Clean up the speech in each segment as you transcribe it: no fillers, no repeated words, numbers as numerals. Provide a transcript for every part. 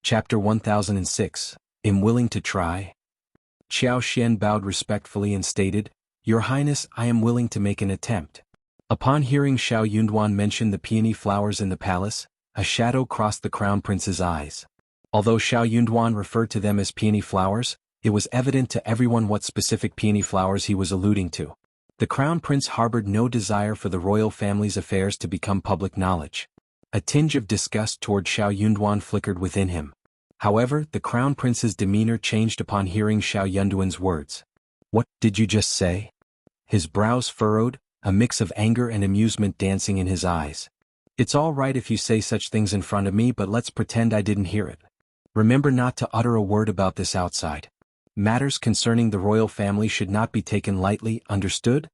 Chapter 1006, Am Willing to Try? Xiao Xian bowed respectfully and stated, Your Highness, I am willing to make an attempt. Upon hearing Shao Yunduan mention the peony flowers in the palace, a shadow crossed the crown prince's eyes. Although Shao Yunduan referred to them as peony flowers, it was evident to everyone what specific peony flowers he was alluding to. The crown prince harbored no desire for the royal family's affairs to become public knowledge. A tinge of disgust toward Shao Yunduan flickered within him. However, the crown prince's demeanor changed upon hearing Shao Yunduan's words. What did you just say? His brows furrowed, a mix of anger and amusement dancing in his eyes. It's all right if you say such things in front of me, but let's pretend I didn't hear it. Remember not to utter a word about this outside. Matters concerning the royal family should not be taken lightly, understood?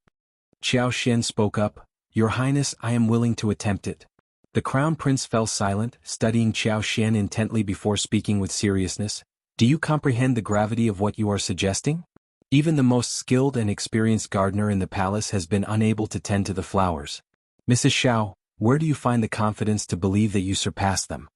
Xiao Xian spoke up, Your Highness, I am willing to attempt it. The crown prince fell silent, studying Xiao Xian intently before speaking with seriousness. Do you comprehend the gravity of what you are suggesting? Even the most skilled and experienced gardener in the palace has been unable to tend to the flowers. Mrs. Shao, where do you find the confidence to believe that you surpass them?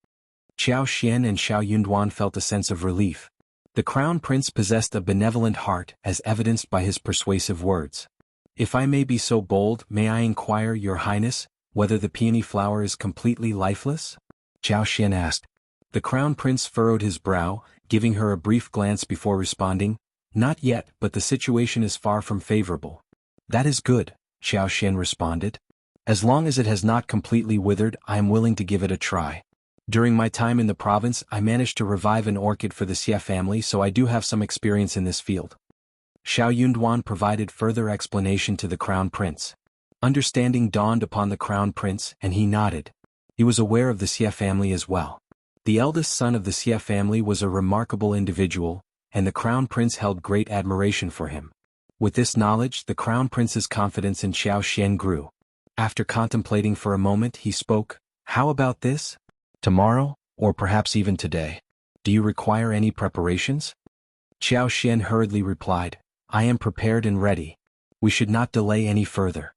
Xiao Xian and Shao Yunduan felt a sense of relief. The crown prince possessed a benevolent heart, as evidenced by his persuasive words. If I may be so bold, may I inquire, Your Highness, whether the peony flower is completely lifeless? Xiao Xian asked. The crown prince furrowed his brow, giving her a brief glance before responding, Not yet, but the situation is far from favorable. That is good, Xiao Xian responded. As long as it has not completely withered, I am willing to give it a try. During my time in the province, I managed to revive an orchid for the Xie family, so I do have some experience in this field. Shao Yunduan provided further explanation to the crown prince. Understanding dawned upon the crown prince, and he nodded. He was aware of the Xie family as well. The eldest son of the Xie family was a remarkable individual, and the crown prince held great admiration for him. With this knowledge, the crown prince's confidence in Xiao Xian grew. After contemplating for a moment, he spoke, How about this? Tomorrow, or perhaps even today. Do you require any preparations? Xiao Xian hurriedly replied, I am prepared and ready. We should not delay any further.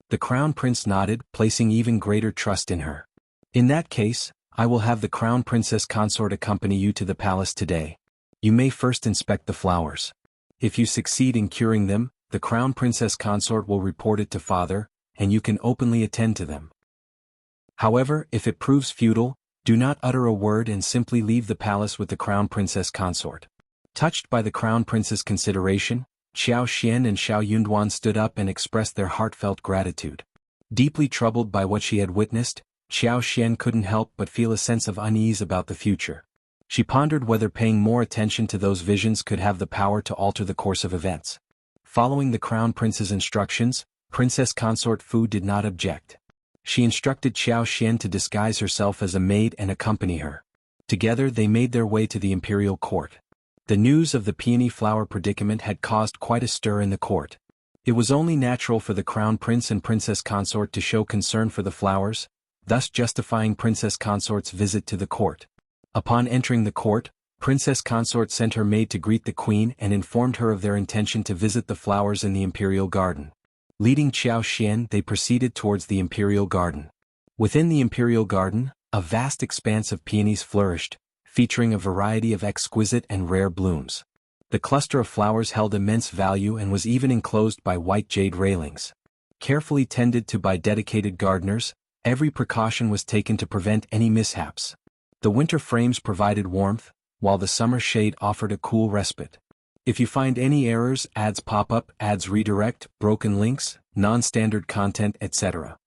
The crown prince nodded, placing even greater trust in her. In that case, I will have the crown princess consort accompany you to the palace today. You may first inspect the flowers. If you succeed in curing them, the crown princess consort will report it to father, and you can openly attend to them. However, if it proves futile, do not utter a word and simply leave the palace with the crown princess consort. Touched by the crown prince's consideration, Xiao Xian and Shao Yunduan stood up and expressed their heartfelt gratitude. Deeply troubled by what she had witnessed, Xiao Xian couldn't help but feel a sense of unease about the future. She pondered whether paying more attention to those visions could have the power to alter the course of events. Following the crown prince's instructions, Princess Consort Fu did not object. She instructed Xiao Xian to disguise herself as a maid and accompany her. Together they made their way to the imperial court. The news of the peony flower predicament had caused quite a stir in the court. It was only natural for the crown prince and princess consort to show concern for the flowers, thus justifying princess consort's visit to the court. Upon entering the court, princess consort sent her maid to greet the queen and informed her of their intention to visit the flowers in the imperial garden. Leading Xiao Xian, they proceeded towards the imperial garden. Within the imperial garden, a vast expanse of peonies flourished, featuring a variety of exquisite and rare blooms. The cluster of flowers held immense value and was even enclosed by white jade railings. Carefully tended to by dedicated gardeners, every precaution was taken to prevent any mishaps. The winter frames provided warmth, while the summer shade offered a cool respite. If you find any errors, ads pop up, ads redirect, broken links, non-standard content, etc.,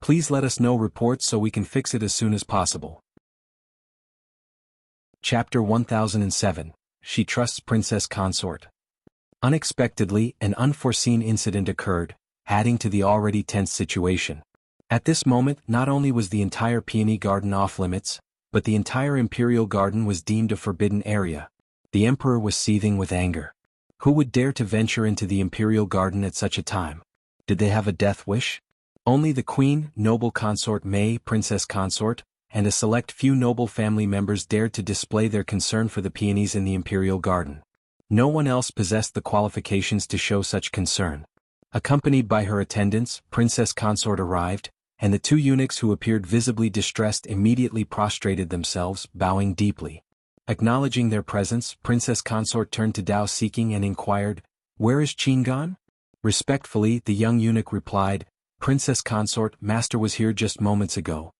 please let us know reports so we can fix it as soon as possible. Chapter 1007, She Trusts Princess Consort. Unexpectedly, an unforeseen incident occurred, adding to the already tense situation. At this moment, not only was the entire peony garden off-limits, but the entire imperial garden was deemed a forbidden area. The emperor was seething with anger. Who would dare to venture into the imperial garden at such a time? Did they have a death wish? Only the queen, noble consort Mei, princess consort, and a select few noble family members dared to display their concern for the peonies in the imperial garden. No one else possessed the qualifications to show such concern. Accompanied by her attendants, Princess Consort arrived, and the two eunuchs who appeared visibly distressed immediately prostrated themselves, bowing deeply. Acknowledging their presence, Princess Consort turned to Dao Seeking and inquired, "Where is Qin gone?" Respectfully, the young eunuch replied, "Princess Consort, Master was here just moments ago.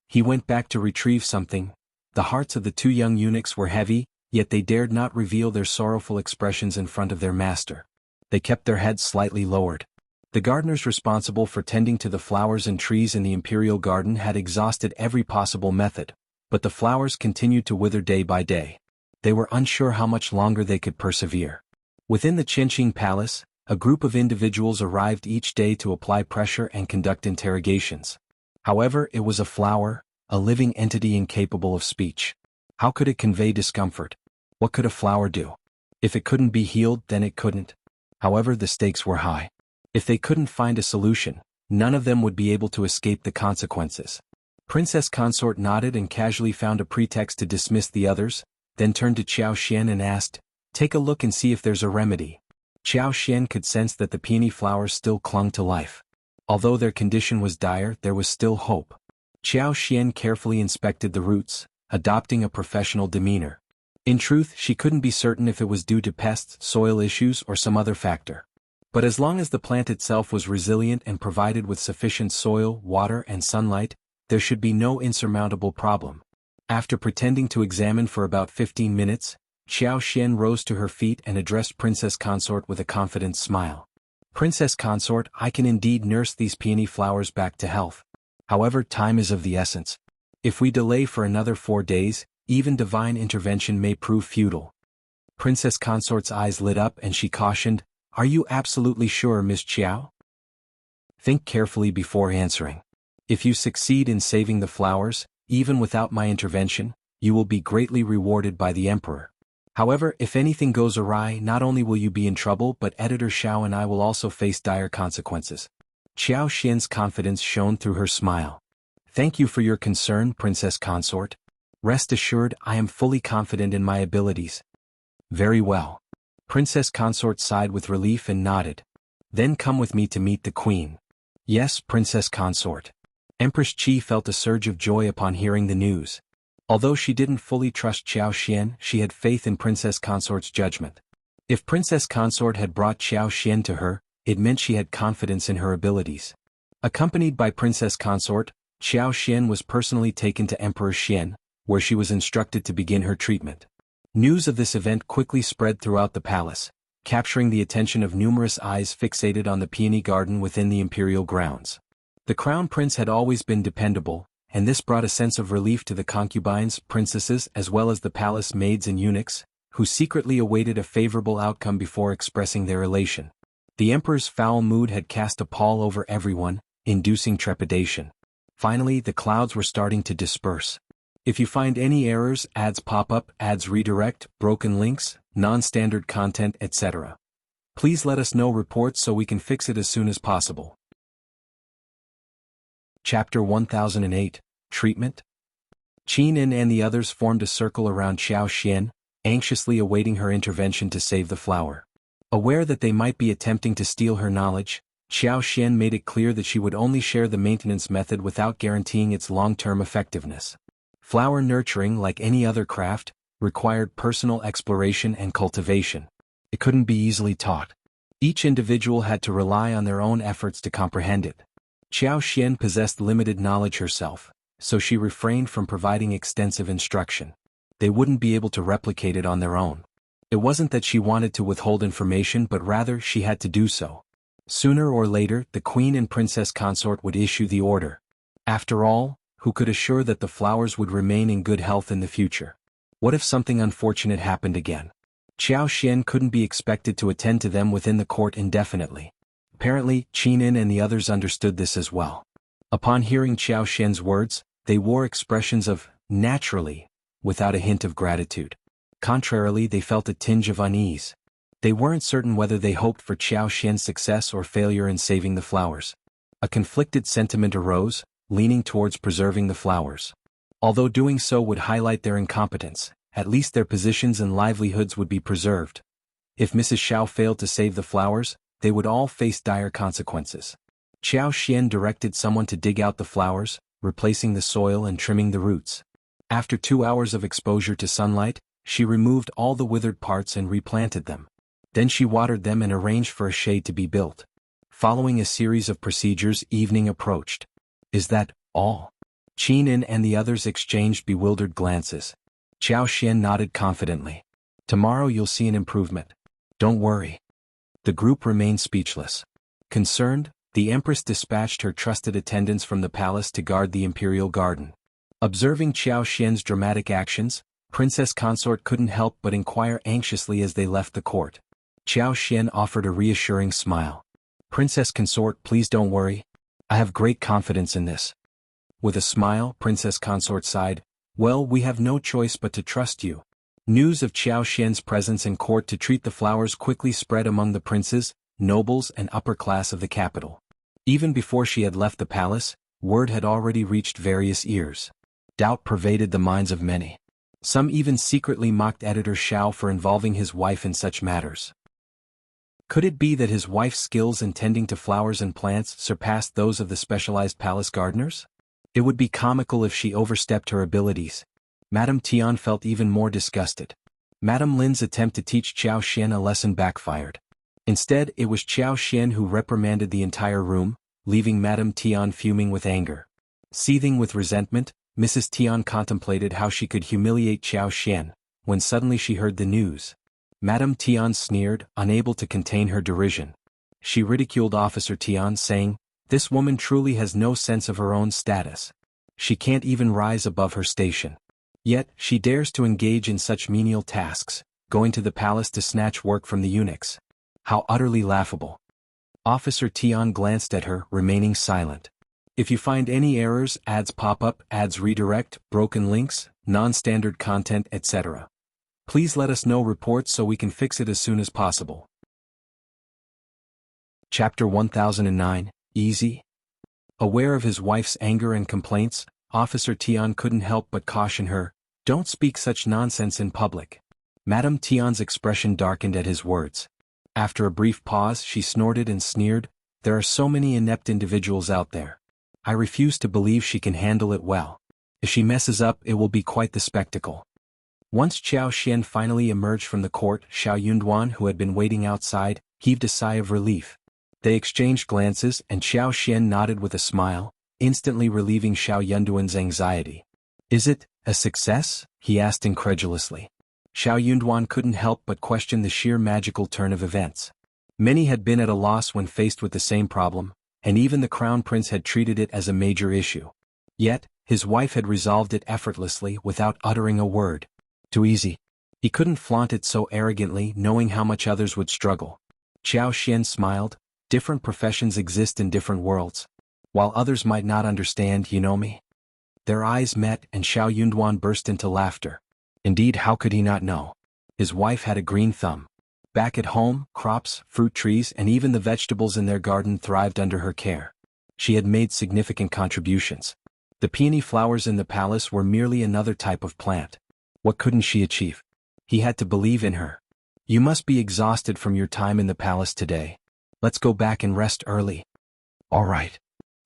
He went back to retrieve something." The hearts of the two young eunuchs were heavy, yet they dared not reveal their sorrowful expressions in front of their master. They kept their heads slightly lowered. The gardeners responsible for tending to the flowers and trees in the imperial garden had exhausted every possible method, but the flowers continued to wither day by day. They were unsure how much longer they could persevere. Within the Qinqing Palace, a group of individuals arrived each day to apply pressure and conduct interrogations. However, it was a flower, a living entity incapable of speech. How could it convey discomfort? What could a flower do? If it couldn't be healed, then it couldn't. However, the stakes were high. If they couldn't find a solution, none of them would be able to escape the consequences. Princess Consort nodded and casually found a pretext to dismiss the others, then turned to Qiao Xian and asked, "Take a look and see if there's a remedy." Qiao Xian could sense that the peony flowers still clung to life. Although their condition was dire, there was still hope. Qiao Xian carefully inspected the roots, adopting a professional demeanor. In truth, she couldn't be certain if it was due to pests, soil issues, or some other factor. But as long as the plant itself was resilient and provided with sufficient soil, water, and sunlight, there should be no insurmountable problem. After pretending to examine for about 15 minutes, Qiao Xian rose to her feet and addressed Princess Consort with a confident smile. "Princess Consort, I can indeed nurse these peony flowers back to health. However, time is of the essence. If we delay for another 4 days, even divine intervention may prove futile." Princess Consort's eyes lit up and she cautioned, "Are you absolutely sure, Miss Qiao? Think carefully before answering. If you succeed in saving the flowers, even without my intervention, you will be greatly rewarded by the Emperor. However, if anything goes awry, not only will you be in trouble but Editor Shao and I will also face dire consequences." Qiao Xian's confidence shone through her smile. "Thank you for your concern, Princess Consort. Rest assured, I am fully confident in my abilities." "Very well." Princess Consort sighed with relief and nodded. "Then come with me to meet the Queen." "Yes, Princess Consort." Empress Qi felt a surge of joy upon hearing the news. Although she didn't fully trust Qiao Xian, she had faith in Princess Consort's judgment. If Princess Consort had brought Qiao Xian to her, it meant she had confidence in her abilities. Accompanied by Princess Consort, Qiao Xian was personally taken to Emperor Xian, where she was instructed to begin her treatment. News of this event quickly spread throughout the palace, capturing the attention of numerous eyes fixated on the peony garden within the imperial grounds. The crown prince had always been dependable, and this brought a sense of relief to the concubines, princesses, as well as the palace maids and eunuchs, who secretly awaited a favorable outcome before expressing their elation. The emperor's foul mood had cast a pall over everyone, inducing trepidation. Finally, the clouds were starting to disperse. If you find any errors, ads pop up, ads redirect, broken links, non-standard content, etc., please let us know reports so we can fix it as soon as possible. Chapter 1008, Treatment. Qin and the others formed a circle around Qiao Xian, anxiously awaiting her intervention to save the flower. Aware that they might be attempting to steal her knowledge, Qiao Xian made it clear that she would only share the maintenance method without guaranteeing its long-term effectiveness. Flower nurturing, like any other craft, required personal exploration and cultivation. It couldn't be easily taught. Each individual had to rely on their own efforts to comprehend it. Qiao Xian possessed limited knowledge herself, so she refrained from providing extensive instruction. They wouldn't be able to replicate it on their own. It wasn't that she wanted to withhold information, but rather she had to do so. Sooner or later, the Queen and Princess Consort would issue the order. After all, who could assure that the flowers would remain in good health in the future? What if something unfortunate happened again? Qiao Xian couldn't be expected to attend to them within the court indefinitely. Apparently, Qin and the others understood this as well. Upon hearing Qiao Xian's words, they wore expressions of naturally, without a hint of gratitude. Contrarily, they felt a tinge of unease. They weren't certain whether they hoped for Qiao Xian's success or failure in saving the flowers. A conflicted sentiment arose, leaning towards preserving the flowers. Although doing so would highlight their incompetence, at least their positions and livelihoods would be preserved. If Mrs. Shao failed to save the flowers, they would all face dire consequences. Qiao Xian directed someone to dig out the flowers, replacing the soil and trimming the roots. After 2 hours of exposure to sunlight, She removed all the withered parts and replanted them. Then she watered them and arranged for a shade to be built. Following a series of procedures, evening approached. Is that all? Qin and the others exchanged bewildered glances. Xiao Xian nodded confidently. Tomorrow you'll see an improvement. Don't worry. The group remained speechless. Concerned, the Empress dispatched her trusted attendants from the palace to guard the imperial garden. Observing Xiao Xian's dramatic actions, Princess Consort couldn't help but inquire anxiously as they left the court. Xiao Xian offered a reassuring smile. Princess Consort, please don't worry. I have great confidence in this. With a smile, Princess Consort sighed. Well, we have no choice but to trust you. News of Xiao Xian's presence in court to treat the flowers quickly spread among the princes, nobles and upper class of the capital. Even before she had left the palace, word had already reached various ears. Doubt pervaded the minds of many. Some even secretly mocked editor Shao for involving his wife in such matters. Could it be that his wife's skills in tending to flowers and plants surpassed those of the specialized palace gardeners? It would be comical if she overstepped her abilities. Madame Tian felt even more disgusted. Madame Lin's attempt to teach Xiao Xian a lesson backfired. Instead, it was Xiao Xian who reprimanded the entire room, leaving Madame Tian fuming with anger. Seething with resentment, Mrs. Tian contemplated how she could humiliate Xiao Xian, when suddenly she heard the news. Madame Tian sneered, unable to contain her derision. She ridiculed Officer Tian, saying, "This woman truly has no sense of her own status. She can't even rise above her station. Yet, she dares to engage in such menial tasks, going to the palace to snatch work from the eunuchs. How utterly laughable." Officer Tian glanced at her, remaining silent. If you find any errors, ads pop up, ads redirect, broken links, non-standard content, etc. Please let us know reports so we can fix it as soon as possible. Chapter 1009, Easy? Aware of his wife's anger and complaints, Officer Tian couldn't help but caution her, "Don't speak such nonsense in public." Madame Tian's expression darkened at his words. After a brief pause, she snorted and sneered, "There are so many inept individuals out there. I refuse to believe she can handle it well. If she messes up, it will be quite the spectacle." Once Xiao Xian finally emerged from the court, Shao Yunduan, who had been waiting outside, heaved a sigh of relief. They exchanged glances, and Xiao Xian nodded with a smile, instantly relieving Shao Yunduan's anxiety. "Is it a success?" he asked incredulously. Shao Yunduan couldn't help but question the sheer magical turn of events. Many had been at a loss when faced with the same problem, and even the Crown Prince had treated it as a major issue. Yet, his wife had resolved it effortlessly without uttering a word. Too easy. He couldn't flaunt it so arrogantly, knowing how much others would struggle. Xiao Xian smiled. Different professions exist in different worlds. While others might not understand, you know me. Their eyes met, and Shao Yunduan burst into laughter. Indeed, how could he not know? His wife had a green thumb. Back at home, crops, fruit trees, and even the vegetables in their garden thrived under her care. She had made significant contributions. The peony flowers in the palace were merely another type of plant. What couldn't she achieve? He had to believe in her. "You must be exhausted from your time in the palace today. Let's go back and rest early." "All right."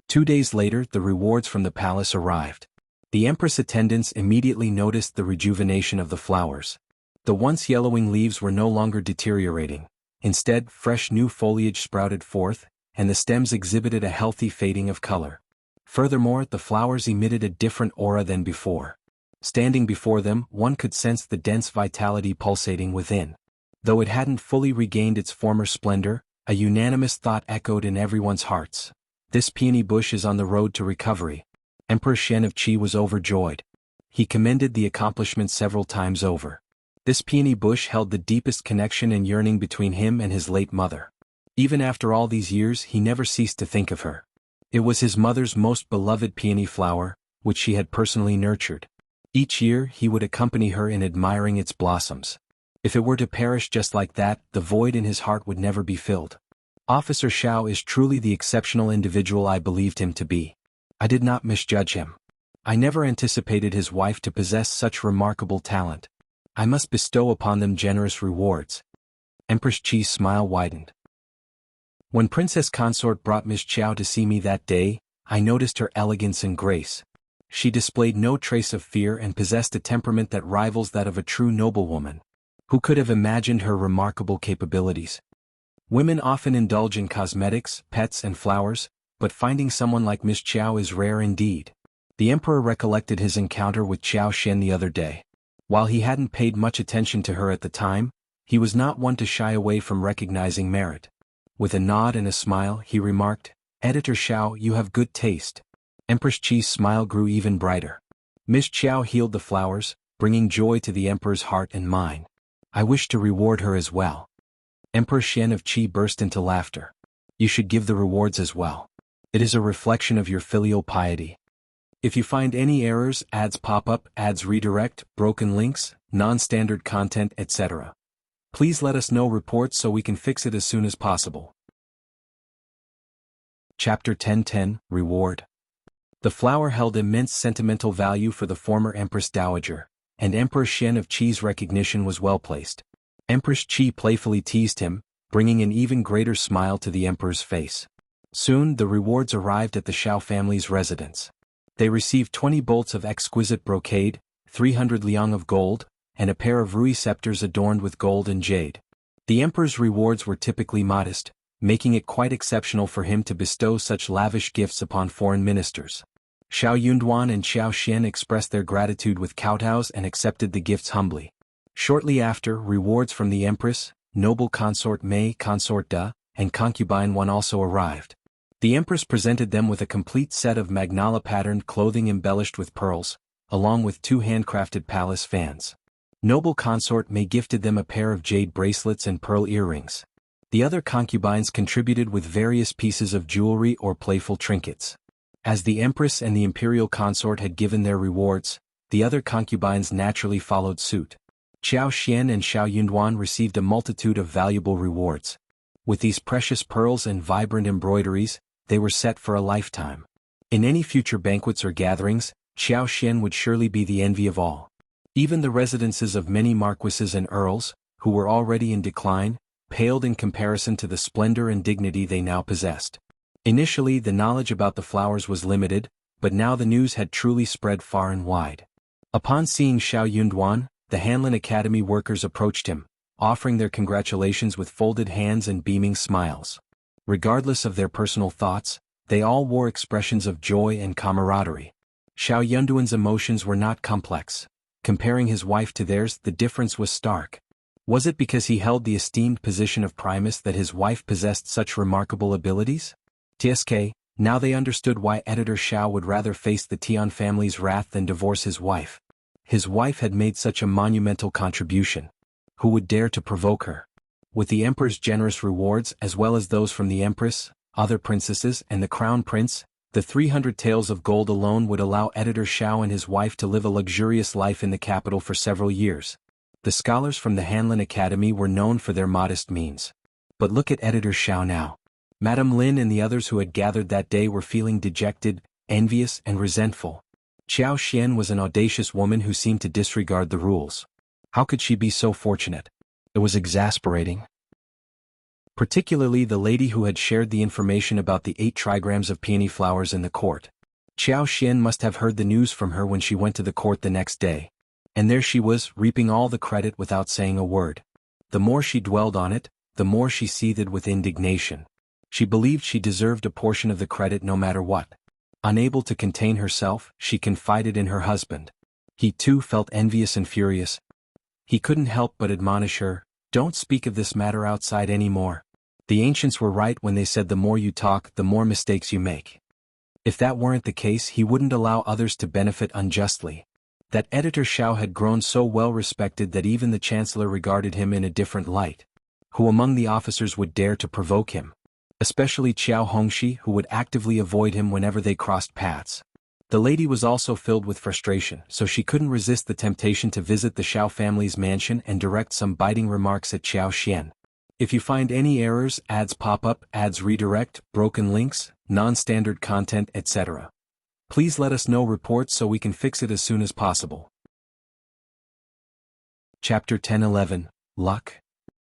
2 days later, the rewards from the palace arrived. The Empress attendants immediately noticed the rejuvenation of the flowers. The once yellowing leaves were no longer deteriorating. Instead, fresh new foliage sprouted forth, and the stems exhibited a healthy fading of color. Furthermore, the flowers emitted a different aura than before. Standing before them, one could sense the dense vitality pulsating within. Though it hadn't fully regained its former splendor, a unanimous thought echoed in everyone's hearts. This peony bush is on the road to recovery. Emperor Shen of Qi was overjoyed. He commended the accomplishment several times over. This peony bush held the deepest connection and yearning between him and his late mother. Even after all these years, he never ceased to think of her. It was his mother's most beloved peony flower, which she had personally nurtured. Each year, he would accompany her in admiring its blossoms. If it were to perish just like that, the void in his heart would never be filled. Officer Shao is truly the exceptional individual I believed him to be. I did not misjudge him. I never anticipated his wife to possess such remarkable talent. I must bestow upon them generous rewards. Empress Qi's smile widened. When Princess Consort brought Miss Xiao to see me that day, I noticed her elegance and grace. She displayed no trace of fear and possessed a temperament that rivals that of a true noblewoman. Who could have imagined her remarkable capabilities? Women often indulge in cosmetics, pets and flowers, but finding someone like Miss Xiao is rare indeed. The emperor recollected his encounter with Xiao Xian the other day. While he hadn't paid much attention to her at the time, he was not one to shy away from recognizing merit. With a nod and a smile, he remarked, "Editor Shao, you have good taste." Empress Qi's smile grew even brighter. Miss Xiao healed the flowers, bringing joy to the emperor's heart and mind. "I wish to reward her as well." Empress Xian of Qi burst into laughter. "You should give the rewards as well. It is a reflection of your filial piety. If you find any errors, ads pop up, ads redirect, broken links, non-standard content, etc., please let us know reports so we can fix it as soon as possible." Chapter 10:10 Reward. The flower held immense sentimental value for the former Empress Dowager, and Emperor Xian of Qi's recognition was well placed. Empress Qi playfully teased him, bringing an even greater smile to the emperor's face. Soon the rewards arrived at the Shao family's residence. They received 20 bolts of exquisite brocade, 300 liang of gold, and a pair of rui scepters adorned with gold and jade. The emperor's rewards were typically modest, making it quite exceptional for him to bestow such lavish gifts upon foreign ministers. Shao Yunduan and Xiao Xian expressed their gratitude with kowtows and accepted the gifts humbly. Shortly after, rewards from the empress, noble consort Mei, consort Da, and concubine Wan also arrived. The empress presented them with a complete set of Magnala-patterned clothing embellished with pearls, along with 2 handcrafted palace fans. Noble consort Mei gifted them a pair of jade bracelets and pearl earrings. The other concubines contributed with various pieces of jewelry or playful trinkets. As the empress and the imperial consort had given their rewards, the other concubines naturally followed suit. Xiao Xian and Shao Yunduan received a multitude of valuable rewards. With these precious pearls and vibrant embroideries, they were set for a lifetime. In any future banquets or gatherings, Xiao Xian would surely be the envy of all. Even the residences of many marquises and earls, who were already in decline, paled in comparison to the splendor and dignity they now possessed. Initially the knowledge about the flowers was limited, but now the news had truly spread far and wide. Upon seeing Shao Yunduan, the Hanlin Academy workers approached him, offering their congratulations with folded hands and beaming smiles. Regardless of their personal thoughts, they all wore expressions of joy and camaraderie. Shao Yunduan's emotions were not complex. Comparing his wife to theirs, the difference was stark. Was it because he held the esteemed position of Primus that his wife possessed such remarkable abilities? TSK, now they understood why editor Shao would rather face the Tian family's wrath than divorce his wife. His wife had made such a monumental contribution. Who would dare to provoke her? With the emperor's generous rewards as well as those from the empress, other princesses and the crown prince, the 300 taels of gold alone would allow editor Shao and his wife to live a luxurious life in the capital for several years. The scholars from the Hanlin Academy were known for their modest means. But look at editor Shao now. Madame Lin and the others who had gathered that day were feeling dejected, envious and resentful. Xiao Xian was an audacious woman who seemed to disregard the rules. How could she be so fortunate? It was exasperating. Particularly the lady who had shared the information about the 8 trigrams of peony flowers in the court. Xiao Xian must have heard the news from her when she went to the court the next day. And there she was, reaping all the credit without saying a word. The more she dwelled on it, the more she seethed with indignation. She believed she deserved a portion of the credit no matter what. Unable to contain herself, she confided in her husband. He too felt envious and furious. He couldn't help but admonish her, "Don't speak of this matter outside anymore. The ancients were right when they said the more you talk, the more mistakes you make." If that weren't the case, he wouldn't allow others to benefit unjustly. That editor Shao had grown so well respected that even the chancellor regarded him in a different light. Who among the officers would dare to provoke him? Especially Qiao Hongxi, who would actively avoid him whenever they crossed paths. The lady was also filled with frustration, so she couldn't resist the temptation to visit the Shao family's mansion and direct some biting remarks at Xiao Xian. If you find any errors, ads pop up, ads redirect, broken links, non-standard content, etc., please let us know reports so we can fix it as soon as possible. Chapter 10:11 Luck.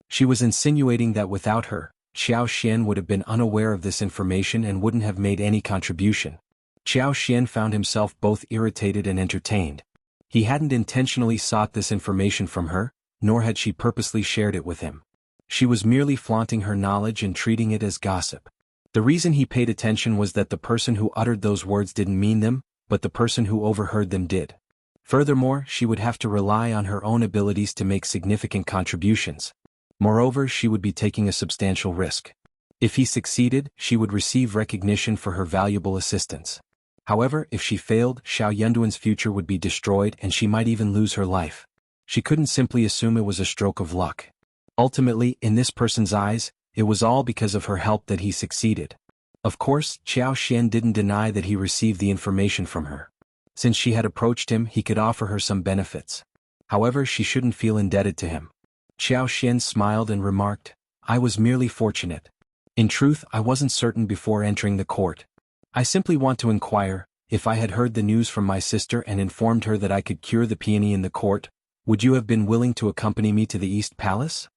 She was insinuating that without her, Xiao Xian would have been unaware of this information and wouldn't have made any contribution. Qiao Xian found himself both irritated and entertained. He hadn't intentionally sought this information from her, nor had she purposely shared it with him. She was merely flaunting her knowledge and treating it as gossip. The reason he paid attention was that the person who uttered those words didn't mean them, but the person who overheard them did. Furthermore, she would have to rely on her own abilities to make significant contributions. Moreover, she would be taking a substantial risk. If he succeeded, she would receive recognition for her valuable assistance. However, if she failed, Shao Yunduan's future would be destroyed and she might even lose her life. She couldn't simply assume it was a stroke of luck. Ultimately, in this person's eyes, it was all because of her help that he succeeded. Of course, Qiao Xian didn't deny that he received the information from her. Since she had approached him, he could offer her some benefits. However, she shouldn't feel indebted to him. Qiao Xian smiled and remarked, "I was merely fortunate. In truth, I wasn't certain before entering the court. I simply want to inquire, if I had heard the news from my sister and informed her that I could cure the peony in the court, would you have been willing to accompany me to the East Palace?"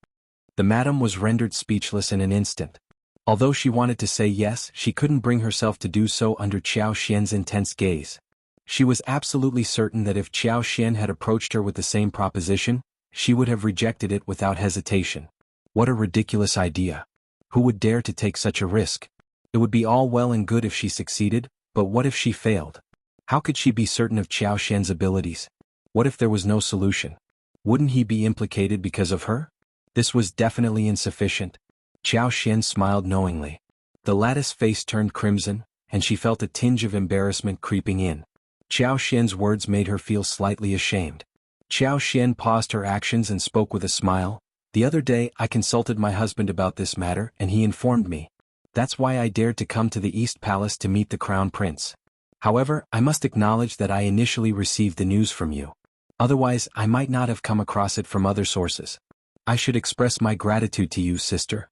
The madam was rendered speechless in an instant. Although she wanted to say yes, she couldn't bring herself to do so under Qiao Xian's intense gaze. She was absolutely certain that if Qiao Xian had approached her with the same proposition, she would have rejected it without hesitation. What a ridiculous idea. Who would dare to take such a risk? It would be all well and good if she succeeded, but what if she failed? How could she be certain of Qiao Xian's abilities? What if there was no solution? Wouldn't he be implicated because of her? This was definitely insufficient. Qiao Xian smiled knowingly. The lattice face turned crimson, and she felt a tinge of embarrassment creeping in. Qiao Xian's words made her feel slightly ashamed. Qiao Xian paused her actions and spoke with a smile. "The other day I consulted my husband about this matter and he informed me. That's why I dared to come to the East Palace to meet the Crown Prince. However, I must acknowledge that I initially received the news from you. Otherwise, I might not have come across it from other sources. I should express my gratitude to you, sister."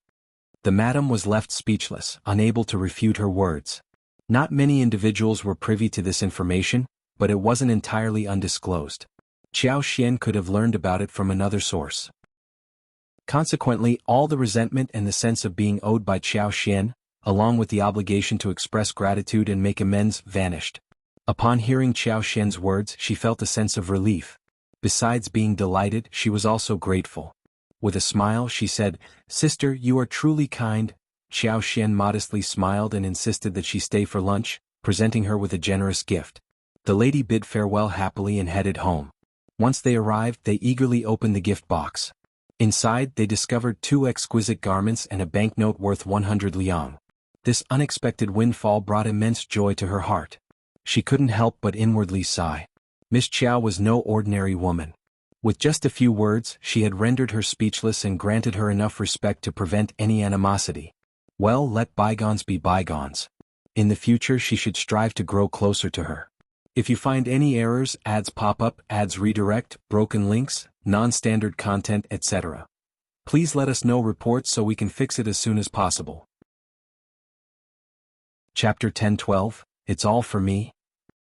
The madam was left speechless, unable to refute her words. Not many individuals were privy to this information, but it wasn't entirely undisclosed. Qiao Xian could have learned about it from another source. Consequently, all the resentment and the sense of being owed by Qiao Xian, along with the obligation to express gratitude and make amends, vanished. Upon hearing Qiao Xian's words, she felt a sense of relief. Besides being delighted, she was also grateful. With a smile, she said, "Sister, you are truly kind." Qiao Xian modestly smiled and insisted that she stay for lunch, presenting her with a generous gift. The lady bid farewell happily and headed home. Once they arrived, they eagerly opened the gift box. Inside, they discovered 2 exquisite garments and a banknote worth 100 liang. This unexpected windfall brought immense joy to her heart. She couldn't help but inwardly sigh. Miss Qiao was no ordinary woman. With just a few words, she had rendered her speechless and granted her enough respect to prevent any animosity. Well, let bygones be bygones. In the future she should strive to grow closer to her. If you find any errors, ads pop up, ads redirect, broken links, non-standard content, etc., please let us know reports so we can fix it as soon as possible. Chapter 10-12, It's All for Me.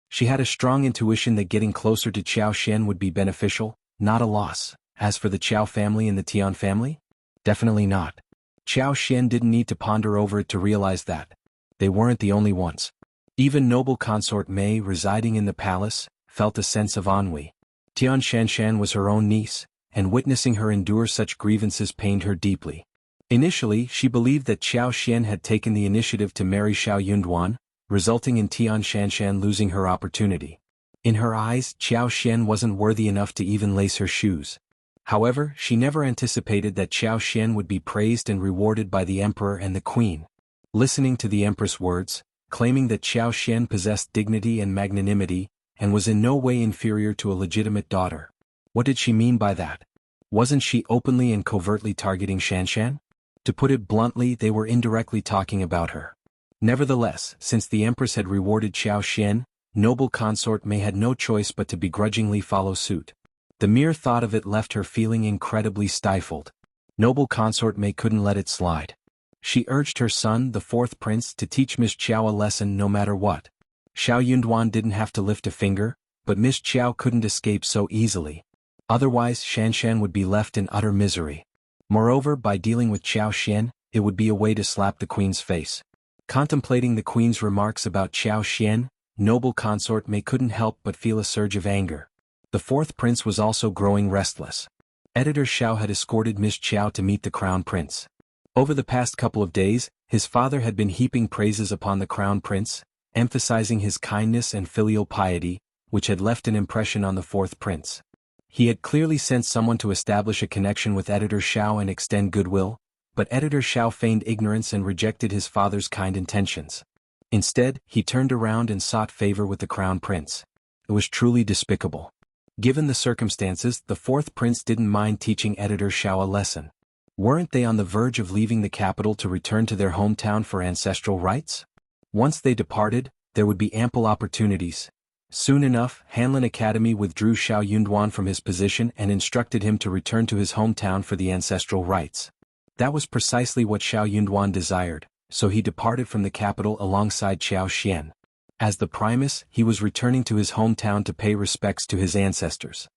She had a strong intuition that getting closer to Qiao Xian would be beneficial, not a loss. As for the Qiao family and the Tian family? Definitely not. Qiao Xian didn't need to ponder over it to realize that. They weren't the only ones. Even noble consort Mei, residing in the palace, felt a sense of ennui. Tian Shanshan was her own niece, and witnessing her endure such grievances pained her deeply. Initially, she believed that Qiao Xian had taken the initiative to marry Shao Yunduan, resulting in Tian Shanshan losing her opportunity. In her eyes, Qiao Xian wasn't worthy enough to even lace her shoes. However, she never anticipated that Qiao Xian would be praised and rewarded by the emperor and the queen. Listening to the empress' words, claiming that Qiao Xian possessed dignity and magnanimity, and was in no way inferior to a legitimate daughter. What did she mean by that? Wasn't she openly and covertly targeting Shanshan? To put it bluntly, they were indirectly talking about her. Nevertheless, since the empress had rewarded Qiao Xian, noble consort Mei had no choice but to begrudgingly follow suit. The mere thought of it left her feeling incredibly stifled. Noble consort Mei couldn't let it slide. She urged her son, the 4th prince, to teach Miss Qiao a lesson no matter what. Shao Yunduan didn't have to lift a finger, but Miss Qiao couldn't escape so easily. Otherwise, Shanshan would be left in utter misery. Moreover, by dealing with Qiao Xian, it would be a way to slap the queen's face. Contemplating the queen's remarks about Qiao Xian, noble consort couldn't help but feel a surge of anger. The fourth prince was also growing restless. Editor Shao had escorted Miss Qiao to meet the crown prince. Over the past couple of days, his father had been heaping praises upon the crown prince, emphasizing his kindness and filial piety, which had left an impression on the fourth prince. He had clearly sent someone to establish a connection with Editor Shao and extend goodwill, but Editor Shao feigned ignorance and rejected his father's kind intentions. Instead, he turned around and sought favor with the crown prince. It was truly despicable. Given the circumstances, the fourth prince didn't mind teaching Editor Shao a lesson. Weren't they on the verge of leaving the capital to return to their hometown for ancestral rites? Once they departed, there would be ample opportunities. Soon enough, Hanlin Academy withdrew Shao Yunduan from his position and instructed him to return to his hometown for the ancestral rites. That was precisely what Shao Yunduan desired, so he departed from the capital alongside Qiao Xian. As the Primus, he was returning to his hometown to pay respects to his ancestors.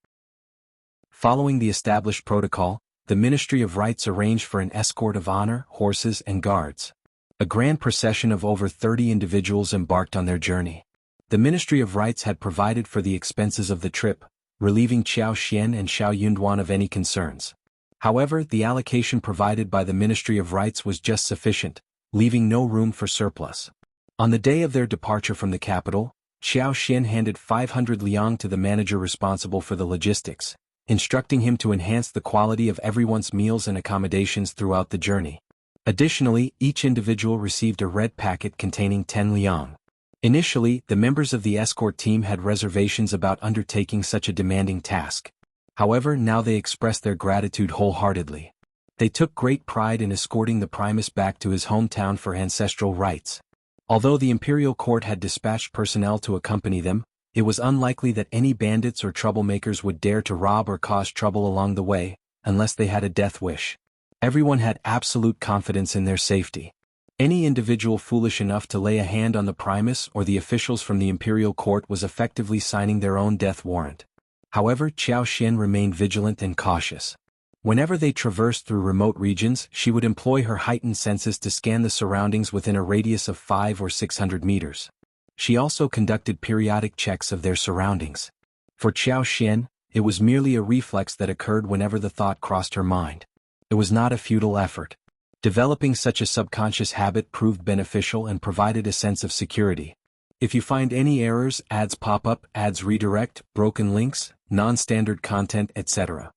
Following the established protocol, the Ministry of Rites arranged for an escort of honor, horses and guards. A grand procession of over 30 individuals embarked on their journey. The Ministry of Rites had provided for the expenses of the trip, relieving Qiao Xian and Shao Yunduan of any concerns. However, the allocation provided by the Ministry of Rites was just sufficient, leaving no room for surplus. On the day of their departure from the capital, Qiao Xian handed 500 liang to the manager responsible for the logistics, instructing him to enhance the quality of everyone's meals and accommodations throughout the journey. Additionally, each individual received a red packet containing 10 liang. Initially, the members of the escort team had reservations about undertaking such a demanding task. However, now they expressed their gratitude wholeheartedly. They took great pride in escorting the Primus back to his hometown for ancestral rites. Although the imperial court had dispatched personnel to accompany them, it was unlikely that any bandits or troublemakers would dare to rob or cause trouble along the way, unless they had a death wish. Everyone had absolute confidence in their safety. Any individual foolish enough to lay a hand on the Primus or the officials from the imperial court was effectively signing their own death warrant. However, Qiao Xian remained vigilant and cautious. Whenever they traversed through remote regions, she would employ her heightened senses to scan the surroundings within a radius of 500 or 600 meters. She also conducted periodic checks of their surroundings. For Qiao Xian, it was merely a reflex that occurred whenever the thought crossed her mind. It was not a futile effort. Developing such a subconscious habit proved beneficial and provided a sense of security. If you find any errors, ads pop up, ads redirect, broken links, non-standard content, etc.,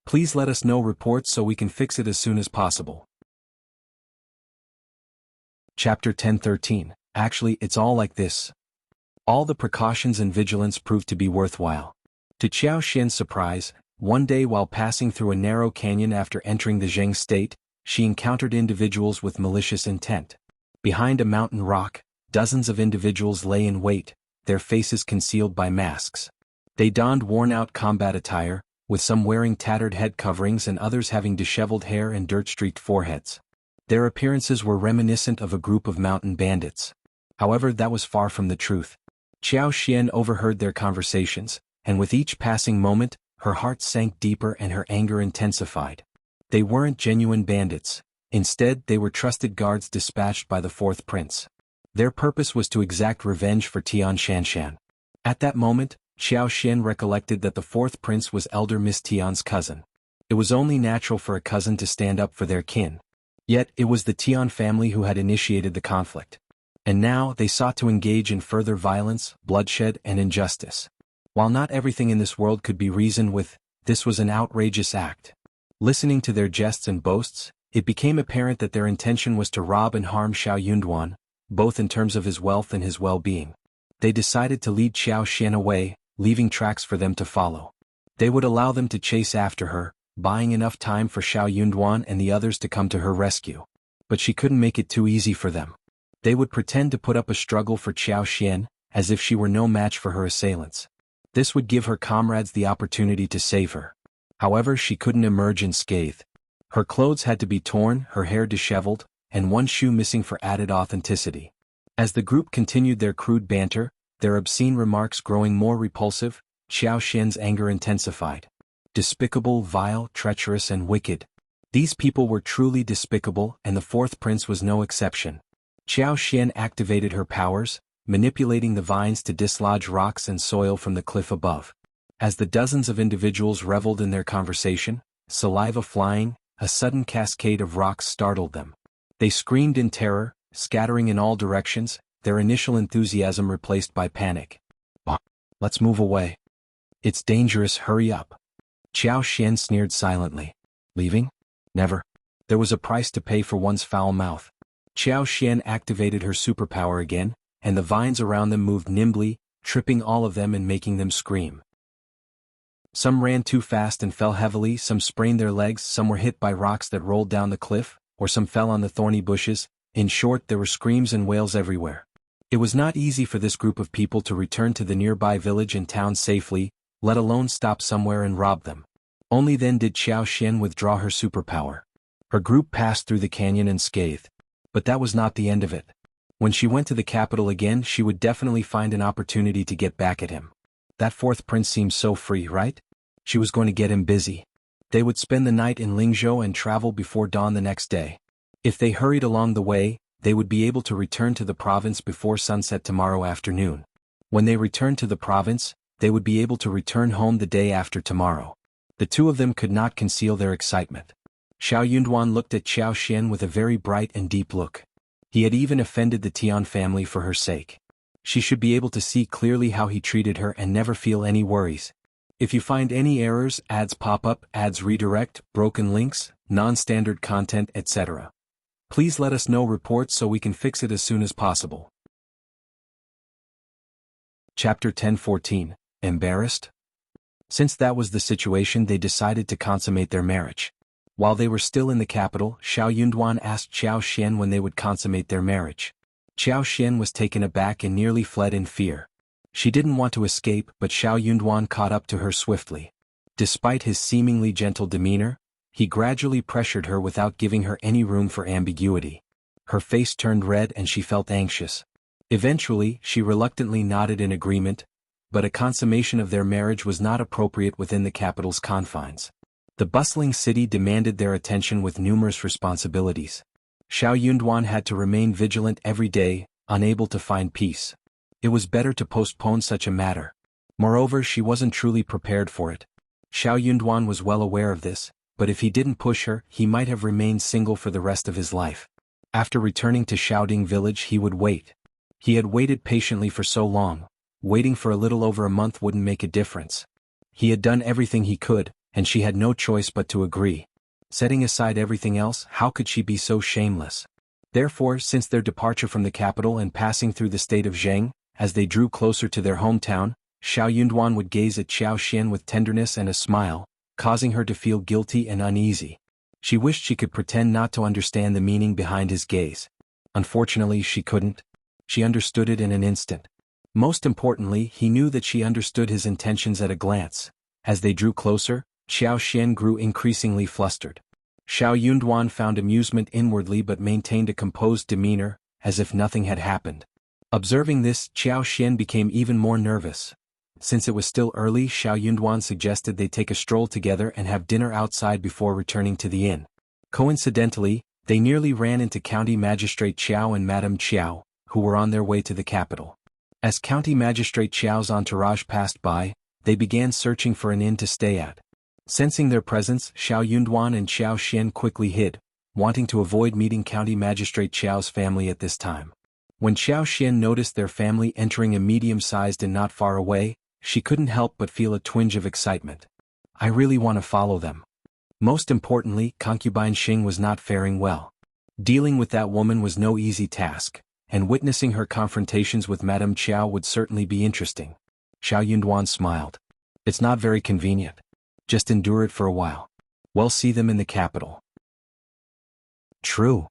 please let us know reports so we can fix it as soon as possible. Chapter 10:13. Actually, it's all like this. All the precautions and vigilance proved to be worthwhile. To Qiao Xian's surprise, one day while passing through a narrow canyon after entering the Zheng state, she encountered individuals with malicious intent. Behind a mountain rock, dozens of individuals lay in wait, their faces concealed by masks. They donned worn-out combat attire, with some wearing tattered head coverings and others having disheveled hair and dirt-streaked foreheads. Their appearances were reminiscent of a group of mountain bandits. However, that was far from the truth. Qiao Xian overheard their conversations, and with each passing moment, her heart sank deeper and her anger intensified. They weren't genuine bandits. Instead, they were trusted guards dispatched by the fourth prince. Their purpose was to exact revenge for Tian Shanshan. At that moment, Qiao Xian recollected that the fourth prince was elder Miss Tian's cousin. It was only natural for a cousin to stand up for their kin. Yet, it was the Tian family who had initiated the conflict. And now, they sought to engage in further violence, bloodshed, and injustice. While not everything in this world could be reasoned with, this was an outrageous act. Listening to their jests and boasts, it became apparent that their intention was to rob and harm Shao Yunduan, both in terms of his wealth and his well-being. They decided to lead Qiao Xian away, leaving tracks for them to follow. They would allow them to chase after her, buying enough time for Shao Yunduan and the others to come to her rescue. But she couldn't make it too easy for them. They would pretend to put up a struggle for Qiao Xian, as if she were no match for her assailants. This would give her comrades the opportunity to save her. However, she couldn't emerge unscathed. Her clothes had to be torn, her hair disheveled, and one shoe missing for added authenticity. As the group continued their crude banter, their obscene remarks growing more repulsive, Qiao Xian's anger intensified. Despicable, vile, treacherous, and wicked. These people were truly despicable, and the fourth prince was no exception. Qiao Xian activated her powers, manipulating the vines to dislodge rocks and soil from the cliff above. As the dozens of individuals reveled in their conversation, saliva flying, a sudden cascade of rocks startled them. They screamed in terror, scattering in all directions, their initial enthusiasm replaced by panic. Let's move away. It's dangerous, hurry up. Xian sneered silently. Leaving? Never. There was a price to pay for one's foul mouth. Xian activated her superpower again, and the vines around them moved nimbly, tripping all of them and making them scream. Some ran too fast and fell heavily, some sprained their legs, some were hit by rocks that rolled down the cliff, or some fell on the thorny bushes. In short, there were screams and wails everywhere. It was not easy for this group of people to return to the nearby village and town safely, let alone stop somewhere and rob them. Only then did Xian withdraw her superpower. Her group passed through the canyon unscathed. But that was not the end of it. When she went to the capital again, she would definitely find an opportunity to get back at him. That fourth prince seemed so free, right? She was going to get him busy. They would spend the night in Lingzhou and travel before dawn the next day. If they hurried along the way, they would be able to return to the province before sunset tomorrow afternoon. When they returned to the province, they would be able to return home the day after tomorrow. The two of them could not conceal their excitement. Shao Yunduan looked at Xian with a very bright and deep look. He had even offended the Tian family for her sake. She should be able to see clearly how he treated her and never feel any worries. If you find any errors, ads pop up, ads redirect, broken links, non-standard content, etc. Please let us know reports so we can fix it as soon as possible. Chapter 10:14. Embarrassed? Since that was the situation, they decided to consummate their marriage. While they were still in the capital, Shao Yunduan asked Xian when they would consummate their marriage. Xian was taken aback and nearly fled in fear. She didn't want to escape, but Shao Yunduan caught up to her swiftly. Despite his seemingly gentle demeanor, he gradually pressured her without giving her any room for ambiguity. Her face turned red and she felt anxious. Eventually, she reluctantly nodded in agreement, but a consummation of their marriage was not appropriate within the capital's confines. The bustling city demanded their attention with numerous responsibilities. Shao Yunduan had to remain vigilant every day, unable to find peace. It was better to postpone such a matter. Moreover, she wasn't truly prepared for it. Shao Yunduan was well aware of this, but if he didn't push her, he might have remained single for the rest of his life. After returning to Shaoding village, he would wait. He had waited patiently for so long. Waiting for a little over a month wouldn't make a difference. He had done everything he could, and she had no choice but to agree. Setting aside everything else, how could she be so shameless? Therefore, since their departure from the capital and passing through the state of Zheng, as they drew closer to their hometown, Shao Yunduan would gaze at Xian with tenderness and a smile, causing her to feel guilty and uneasy. She wished she could pretend not to understand the meaning behind his gaze. Unfortunately, she couldn't. She understood it in an instant. Most importantly, he knew that she understood his intentions at a glance. As they drew closer, Xian grew increasingly flustered. Shao Yunduan found amusement inwardly but maintained a composed demeanor, as if nothing had happened. Observing this, Xian became even more nervous. Since it was still early, Shao Yunduan suggested they take a stroll together and have dinner outside before returning to the inn. Coincidentally, they nearly ran into County Magistrate Qiao and Madame Qiao, who were on their way to the capital. As County Magistrate Qiao's entourage passed by, they began searching for an inn to stay at. Sensing their presence, Shao Yunduan and Xian quickly hid, wanting to avoid meeting County Magistrate Qiao's family at this time. When Xian noticed their family entering a medium-sized inn not far away, she couldn't help but feel a twinge of excitement. I really want to follow them. Most importantly, concubine Xing was not faring well. Dealing with that woman was no easy task, and witnessing her confrontations with Madame Qiao would certainly be interesting. Shao Yunduan smiled. It's not very convenient. Just endure it for a while. We'll see them in the capital. True.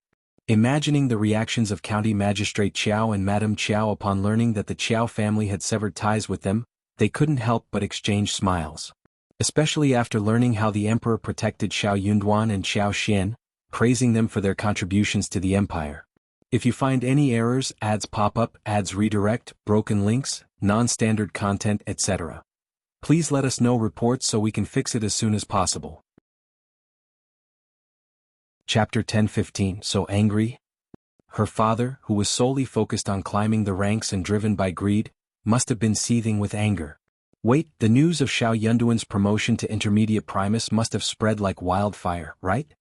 Imagining the reactions of County Magistrate Qiao and Madame Qiao upon learning that the Qiao family had severed ties with them, they couldn't help but exchange smiles. Especially after learning how the Emperor protected Shao Yunduan and Xian, praising them for their contributions to the empire. If you find any errors, ads pop up, ads redirect, broken links, non-standard content, etc. Please let us know reports so we can fix it as soon as possible. Chapter 10:15. So angry? Her father, who was solely focused on climbing the ranks and driven by greed, must have been seething with anger. Wait, the news of Shao Yunduan's promotion to intermediate Primus must have spread like wildfire, right?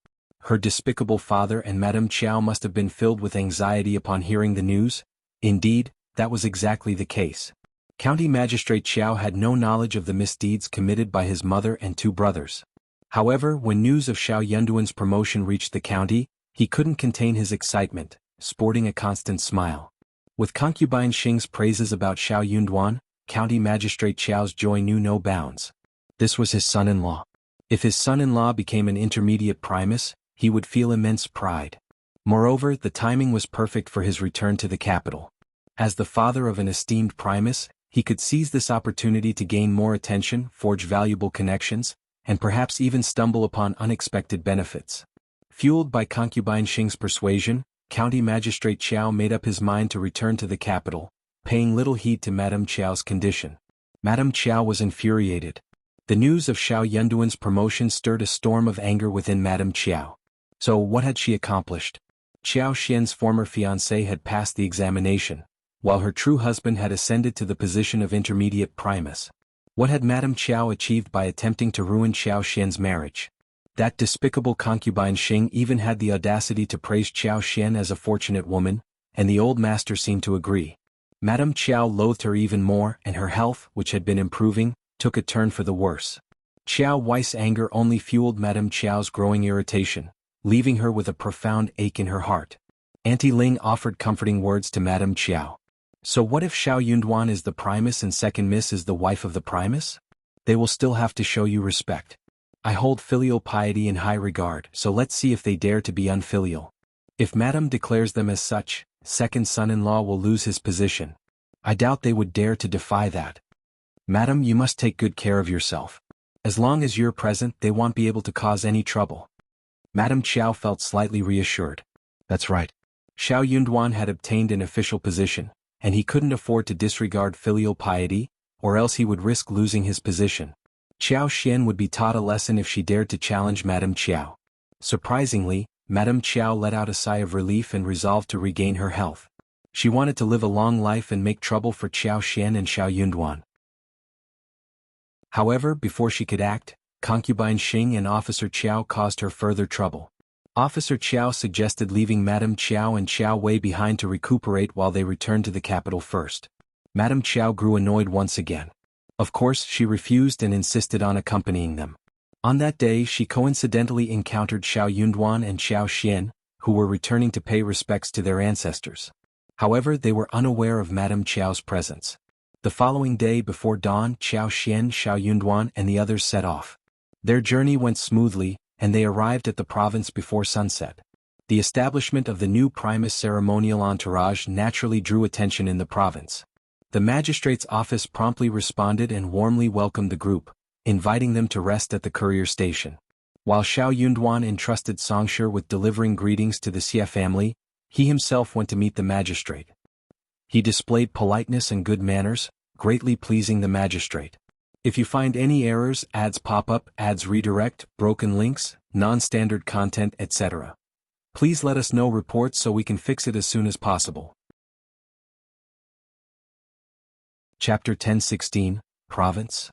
Her despicable father and Madame Qiao must have been filled with anxiety upon hearing the news. Indeed, that was exactly the case. County Magistrate Qiao had no knowledge of the misdeeds committed by his mother and two brothers. However, when news of Shao Yunduan's promotion reached the county, he couldn't contain his excitement, sporting a constant smile. With concubine Xing's praises about Shao Yunduan, County Magistrate Qiao's joy knew no bounds. This was his son-in-law. If his son-in-law became an intermediate Primus, he would feel immense pride. Moreover, the timing was perfect for his return to the capital. As the father of an esteemed Primus, he could seize this opportunity to gain more attention, forge valuable connections, and perhaps even stumble upon unexpected benefits. Fueled by concubine Xing's persuasion, County Magistrate Qiao made up his mind to return to the capital, paying little heed to Madame Qiao's condition. Madame Qiao was infuriated. The news of Shao Yunduan's promotion stirred a storm of anger within Madame Qiao. So what had she accomplished? Qiao Xian's former fiancé had passed the examination, while her true husband had ascended to the position of intermediate Primus. What had Madame Qiao achieved by attempting to ruin Qiao Xian's marriage? That despicable concubine Xing even had the audacity to praise Qiao Xian as a fortunate woman, and the old master seemed to agree. Madame Qiao loathed her even more, and her health, which had been improving, took a turn for the worse. Qiao Wei's anger only fueled Madame Qiao's growing irritation, leaving her with a profound ache in her heart. Auntie Ling offered comforting words to Madame Qiao. So what if Shao Yunduan is the Primus and second Miss is the wife of the Primus? They will still have to show you respect. I hold filial piety in high regard, so let's see if they dare to be unfilial. If Madame declares them as such, second son-in-law will lose his position. I doubt they would dare to defy that. Madam, you must take good care of yourself. As long as you're present, they won't be able to cause any trouble. Madame Qiao felt slightly reassured. That's right. Shao Yunduan had obtained an official position, and he couldn't afford to disregard filial piety, or else he would risk losing his position. Qiao Xian would be taught a lesson if she dared to challenge Madame Qiao. Surprisingly, Madame Qiao let out a sigh of relief and resolved to regain her health. She wanted to live a long life and make trouble for Qiao Xian and Shao Yunduan. However, before she could act, concubine Xing and Officer Qiao caused her further trouble. Officer Qiao suggested leaving Madame Qiao and Qiao Wei behind to recuperate while they returned to the capital first. Madame Qiao grew annoyed once again. Of course, she refused and insisted on accompanying them. On that day, she coincidentally encountered Shao Yunduan and Qiao Xian, who were returning to pay respects to their ancestors. However, they were unaware of Madame Qiao's presence. The following day before dawn, Qiao Xian, Shao Yunduan and the others set off. Their journey went smoothly, and they arrived at the province before sunset. The establishment of the new Primus ceremonial entourage naturally drew attention in the province. The magistrate's office promptly responded and warmly welcomed the group, inviting them to rest at the courier station. While Shao Yunduan entrusted Songshi with delivering greetings to the Xie family, he himself went to meet the magistrate. He displayed politeness and good manners, greatly pleasing the magistrate. If you find any errors, ads pop up, ads redirect, broken links, non-standard content, etc., please let us know reports so we can fix it as soon as possible. Chapter 10:16, Province.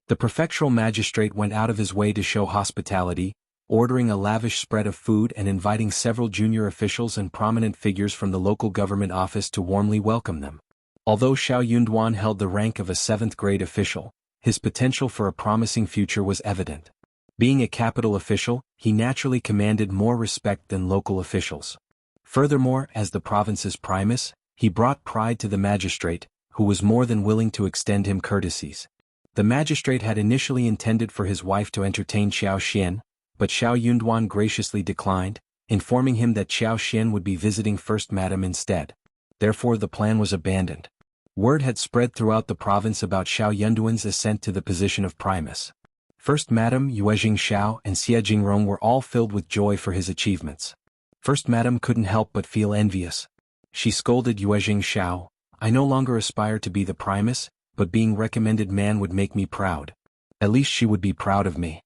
The prefectural magistrate went out of his way to show hospitality, ordering a lavish spread of food and inviting several junior officials and prominent figures from the local government office to warmly welcome them. Although Shao Yunduan held the rank of a 7th-grade official, his potential for a promising future was evident. Being a capital official, he naturally commanded more respect than local officials. Furthermore, as the province's primus, he brought pride to the magistrate, who was more than willing to extend him courtesies. The magistrate had initially intended for his wife to entertain Qiao Xian, but Shao Yunduan graciously declined, informing him that Qiao Xian would be visiting First Madam instead. Therefore the plan was abandoned. Word had spread throughout the province about Shao Yunduan's ascent to the position of Primus. First Madam Yuejing Shao and Xie Jingrong were all filled with joy for his achievements. First Madam couldn't help but feel envious. She scolded Yuejing Shao, "I no longer aspire to be the Primus, but being recommended man would make me proud. At least she would be proud of me."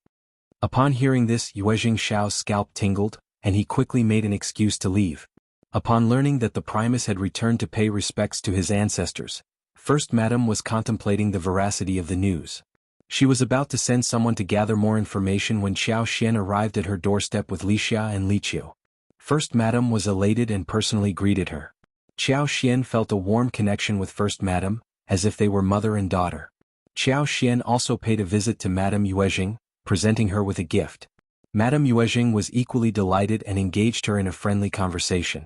Upon hearing this, Yuejing Shao's scalp tingled, and he quickly made an excuse to leave. Upon learning that the Primus had returned to pay respects to his ancestors, First Madam was contemplating the veracity of the news. She was about to send someone to gather more information when Xiao Xian arrived at her doorstep with Lixia and Liqiu. First Madam was elated and personally greeted her. Xiao Xian felt a warm connection with First Madam, as if they were mother and daughter. Xiao Xian also paid a visit to Madame Yuezhing, presenting her with a gift. Madame Yuezhing was equally delighted and engaged her in a friendly conversation.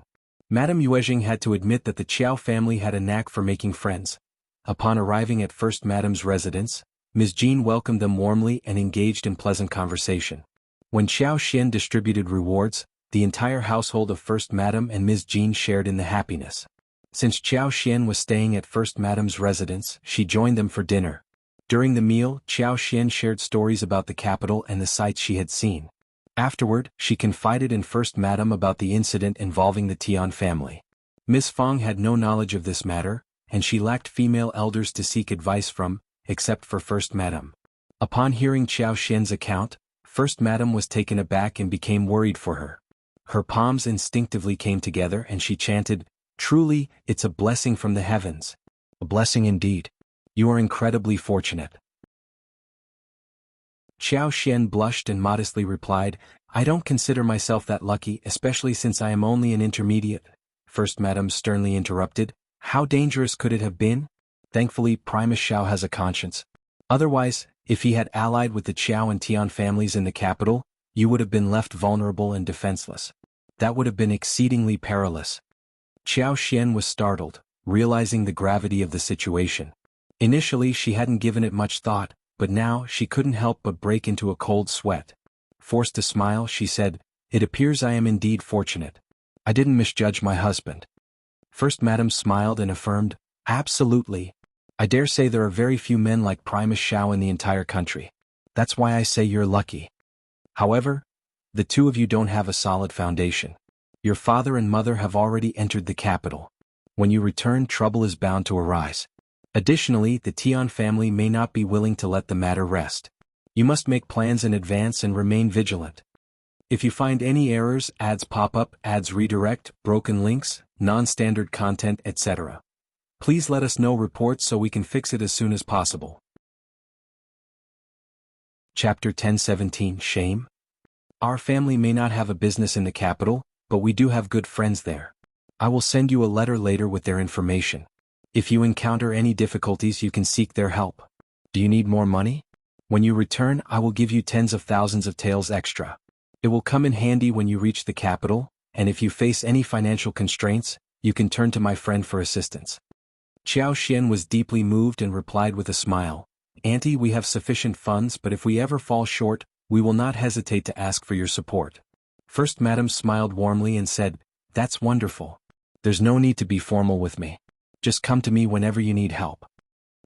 Madame Yuezhing had to admit that the Qiao family had a knack for making friends. Upon arriving at First Madam's residence, Ms.Yan welcomed them warmly and engaged in pleasant conversation. When Xiao Xian distributed rewards, the entire household of First Madam and Ms.Yan shared in the happiness. Since Xiao Xian was staying at First Madam's residence, she joined them for dinner. During the meal, Xiao Xian shared stories about the capital and the sights she had seen. Afterward, she confided in First Madam about the incident involving the Tian family. Miss Fang had no knowledge of this matter, and she lacked female elders to seek advice from, except for First Madam. Upon hearing Xiao Xian's account, First Madam was taken aback and became worried for her. Her palms instinctively came together and she chanted, "Truly, it's a blessing from the heavens. A blessing indeed. You are incredibly fortunate." Xiao Xian blushed and modestly replied, "I don't consider myself that lucky, especially since I am only an intermediate." First Madam sternly interrupted, "How dangerous could it have been? Thankfully, Primus Shao has a conscience. Otherwise, if he had allied with the Qiao and Tian families in the capital, you would have been left vulnerable and defenseless. That would have been exceedingly perilous." Xiao Xian was startled, realizing the gravity of the situation. Initially she hadn't given it much thought, but now she couldn't help but break into a cold sweat. Forced to smile, she said, "It appears I am indeed fortunate. I didn't misjudge my husband." First Madam smiled and affirmed, "Absolutely. I dare say there are very few men like Primus Shao in the entire country. That's why I say you're lucky. However, the two of you don't have a solid foundation. Your father and mother have already entered the capital. When you return, trouble is bound to arise. Additionally, the Tian family may not be willing to let the matter rest. You must make plans in advance and remain vigilant. If you find any errors, ads pop up, ads redirect, broken links, non-standard content, etc., please let us know reports so we can fix it as soon as possible." Chapter 1017 Shame. Our family may not have a business in the capital, but we do have good friends there. I will send you a letter later with their information. If you encounter any difficulties, you can seek their help. Do you need more money? When you return, I will give you tens of thousands of taels extra. It will come in handy when you reach the capital, and if you face any financial constraints, you can turn to my friend for assistance." Xiao Xian was deeply moved and replied with a smile, "Auntie, we have sufficient funds, but if we ever fall short, we will not hesitate to ask for your support." First Madam smiled warmly and said, "That's wonderful. There's no need to be formal with me. Just come to me whenever you need help.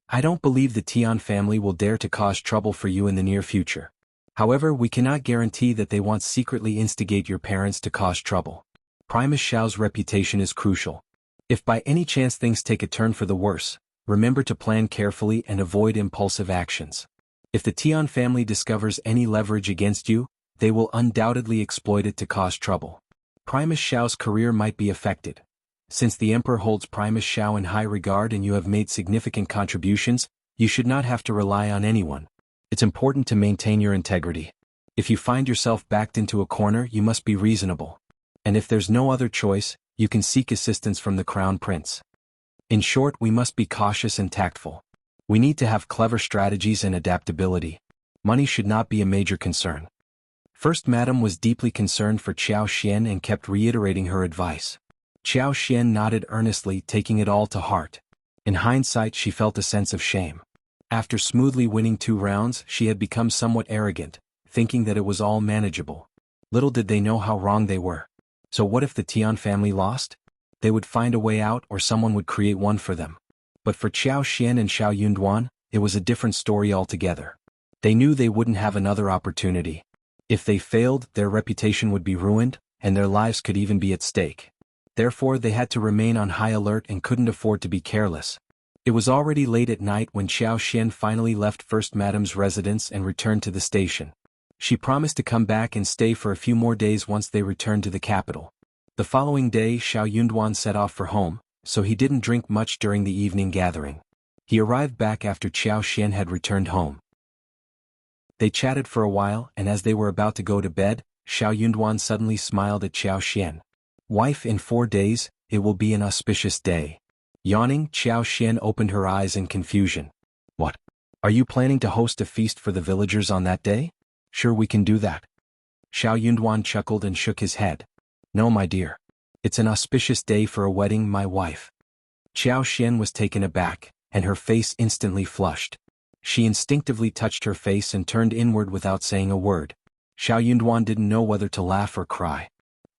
I don't believe the Tian family will dare to cause trouble for you in the near future. However, we cannot guarantee that they won't secretly instigate your parents to cause trouble. Primus Shao's reputation is crucial. If by any chance things take a turn for the worse, remember to plan carefully and avoid impulsive actions. If the Tian family discovers any leverage against you, they will undoubtedly exploit it to cause trouble. Primus Shao's career might be affected. Since the Emperor holds Primus Shao in high regard and you have made significant contributions, you should not have to rely on anyone. It's important to maintain your integrity. If you find yourself backed into a corner, you must be reasonable. And if there's no other choice, you can seek assistance from the Crown Prince. In short, we must be cautious and tactful. We need to have clever strategies and adaptability. Money should not be a major concern." First Madam was deeply concerned for Xiao Xian and kept reiterating her advice. Xiao Xian nodded earnestly, taking it all to heart. In hindsight, she felt a sense of shame. After smoothly winning 2 rounds, she had become somewhat arrogant, thinking that it was all manageable. Little did they know how wrong they were. So what if the Tian family lost? They would find a way out, or someone would create one for them. But for Xiao Xian and Shao Yunduan, it was a different story altogether. They knew they wouldn't have another opportunity. If they failed, their reputation would be ruined, and their lives could even be at stake. Therefore they had to remain on high alert and couldn't afford to be careless. It was already late at night when Xiao Xian finally left First Madam's residence and returned to the station. She promised to come back and stay for a few more days once they returned to the capital. The following day Shao Yunduan set off for home, so he didn't drink much during the evening gathering. He arrived back after Qiao Xian had returned home. They chatted for a while, and as they were about to go to bed, Shao Yunduan suddenly smiled at Qiao Xian. "Wife, in 4 days, it will be an auspicious day." Yawning, Qiao Xian opened her eyes in confusion. "What? Are you planning to host a feast for the villagers on that day?" "Sure, we can do that." Shao Yunduan chuckled and shook his head. "No, my dear. It's an auspicious day for a wedding, my wife." Qiao Xian was taken aback, and her face instantly flushed. She instinctively touched her face and turned inward without saying a word. Shao Yunduan didn't know whether to laugh or cry.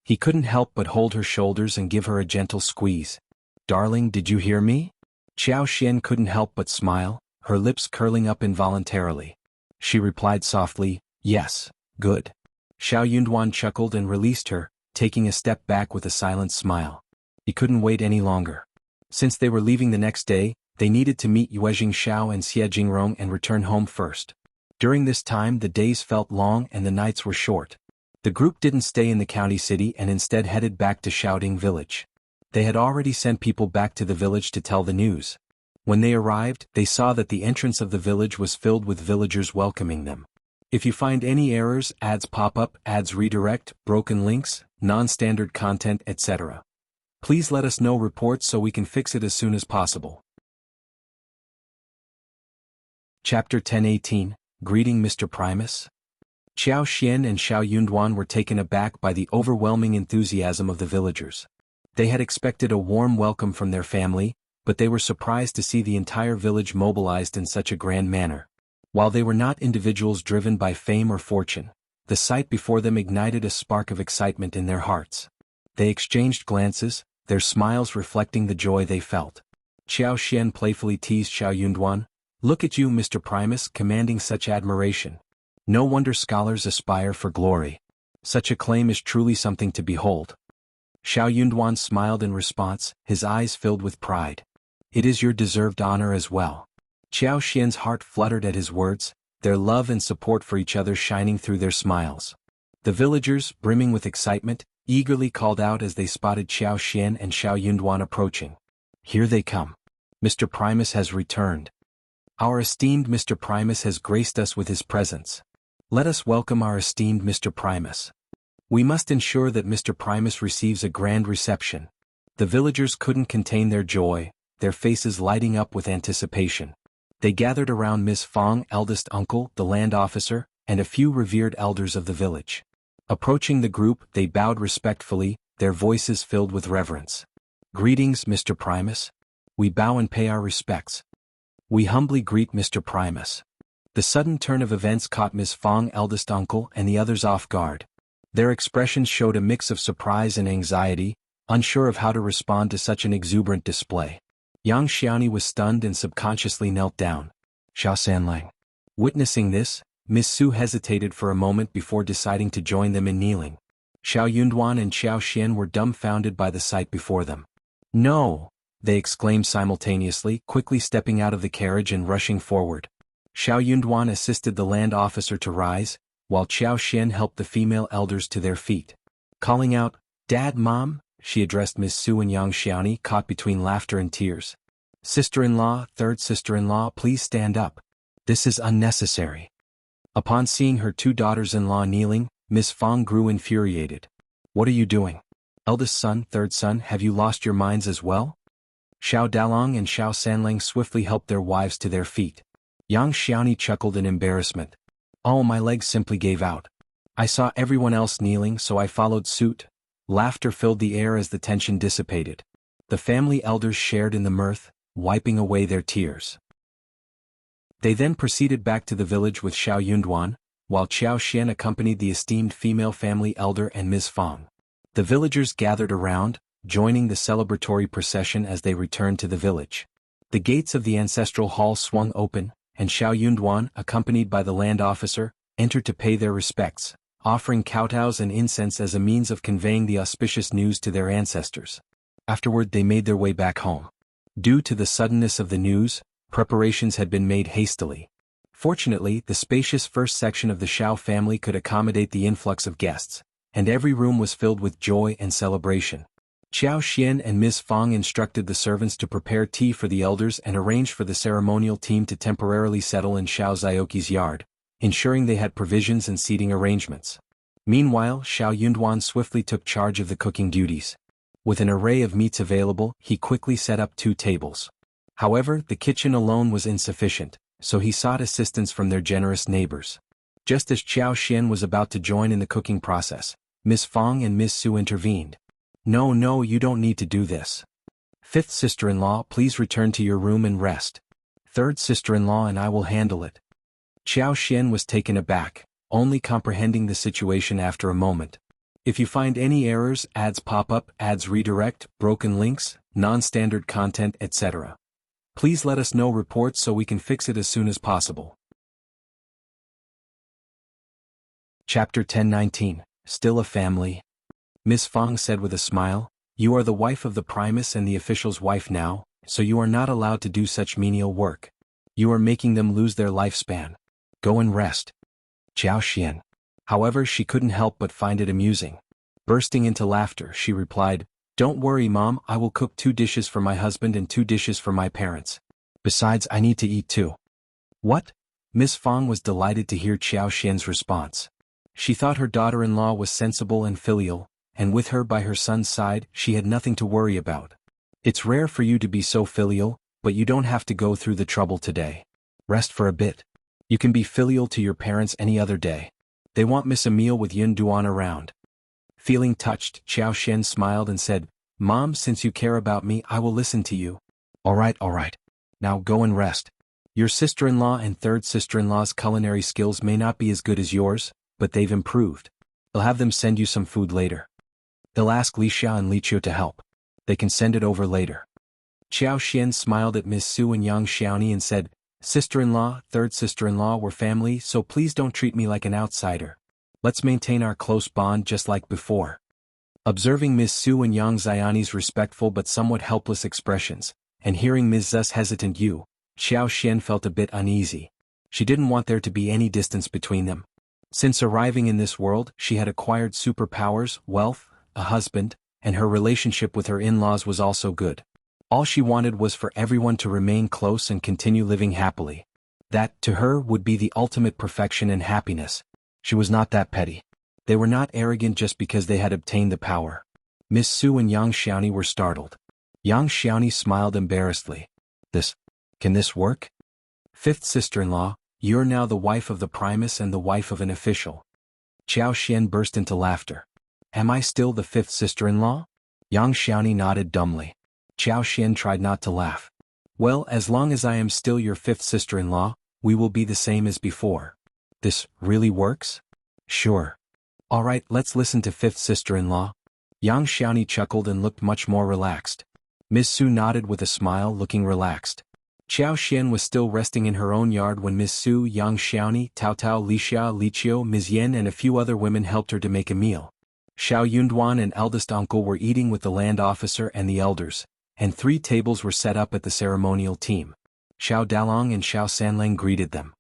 He couldn't help but hold her shoulders and give her a gentle squeeze. "Darling, did you hear me?" Qiao Xian couldn't help but smile, her lips curling up involuntarily. She replied softly, "Yes, good." Shao Yunduan chuckled and released her, taking a step back with a silent smile. He couldn't wait any longer. Since they were leaving the next day, they needed to meet Yuezhing Shao and Xie Jingrong and return home first. During this time the days felt long and the nights were short. The group didn't stay in the county city and instead headed back to Shaoding village. They had already sent people back to the village to tell the news. When they arrived, they saw that the entrance of the village was filled with villagers welcoming them. If you find any errors, ads pop up, ads redirect, broken links, non-standard content, etc., please let us know reports so we can fix it as soon as possible. Chapter 10:18, Greeting Mr. Primus. Qiao Xian and Shao Yunduan were taken aback by the overwhelming enthusiasm of the villagers. They had expected a warm welcome from their family, but they were surprised to see the entire village mobilized in such a grand manner. While they were not individuals driven by fame or fortune, the sight before them ignited a spark of excitement in their hearts. They exchanged glances, their smiles reflecting the joy they felt. Qiao Xian playfully teased Shao Yunduan, "Look at you, Mr. Primus, commanding such admiration. No wonder scholars aspire for glory. Such acclaim is truly something to behold." Shao Yunduan smiled in response, his eyes filled with pride. "It is your deserved honor as well." Qiao Xian's heart fluttered at his words, their love and support for each other shining through their smiles. The villagers, brimming with excitement, eagerly called out as they spotted Qiao Xian and Shao Yunduan approaching. "Here they come. Mr. Primus has returned. Our esteemed Mr. Primus has graced us with his presence. Let us welcome our esteemed Mr. Primus. We must ensure that Mr. Primus receives a grand reception." The villagers couldn't contain their joy, their faces lighting up with anticipation. They gathered around Ms. Fang, eldest uncle, the land officer, and a few revered elders of the village. Approaching the group, they bowed respectfully, their voices filled with reverence. "Greetings, Mr. Primus. We bow and pay our respects. We humbly greet Mr. Primus." The sudden turn of events caught Ms. Fang, eldest uncle, and the others off guard. Their expressions showed a mix of surprise and anxiety, unsure of how to respond to such an exuberant display. Yang Xiaoni was stunned and subconsciously knelt down. Shao Sanlang. Witnessing this, Miss Su hesitated for a moment before deciding to join them in kneeling. Shao Yunduan and Qiao Xian were dumbfounded by the sight before them. "No!" they exclaimed simultaneously, quickly stepping out of the carriage and rushing forward. Shao Yunduan assisted the land officer to rise, while Qiao Xian helped the female elders to their feet. Calling out, "Dad, Mom," she addressed Miss Su and Yang Xiaoni, caught between laughter and tears. "Sister-in-law, third sister-in-law, please stand up. This is unnecessary." Upon seeing her 2 daughters-in-law kneeling, Miss Fang grew infuriated. "What are you doing? Eldest son, third son, have you lost your minds as well?" Shao Dalong and Shao Sanlang swiftly helped their wives to their feet. Yang Xiaoni chuckled in embarrassment. "Oh, my legs simply gave out. I saw everyone else kneeling, so I followed suit." Laughter filled the air as the tension dissipated. The family elders shared in the mirth, wiping away their tears. They then proceeded back to the village with Shao Yunduan, while Qiao Xian accompanied the esteemed female family elder and Ms. Fang. The villagers gathered around, joining the celebratory procession as they returned to the village. The gates of the ancestral hall swung open, and Shao Yunduan, accompanied by the land officer, entered to pay their respects, offering kowtows and incense as a means of conveying the auspicious news to their ancestors. Afterward they made their way back home. Due to the suddenness of the news, preparations had been made hastily. Fortunately, the spacious first section of the Shao family could accommodate the influx of guests, and every room was filled with joy and celebration. Xiao Xian and Ms. Fang instructed the servants to prepare tea for the elders and arranged for the ceremonial team to temporarily settle in Xiao Zioqi's yard, ensuring they had provisions and seating arrangements. Meanwhile, Shao Yunduan swiftly took charge of the cooking duties. With an array of meats available, he quickly set up 2 tables. However, the kitchen alone was insufficient, so he sought assistance from their generous neighbors. Just as Xiao Xian was about to join in the cooking process, Ms. Fang and Ms. Su intervened. No, you don't need to do this. 5th sister-in-law, please return to your room and rest. 3rd sister-in-law and I will handle it. Xiao Xian was taken aback, only comprehending the situation after a moment. If you find any errors, ads pop up, ads redirect, broken links, non-standard content, etc. Please let us know reports so we can fix it as soon as possible. Chapter 1019, Still a Family. Ms. Fang said with a smile, "You are the wife of the Primus and the official's wife now, so you are not allowed to do such menial work. You are making them lose their lifespan. Go and rest." Xiao Xian. However, she couldn't help but find it amusing. Bursting into laughter, she replied, "Don't worry, Mom, I will cook 2 dishes for my husband and 2 dishes for my parents. Besides, I need to eat too." What? Ms. Fang was delighted to hear Xiao Xian's response. She thought her daughter-in-law was sensible and filial, and with her by her son's side, she had nothing to worry about. It's rare for you to be so filial, but you don't have to go through the trouble today. Rest for a bit. You can be filial to your parents any other day. They won't miss a meal with Yun Duan around. Feeling touched, Xiao Xian smiled and said, "Mom, since you care about me, I will listen to you." All right. Now go and rest. Your sister-in-law and 3rd sister-in-law's culinary skills may not be as good as yours, but they've improved. I'll have them send you some food later. They'll ask Li Xia and Li Qiu to help. They can send it over later. Xiao Xian smiled at Ms. Su and Yang Xiaoni and said, "Sister-in-law, 3rd sister-in-law, we're family, so please don't treat me like an outsider. Let's maintain our close bond just like before." Observing Ms. Su and Yang Xiaoni's respectful but somewhat helpless expressions, and hearing Ms. Zu's hesitant "you," Xiao Xian felt a bit uneasy. She didn't want there to be any distance between them. Since arriving in this world, she had acquired superpowers, wealth, a husband, and her relationship with her in-laws was also good. All she wanted was for everyone to remain close and continue living happily. That, to her, would be the ultimate perfection and happiness. She was not that petty. They were not arrogant just because they had obtained the power. Miss Su and Yang Xiaoni were startled. Yang Xiaoni smiled embarrassedly. Can this work? 5th sister-in-law, you're now the wife of the Primus and the wife of an official. Xiao Xian burst into laughter. Am I still the 5th sister-in-law? Yang Xiaoni nodded dumbly. Xiao Xian tried not to laugh. Well, as long as I am still your 5th sister-in-law, we will be the same as before. This really works? Sure. All right, let's listen to 5th sister-in-law. Yang Xiaoni chuckled and looked much more relaxed. Ms. Su nodded with a smile, looking relaxed. Xiao Xian was still resting in her own yard when Ms. Su, Yang Xiaoni, Tao Tao, Li Xia, Li Qiu, Ms.Yan and a few other women helped her to make a meal. Shao Yunduan and eldest uncle were eating with the land officer and the elders, and 3 tables were set up at the ceremonial team. Xiao Dalong and Xiao Sanlang greeted them.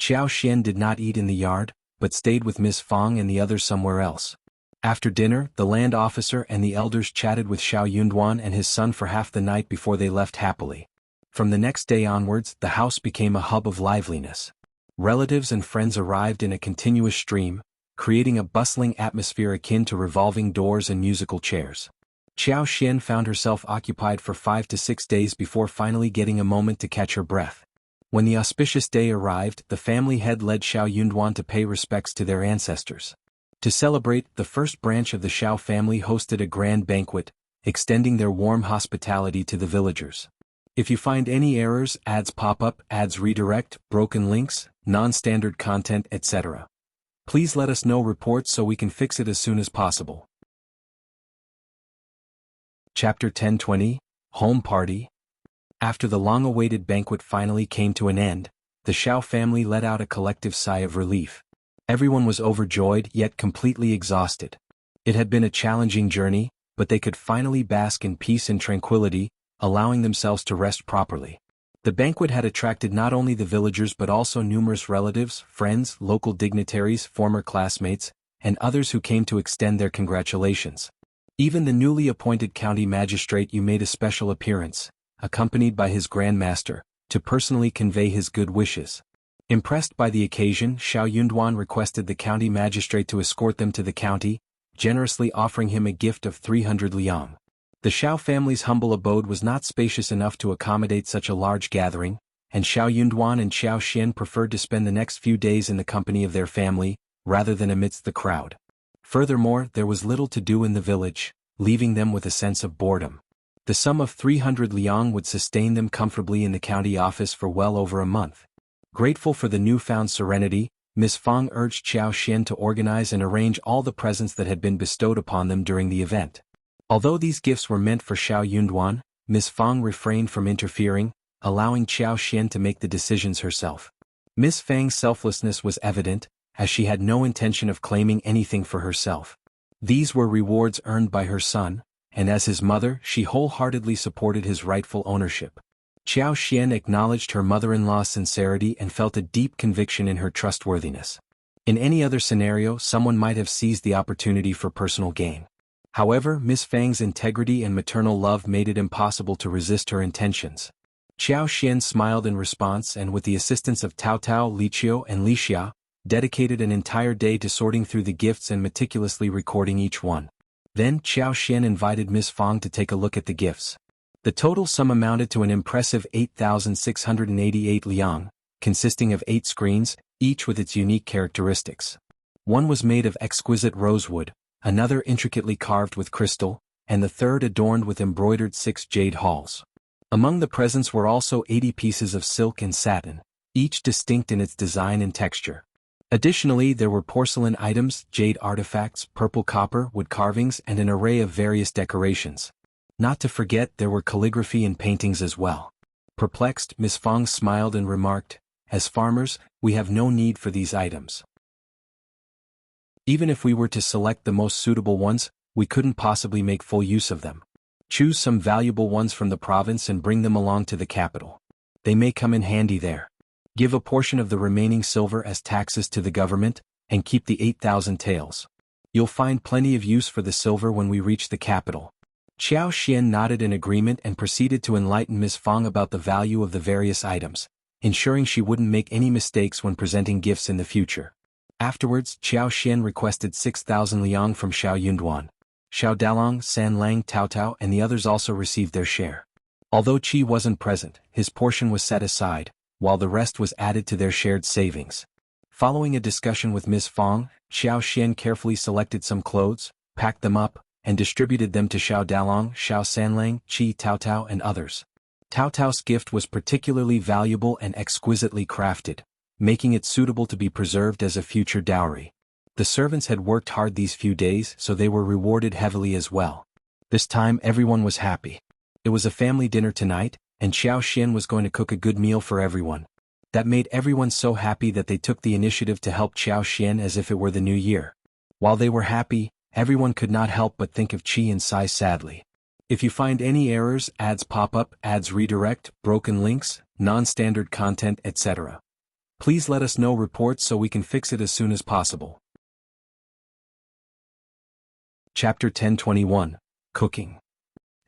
Xiao Xian did not eat in the yard, but stayed with Ms. Fang and the others somewhere else. After dinner, the land officer and the elders chatted with Shao Yunduan and his son for half the night before they left happily. From the next day onwards, the house became a hub of liveliness. Relatives and friends arrived in a continuous stream, creating a bustling atmosphere akin to revolving doors and musical chairs. Xiao Xian found herself occupied for 5 to 6 days before finally getting a moment to catch her breath. When the auspicious day arrived, the family head led Shao Yunduan to pay respects to their ancestors. To celebrate, the first branch of the Shao family hosted a grand banquet, extending their warm hospitality to the villagers. If you find any errors, ads pop up, ads redirect, broken links, non-standard content, etc. Please let us know reports so we can fix it as soon as possible. Chapter 1020, Home Party. After the long-awaited banquet finally came to an end, the Shao family let out a collective sigh of relief. Everyone was overjoyed yet completely exhausted. It had been a challenging journey, but they could finally bask in peace and tranquility, allowing themselves to rest properly. The banquet had attracted not only the villagers but also numerous relatives, friends, local dignitaries, former classmates, and others who came to extend their congratulations. Even the newly appointed county magistrate Yu made a special appearance, accompanied by his grandmaster, to personally convey his good wishes. Impressed by the occasion, Shao Yunduan requested the county magistrate to escort them to the county, generously offering him a gift of 300 liang. The Shao family's humble abode was not spacious enough to accommodate such a large gathering, and Shao Yunduan and Xiao Xian preferred to spend the next few days in the company of their family, rather than amidst the crowd. Furthermore, there was little to do in the village, leaving them with a sense of boredom. The sum of 300 liang would sustain them comfortably in the county office for well over a month. Grateful for the newfound serenity, Ms. Fang urged Xiao Xian to organize and arrange all the presents that had been bestowed upon them during the event. Although these gifts were meant for Shao Yunduan, Ms. Fang refrained from interfering, allowing Xiao Xian to make the decisions herself. Ms. Fang's selflessness was evident, as she had no intention of claiming anything for herself. These were rewards earned by her son, and as his mother, she wholeheartedly supported his rightful ownership. Xiao Xian acknowledged her mother-in-law's sincerity and felt a deep conviction in her trustworthiness. In any other scenario, someone might have seized the opportunity for personal gain. However, Ms. Fang's integrity and maternal love made it impossible to resist her intentions. Xiao Xian smiled in response and with the assistance of Tao Tao, Li Qiu and Li Xia, dedicated an entire day to sorting through the gifts and meticulously recording each one. Then Xiao Xian invited Ms. Fang to take a look at the gifts. The total sum amounted to an impressive 8,688 liang, consisting of 8 screens, each with its unique characteristics. One was made of exquisite rosewood, another intricately carved with crystal, and the third adorned with embroidered 6 jade halls. Among the presents were also 80 pieces of silk and satin, each distinct in its design and texture. Additionally, there were porcelain items, jade artifacts, purple copper, wood carvings, and an array of various decorations. Not to forget, there were calligraphy and paintings as well. Perplexed, Ms. Fang smiled and remarked, "As farmers, we have no need for these items. Even if we were to select the most suitable ones, we couldn't possibly make full use of them. Choose some valuable ones from the province and bring them along to the capital. They may come in handy there. Give a portion of the remaining silver as taxes to the government, and keep the 8,000 taels. You'll find plenty of use for the silver when we reach the capital." Xiao Xian nodded in agreement and proceeded to enlighten Ms. Fang about the value of the various items, ensuring she wouldn't make any mistakes when presenting gifts in the future. Afterwards, Xiao Xian requested 6,000 liang from Shao Yunduan. Xiao Dalong, San Lang, Tao Tao and the others also received their share. Although Qi wasn't present, his portion was set aside, while the rest was added to their shared savings. Following a discussion with Ms. Fang, Xiao Xian carefully selected some clothes, packed them up, and distributed them to Xiao Dalong, Xiao Sanlang, Qi Tao Tao and others. Tao Tao's gift was particularly valuable and exquisitely crafted, making it suitable to be preserved as a future dowry. The servants had worked hard these few days, so they were rewarded heavily as well. This time everyone was happy. It was a family dinner tonight, and Xiao Xian was going to cook a good meal for everyone. That made everyone so happy that they took the initiative to help Xiao Xian as if it were the new year. While they were happy, everyone could not help but think of Qi and sigh sadly. If you find any errors, ads pop up, ads redirect, broken links, non-standard content, etc., please let us know reports so we can fix it as soon as possible. Chapter 1021, Cooking.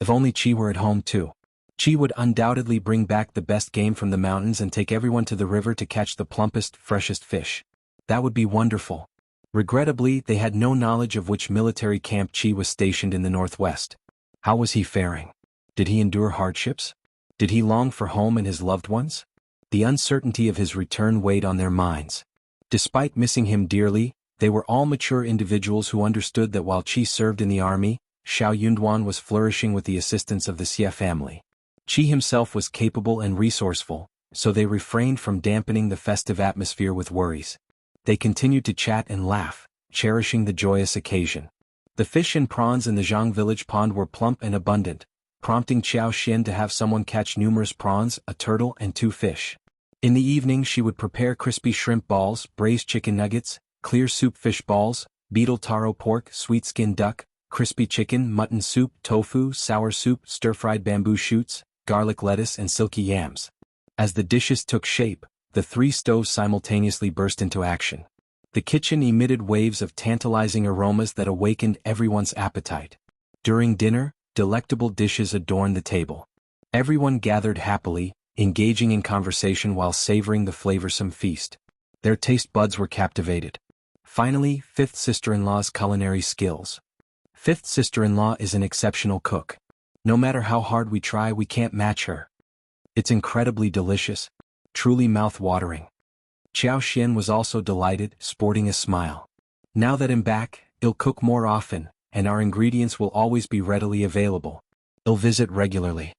If only Qi were at home too. Qi would undoubtedly bring back the best game from the mountains and take everyone to the river to catch the plumpest, freshest fish. That would be wonderful. Regrettably, they had no knowledge of which military camp Qi was stationed in the northwest. How was he faring? Did he endure hardships? Did he long for home and his loved ones? The uncertainty of his return weighed on their minds. Despite missing him dearly, they were all mature individuals who understood that while Qi served in the army, Shao Yunduan was flourishing with the assistance of the Xie family. Qi himself was capable and resourceful, so they refrained from dampening the festive atmosphere with worries. They continued to chat and laugh, cherishing the joyous occasion. The fish and prawns in the Zhang village pond were plump and abundant, prompting Xiao Xian to have someone catch numerous prawns, a turtle and 2 fish. In the evening she would prepare crispy shrimp balls, braised chicken nuggets, clear soup fish balls, beetle taro pork, sweet skin duck, crispy chicken, mutton soup, tofu, sour soup, stir-fried bamboo shoots, garlic lettuce and silky yams. As the dishes took shape, the 3 stoves simultaneously burst into action. The kitchen emitted waves of tantalizing aromas that awakened everyone's appetite. During dinner, delectable dishes adorned the table. Everyone gathered happily, engaging in conversation while savoring the flavorsome feast. Their taste buds were captivated. Finally, fifth sister-in-law's culinary skills. Fifth sister-in-law is an exceptional cook. No matter how hard we try, we can't match her. It's incredibly delicious, truly mouth-watering. Xian was also delighted, sporting a smile. Now that I'm back, I'll cook more often, and our ingredients will always be readily available. I'll visit regularly.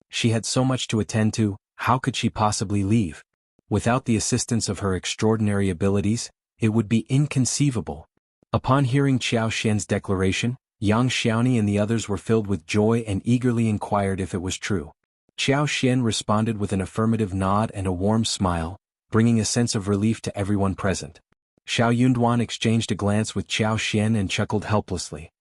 She had so much to attend to, how could she possibly leave? Without the assistance of her extraordinary abilities, it would be inconceivable. Upon hearing Xian's declaration, Yang Xiaoni and the others were filled with joy and eagerly inquired if it was true. Xian responded with an affirmative nod and a warm smile, bringing a sense of relief to everyone present. Shao Yunduan exchanged a glance with Xian and chuckled helplessly.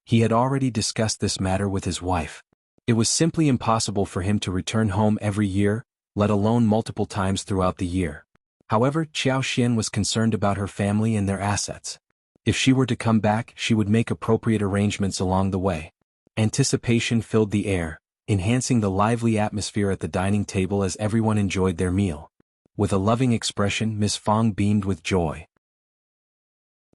He had already discussed this matter with his wife. It was simply impossible for him to return home every year, let alone multiple times throughout the year. However, Xian was concerned about her family and their assets. If she were to come back, she would make appropriate arrangements along the way. Anticipation filled the air, enhancing the lively atmosphere at the dining table as everyone enjoyed their meal. With a loving expression, Miss Fong beamed with joy.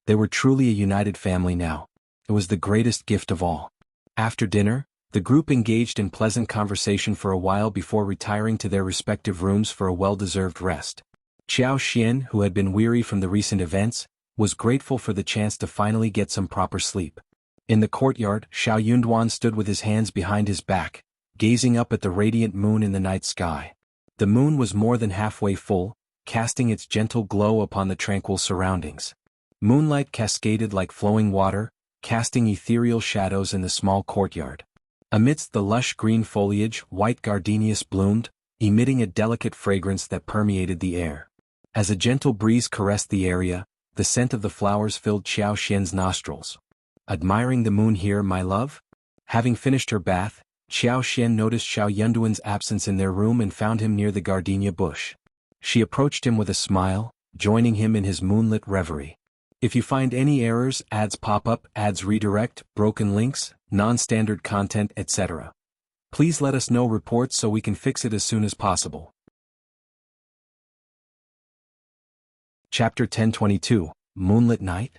They were truly a united family now. It was the greatest gift of all. After dinner, the group engaged in pleasant conversation for a while before retiring to their respective rooms for a well-deserved rest. Xian, who had been weary from the recent events, was grateful for the chance to finally get some proper sleep. In the courtyard, Shao Yunduan stood with his hands behind his back, gazing up at the radiant moon in the night sky. The moon was more than halfway full, casting its gentle glow upon the tranquil surroundings. Moonlight cascaded like flowing water, casting ethereal shadows in the small courtyard. Amidst the lush green foliage, white gardenias bloomed, emitting a delicate fragrance that permeated the air. As a gentle breeze caressed the area, the scent of the flowers filled Xian's nostrils. Admiring the moon here, my love? Having finished her bath, Xian noticed Shao Yunduan's absence in their room and found him near the gardenia bush. She approached him with a smile, joining him in his moonlit reverie. If you find any errors, ads pop up, ads redirect, broken links, non-standard content, etc., please let us know reports so we can fix it as soon as possible. Chapter 1022, Moonlit Night?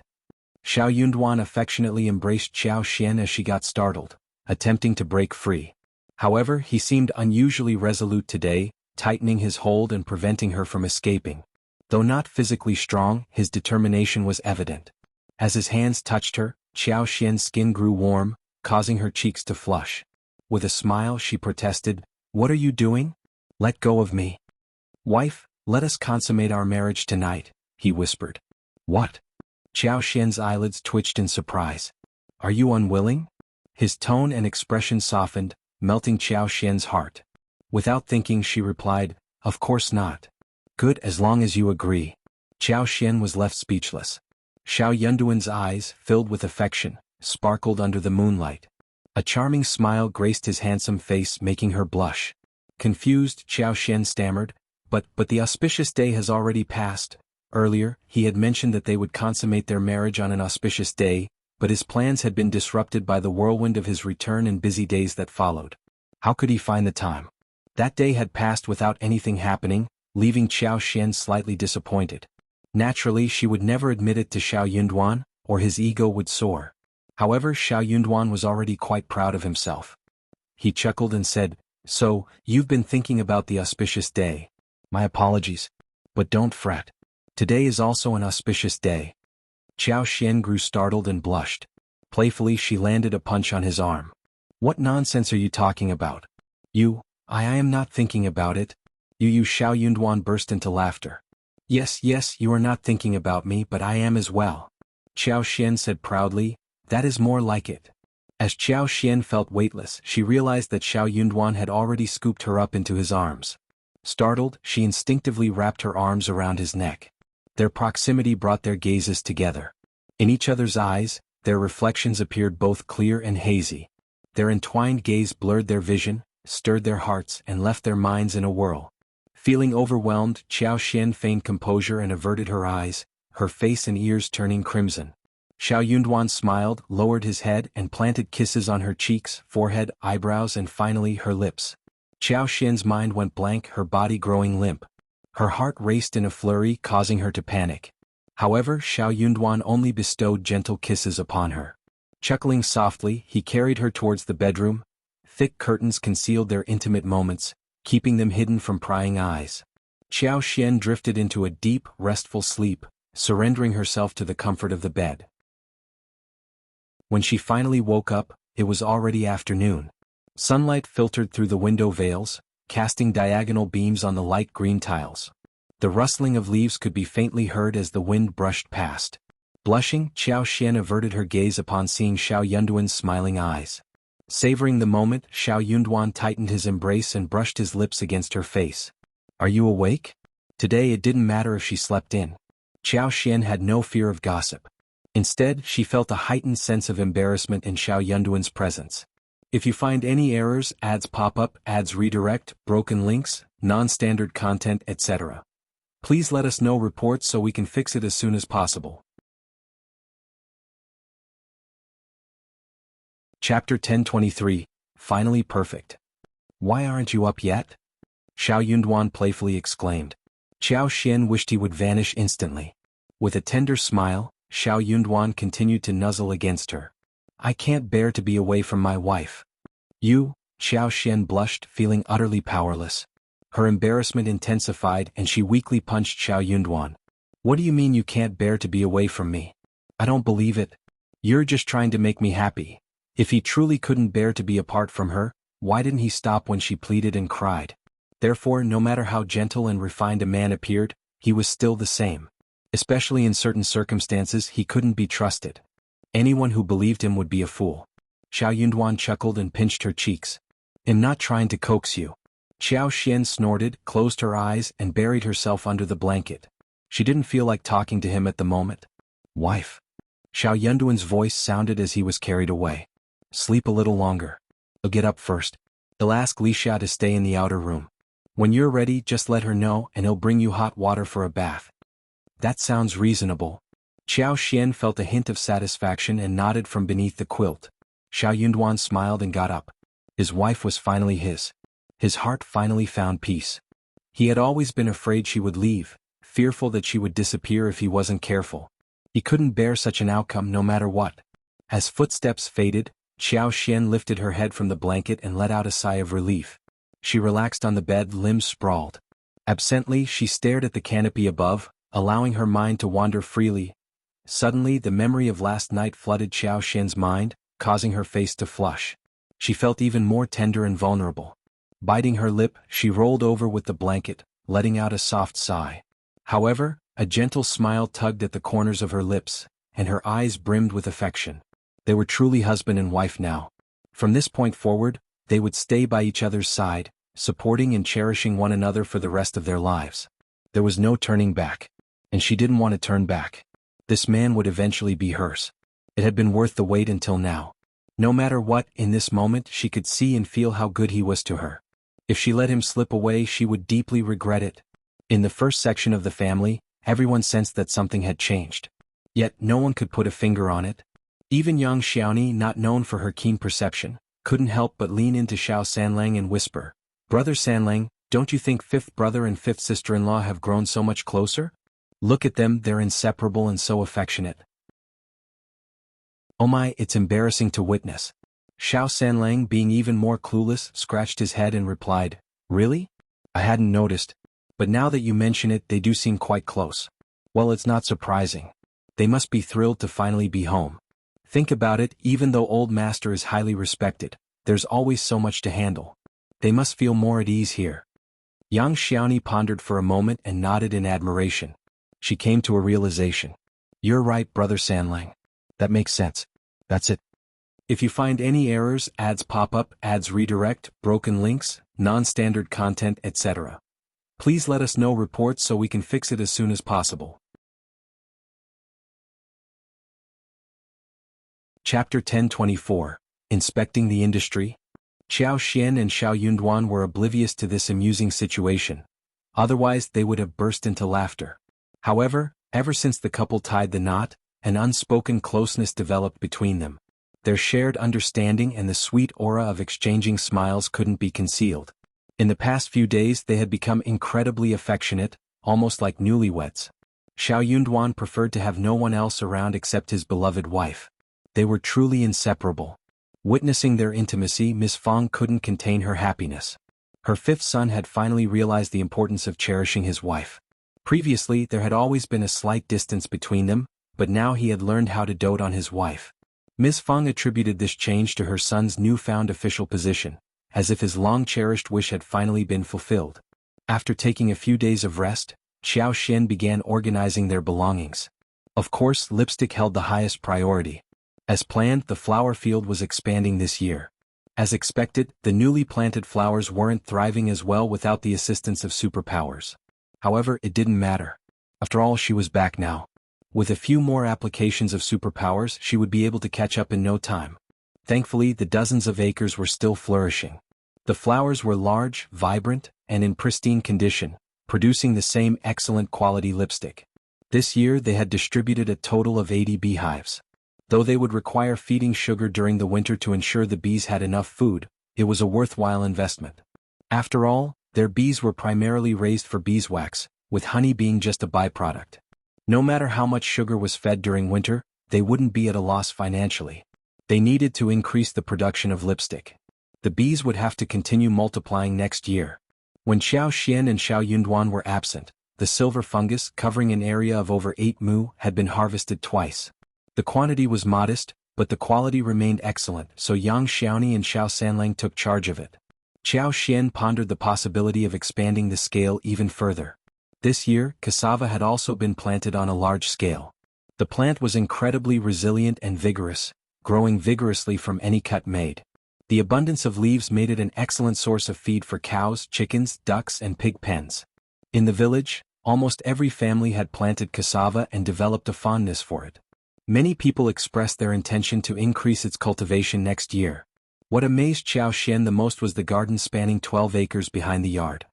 Shao Yunduan affectionately embraced Xian as she got startled, attempting to break free. However, he seemed unusually resolute today, tightening his hold and preventing her from escaping. Though not physically strong, his determination was evident. As his hands touched her, Xian's skin grew warm, causing her cheeks to flush. With a smile she protested, "What are you doing? Let go of me. Wife, let us consummate our marriage tonight," he whispered. "What?" Xian's eyelids twitched in surprise. "Are you unwilling?" His tone and expression softened, melting Xian's heart. Without thinking she replied, "Of course not." "Good, as long as you agree." Xian was left speechless. Shao Yunduan's eyes, filled with affection, sparkled under the moonlight. A charming smile graced his handsome face, making her blush. Confused, Xian stammered, But the auspicious day has already passed." Earlier, he had mentioned that they would consummate their marriage on an auspicious day, but his plans had been disrupted by the whirlwind of his return and busy days that followed. How could he find the time? That day had passed without anything happening, leaving Xian slightly disappointed. Naturally, she would never admit it to Shao Yunduan, or his ego would soar. However, Shao Yunduan was already quite proud of himself. He chuckled and said, "So, you've been thinking about the auspicious day. My apologies. But don't fret. Today is also an auspicious day." Xian grew startled and blushed. Playfully she landed a punch on his arm. "What nonsense are you talking about? I am not thinking about it." Shao Yunduan burst into laughter. Yes, you are not thinking about me, but I am as well." Xian said proudly, "That is more like it." As Xian felt weightless, she realized that Shao Yunduan had already scooped her up into his arms. Startled, she instinctively wrapped her arms around his neck. Their proximity brought their gazes together. In each other's eyes, their reflections appeared both clear and hazy. Their entwined gaze blurred their vision, stirred their hearts, and left their minds in a whirl. Feeling overwhelmed, Xian feigned composure and averted her eyes, her face and ears turning crimson. Shao Yunduan smiled, lowered his head and planted kisses on her cheeks, forehead, eyebrows and finally her lips. Qiao Xian's mind went blank, her body growing limp. Her heart raced in a flurry, causing her to panic. However, Shao Yunduan only bestowed gentle kisses upon her. Chuckling softly, he carried her towards the bedroom. Thick curtains concealed their intimate moments, keeping them hidden from prying eyes. Qiao Xian drifted into a deep, restful sleep, surrendering herself to the comfort of the bed. When she finally woke up, it was already afternoon. Sunlight filtered through the window veils, casting diagonal beams on the light green tiles. The rustling of leaves could be faintly heard as the wind brushed past. Blushing, Qiao Xian averted her gaze upon seeing Shao Yunduan's smiling eyes. Savoring the moment, Shao Yunduan tightened his embrace and brushed his lips against her face. "Are you awake?" Today it didn't matter if she slept in. Qiao Xian had no fear of gossip. Instead, she felt a heightened sense of embarrassment in Shao Yunduan's presence. If you find any errors, ads pop up, ads redirect, broken links, non-standard content, etc., please let us know reports so we can fix it as soon as possible. Chapter 1023, Finally Perfect. Why aren't you up yet? Shao Yunduan playfully exclaimed. Qiao Xian wished he would vanish instantly. With a tender smile, Shao Yunduan continued to nuzzle against her. "I can't bear to be away from my wife." "You?" Qiao Xian blushed, feeling utterly powerless. Her embarrassment intensified and she weakly punched Shao Yunduan. "What do you mean you can't bear to be away from me? I don't believe it. You're just trying to make me happy." If he truly couldn't bear to be apart from her, why didn't he stop when she pleaded and cried? Therefore, no matter how gentle and refined a man appeared, he was still the same. Especially in certain circumstances, he couldn't be trusted. Anyone who believed him would be a fool. Shao Yunduan chuckled and pinched her cheeks. "I'm not trying to coax you." Qiao Xian snorted, closed her eyes and buried herself under the blanket. She didn't feel like talking to him at the moment. "Wife." Shao Yunduan's voice sounded as he was carried away. "Sleep a little longer. I'll get up first. He'll ask Li Xia to stay in the outer room. When you're ready, just let her know and he'll bring you hot water for a bath." "That sounds reasonable." Qiao Xian felt a hint of satisfaction and nodded from beneath the quilt. Shao Yunduan smiled and got up. His wife was finally his. His heart finally found peace. He had always been afraid she would leave, fearful that she would disappear if he wasn't careful. He couldn't bear such an outcome no matter what. As footsteps faded, Qiao Xian lifted her head from the blanket and let out a sigh of relief. She relaxed on the bed, limbs sprawled. Absently, she stared at the canopy above, allowing her mind to wander freely. Suddenly, the memory of last night flooded Qiao Xian's mind, causing her face to flush. She felt even more tender and vulnerable. Biting her lip, she rolled over with the blanket, letting out a soft sigh. However, a gentle smile tugged at the corners of her lips, and her eyes brimmed with affection. They were truly husband and wife now. From this point forward, they would stay by each other's side, supporting and cherishing one another for the rest of their lives. There was no turning back. And she didn't want to turn back. This man would eventually be hers. It had been worth the wait until now. No matter what, in this moment she could see and feel how good he was to her. If she let him slip away, she would deeply regret it. In the first section of the family, everyone sensed that something had changed. Yet no one could put a finger on it. Even young Xiaoni, not known for her keen perception, couldn't help but lean into Shao Sanlang and whisper, "Brother Sanlang, don't you think fifth brother and fifth sister-in-law have grown so much closer? Look at them, they're inseparable and so affectionate." "Oh my, it's embarrassing to witness." Shao Sanlang, being even more clueless, scratched his head and replied, "Really? I hadn't noticed. But now that you mention it, they do seem quite close. Well, it's not surprising. They must be thrilled to finally be home. Think about it, even though Old Master is highly respected, there's always so much to handle. They must feel more at ease here." Young Xiaoni pondered for a moment and nodded in admiration. She came to a realization. "You're right, Brother Sanlang. That makes sense. That's it. If you find any errors, ads pop up, ads redirect, broken links, non-standard content, etc., please let us know reports so we can fix it as soon as possible." Chapter 1024, Inspecting the Industry. Qiao Xian and Shao Yunduan were oblivious to this amusing situation. Otherwise they would have burst into laughter. However, Ever since the couple tied the knot, an unspoken closeness developed between them. Their shared understanding and the sweet aura of exchanging smiles couldn't be concealed. In the past few days they had become incredibly affectionate, almost like newlyweds. Shao Yunduan preferred to have no one else around except his beloved wife. They were truly inseparable. Witnessing their intimacy, Miss Fang couldn't contain her happiness. Her fifth son had finally realized the importance of cherishing his wife. Previously there had always been a slight distance between them, but now he had learned how to dote on his wife. Ms. Fang attributed this change to her son's newfound official position, as if his long-cherished wish had finally been fulfilled. After taking a few days of rest, Xiao Xian began organizing their belongings. Of course, lipstick held the highest priority. As planned, the flower field was expanding this year. As expected, the newly planted flowers weren't thriving as well without the assistance of superpowers. However, it didn't matter. After all, she was back now. With a few more applications of superpowers, she would be able to catch up in no time. Thankfully, the dozens of acres were still flourishing. The flowers were large, vibrant, and in pristine condition, producing the same excellent quality lipstick. This year they had distributed a total of 80 beehives. Though they would require feeding sugar during the winter to ensure the bees had enough food, it was a worthwhile investment. After all, their bees were primarily raised for beeswax, with honey being just a byproduct. No matter how much sugar was fed during winter, they wouldn't be at a loss financially. They needed to increase the production of lipstick. The bees would have to continue multiplying next year. When Xiao Xian and Shao Yunduan were absent, the silver fungus, covering an area of over 8 mu, had been harvested twice. The quantity was modest, but the quality remained excellent, so Yang Xiaoni and Xiao Sanlang took charge of it. Xiao Xian pondered the possibility of expanding the scale even further. This year, cassava had also been planted on a large scale. The plant was incredibly resilient and vigorous, growing vigorously from any cut made. The abundance of leaves made it an excellent source of feed for cows, chickens, ducks, and pig pens. In the village, almost every family had planted cassava and developed a fondness for it. Many people expressed their intention to increase its cultivation next year. What amazed Xiao Xian the most was the garden spanning 12 acres behind the yard.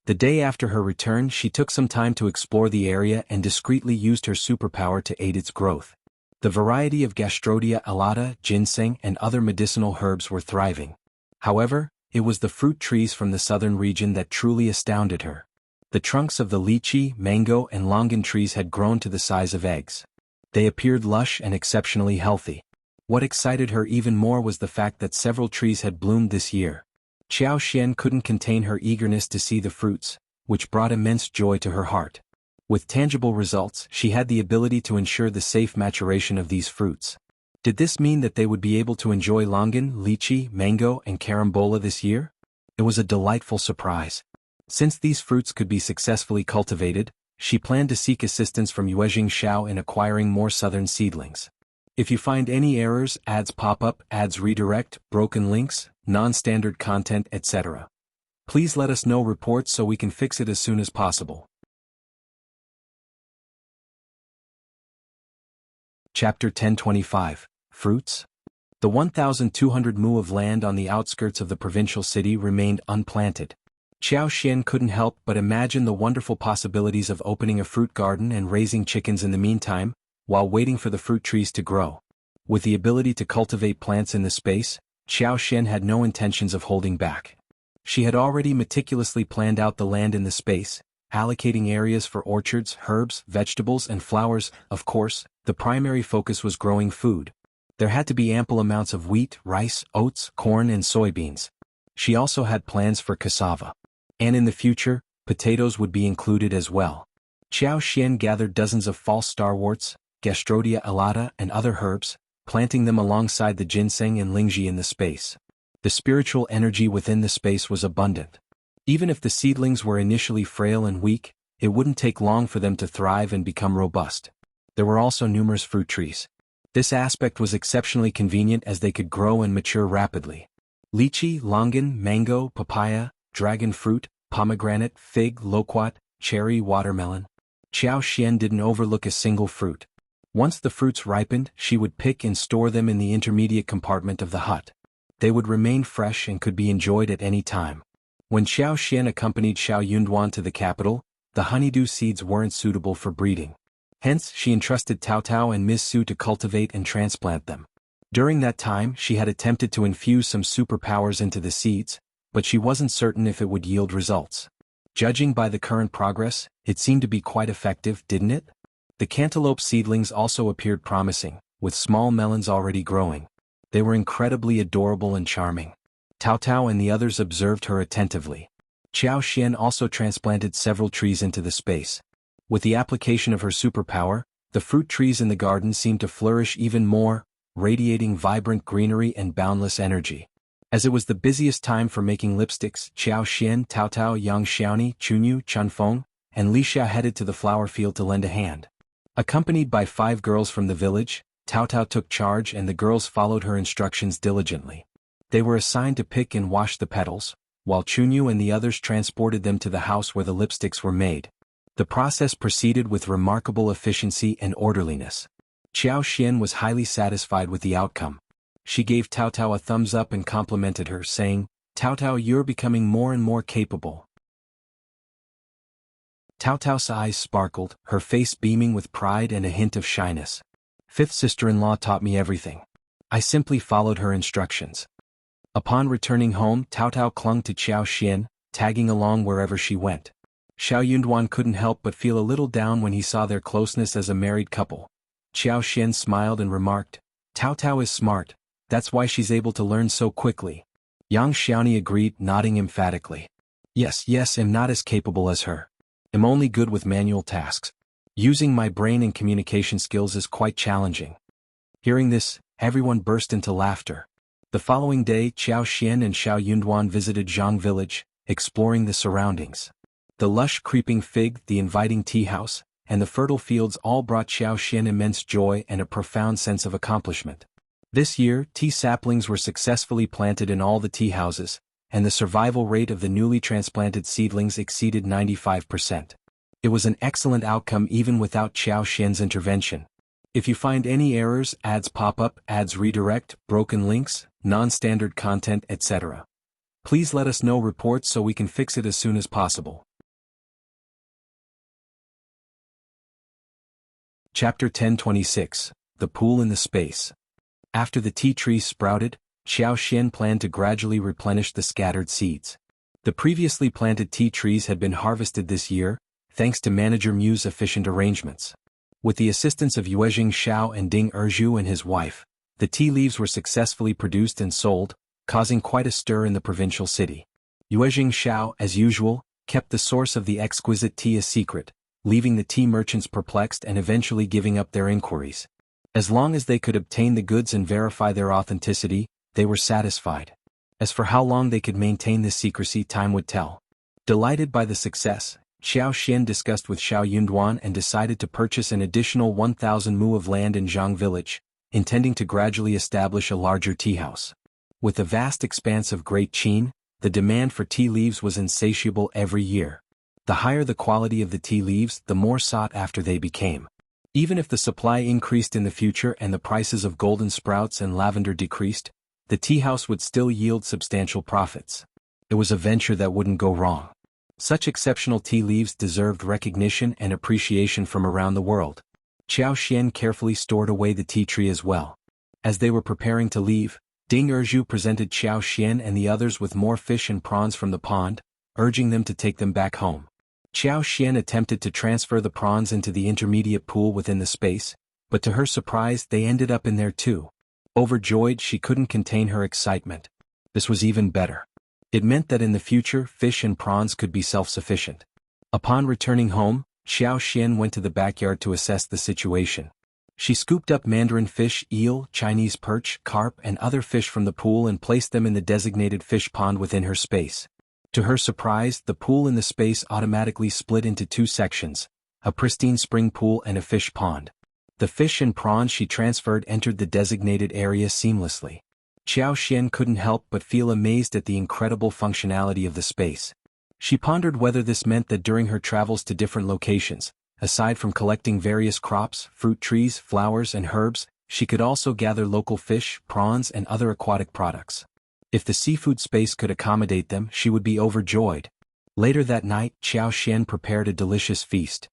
The day after her return, she took some time to explore the area and discreetly used her superpower to aid its growth. The variety of Gastrodia alata, ginseng, and other medicinal herbs were thriving. However, it was the fruit trees from the southern region that truly astounded her. The trunks of the lychee, mango, and longan trees had grown to the size of eggs. They appeared lush and exceptionally healthy. What excited her even more was the fact that several trees had bloomed this year. Xiao Xian couldn't contain her eagerness to see the fruits, which brought immense joy to her heart. With tangible results, she had the ability to ensure the safe maturation of these fruits. Did this mean that they would be able to enjoy longan, lychee, mango, and carambola this year? It was a delightful surprise. Since these fruits could be successfully cultivated, she planned to seek assistance from Yuezhing Shao in acquiring more southern seedlings. If you find any errors, ads pop up, ads redirect, broken links, non-standard content, etc., please let us know reports so we can fix it as soon as possible. Chapter 1025, Fruits. The 1,200 mu of land on the outskirts of the provincial city remained unplanted. Xiao Xian couldn't help but imagine the wonderful possibilities of opening a fruit garden and raising chickens in the meantime, while waiting for the fruit trees to grow. With the ability to cultivate plants in the space, Xiao Xian had no intentions of holding back. She had already meticulously planned out the land in the space, allocating areas for orchards, herbs, vegetables, and flowers. Of course, the primary focus was growing food. There had to be ample amounts of wheat, rice, oats, corn, and soybeans. She also had plans for cassava. And in the future, potatoes would be included as well. Xiao Xian gathered dozens of false starworts, Gastrodia alata, and other herbs, planting them alongside the ginseng and lingzhi in the space. The spiritual energy within the space was abundant. Even if the seedlings were initially frail and weak, it wouldn't take long for them to thrive and become robust. There were also numerous fruit trees. This aspect was exceptionally convenient as they could grow and mature rapidly. Lychee, longan, mango, papaya, dragon fruit, pomegranate, fig, loquat, cherry, watermelon. Xiao Xian didn't overlook a single fruit. Once the fruits ripened, she would pick and store them in the intermediate compartment of the hut. They would remain fresh and could be enjoyed at any time. When Xiao Xian accompanied Shao Yunduan to the capital, the honeydew seeds weren't suitable for breeding. Hence, she entrusted Tao Tao and Ms. Su to cultivate and transplant them. During that time, she had attempted to infuse some superpowers into the seeds, but she wasn't certain if it would yield results. Judging by the current progress, it seemed to be quite effective, didn't it? The cantaloupe seedlings also appeared promising, with small melons already growing. They were incredibly adorable and charming. Tao Tao and the others observed her attentively. Xiao Xian also transplanted several trees into the space. With the application of her superpower, the fruit trees in the garden seemed to flourish even more, radiating vibrant greenery and boundless energy. As it was the busiest time for making lipsticks, Xiao Xian, Tao Tao, Yang Xiaoni, Chunyu, Chunfeng, and Li Xia headed to the flower field to lend a hand. Accompanied by 5 girls from the village, Tao Tao took charge and the girls followed her instructions diligently. They were assigned to pick and wash the petals, while Chunyu and the others transported them to the house where the lipsticks were made. The process proceeded with remarkable efficiency and orderliness. Xiao Xian was highly satisfied with the outcome. She gave Tao Tao a thumbs up and complimented her, saying, "Tao Tao, you're becoming more and more capable." Tao Tao's eyes sparkled, her face beaming with pride and a hint of shyness. "Fifth sister-in-law taught me everything. I simply followed her instructions." Upon returning home, Tao Tao clung to Xiao Xian, tagging along wherever she went. Xiao Yunduan couldn't help but feel a little down when he saw their closeness as a married couple. Xiao Xian smiled and remarked, "Tao Tao is smart, that's why she's able to learn so quickly." Yang Xiaoni agreed, nodding emphatically. Yes, I'm not as capable as her. I'm only good with manual tasks. Using my brain and communication skills is quite challenging." Hearing this, everyone burst into laughter. The following day, Xiao Xian and Xiao Yunduan visited Jianghu village, exploring the surroundings. The lush creeping fig, the inviting tea house, and the fertile fields all brought Xiao Xian immense joy and a profound sense of accomplishment. This year, tea saplings were successfully planted in all the tea houses, and the survival rate of the newly transplanted seedlings exceeded 95%. It was an excellent outcome even without Xiao Xian's intervention. If you find any errors, ads pop up, ads redirect, broken links, non-standard content, etc., please let us know reports so we can fix it as soon as possible. Chapter 1026, The Pool in the Space. After the tea trees sprouted, Xiao Xian planned to gradually replenish the scattered seeds. The previously planted tea trees had been harvested this year, thanks to Manager Mu's efficient arrangements. With the assistance of Yuezhing Shao and Ding Erju and his wife, the tea leaves were successfully produced and sold, causing quite a stir in the provincial city. Yuezhing Shao, as usual, kept the source of the exquisite tea a secret, leaving the tea merchants perplexed and eventually giving up their inquiries. As long as they could obtain the goods and verify their authenticity, they were satisfied. As for how long they could maintain this secrecy, time would tell. Delighted by the success, Xiao Xian discussed with Xiao Yunduan and decided to purchase an additional 1,000 mu of land in Jianghu village, intending to gradually establish a larger tea house. With the vast expanse of Great Qin, the demand for tea leaves was insatiable every year. The higher the quality of the tea leaves, the more sought after they became. Even if the supply increased in the future and the prices of golden sprouts and lavender decreased, the tea house would still yield substantial profits. It was a venture that wouldn't go wrong. Such exceptional tea leaves deserved recognition and appreciation from around the world. Xiao Xian carefully stored away the tea tree as well. As they were preparing to leave, Ding Erju presented Xiao Xian and the others with more fish and prawns from the pond, urging them to take them back home. Xiao Xian attempted to transfer the prawns into the intermediate pool within the space, but to her surprise they ended up in there too. Overjoyed, she couldn't contain her excitement. This was even better. It meant that in the future fish and prawns could be self-sufficient. Upon returning home, Xiao Xian went to the backyard to assess the situation. She scooped up mandarin fish, eel, Chinese perch, carp and other fish from the pool and placed them in the designated fish pond within her space. To her surprise, the pool in the space automatically split into 2 sections, a pristine spring pool and a fish pond. The fish and prawns she transferred entered the designated area seamlessly. Xiao Xian couldn't help but feel amazed at the incredible functionality of the space. She pondered whether this meant that during her travels to different locations, aside from collecting various crops, fruit trees, flowers and herbs, she could also gather local fish, prawns and other aquatic products. If the seafood space could accommodate them, she would be overjoyed. Later that night, Xian prepared a delicious feast.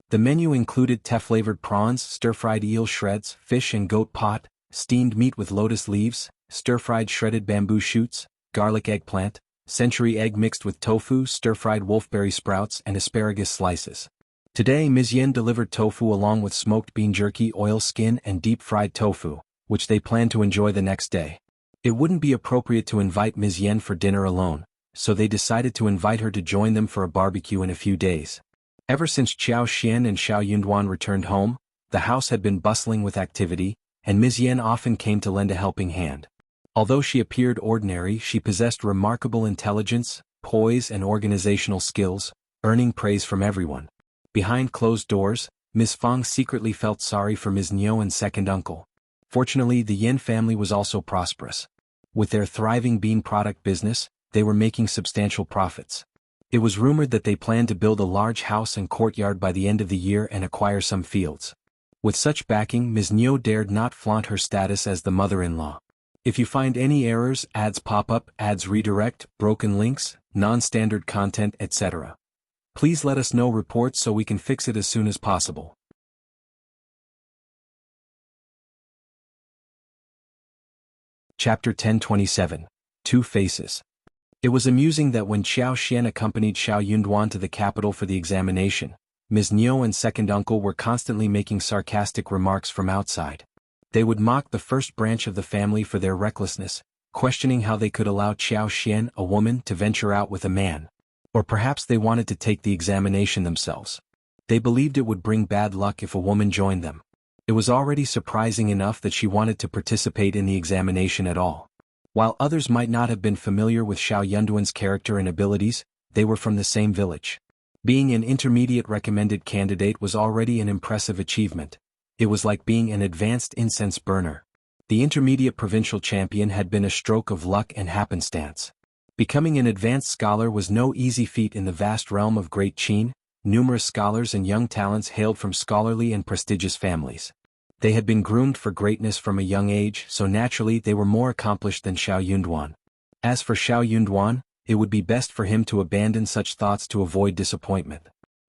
The menu included tea-flavored prawns, stir-fried eel shreds, fish and goat pot, steamed meat with lotus leaves, stir-fried shredded bamboo shoots, garlic eggplant, century egg mixed with tofu, stir-fried wolfberry sprouts, and asparagus slices. Today Ms.Yan delivered tofu along with smoked bean jerky, oil skin, and deep-fried tofu, which they planned to enjoy the next day. It wouldn't be appropriate to invite Ms.Yan for dinner alone, so they decided to invite her to join them for a barbecue in a few days. Ever since Xian and Shao Yunduan returned home, the house had been bustling with activity, and Ms.Yan often came to lend a helping hand. Although she appeared ordinary, she possessed remarkable intelligence, poise, and organizational skills, earning praise from everyone. Behind closed doors, Ms. Fang secretly felt sorry for Ms. Niu and second uncle. Fortunately, the Yin family was also prosperous. With their thriving bean product business, they were making substantial profits. It was rumored that they planned to build a large house and courtyard by the end of the year and acquire some fields. With such backing, Ms. Niu dared not flaunt her status as the mother-in-law. If you find any errors, ads pop up, ads redirect, broken links, non-standard content, etc., please let us know reports so we can fix it as soon as possible. Chapter 1027. Two Faces. It was amusing that when Xian accompanied Shao Yunduan to the capital for the examination, Ms. Niu and second uncle were constantly making sarcastic remarks from outside. They would mock the first branch of the family for their recklessness, questioning how they could allow Xian, a woman, to venture out with a man. Or perhaps they wanted to take the examination themselves. They believed it would bring bad luck if a woman joined them. It was already surprising enough that she wanted to participate in the examination at all. While others might not have been familiar with Shao Yunduan's character and abilities, they were from the same village. Being an intermediate recommended candidate was already an impressive achievement. It was like being an advanced incense burner. The intermediate provincial champion had been a stroke of luck and happenstance. Becoming an advanced scholar was no easy feat in the vast realm of Great Qin. Numerous scholars and young talents hailed from scholarly and prestigious families. They had been groomed for greatness from a young age, so naturally they were more accomplished than Shao Yunduan. As for Shao Yunduan, it would be best for him to abandon such thoughts to avoid disappointment.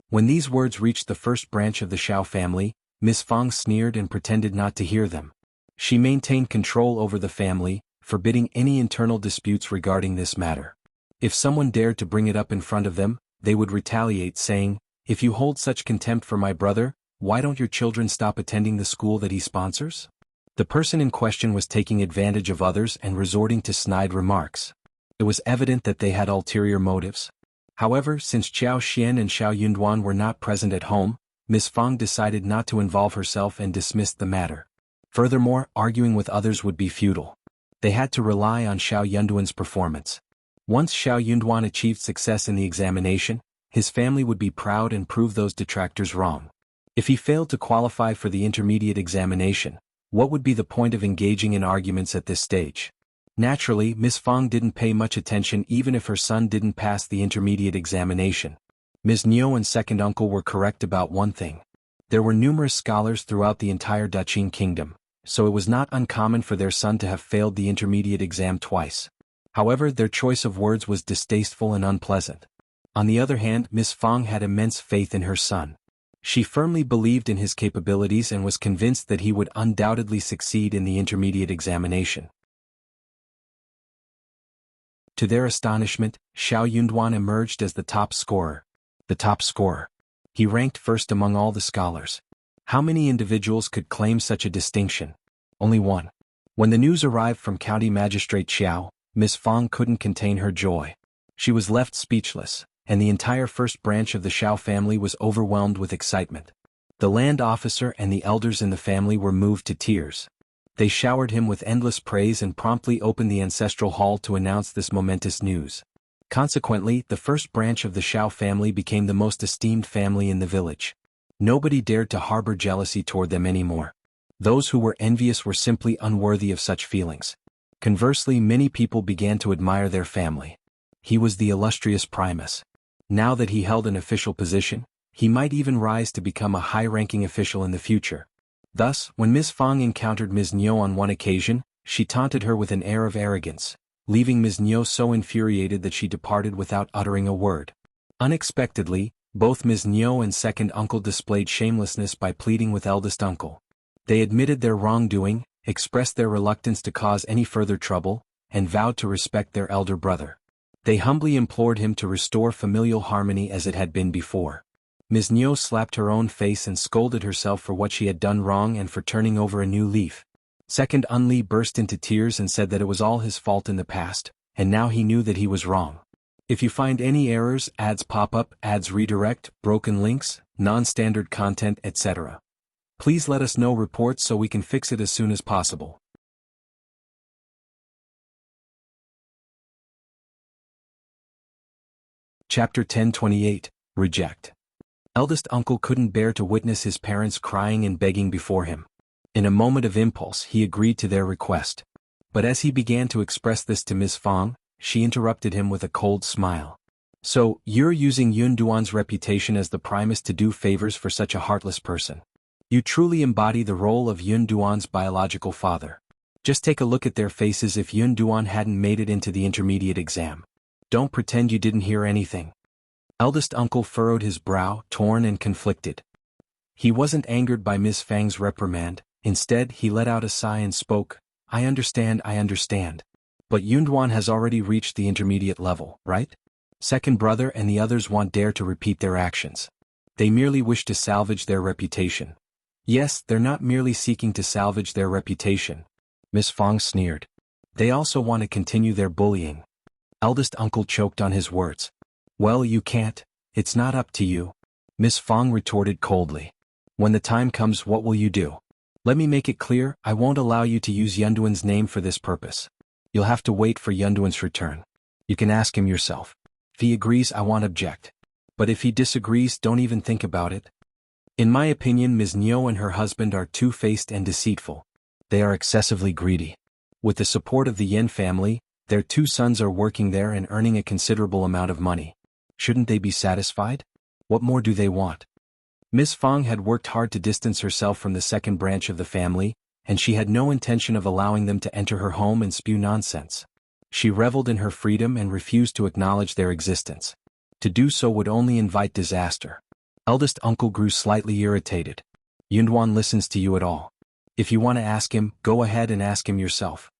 When these words reached the first branch of the Shao family, Ms. Fang sneered and pretended not to hear them. She maintained control over the family, forbidding any internal disputes regarding this matter. If someone dared to bring it up in front of them, they would retaliate, saying, "If you hold such contempt for my brother, why don't your children stop attending the school that he sponsors?" The person in question was taking advantage of others and resorting to snide remarks. It was evident that they had ulterior motives. However, since Xian and Shao Yunduan were not present at home, Ms. Fang decided not to involve herself and dismissed the matter. Furthermore, arguing with others would be futile. They had to rely on Shao Yunduan's performance. Once Shao Yunduan achieved success in the examination, his family would be proud and prove those detractors wrong. If he failed to qualify for the intermediate examination, what would be the point of engaging in arguments at this stage? Naturally, Ms. Fang didn't pay much attention even if her son didn't pass the intermediate examination. Ms. Niu and second uncle were correct about one thing. There were numerous scholars throughout the entire Duqin kingdom, so it was not uncommon for their son to have failed the intermediate exam twice. However, their choice of words was distasteful and unpleasant. On the other hand, Ms. Fang had immense faith in her son. She firmly believed in his capabilities and was convinced that he would undoubtedly succeed in the intermediate examination. To their astonishment, Shao Yunduan emerged as the top scorer. The top scorer. He ranked first among all the scholars. How many individuals could claim such a distinction? Only one. When the news arrived from County Magistrate Xiao, Ms. Fang couldn't contain her joy. She was left speechless, and the entire first branch of the Shao family was overwhelmed with excitement. The land officer and the elders in the family were moved to tears. They showered him with endless praise and promptly opened the ancestral hall to announce this momentous news. Consequently, the first branch of the Shao family became the most esteemed family in the village. Nobody dared to harbor jealousy toward them anymore. Those who were envious were simply unworthy of such feelings. Conversely, many people began to admire their family. He was the illustrious Primus. Now that he held an official position, he might even rise to become a high-ranking official in the future. Thus, when Ms. Fang encountered Ms. Niu on one occasion, she taunted her with an air of arrogance. leaving Ms. Nyo so infuriated that she departed without uttering a word. Unexpectedly, both Ms. Nyo and second uncle displayed shamelessness by pleading with eldest uncle. They admitted their wrongdoing, expressed their reluctance to cause any further trouble, and vowed to respect their elder brother. They humbly implored him to restore familial harmony as it had been before. Ms. Nyo slapped her own face and scolded herself for what she had done wrong and for turning over a new leaf. Second Unli burst into tears and said that it was all his fault in the past, and now he knew that he was wrong. If you find any errors, ads pop up, ads redirect, broken links, non-standard content, etc., please let us know reports so we can fix it as soon as possible. Chapter 1028, Reject. Eldest uncle couldn't bear to witness his parents crying and begging before him. In a moment of impulse he agreed to their request. But as he began to express this to Ms. Fang, she interrupted him with a cold smile. So, you're using Yun Duan's reputation as the Primus to do favors for such a heartless person. You truly embody the role of Yun Duan's biological father. Just take a look at their faces if Yun Duan hadn't made it into the intermediate exam. Don't pretend you didn't hear anything. Eldest uncle furrowed his brow, torn and conflicted. He wasn't angered by Ms. Fang's reprimand, instead he let out a sigh and spoke, I understand. But Yun Duan has already reached the intermediate level, right? Second brother and the others won't dare to repeat their actions. They merely wish to salvage their reputation. Yes, they're not merely seeking to salvage their reputation. Ms. Fang sneered. They also want to continue their bullying. Eldest uncle choked on his words. Well, you can't, it's not up to you. Ms. Fang retorted coldly. When the time comes, what will you do? Let me make it clear, I won't allow you to use Yunduan's name for this purpose. You'll have to wait for Yunduan's return. You can ask him yourself. If he agrees, I won't object. But if he disagrees, don't even think about it. In my opinion, Ms. Nyo and her husband are two-faced and deceitful. They are excessively greedy. With the support of the Yen family, their two sons are working there and earning a considerable amount of money. Shouldn't they be satisfied? What more do they want? Ms. Fang had worked hard to distance herself from the second branch of the family, and she had no intention of allowing them to enter her home and spew nonsense. She reveled in her freedom and refused to acknowledge their existence. To do so would only invite disaster. Eldest uncle grew slightly irritated. Yunduan listens to you at all. If you want to ask him, go ahead and ask him yourself.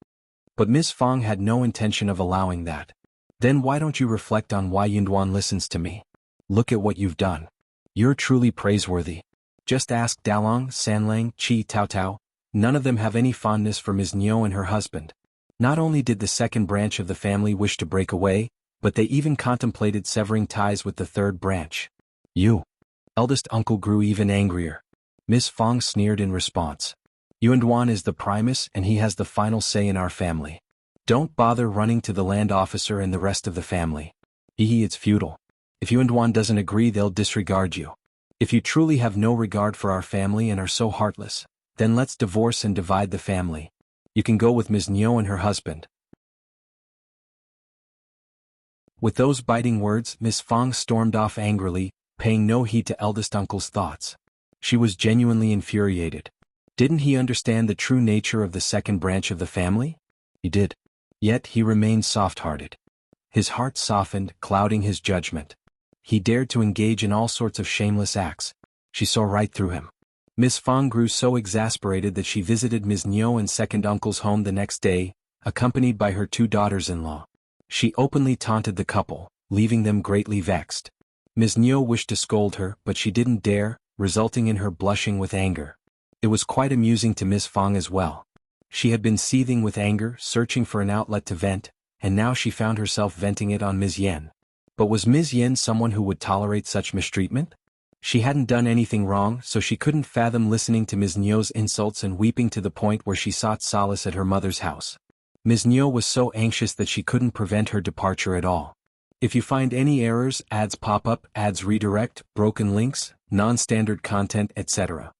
But Ms. Fang had no intention of allowing that. Then why don't you reflect on why Yunduan listens to me? Look at what you've done. You're truly praiseworthy. Just ask Dalong, Sanlang, Chi Taotao. None of them have any fondness for Ms. Nyo and her husband. Not only did the second branch of the family wish to break away, but they even contemplated severing ties with the third branch. You. Eldest uncle grew even angrier. Ms. Fang sneered in response. Yunduan is the Primus and he has the final say in our family. Don't bother running to the land officer and the rest of the family. It's futile. If Yunduan doesn't agree, they'll disregard you. If you truly have no regard for our family and are so heartless, then let's divorce and divide the family. You can go with Ms. Nyo and her husband. With those biting words, Ms. Fang stormed off angrily, paying no heed to eldest uncle's thoughts. She was genuinely infuriated. Didn't he understand the true nature of the second branch of the family? He did. Yet he remained soft-hearted. His heart softened, clouding his judgment. He dared to engage in all sorts of shameless acts. She saw right through him. Ms. Fang grew so exasperated that she visited Ms. Nyo and second uncle's home the next day, accompanied by her two daughters-in-law. She openly taunted the couple, leaving them greatly vexed. Ms. Nyo wished to scold her, but she didn't dare, resulting in her blushing with anger. It was quite amusing to Ms. Fang as well. She had been seething with anger, searching for an outlet to vent, and now she found herself venting it on Ms.Yan. But was Ms.Yan someone who would tolerate such mistreatment? She hadn't done anything wrong, so she couldn't fathom listening to Ms. Nyo's insults and weeping to the point where she sought solace at her mother's house. Ms. Nyo was so anxious that she couldn't prevent her departure at all. If you find any errors, ads pop up, ads redirect, broken links, non-standard content, etc.,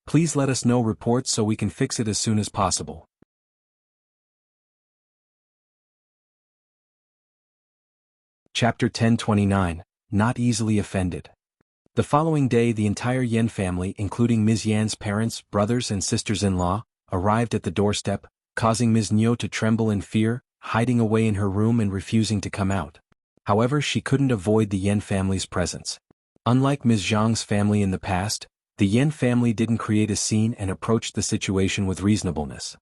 please let us know reports so we can fix it as soon as possible. Chapter 1029, Not Easily Offended. The following day the entire Yen family, including Ms. Yan's parents, brothers and sisters-in-law, arrived at the doorstep, causing Ms. Nyo to tremble in fear, hiding away in her room and refusing to come out. However, she couldn't avoid the Yan family's presence. Unlike Ms. Zhang's family in the past, the Yan family didn't create a scene and approached the situation with reasonableness.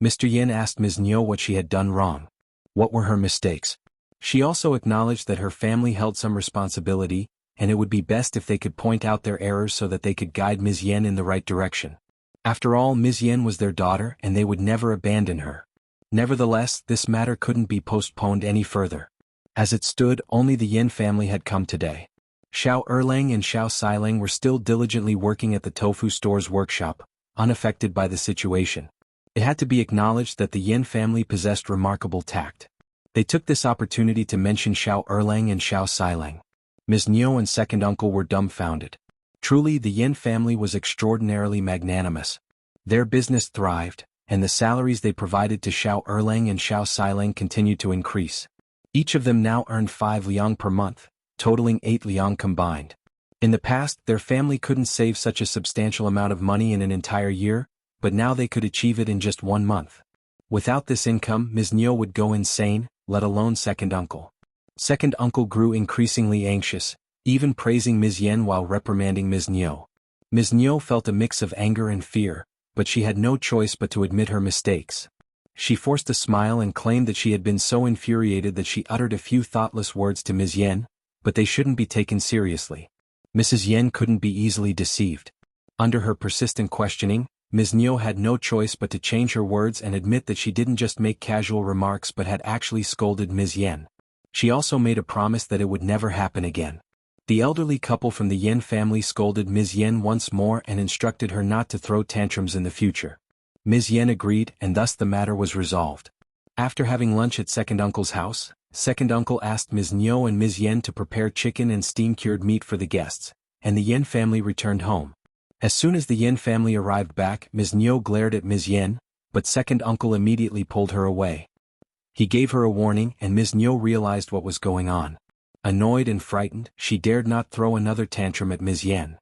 Mr. Yan asked Ms. Niu what she had done wrong. What were her mistakes? She also acknowledged that her family held some responsibility, and it would be best if they could point out their errors so that they could guide Ms. Yan in the right direction. After all, Ms. Yan was their daughter and they would never abandon her. Nevertheless, this matter couldn't be postponed any further. As it stood, only the Yan family had come today. Shao Erlang and Shao Xilang were still diligently working at the tofu store's workshop, unaffected by the situation. It had to be acknowledged that the Yan family possessed remarkable tact. They took this opportunity to mention Shao Erlang and Shao Xilang. Ms. Niu and second uncle were dumbfounded. Truly, the Yan family was extraordinarily magnanimous. Their business thrived, and the salaries they provided to Shao Erlang and Shao Xilang continued to increase. Each of them now earned 5 liang per month, totaling 8 liang combined. In the past, their family couldn't save such a substantial amount of money in an entire year, but now they could achieve it in just 1 month. Without this income, Ms. Niu would go insane, let alone second uncle. Second uncle grew increasingly anxious, even praising Ms. Yan while reprimanding Ms. Niu. Ms. Niu felt a mix of anger and fear, but she had no choice but to admit her mistakes. She forced a smile and claimed that she had been so infuriated that she uttered a few thoughtless words to Ms. Yan, but they shouldn't be taken seriously. Mrs. Yan couldn't be easily deceived. Under her persistent questioning, Ms. Niu had no choice but to change her words and admit that she didn't just make casual remarks but had actually scolded Ms. Yan. She also made a promise that it would never happen again. The elderly couple from the Yan family scolded Ms. Yan once more and instructed her not to throw tantrums in the future. Ms. Yan agreed, and thus the matter was resolved. After having lunch at second uncle's house, second uncle asked Ms. Niu and Ms. Yan to prepare chicken and steam-cured meat for the guests, and the Yan family returned home. As soon as the Yan family arrived back, Ms. Niu glared at Ms. Yan, but second uncle immediately pulled her away. He gave her a warning, and Ms. Niu realized what was going on. Annoyed and frightened, she dared not throw another tantrum at Ms. Yan.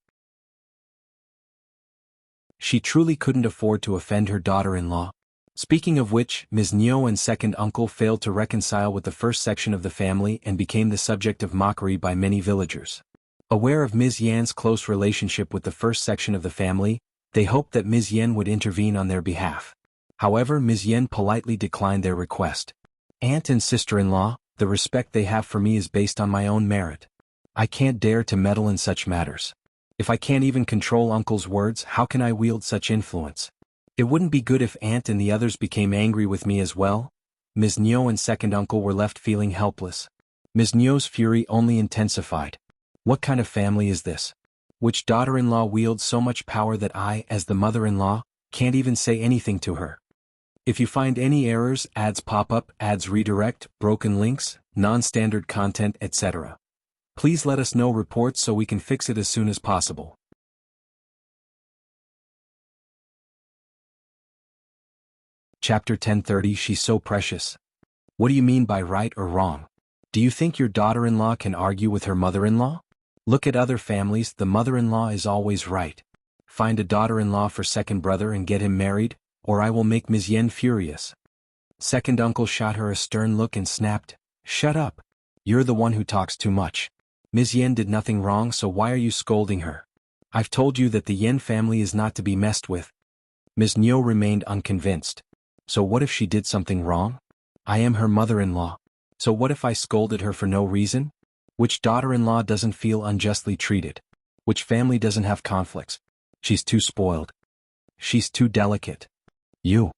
She truly couldn't afford to offend her daughter-in-law. Speaking of which, Ms. Niu and second uncle failed to reconcile with the first section of the family and became the subject of mockery by many villagers. Aware of Ms. Yan's close relationship with the first section of the family, they hoped that Ms. Yan would intervene on their behalf. However, Ms. Yan politely declined their request. Aunt and sister-in-law, the respect they have for me is based on my own merit. I can't dare to meddle in such matters. If I can't even control uncle's words, how can I wield such influence? It wouldn't be good if aunt and the others became angry with me as well. Ms. Niu and second uncle were left feeling helpless. Ms. Niu's fury only intensified. What kind of family is this? Which daughter-in-law wields so much power that I, as the mother-in-law, can't even say anything to her? If you find any errors, ads pop up, ads redirect, broken links, non-standard content, etc., please let us know reports so we can fix it as soon as possible. Chapter 1030. She's so precious. What do you mean by right or wrong? Do you think your daughter-in-law can argue with her mother-in-law? Look at other families, the mother-in-law is always right. Find a daughter-in-law for second brother and get him married, or I will make Ms. Yan furious. Second uncle shot her a stern look and snapped, "Shut up. You're the one who talks too much. Ms. Yan did nothing wrong, so why are you scolding her? I've told you that the Yan family is not to be messed with." Ms. Niu remained unconvinced. So what if she did something wrong? I am her mother-in-law. So what if I scolded her for no reason? Which daughter-in-law doesn't feel unjustly treated? Which family doesn't have conflicts? She's too spoiled. She's too delicate. You.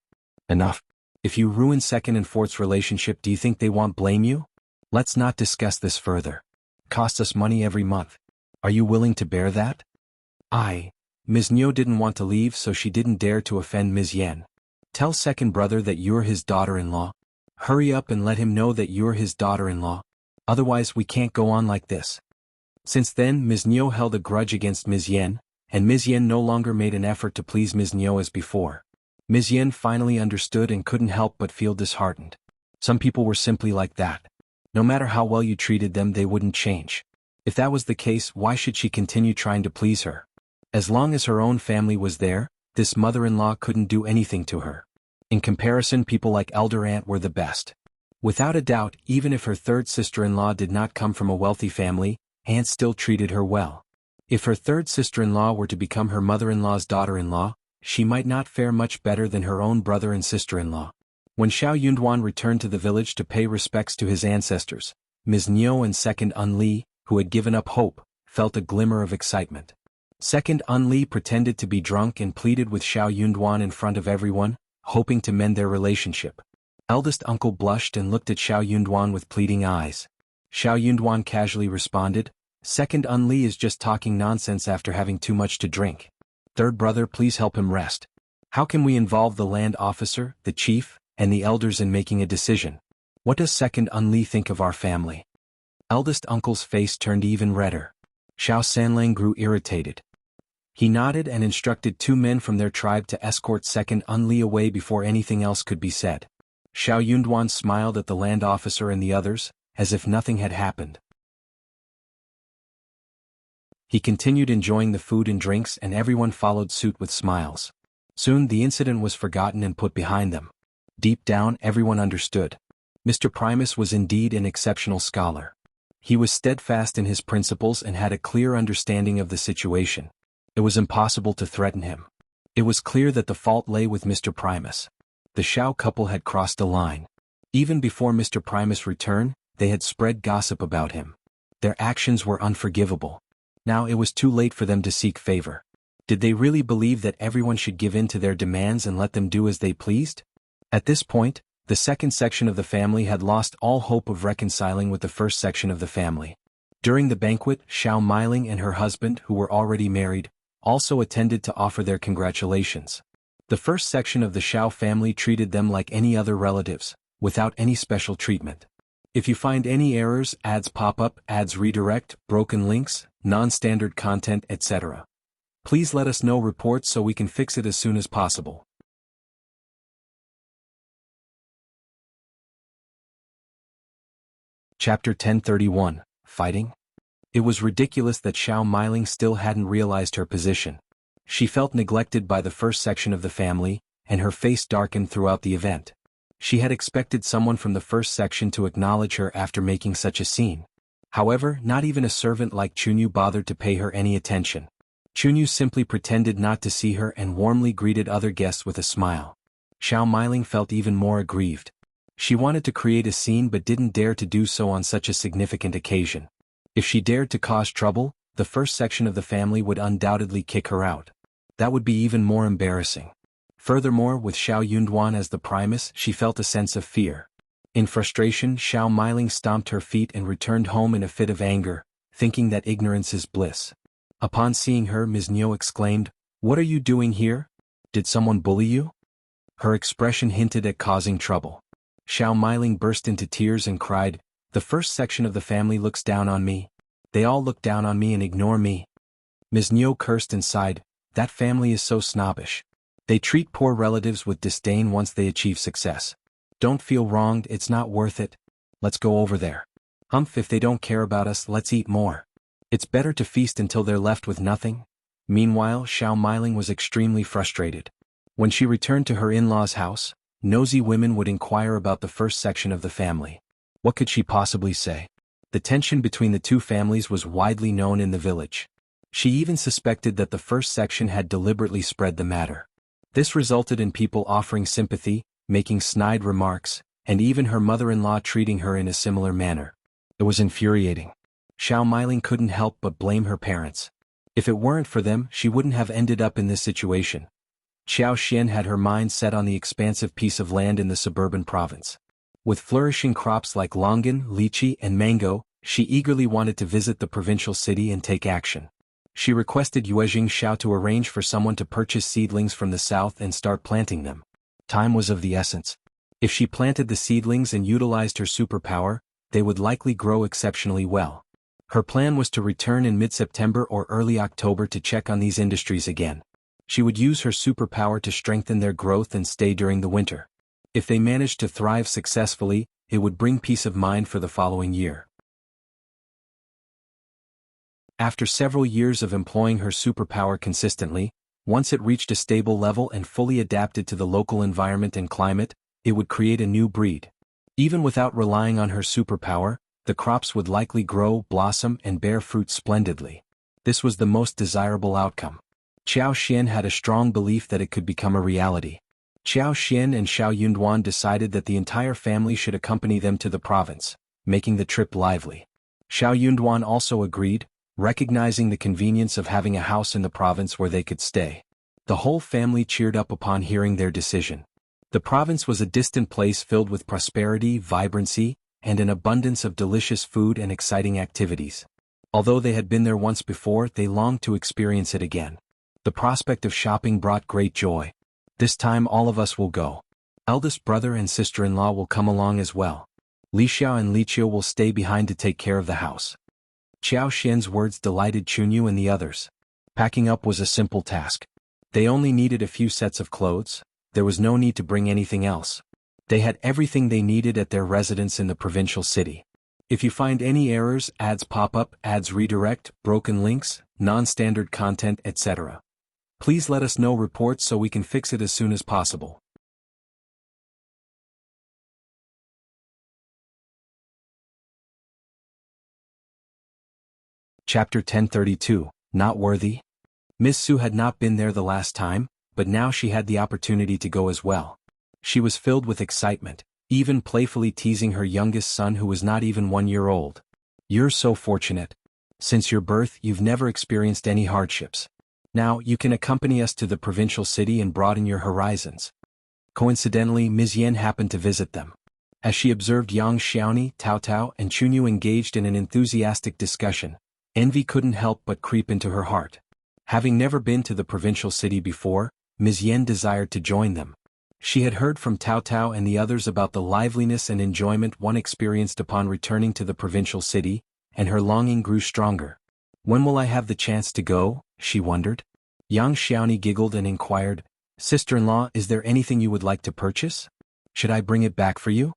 Enough. If you ruin second and fourth's relationship, do you think they won't blame you? Let's not discuss this further. Costs us money every month. Are you willing to bear that? Ms. Niu didn't want to leave, so she didn't dare to offend Ms. Yan. Tell second brother that you're his daughter-in-law. Hurry up and let him know that you're his daughter-in-law. Otherwise we can't go on like this. Since then, Ms. Niu held a grudge against Ms. Yan, and Ms. Yan no longer made an effort to please Ms. Niu as before. Ms. Yan finally understood and couldn't help but feel disheartened. Some people were simply like that. No matter how well you treated them, they wouldn't change. If that was the case, why should she continue trying to please her? As long as her own family was there, this mother-in-law couldn't do anything to her. In comparison, people like Elder Aunt were the best. Without a doubt, even if her third sister-in-law did not come from a wealthy family, Aunt still treated her well. If her third sister-in-law were to become her mother-in-law's daughter-in-law, she might not fare much better than her own brother and sister-in-law. When Shao Yunduan returned to the village to pay respects to his ancestors, Ms.Yan and Second Unli, who had given up hope, felt a glimmer of excitement. Second Unli pretended to be drunk and pleaded with Shao Yunduan in front of everyone, hoping to mend their relationship. Eldest uncle blushed and looked at Shao Yunduan with pleading eyes. Shao Yunduan casually responded, "Second Unli is just talking nonsense after having too much to drink. Third brother, please help him rest. How can we involve the land officer, the chief, and the elders in making a decision? What does Second Unli think of our family?" Eldest uncle's face turned even redder. Shao Sanlang grew irritated. He nodded and instructed 2 men from their tribe to escort Second Unli away before anything else could be said. Shao Yunduan smiled at the land officer and the others, as if nothing had happened. He continued enjoying the food and drinks, and everyone followed suit with smiles. Soon the incident was forgotten and put behind them. Deep down, everyone understood. Mr. Primus was indeed an exceptional scholar. He was steadfast in his principles and had a clear understanding of the situation. It was impossible to threaten him. It was clear that the fault lay with Mr. Primus. The Shao couple had crossed a line. Even before Mr. Primus' return, they had spread gossip about him. Their actions were unforgivable. Now it was too late for them to seek favor. Did they really believe that everyone should give in to their demands and let them do as they pleased? At this point, the second section of the family had lost all hope of reconciling with the first section of the family. During the banquet, Shao Miling and her husband, who were already married, also attended to offer their congratulations. The first section of the Shao family treated them like any other relatives, without any special treatment. If you find any errors, ads pop up, ads redirect, broken links, non-standard content, etc., please let us know reports so we can fix it as soon as possible. Chapter 1031, Fighting? It was ridiculous that Shao Miling still hadn't realized her position. She felt neglected by the first section of the family, and her face darkened throughout the event. She had expected someone from the first section to acknowledge her after making such a scene. However, not even a servant like Chunyu bothered to pay her any attention. Chunyu simply pretended not to see her and warmly greeted other guests with a smile. Shao Miling felt even more aggrieved. She wanted to create a scene but didn't dare to do so on such a significant occasion. If she dared to cause trouble, the first section of the family would undoubtedly kick her out. That would be even more embarrassing. Furthermore, with Shao Yunduan as the Primus, she felt a sense of fear. In frustration, Shao Miling stomped her feet and returned home in a fit of anger, thinking that ignorance is bliss. Upon seeing her, Ms. Nyo exclaimed, "What are you doing here? Did someone bully you?" Her expression hinted at causing trouble. Shao Miling burst into tears and cried, "The first section of the family looks down on me. They all look down on me and ignore me." Ms. Nyo cursed and sighed, "That family is so snobbish. They treat poor relatives with disdain once they achieve success. Don't feel wronged, it's not worth it. Let's go over there. If they don't care about us, let's eat more. It's better to feast until they're left with nothing." Meanwhile, Shao Miling was extremely frustrated. When she returned to her in-laws' house, nosy women would inquire about the first section of the family. What could she possibly say? The tension between the two families was widely known in the village. She even suspected that the first section had deliberately spread the matter. This resulted in people offering sympathy, making snide remarks, and even her mother-in-law treating her in a similar manner. It was infuriating. Shao Miling couldn't help but blame her parents. If it weren't for them, she wouldn't have ended up in this situation. Xiao Xian had her mind set on the expansive piece of land in the suburban province. With flourishing crops like longan, lychee, and mango, she eagerly wanted to visit the provincial city and take action. She requested Yuejing Shao to arrange for someone to purchase seedlings from the south and start planting them. Time was of the essence. If she planted the seedlings and utilized her superpower, they would likely grow exceptionally well. Her plan was to return in mid-September or early October to check on these industries again. She would use her superpower to strengthen their growth and stay during the winter. If they managed to thrive successfully, it would bring peace of mind for the following year. After several years of employing her superpower consistently, once it reached a stable level and fully adapted to the local environment and climate, it would create a new breed. Even without relying on her superpower, the crops would likely grow, blossom, and bear fruit splendidly. This was the most desirable outcome. Qiao Xian had a strong belief that it could become a reality. Qiao Xian and Shao Yunduan decided that the entire family should accompany them to the province, making the trip lively. Shao Yunduan also agreed, recognizing the convenience of having a house in the province where they could stay. The whole family cheered up upon hearing their decision. The province was a distant place filled with prosperity, vibrancy, and an abundance of delicious food and exciting activities. Although they had been there once before, they longed to experience it again. The prospect of shopping brought great joy. This time all of us will go. Eldest brother and sister-in-law will come along as well. Li Xiao and Li Qiu will stay behind to take care of the house. Qiao Xian's words delighted Chunyu and the others. Packing up was a simple task. They only needed a few sets of clothes. There was no need to bring anything else. They had everything they needed at their residence in the provincial city. If you find any errors, ads pop up, ads redirect, broken links, non-standard content, etc., please let us know reports so we can fix it as soon as possible. Chapter 1032, Not Worthy? Miss Su had not been there the last time, but now she had the opportunity to go as well. She was filled with excitement, even playfully teasing her youngest son who was not even 1 year old. You're so fortunate. Since your birth you've never experienced any hardships. Now you can accompany us to the provincial city and broaden your horizons. Coincidentally, Ms.Yan happened to visit them. As she observed Yang Xiaoni, Tao Tao, and Chunyu engaged in an enthusiastic discussion, envy couldn't help but creep into her heart. Having never been to the provincial city before, Ms.Yan desired to join them. She had heard from Tao Tao and the others about the liveliness and enjoyment one experienced upon returning to the provincial city, and her longing grew stronger. When will I have the chance to go? She wondered. Yang Xiaoni giggled and inquired, Sister-in-law, is there anything you would like to purchase? Should I bring it back for you?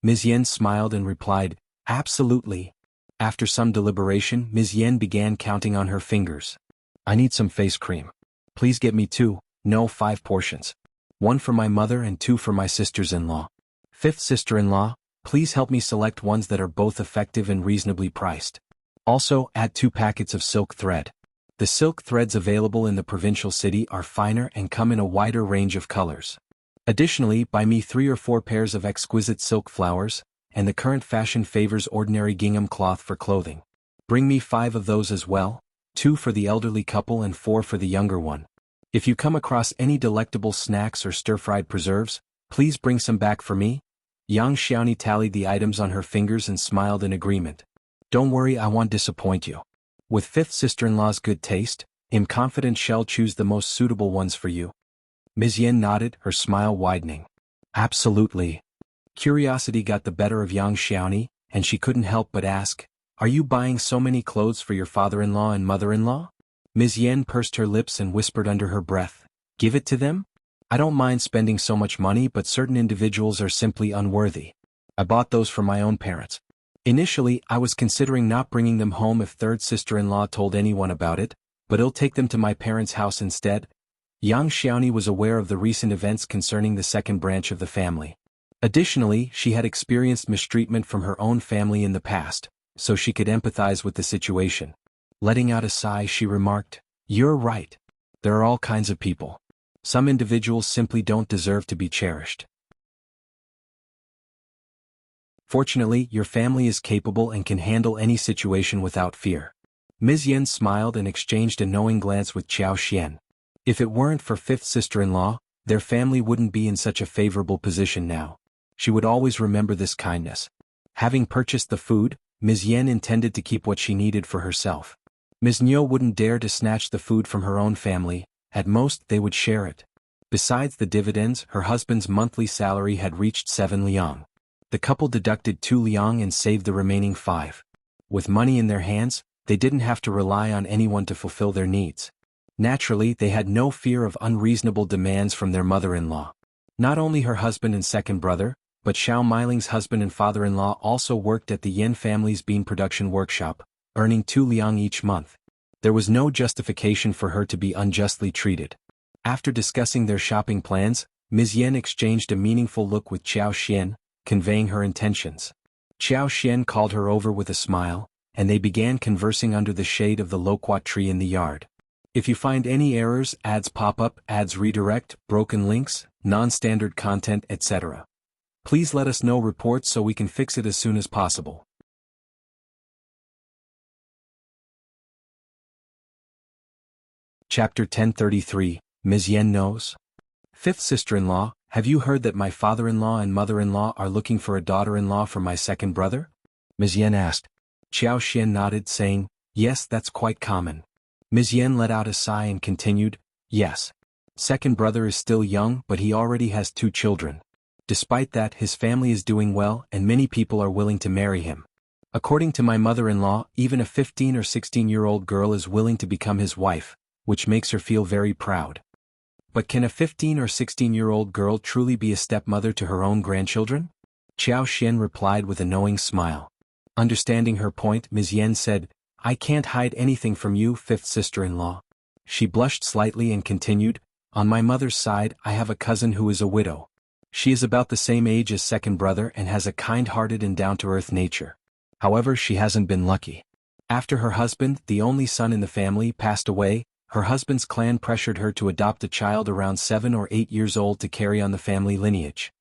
Ms.Yan smiled and replied, Absolutely. After some deliberation, Ms.Yan began counting on her fingers. I need some face cream. Please get me 5 portions. 1 for my mother and 2 for my sisters-in-law. 5th sister-in-law, please help me select ones that are both effective and reasonably priced. Also, add 2 packets of silk thread. The silk threads available in the provincial city are finer and come in a wider range of colors. Additionally, buy me 3 or 4 pairs of exquisite silk flowers, and the current fashion favors ordinary gingham cloth for clothing. Bring me 5 of those as well, 2 for the elderly couple and 4 for the younger one. If you come across any delectable snacks or stir-fried preserves, please bring some back for me. Yang Xiaoni tallied the items on her fingers and smiled in agreement. Don't worry, I won't disappoint you. With 5th sister-in-law's good taste, I'm confident she'll choose the most suitable ones for you. Ms.Yan nodded, her smile widening. Absolutely. Curiosity got the better of Yang Xiaoni, and she couldn't help but ask, Are you buying so many clothes for your father-in-law and mother-in-law? Ms.Yan pursed her lips and whispered under her breath, Give it to them? I don't mind spending so much money, but certain individuals are simply unworthy. I bought those for my own parents. Initially, I was considering not bringing them home if 3rd sister-in-law told anyone about it, but I'll take them to my parents' house instead. Yang Xiaoni was aware of the recent events concerning the 2nd branch of the family. Additionally, she had experienced mistreatment from her own family in the past, so she could empathize with the situation. Letting out a sigh, she remarked, You're right. There are all kinds of people. Some individuals simply don't deserve to be cherished. Fortunately, your family is capable and can handle any situation without fear. Ms.Yan smiled and exchanged a knowing glance with Qiao Xian. If it weren't for 5th sister-in-law, their family wouldn't be in such a favorable position now. She would always remember this kindness. Having purchased the food, Ms.Yan intended to keep what she needed for herself. Ms. Niu wouldn't dare to snatch the food from her own family, at most they would share it. Besides the dividends, her husband's monthly salary had reached 7 liang. The couple deducted 2 liang and saved the remaining 5. With money in their hands, they didn't have to rely on anyone to fulfill their needs. Naturally, they had no fear of unreasonable demands from their mother-in-law. Not only her husband and 2nd brother, but Shao Meiling's husband and father-in-law also worked at the Yan family's bean production workshop, earning 2 liang each month. There was no justification for her to be unjustly treated. After discussing their shopping plans, Ms. Yan exchanged a meaningful look with Qiao Xian, conveying her intentions. Xiao Xian called her over with a smile, and they began conversing under the shade of the loquat tree in the yard. If you find any errors, ads pop up, ads redirect, broken links, non-standard content, etc. Please let us know reports so we can fix it as soon as possible. Chapter 1033, Ms.Yan knows? Fifth sister-in-law, have you heard that my father-in-law and mother-in-law are looking for a daughter-in-law for my second brother? Ms.Yan asked. Xiao Xian nodded, saying, yes, that's quite common. Ms.Yan let out a sigh and continued, yes. Second brother is still young, but he already has 2 children. Despite that, his family is doing well and many people are willing to marry him. According to my mother-in-law, even a 15 or 16-year-old girl is willing to become his wife, which makes her feel very proud. But can a 15 or 16-year-old girl truly be a stepmother to her own grandchildren? Xiao Xian replied with a knowing smile. Understanding her point, Ms. Yan said, I can't hide anything from you, fifth sister-in-law. She blushed slightly and continued, on my mother's side I have a cousin who is a widow. She is about the same age as second brother and has a kind-hearted and down-to-earth nature. However, she hasn't been lucky. After her husband, the only son in the family, passed away, her husband's clan pressured her to adopt a child around 7 or 8 years old to carry on the family lineage.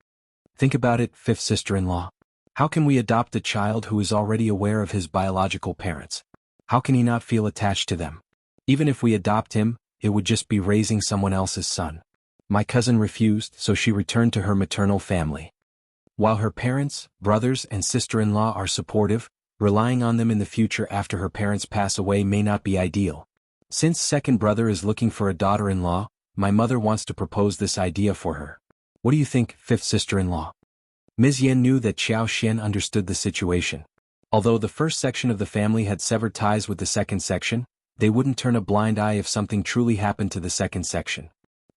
Think about it, fifth sister-in-law. How can we adopt a child who is already aware of his biological parents? How can he not feel attached to them? Even if we adopt him, it would just be raising someone else's son. My cousin refused, so she returned to her maternal family. While her parents, brothers and sister-in-law are supportive, relying on them in the future after her parents pass away may not be ideal. Since second brother is looking for a daughter-in-law, my mother wants to propose this idea for her. What do you think, fifth sister-in-law? Ms. Yan knew that Xiao Xian understood the situation. Although the first section of the family had severed ties with the second section, they wouldn't turn a blind eye if something truly happened to the second section.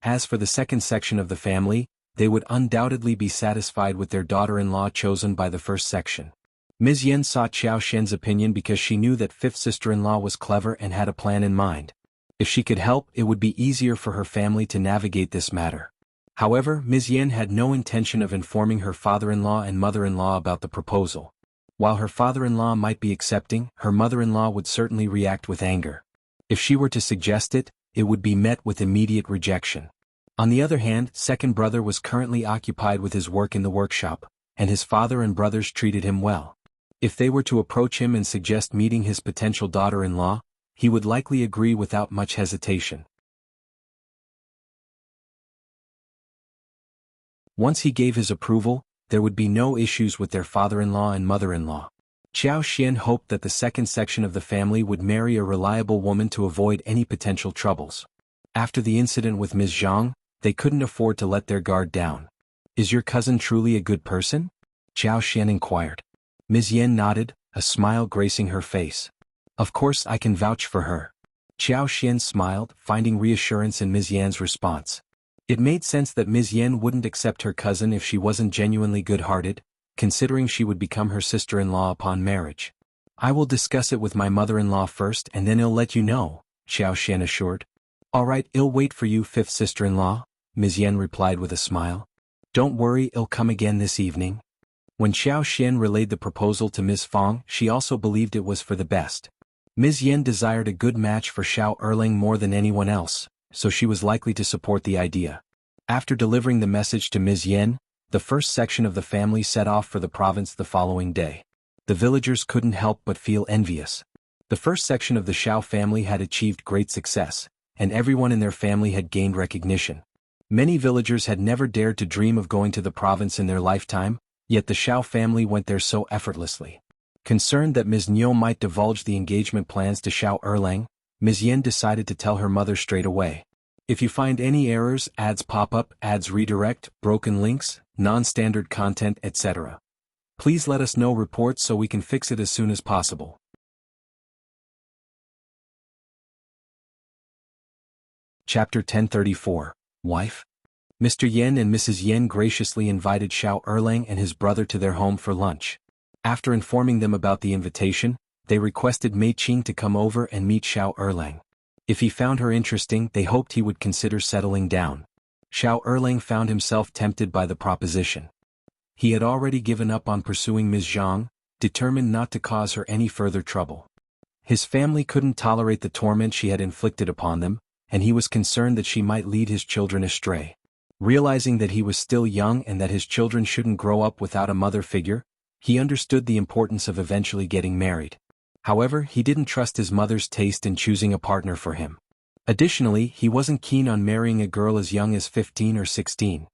As for the second section of the family, they would undoubtedly be satisfied with their daughter-in-law chosen by the first section. Ms. Yan sought Xiao Xian's opinion because she knew that fifth sister-in-law was clever and had a plan in mind. If she could help, it would be easier for her family to navigate this matter. However, Ms. Yan had no intention of informing her father-in-law and mother-in-law about the proposal. While her father-in-law might be accepting, her mother-in-law would certainly react with anger. If she were to suggest it, it would be met with immediate rejection. On the other hand, second brother was currently occupied with his work in the workshop, and his father and brothers treated him well. If they were to approach him and suggest meeting his potential daughter-in-law, he would likely agree without much hesitation. Once he gave his approval, there would be no issues with their father-in-law and mother-in-law. Xiao Xian hoped that the second section of the family would marry a reliable woman to avoid any potential troubles. After the incident with Ms. Zhang, they couldn't afford to let their guard down. Is your cousin truly a good person? Xiao Xian inquired. Ms. Yan nodded, a smile gracing her face. Of course I can vouch for her. Xiao Xian smiled, finding reassurance in Ms. Yan's response. It made sense that Ms. Yan wouldn't accept her cousin if she wasn't genuinely good-hearted, considering she would become her sister-in-law upon marriage. I will discuss it with my mother-in-law first and then I'll let you know, Xiao Xian assured. All right, I'll wait for you, fifth sister-in-law, Ms. Yan replied with a smile. Don't worry, I'll come again this evening. When Xiao Xian relayed the proposal to Ms. Fong, she also believed it was for the best. Ms. Yan desired a good match for Shao Erlang more than anyone else, so she was likely to support the idea. After delivering the message to Ms. Yan, the first section of the family set off for the province the following day. The villagers couldn't help but feel envious. The first section of the Shao family had achieved great success, and everyone in their family had gained recognition. Many villagers had never dared to dream of going to the province in their lifetime, yet the Shao family went there so effortlessly. Concerned that Ms. Niu might divulge the engagement plans to Shao Erlang, Ms. Yan decided to tell her mother straight away. If you find any errors, ads pop up, ads redirect, broken links, non-standard content, etc. Please let us know reports so we can fix it as soon as possible. Chapter 1034, Wife? Mr. Yan and Mrs. Yan graciously invited Shao Erlang and his brother to their home for lunch. After informing them about the invitation, they requested Mei Qing to come over and meet Shao Erlang. If he found her interesting, they hoped he would consider settling down. Shao Erlang found himself tempted by the proposition. He had already given up on pursuing Ms.Yan, determined not to cause her any further trouble. His family couldn't tolerate the torment she had inflicted upon them, and he was concerned that she might lead his children astray. Realizing that he was still young and that his children shouldn't grow up without a mother figure, he understood the importance of eventually getting married. However, he didn't trust his mother's taste in choosing a partner for him. Additionally, he wasn't keen on marrying a girl as young as 15 or 16.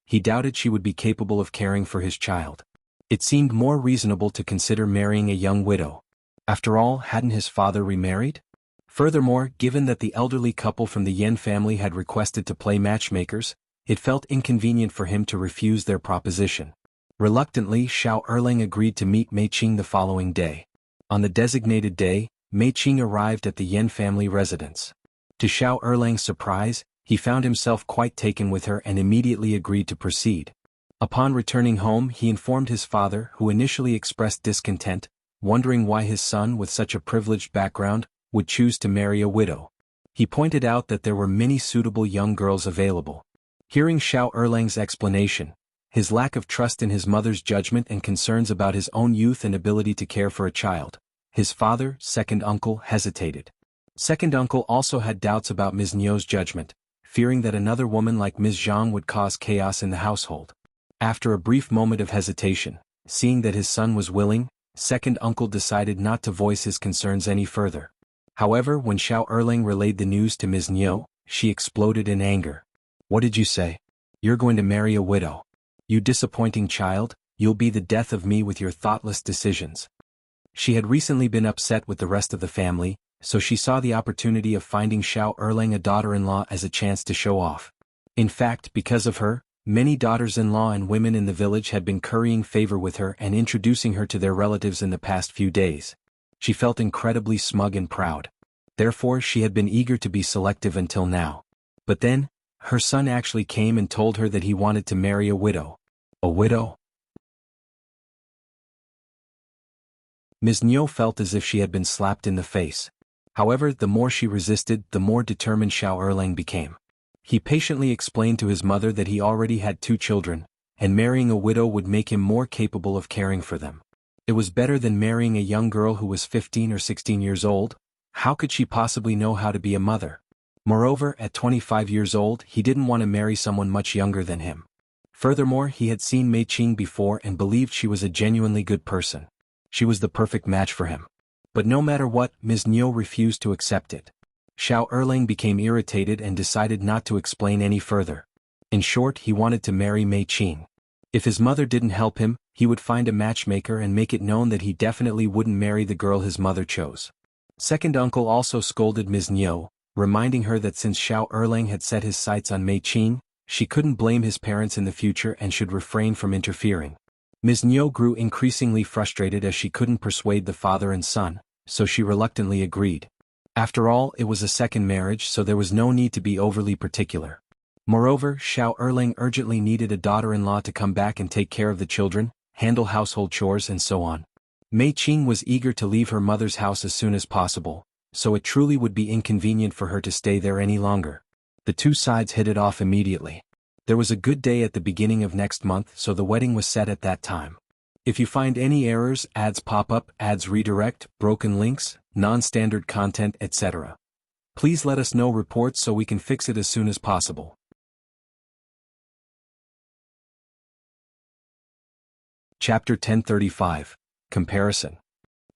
He doubted she would be capable of caring for his child. It seemed more reasonable to consider marrying a young widow. After all, hadn't his father remarried? Furthermore, given that the elderly couple from the Yan family had requested to play matchmakers, it felt inconvenient for him to refuse their proposition. Reluctantly, Shao Erlang agreed to meet Mei Qing the following day. On the designated day, Mei Qing arrived at the Yan family residence. To Shao Erlang's surprise, he found himself quite taken with her and immediately agreed to proceed. Upon returning home, he informed his father, who initially expressed discontent, wondering why his son with such a privileged background would choose to marry a widow. He pointed out that there were many suitable young girls available. Hearing Shao Erlang's explanation, his lack of trust in his mother's judgment and concerns about his own youth and ability to care for a child, his father, second uncle, hesitated. Second uncle also had doubts about Ms. Nyo's judgment, fearing that another woman like Ms. Zhang would cause chaos in the household. After a brief moment of hesitation, seeing that his son was willing, second uncle decided not to voice his concerns any further. However, when Shao Erlang relayed the news to Ms. Nyo, she exploded in anger. "What did you say? You're going to marry a widow. You disappointing child, you'll be the death of me with your thoughtless decisions." She had recently been upset with the rest of the family, so she saw the opportunity of finding Shao Erlang a daughter-in-law as a chance to show off. In fact, because of her, many daughters-in-law and women in the village had been currying favor with her and introducing her to their relatives in the past few days. She felt incredibly smug and proud. Therefore, she had been eager to be selective until now. But then, her son actually came and told her that he wanted to marry a widow. A widow? Ms. Nyo felt as if she had been slapped in the face. However, the more she resisted, the more determined Shao Erlang became. He patiently explained to his mother that he already had 2 children, and marrying a widow would make him more capable of caring for them. It was better than marrying a young girl who was 15 or 16 years old. How could she possibly know how to be a mother? Moreover, at 25 years old, he didn't want to marry someone much younger than him. Furthermore, he had seen Mei Qing before and believed she was a genuinely good person. She was the perfect match for him. But no matter what, Ms. Nyo refused to accept it. Shao Erlang became irritated and decided not to explain any further. In short, he wanted to marry Mei Qing. If his mother didn't help him, he would find a matchmaker and make it known that he definitely wouldn't marry the girl his mother chose. Second uncle also scolded Ms. Nyo, reminding her that since Shao Erlang had set his sights on Mei Qing, she couldn't blame his parents in the future and should refrain from interfering. Ms. Nyo grew increasingly frustrated as she couldn't persuade the father and son, so she reluctantly agreed. After all, it was a second marriage, so there was no need to be overly particular. Moreover, Shao Erlang urgently needed a daughter-in-law to come back and take care of the children, handle household chores and so on. Mei Qing was eager to leave her mother's house as soon as possible, so it truly would be inconvenient for her to stay there any longer. The two sides hit it off immediately. There was a good day at the beginning of next month, so the wedding was set at that time. If you find any errors, ads pop up, ads redirect, broken links, non-standard content, etc., please let us know reports so we can fix it as soon as possible. Chapter 1035. Comparison.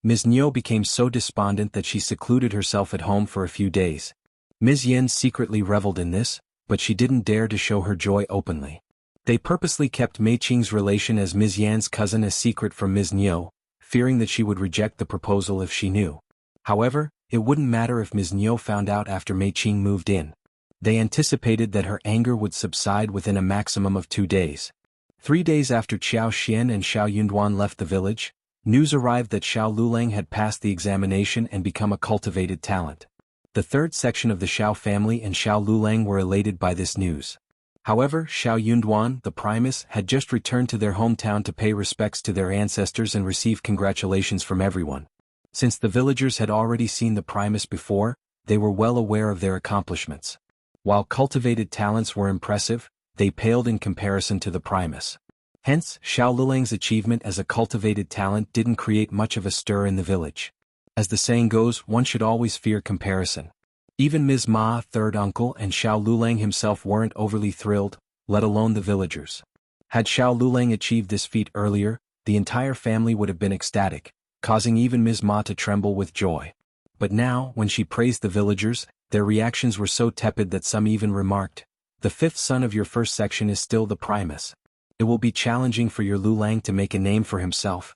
Ms. Nyo became so despondent that she secluded herself at home for a few days. Ms.Yan secretly reveled in this, but she didn't dare to show her joy openly. They purposely kept Mei Qing's relation as Ms.Yan's cousin a secret from Ms. Nyo, fearing that she would reject the proposal if she knew. However, it wouldn't matter if Ms. Nyo found out after Mei Qing moved in. They anticipated that her anger would subside within a maximum of 2 days. 3 days after Qiao Xian and Shao Yunduan left the village, news arrived that Shao Lulang had passed the examination and become a cultivated talent. The third section of the Shao family and Shao Lulang were elated by this news. However, Shao Yunduan, the Primus, had just returned to their hometown to pay respects to their ancestors and receive congratulations from everyone. Since the villagers had already seen the Primus before, they were well aware of their accomplishments. While cultivated talents were impressive, they paled in comparison to the Primus. Hence, Shao Lulang's achievement as a cultivated talent didn't create much of a stir in the village. As the saying goes, one should always fear comparison. Even Ms. Ma, third uncle, and Shao Lulang himself weren't overly thrilled, let alone the villagers. Had Shao Lulang achieved this feat earlier, the entire family would have been ecstatic, causing even Ms. Ma to tremble with joy. But now, when she praised the villagers, their reactions were so tepid that some even remarked, "The fifth son of your first section is still the Primus. It will be challenging for your Lulang to make a name for himself."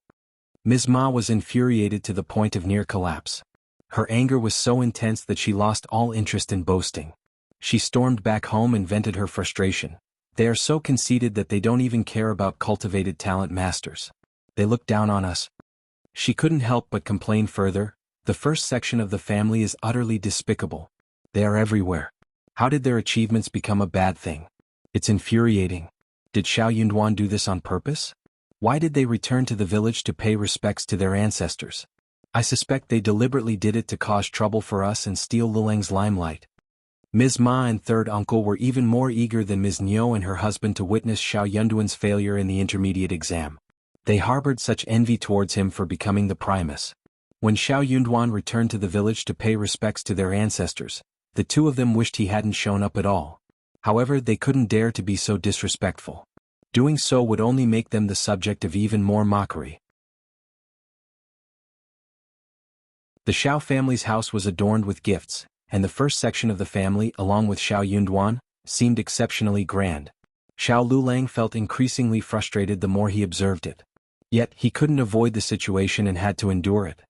Ms. Ma was infuriated to the point of near collapse. Her anger was so intense that she lost all interest in boasting. She stormed back home and vented her frustration. "They are so conceited that they don't even care about cultivated talent masters. They look down on us." She couldn't help but complain further, "The first section of the family is utterly despicable. They are everywhere. How did their achievements become a bad thing? It's infuriating. Did Shao Yunduan do this on purpose? Why did they return to the village to pay respects to their ancestors? I suspect they deliberately did it to cause trouble for us and steal Lulang's limelight." Ms. Ma and third uncle were even more eager than Ms. Niu and her husband to witness Shao Yunduan's failure in the intermediate exam. They harbored such envy towards him for becoming the Primus. When Shao Yunduan returned to the village to pay respects to their ancestors, the two of them wished he hadn't shown up at all. However, they couldn't dare to be so disrespectful. Doing so would only make them the subject of even more mockery. The Shao family's house was adorned with gifts, and the first section of the family, along with Shao Yunduan, seemed exceptionally grand. Shao Lulang felt increasingly frustrated the more he observed it. Yet, he couldn't avoid the situation and had to endure it.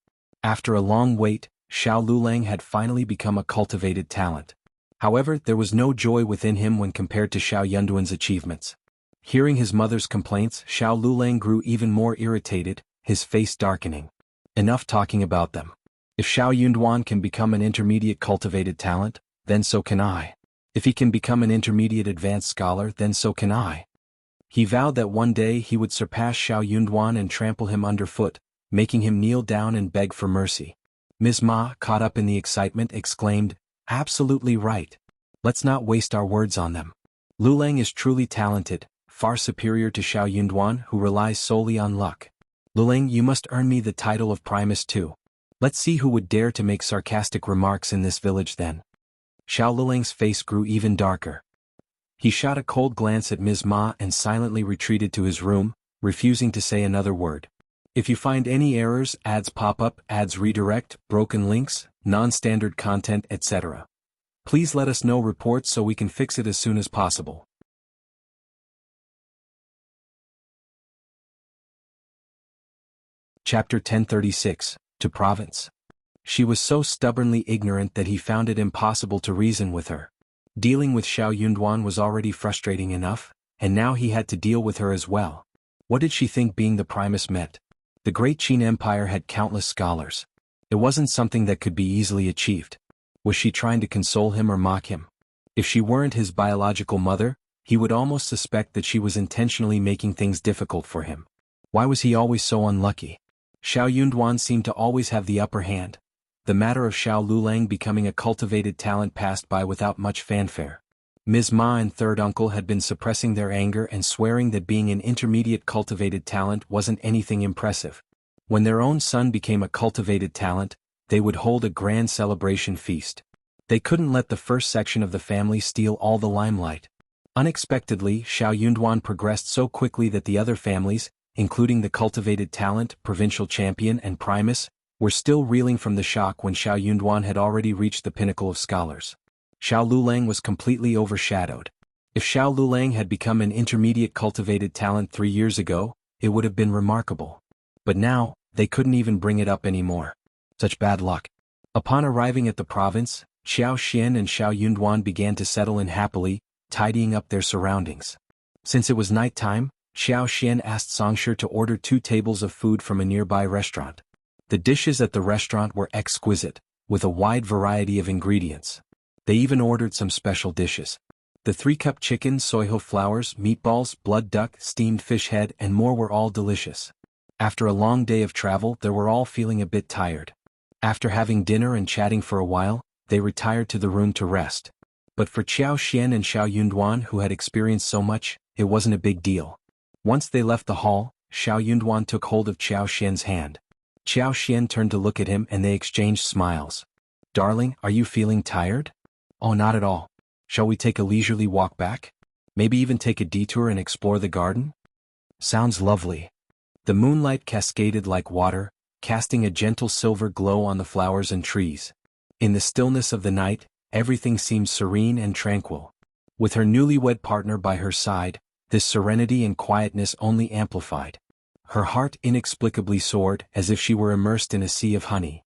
After a long wait, Shao Lulang had finally become a cultivated talent. However, there was no joy within him when compared to Shao Yunduan's achievements. Hearing his mother's complaints, Shao Lulang grew even more irritated, his face darkening. Enough talking about them. If Shao Yunduan can become an intermediate cultivated talent, then so can I. If he can become an intermediate advanced scholar, then so can I. He vowed that one day he would surpass Shao Yunduan and trample him underfoot, making him kneel down and beg for mercy. Ms. Ma, caught up in the excitement, exclaimed, "Absolutely right. Let's not waste our words on them. Lulang is truly talented, far superior to Shao Yunduan, who relies solely on luck. Lulang, you must earn me the title of Primus too. Let's see who would dare to make sarcastic remarks in this village then." Shao Lulang's face grew even darker. He shot a cold glance at Ms. Ma and silently retreated to his room, refusing to say another word. If you find any errors, ads pop up, ads redirect, broken links, non-standard content, etc., please let us know reports so we can fix it as soon as possible. Chapter 1036, To Province. She was so stubbornly ignorant that he found it impossible to reason with her. Dealing with Shao Yunduan was already frustrating enough, and now he had to deal with her as well. What did she think being the Primus meant? The Great Qin Empire had countless scholars. It wasn't something that could be easily achieved. Was she trying to console him or mock him? If she weren't his biological mother, he would almost suspect that she was intentionally making things difficult for him. Why was he always so unlucky? Shao Yunduan seemed to always have the upper hand. The matter of Shao Lulang becoming a cultivated talent passed by without much fanfare. Ms. Ma and third uncle had been suppressing their anger and swearing that being an intermediate cultivated talent wasn't anything impressive. When their own son became a cultivated talent, they would hold a grand celebration feast. They couldn't let the first section of the family steal all the limelight. Unexpectedly, Shao Yunduan progressed so quickly that the other families, including the cultivated talent, provincial champion, and Primus, were still reeling from the shock when Shao Yunduan had already reached the pinnacle of scholars. Shao Lulang was completely overshadowed. If Shao Lulang had become an intermediate cultivated talent 3 years ago, it would have been remarkable. But now, they couldn't even bring it up anymore. Such bad luck. Upon arriving at the province, Xiao Xian and Shao Yunduan began to settle in happily, tidying up their surroundings. Since it was night time, Xiao Xian asked Songshi to order 2 tables of food from a nearby restaurant. The dishes at the restaurant were exquisite, with a wide variety of ingredients. They even ordered some special dishes. The 3-cup chicken, soyho flowers, meatballs, blood duck, steamed fish head, and more were all delicious. After a long day of travel, they were all feeling a bit tired. After having dinner and chatting for a while, they retired to the room to rest. But for Xiao Xian and Shao Yunduan, who had experienced so much, it wasn't a big deal. Once they left the hall, Shao Yunduan took hold of Qiao Xian's hand. Qiao Xian turned to look at him and they exchanged smiles. Darling, are you feeling tired? Oh, not at all. Shall we take a leisurely walk back? Maybe even take a detour and explore the garden? Sounds lovely. The moonlight cascaded like water, casting a gentle silver glow on the flowers and trees. In the stillness of the night, everything seemed serene and tranquil. With her newlywed partner by her side, this serenity and quietness only amplified. Her heart inexplicably soared as if she were immersed in a sea of honey.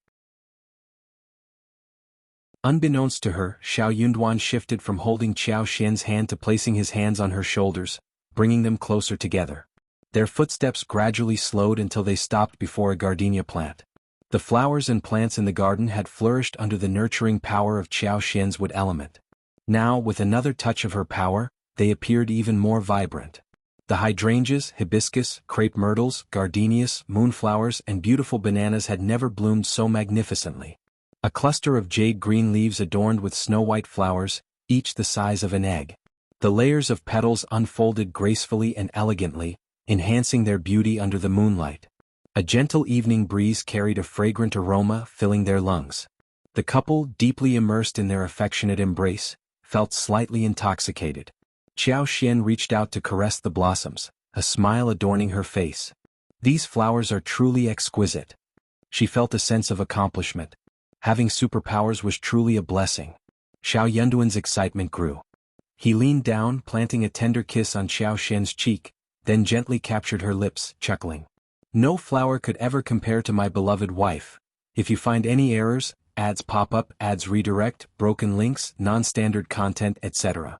Unbeknownst to her, Shao Yunduan shifted from holding Qiao Xian's hand to placing his hands on her shoulders, bringing them closer together. Their footsteps gradually slowed until they stopped before a gardenia plant. The flowers and plants in the garden had flourished under the nurturing power of Qiao Xian's wood element. Now, with another touch of her power, they appeared even more vibrant. The hydrangeas, hibiscus, crepe myrtles, gardenias, moonflowers, and beautiful bananas had never bloomed so magnificently. A cluster of jade-green leaves adorned with snow-white flowers, each the size of an egg. The layers of petals unfolded gracefully and elegantly, enhancing their beauty under the moonlight. A gentle evening breeze carried a fragrant aroma, filling their lungs. The couple, deeply immersed in their affectionate embrace, felt slightly intoxicated. Qiao Xian reached out to caress the blossoms, a smile adorning her face. These flowers are truly exquisite. She felt a sense of accomplishment. Having superpowers was truly a blessing. Shao Yunduan's excitement grew. He leaned down, planting a tender kiss on Qiao Xian's cheek, then gently captured her lips, chuckling. No flower could ever compare to my beloved wife. If you find any errors, ads pop up, ads redirect, broken links, non-standard content, etc.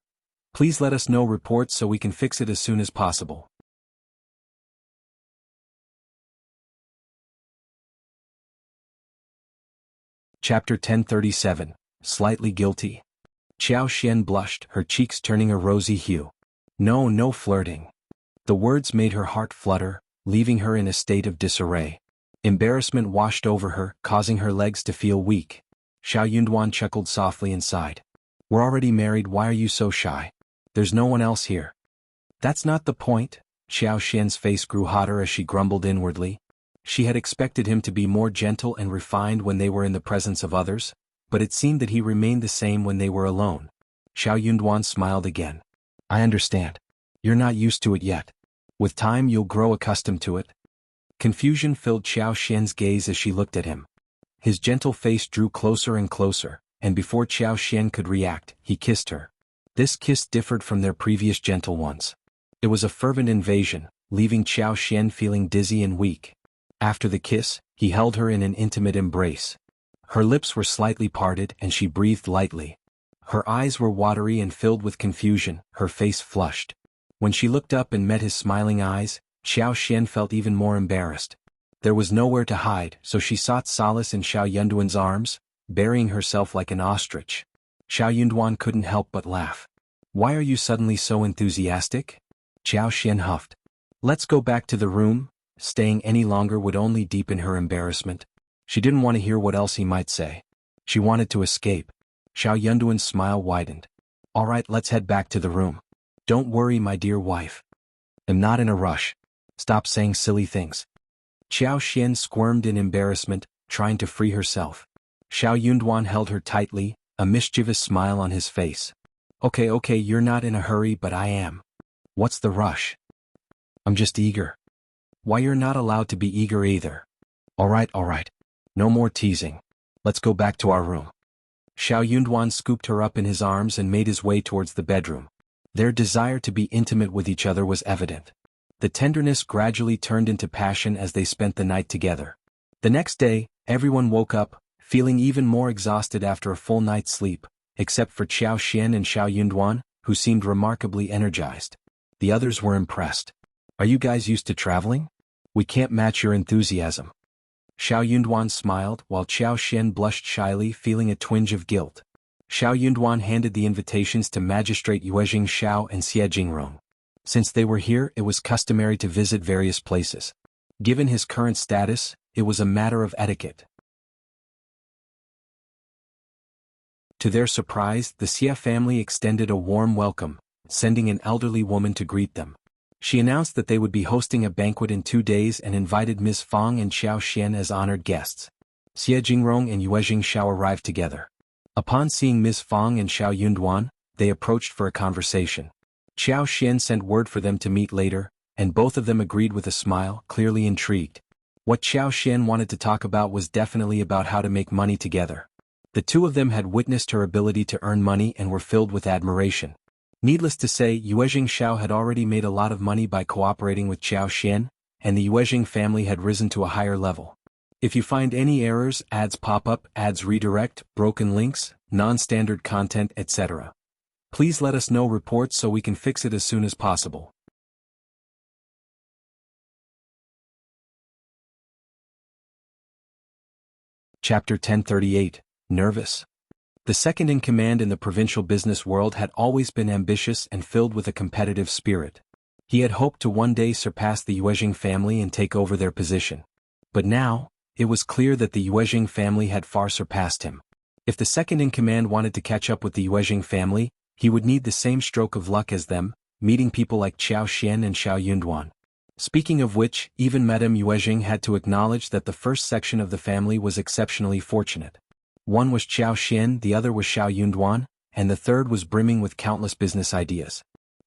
Please let us know reports so we can fix it as soon as possible. Chapter 1037, Slightly Guilty. Qiao Xian blushed, her cheeks turning a rosy hue. No flirting. The words made her heart flutter, leaving her in a state of disarray. Embarrassment washed over her, causing her legs to feel weak. Shao Yunduan chuckled softly and sighed. We're already married, why are you so shy? There's no one else here. That's not the point. Qiao Xian's face grew hotter as she grumbled inwardly. She had expected him to be more gentle and refined when they were in the presence of others, but it seemed that he remained the same when they were alone. Shao Yunduan smiled again. I understand. You're not used to it yet. With time you'll grow accustomed to it. Confusion filled Qiao Xian's gaze as she looked at him. His gentle face drew closer and closer, and before Qiao Xian could react, he kissed her. This kiss differed from their previous gentle ones. It was a fervent invasion, leaving Qiao Xian feeling dizzy and weak. After the kiss, he held her in an intimate embrace. Her lips were slightly parted and she breathed lightly. Her eyes were watery and filled with confusion, her face flushed. When she looked up and met his smiling eyes, Qiao Xian felt even more embarrassed. There was nowhere to hide, so she sought solace in Shao Yunduan's arms, burying herself like an ostrich. Shao Yunduan couldn't help but laugh. Why are you suddenly so enthusiastic? Qiao Xian huffed. Let's go back to the room. Staying any longer would only deepen her embarrassment. She didn't want to hear what else he might say. She wanted to escape. Shao Yunduan's smile widened. All right, let's head back to the room. Don't worry, my dear wife. I'm not in a rush. Stop saying silly things. Qiao Xian squirmed in embarrassment, trying to free herself. Shao Yunduan held her tightly, a mischievous smile on his face. Okay, you're not in a hurry, but I am. What's the rush? I'm just eager. Why, you're not allowed to be eager either. All right. No more teasing. Let's go back to our room. Shao Yunduan scooped her up in his arms and made his way towards the bedroom. Their desire to be intimate with each other was evident. The tenderness gradually turned into passion as they spent the night together. The next day, everyone woke up, feeling even more exhausted after a full night's sleep, except for Qiao Xian and Shao Yunduan, who seemed remarkably energized. The others were impressed. Are you guys used to traveling? We can't match your enthusiasm. Shao Yunduan smiled, while Qiao Xian blushed shyly, feeling a twinge of guilt. Shao Yunduan handed the invitations to Magistrate Yuezhing Shao and Xie Jingrong. Since they were here, it was customary to visit various places. Given his current status, it was a matter of etiquette. To their surprise, the Xie family extended a warm welcome, sending an elderly woman to greet them. She announced that they would be hosting a banquet in 2 days and invited Ms. Fang and Xiao Xian as honored guests. Xie Jingrong and Yuejing Shao arrived together. Upon seeing Ms. Fang and Shao Yunduan, they approached for a conversation. Xiao Xian sent word for them to meet later, and both of them agreed with a smile, clearly intrigued. What Xiao Xian wanted to talk about was definitely about how to make money together. The two of them had witnessed her ability to earn money and were filled with admiration. Needless to say, Yuejing Shao had already made a lot of money by cooperating with Xiao Xian, and the Yuejing family had risen to a higher level. If you find any errors, ads pop up, ads redirect, broken links, non-standard content, etc., please let us know reports so we can fix it as soon as possible. Chapter 1038, Nervous. The second-in-command in the provincial business world had always been ambitious and filled with a competitive spirit. He had hoped to one day surpass the Yuejing family and take over their position. But now, it was clear that the Yuejing family had far surpassed him. If the second-in-command wanted to catch up with the Yuejing family, he would need the same stroke of luck as them, meeting people like Xiao Xian and Shao Yunduan. Speaking of which, even Madame Yuejing had to acknowledge that the first section of the family was exceptionally fortunate. One was Xiao Xian, the other was Shao Yunduan, and the third was brimming with countless business ideas.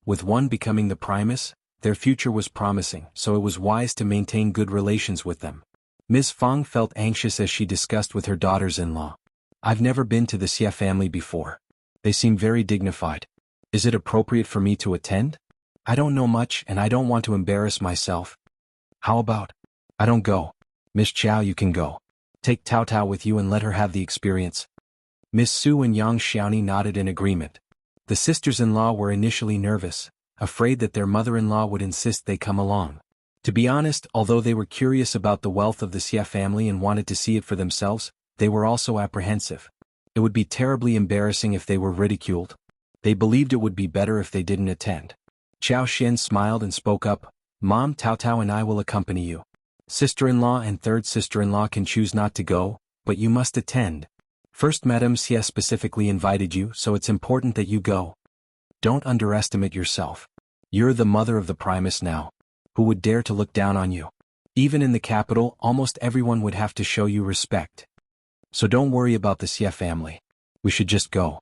With one becoming the Primus, their future was promising, so it was wise to maintain good relations with them. Ms. Fang felt anxious as she discussed with her daughters-in-law. I've never been to the Xie family before. They seem very dignified. Is it appropriate for me to attend? I don't know much and I don't want to embarrass myself. How about? I don't go. Miss Chow, you can go. Take Tao Tao with you and let her have the experience. Miss Su and Yang Xiaoni nodded in agreement. The sisters-in-law were initially nervous, afraid that their mother-in-law would insist they come along. To be honest, although they were curious about the wealth of the Xie family and wanted to see it for themselves, they were also apprehensive. It would be terribly embarrassing if they were ridiculed. They believed it would be better if they didn't attend. Xiao Xian smiled and spoke up, Mom, Tao Tao and I will accompany you. Sister-in-law and third sister-in-law can choose not to go, but you must attend. First Madame Xie specifically invited you, so it's important that you go. Don't underestimate yourself. You're the mother of the Primus now. Who would dare to look down on you? Even in the capital, almost everyone would have to show you respect. So don't worry about the Xie family. We should just go.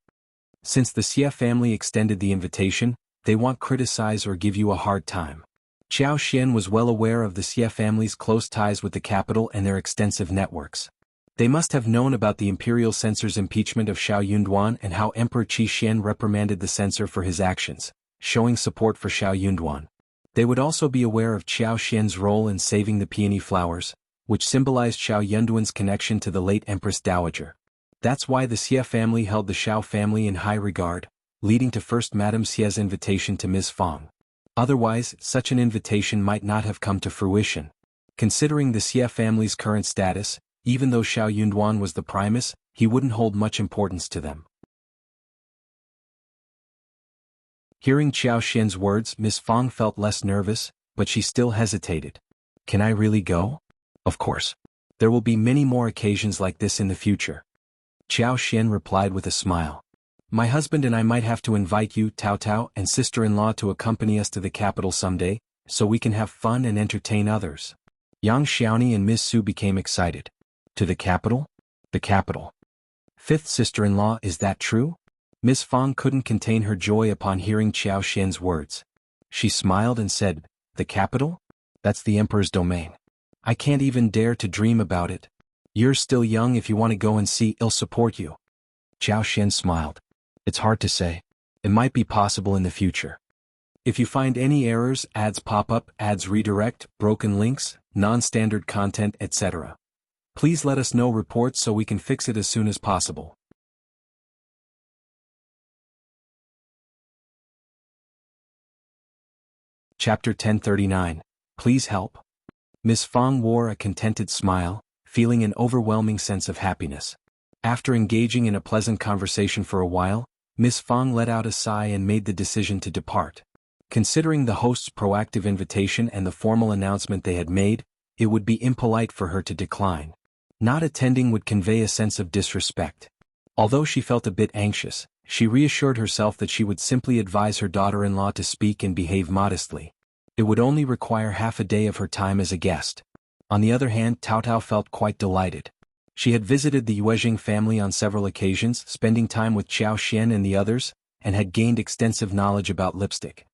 Since the Xie family extended the invitation, they won't criticize or give you a hard time. Xiao Xian was well aware of the Xie family's close ties with the capital and their extensive networks. They must have known about the imperial censor's impeachment of Shao Yunduan and how Emperor Qi Xian reprimanded the censor for his actions, showing support for Shao Yunduan. They would also be aware of Xiao Xian's role in saving the peony flowers, which symbolized Shao Yunduan's connection to the late Empress Dowager. That's why the Xie family held the Shao family in high regard, leading to First Madame Xie's invitation to Ms. Fang. Otherwise, such an invitation might not have come to fruition. Considering the Xie family's current status, even though Shao Yunduan was the Primus, he wouldn't hold much importance to them. Hearing Xiao Xian's words, Ms. Fang felt less nervous, but she still hesitated. Can I really go? Of course. There will be many more occasions like this in the future. Xiao Xian replied with a smile. My husband and I might have to invite you, Tao Tao, and sister-in-law to accompany us to the capital someday, so we can have fun and entertain others. Yang Xiaoni and Ms. Su became excited. To the capital? The capital. Fifth sister-in-law, is that true? Ms. Fang couldn't contain her joy upon hearing Xiao Xian's words. She smiled and said, The capital? That's the emperor's domain. I can't even dare to dream about it. You're still young. If you want to go and see, I'll support you. Xiao Xian smiled. It's hard to say. It might be possible in the future. If you find any errors, ads pop up, ads redirect, broken links, non-standard content, etc., please let us know reports so we can fix it as soon as possible. Chapter 1039. Please help. Ms. Fang wore a contented smile, feeling an overwhelming sense of happiness. After engaging in a pleasant conversation for a while, Ms. Fang let out a sigh and made the decision to depart. Considering the host's proactive invitation and the formal announcement they had made, it would be impolite for her to decline. Not attending would convey a sense of disrespect. Although she felt a bit anxious, she reassured herself that she would simply advise her daughter-in-law to speak and behave modestly. It would only require half a day of her time as a guest. On the other hand, Cao Cao felt quite delighted. She had visited the Yuezhing family on several occasions, spending time with Xiao Xian and the others, and had gained extensive knowledge about lipstick.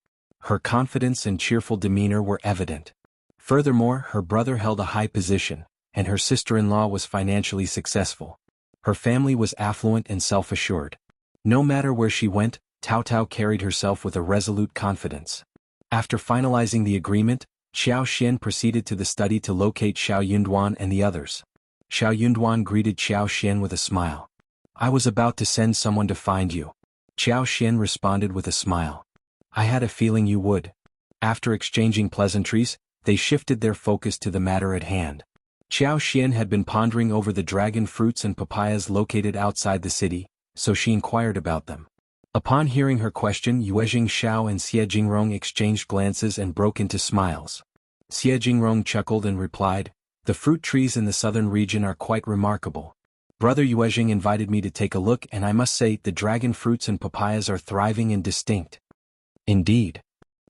Her confidence and cheerful demeanor were evident. Furthermore, her brother held a high position, and her sister-in-law was financially successful. Her family was affluent and self-assured. No matter where she went, Cao Cao carried herself with a resolute confidence. After finalizing the agreement, Xiao Xian proceeded to the study to locate Shao Yunduan and the others. Shao Yunduan greeted Xiao Xian with a smile. "I was about to send someone to find you." Xiao Xian responded with a smile. "I had a feeling you would." After exchanging pleasantries, they shifted their focus to the matter at hand. Xiao Xian had been pondering over the dragon fruits and papayas located outside the city, so she inquired about them. Upon hearing her question, Yuezhing Shao and Xie Jingrong exchanged glances and broke into smiles. Xie Jingrong chuckled and replied, "The fruit trees in the southern region are quite remarkable. Brother Yuezhing invited me to take a look, and I must say the dragon fruits and papayas are thriving and distinct." "Indeed."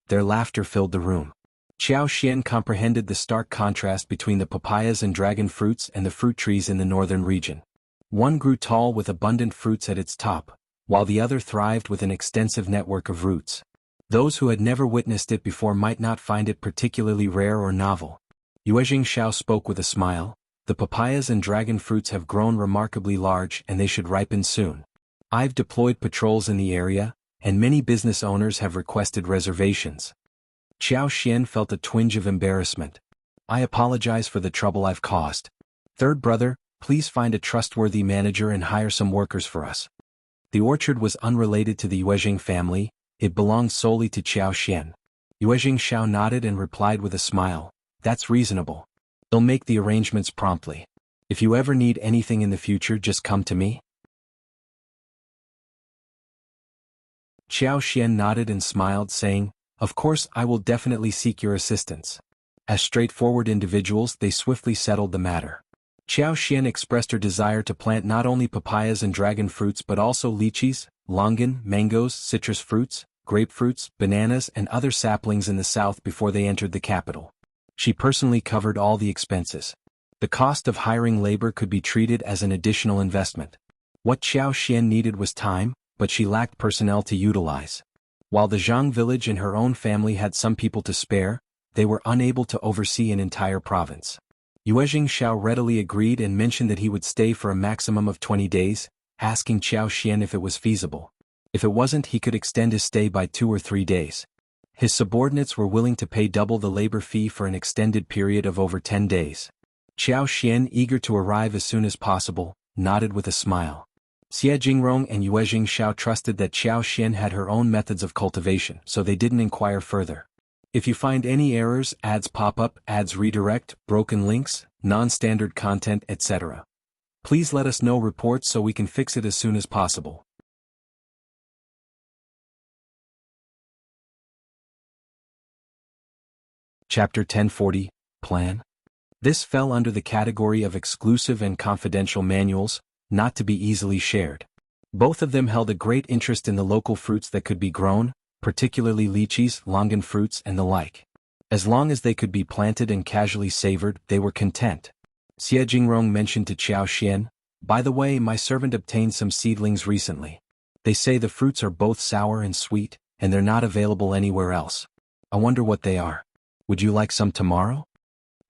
Their laughter filled the room. Xiao Xian comprehended the stark contrast between the papayas and dragon fruits and the fruit trees in the northern region. One grew tall with abundant fruits at its top, while the other thrived with an extensive network of roots. Those who had never witnessed it before might not find it particularly rare or novel. Yuezhing Shao spoke with a smile. "The papayas and dragon fruits have grown remarkably large and they should ripen soon. I've deployed patrols in the area, and many business owners have requested reservations." Xiao Xian felt a twinge of embarrassment. "I apologize for the trouble I've caused. Third brother, please find a trustworthy manager and hire some workers for us." The orchard was unrelated to the Yuezhing family, it belonged solely to Xiao Xian. Yuezhing Shao nodded and replied with a smile, "That's reasonable. I'll make the arrangements promptly. If you ever need anything in the future, just come to me." Xiao Xian nodded and smiled, saying, "Of course, I will definitely seek your assistance." As straightforward individuals, they swiftly settled the matter. Xiao Xian expressed her desire to plant not only papayas and dragon fruits but also lychees, longan, mangoes, citrus fruits, grapefruits, bananas and other saplings in the south before they entered the capital. She personally covered all the expenses. The cost of hiring labor could be treated as an additional investment. What Xiao Xian needed was time, but she lacked personnel to utilize. While the Zhang village and her own family had some people to spare, they were unable to oversee an entire province. Yuezhing Shao readily agreed and mentioned that he would stay for a maximum of 20 days, asking Xiao Xian if it was feasible. If it wasn't, he could extend his stay by 2 or 3 days. His subordinates were willing to pay double the labor fee for an extended period of over 10 days. Xiao Xian, eager to arrive as soon as possible, nodded with a smile. Xie Jingrong and Yuezhing Shao trusted that Xiao Xian had her own methods of cultivation, so they didn't inquire further. If you find any errors, ads pop up, ads redirect, broken links, non-standard content, etc., please let us know reports so we can fix it as soon as possible. Chapter 1040, Plan. This fell under the category of exclusive and confidential manuals, not to be easily shared. Both of them held a great interest in the local fruits that could be grown, particularly lychees, longan fruits and the like. As long as they could be planted and casually savored, they were content. Xie Jingrong mentioned to Xiao Xian, "By the way, my servant obtained some seedlings recently. They say the fruits are both sour and sweet, and they're not available anywhere else. I wonder what they are. Would you like some tomorrow?"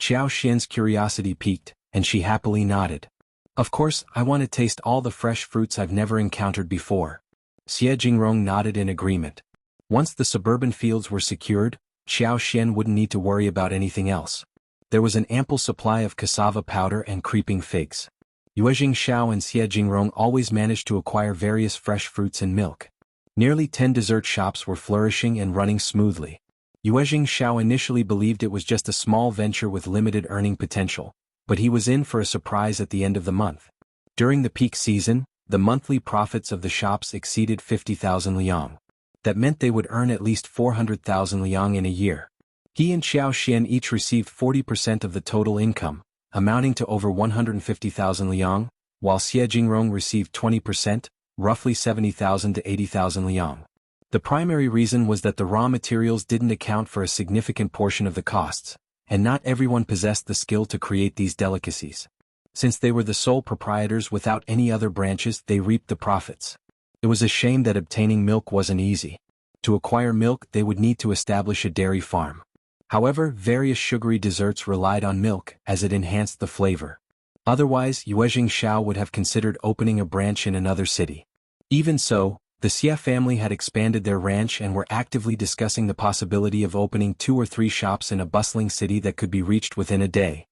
Xiao Xian's curiosity piqued, and she happily nodded. "Of course, I want to taste all the fresh fruits I've never encountered before." Xie Jingrong nodded in agreement. Once the suburban fields were secured, Xiao Xian wouldn't need to worry about anything else. There was an ample supply of cassava powder and creeping figs. Yuezhing Shao and Xie Jingrong always managed to acquire various fresh fruits and milk. Nearly 10 dessert shops were flourishing and running smoothly. Yuezhing Shao initially believed it was just a small venture with limited earning potential, but he was in for a surprise at the end of the month. During the peak season, the monthly profits of the shops exceeded 50,000 liang. That meant they would earn at least 400,000 liang in a year. He and Xiao Xian each received 40% of the total income, amounting to over 150,000 liang, while Xie Jingrong received 20%, roughly 70,000 to 80,000 liang. The primary reason was that the raw materials didn't account for a significant portion of the costs, and not everyone possessed the skill to create these delicacies. Since they were the sole proprietors without any other branches, they reaped the profits. It was a shame that obtaining milk wasn't easy. To acquire milk, they would need to establish a dairy farm. However, various sugary desserts relied on milk, as it enhanced the flavor. Otherwise, Shao would have considered opening a branch in another city. Even so, the Xia family had expanded their ranch and were actively discussing the possibility of opening 2 or 3 shops in a bustling city that could be reached within a day.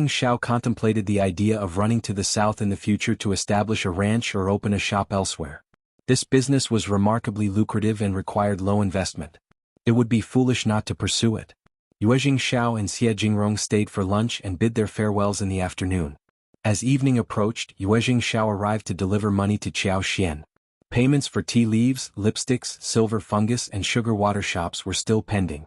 Shao contemplated the idea of running to the south in the future to establish a ranch or open a shop elsewhere. This business was remarkably lucrative and required low investment. It would be foolish not to pursue it. Shao and Xie Jingrong stayed for lunch and bid their farewells in the afternoon. As evening approached, Shao arrived to deliver money to Qiao Xian. Payments for tea leaves, lipsticks, silver fungus and sugar water shops were still pending.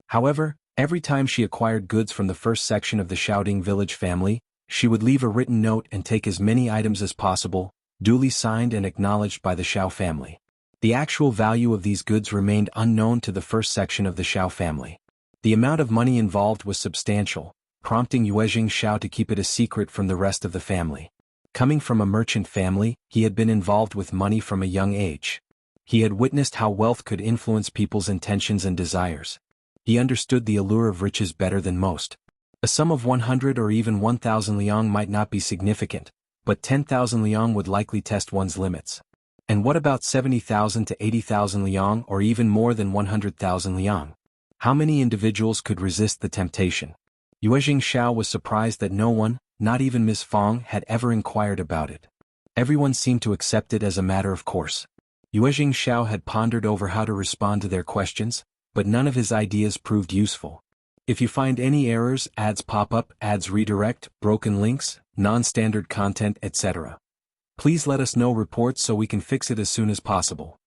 However, every time she acquired goods from the first section of the Shaoding village family, she would leave a written note and take as many items as possible, duly signed and acknowledged by the Shao family. The actual value of these goods remained unknown to the first section of the Shao family. The amount of money involved was substantial, prompting Shao to keep it a secret from the rest of the family. Coming from a merchant family, he had been involved with money from a young age. He had witnessed how wealth could influence people's intentions and desires. He understood the allure of riches better than most. A sum of 100 or even 1,000 liang might not be significant, but 10,000 liang would likely test one's limits. And what about 70,000 to 80,000 liang or even more than 100,000 liang? How many individuals could resist the temptation? Shao was surprised that no one, not even Ms. Fong, had ever inquired about it. Everyone seemed to accept it as a matter of course. Shao had pondered over how to respond to their questions, but none of his ideas proved useful. If you find any errors, ads pop up, ads redirect, broken links, non-standard content, etc., please let us know reports so we can fix it as soon as possible.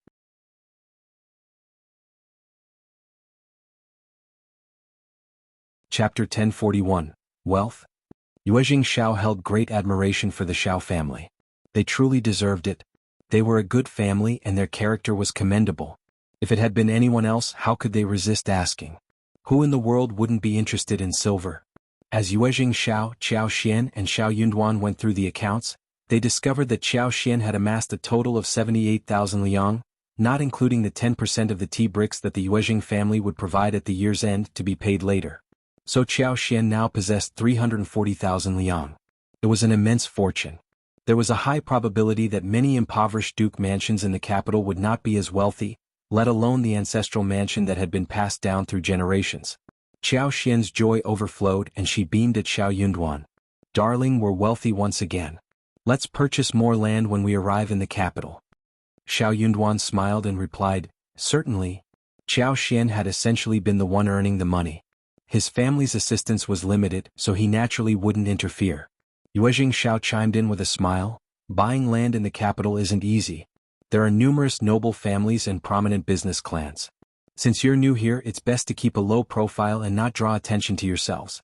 Chapter 1041. Wealth. Shao held great admiration for the Shao family. They truly deserved it. They were a good family and their character was commendable. If it had been anyone else, how could they resist asking? Who in the world wouldn't be interested in silver? As Shao, Qiao Xian and Shao Yunduan went through the accounts, they discovered that Qiao Xian had amassed a total of 78,000 liang, not including the 10% of the tea bricks that the Yuezhing family would provide at the year's end to be paid later. So Qiao Xian now possessed 340,000 liang. It was an immense fortune. There was a high probability that many impoverished duke mansions in the capital would not be as wealthy, let alone the ancestral mansion that had been passed down through generations. Qiao Xian's joy overflowed and she beamed at Shao Yunduan. Darling, we're wealthy once again. Let's purchase more land when we arrive in the capital. Shao Yunduan smiled and replied, certainly. Qiao Xian had essentially been the one earning the money. His family's assistance was limited, so he naturally wouldn't interfere. Shao chimed in with a smile, buying land in the capital isn't easy. There are numerous noble families and prominent business clans. Since you're new here, it's best to keep a low profile and not draw attention to yourselves.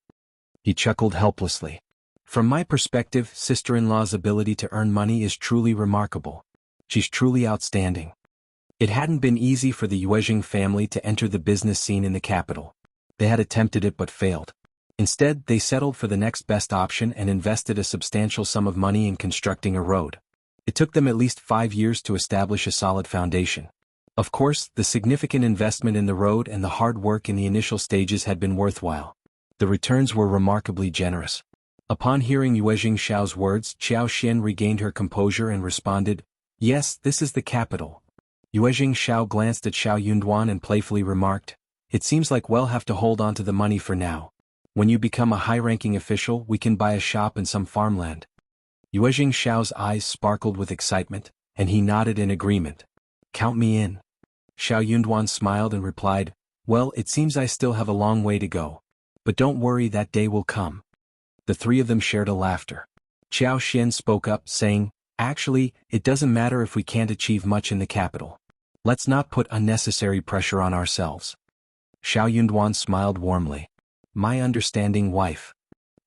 He chuckled helplessly. From my perspective, sister-in-law's ability to earn money is truly remarkable. She's truly outstanding. It hadn't been easy for the Yuezhing family to enter the business scene in the capital. They had attempted it but failed. Instead, they settled for the next best option and invested a substantial sum of money in constructing a road. It took them at least 5 years to establish a solid foundation. Of course, the significant investment in the road and the hard work in the initial stages had been worthwhile. The returns were remarkably generous. Upon hearing Shao's words, Qiao Xian regained her composure and responded, yes, this is the capital. Shao glanced at Shao Yunduan and playfully remarked, it seems like we'll have to hold on to the money for now. When you become a high-ranking official, we can buy a shop and some farmland. Shao's eyes sparkled with excitement, and he nodded in agreement. Count me in. Shao Yunduan smiled and replied, well, it seems I still have a long way to go. But don't worry, that day will come. The three of them shared a laughter. Qiao Xian spoke up, saying, actually, it doesn't matter if we can't achieve much in the capital. Let's not put unnecessary pressure on ourselves. Shao Yunduan smiled warmly. My understanding wife.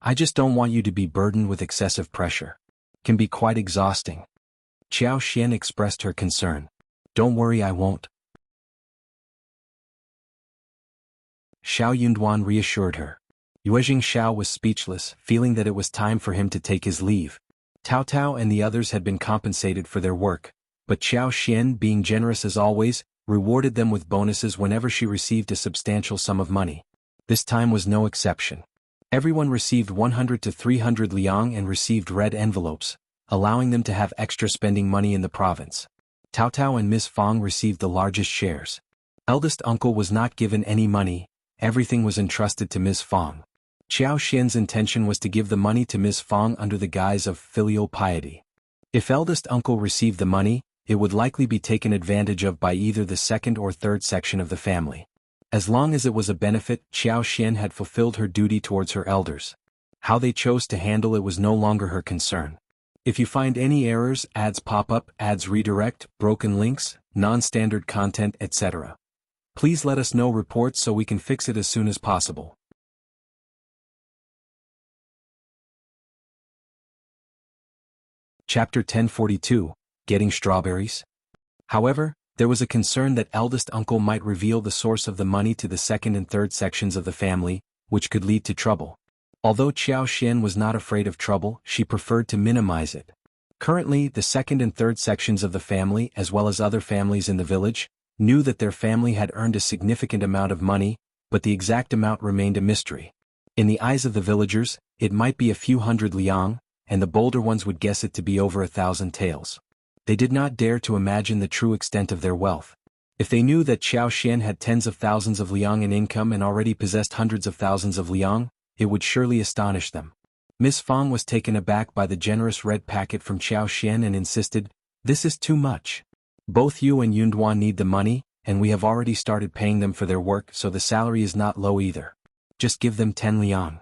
I just don't want you to be burdened with excessive pressure. It can be quite exhausting. Xiao Xian expressed her concern. Don't worry, I won't. Shao Yunduan reassured her. Yuezhing Shao was speechless, feeling that it was time for him to take his leave. Tao Tao and the others had been compensated for their work, but Xiao Xian, being generous as always, rewarded them with bonuses whenever she received a substantial sum of money. This time was no exception. Everyone received 100 to 300 liang and received red envelopes, allowing them to have extra spending money in the province. Tao Tao and Miss Fang received the largest shares. Eldest uncle was not given any money, everything was entrusted to Ms. Fang. Xiao Xian's intention was to give the money to Ms. Fang under the guise of filial piety. If eldest uncle received the money, it would likely be taken advantage of by either the second or third section of the family. As long as it was a benefit, Xiao Xian had fulfilled her duty towards her elders. How they chose to handle it was no longer her concern. If you find any errors, ads pop up, ads redirect, broken links, non-standard content, etc., please let us know reports so we can fix it as soon as possible. Chapter 1042, Getting Strawberries. However, there was a concern that eldest uncle might reveal the source of the money to the second and third sections of the family, which could lead to trouble. Although Xiao Xian was not afraid of trouble, she preferred to minimize it. Currently, the second and third sections of the family, as well as other families in the village, knew that their family had earned a significant amount of money, but the exact amount remained a mystery. In the eyes of the villagers, it might be a few hundred liang, and the bolder ones would guess it to be over 1,000 taels. They did not dare to imagine the true extent of their wealth. If they knew that Xiao Xian had tens of thousands of liang in income and already possessed hundreds of thousands of liang, it would surely astonish them. Miss Fang was taken aback by the generous red packet from Xiao Xian and insisted, "This is too much. Both you and Yunduan need the money, and we have already started paying them for their work, so the salary is not low either. Just give them 10 liang."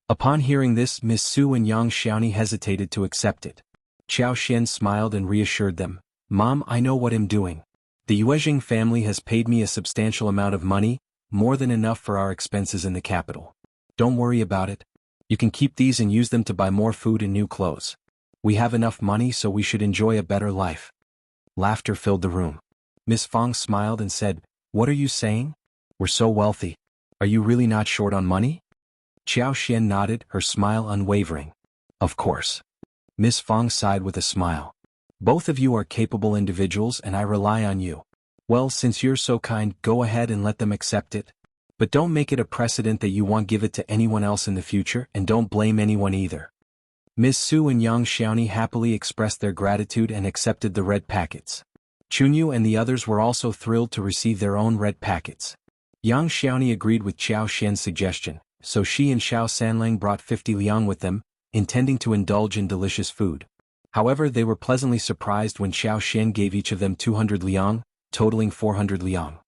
Upon hearing this, Miss Su and Yang Xiaoni hesitated to accept it. Xiao Xian smiled and reassured them, "Mom, I know what I'm doing. The Yuezhing family has paid me a substantial amount of money, more than enough for our expenses in the capital. Don't worry about it. You can keep these and use them to buy more food and new clothes. We have enough money, so we should enjoy a better life." Laughter filled the room. Miss Fang smiled and said, "What are you saying? We're so wealthy. Are you really not short on money?" Xiao Xian nodded, her smile unwavering. "Of course." Miss Fang sighed with a smile. "Both of you are capable individuals and I rely on you. Well, since you're so kind, go ahead and let them accept it. But don't make it a precedent that you won't give it to anyone else in the future, and don't blame anyone either." Miss Su and Yang Xiaoni happily expressed their gratitude and accepted the red packets. Chunyu and the others were also thrilled to receive their own red packets. Yang Xiaoni agreed with Xiao Xian's suggestion, so she and Shao Sanlang brought 50 liang with them, intending to indulge in delicious food. However, they were pleasantly surprised when Xiao Xian gave each of them 200 liang, totaling 400 liang.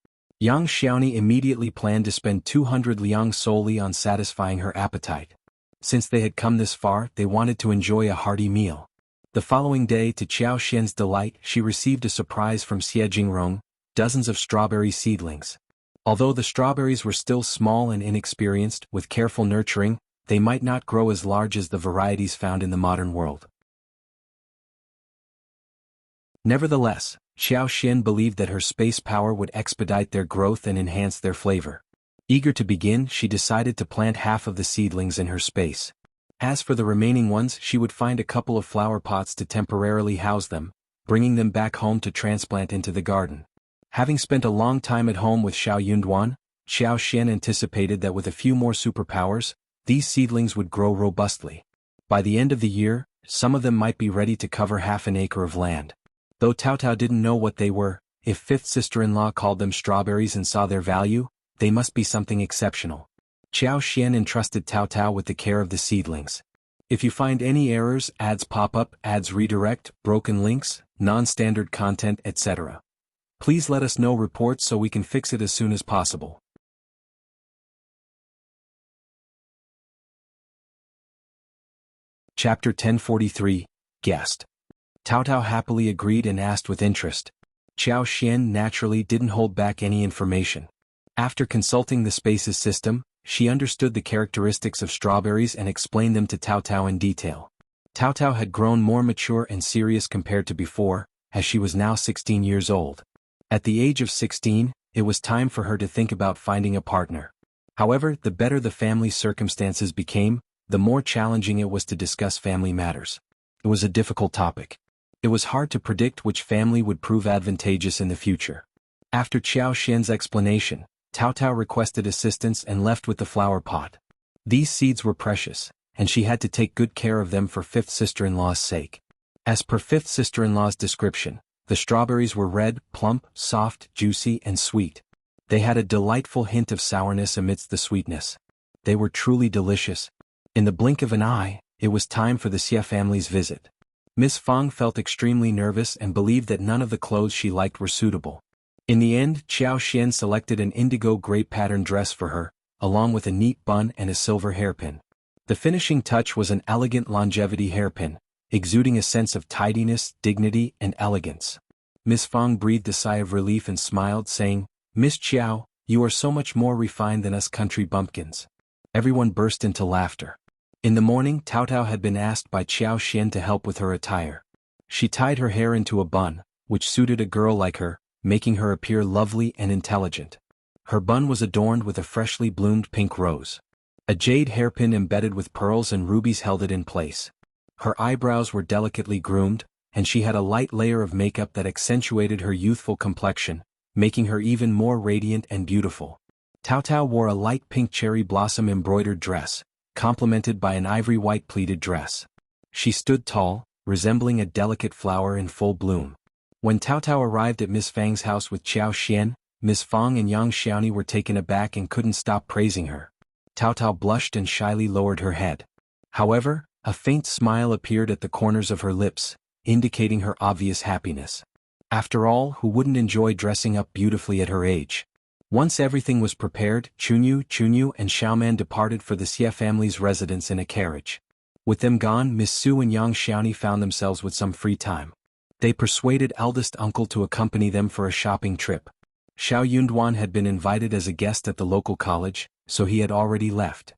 Yang Xiaoni immediately planned to spend 200 liang solely on satisfying her appetite. Since they had come this far, they wanted to enjoy a hearty meal. The following day, to Xiao Xian's delight, she received a surprise from Xie Jingrong, dozens of strawberry seedlings. Although the strawberries were still small and inexperienced, with careful nurturing, they might not grow as large as the varieties found in the modern world. Nevertheless, Xiao Xian believed that her space power would expedite their growth and enhance their flavor. Eager to begin, she decided to plant half of the seedlings in her space. As for the remaining ones, she would find a couple of flower pots to temporarily house them, bringing them back home to transplant into the garden. Having spent a long time at home with Shao Yunduan, Xiao Xian anticipated that with a few more superpowers, these seedlings would grow robustly. By the end of the year, some of them might be ready to cover half an acre of land. Though Tao Tao didn't know what they were, if fifth sister-in-law called them strawberries and saw their value, they must be something exceptional. Xiao Xian entrusted Tao Tao with the care of the seedlings. If you find any errors, ads pop up, ads redirect, broken links, non-standard content, etc., please let us know reports so we can fix it as soon as possible. Chapter 1043, Guest. Tao Tao happily agreed and asked with interest. Xiao Xian naturally didn't hold back any information. After consulting the Spaces system, she understood the characteristics of strawberries and explained them to Tao Tao in detail. Cao Cao had grown more mature and serious compared to before, as she was now 16 years old. At the age of 16, it was time for her to think about finding a partner. However, the better the family circumstances became, the more challenging it was to discuss family matters. It was a difficult topic. It was hard to predict which family would prove advantageous in the future. After Qiao Xian's explanation, Cao Cao requested assistance and left with the flower pot. These seeds were precious, and she had to take good care of them for fifth sister-in-law's sake. As per fifth sister-in-law's description, the strawberries were red, plump, soft, juicy, and sweet. They had a delightful hint of sourness amidst the sweetness. They were truly delicious. In the blink of an eye, it was time for the Xie family's visit. Miss Fang felt extremely nervous and believed that none of the clothes she liked were suitable. In the end, Qiao Xian selected an indigo gray pattern dress for her, along with a neat bun and a silver hairpin. The finishing touch was an elegant longevity hairpin, exuding a sense of tidiness, dignity, and elegance. Miss Fang breathed a sigh of relief and smiled, saying, "Miss Qiao, you are so much more refined than us country bumpkins." Everyone burst into laughter. In the morning, Cao Cao had been asked by Qiao Xian to help with her attire. She tied her hair into a bun, which suited a girl like her, making her appear lovely and intelligent. Her bun was adorned with a freshly bloomed pink rose. A jade hairpin embedded with pearls and rubies held it in place. Her eyebrows were delicately groomed, and she had a light layer of makeup that accentuated her youthful complexion, making her even more radiant and beautiful. Cao Cao wore a light pink cherry blossom embroidered dress, complemented by an ivory white pleated dress. She stood tall, resembling a delicate flower in full bloom. When Cao Cao arrived at Miss Fang's house with Qiao Xian, Miss Fang and Yang Xiaoni were taken aback and couldn't stop praising her. Cao Cao blushed and shyly lowered her head. However, a faint smile appeared at the corners of her lips, indicating her obvious happiness. After all, who wouldn't enjoy dressing up beautifully at her age? Once everything was prepared, Chunyu, and Xiaoman departed for the Xie family's residence in a carriage. With them gone, Miss Su and Yang Xiaoni found themselves with some free time. They persuaded eldest uncle to accompany them for a shopping trip. Shao Yunduan had been invited as a guest at the local college, so he had already left.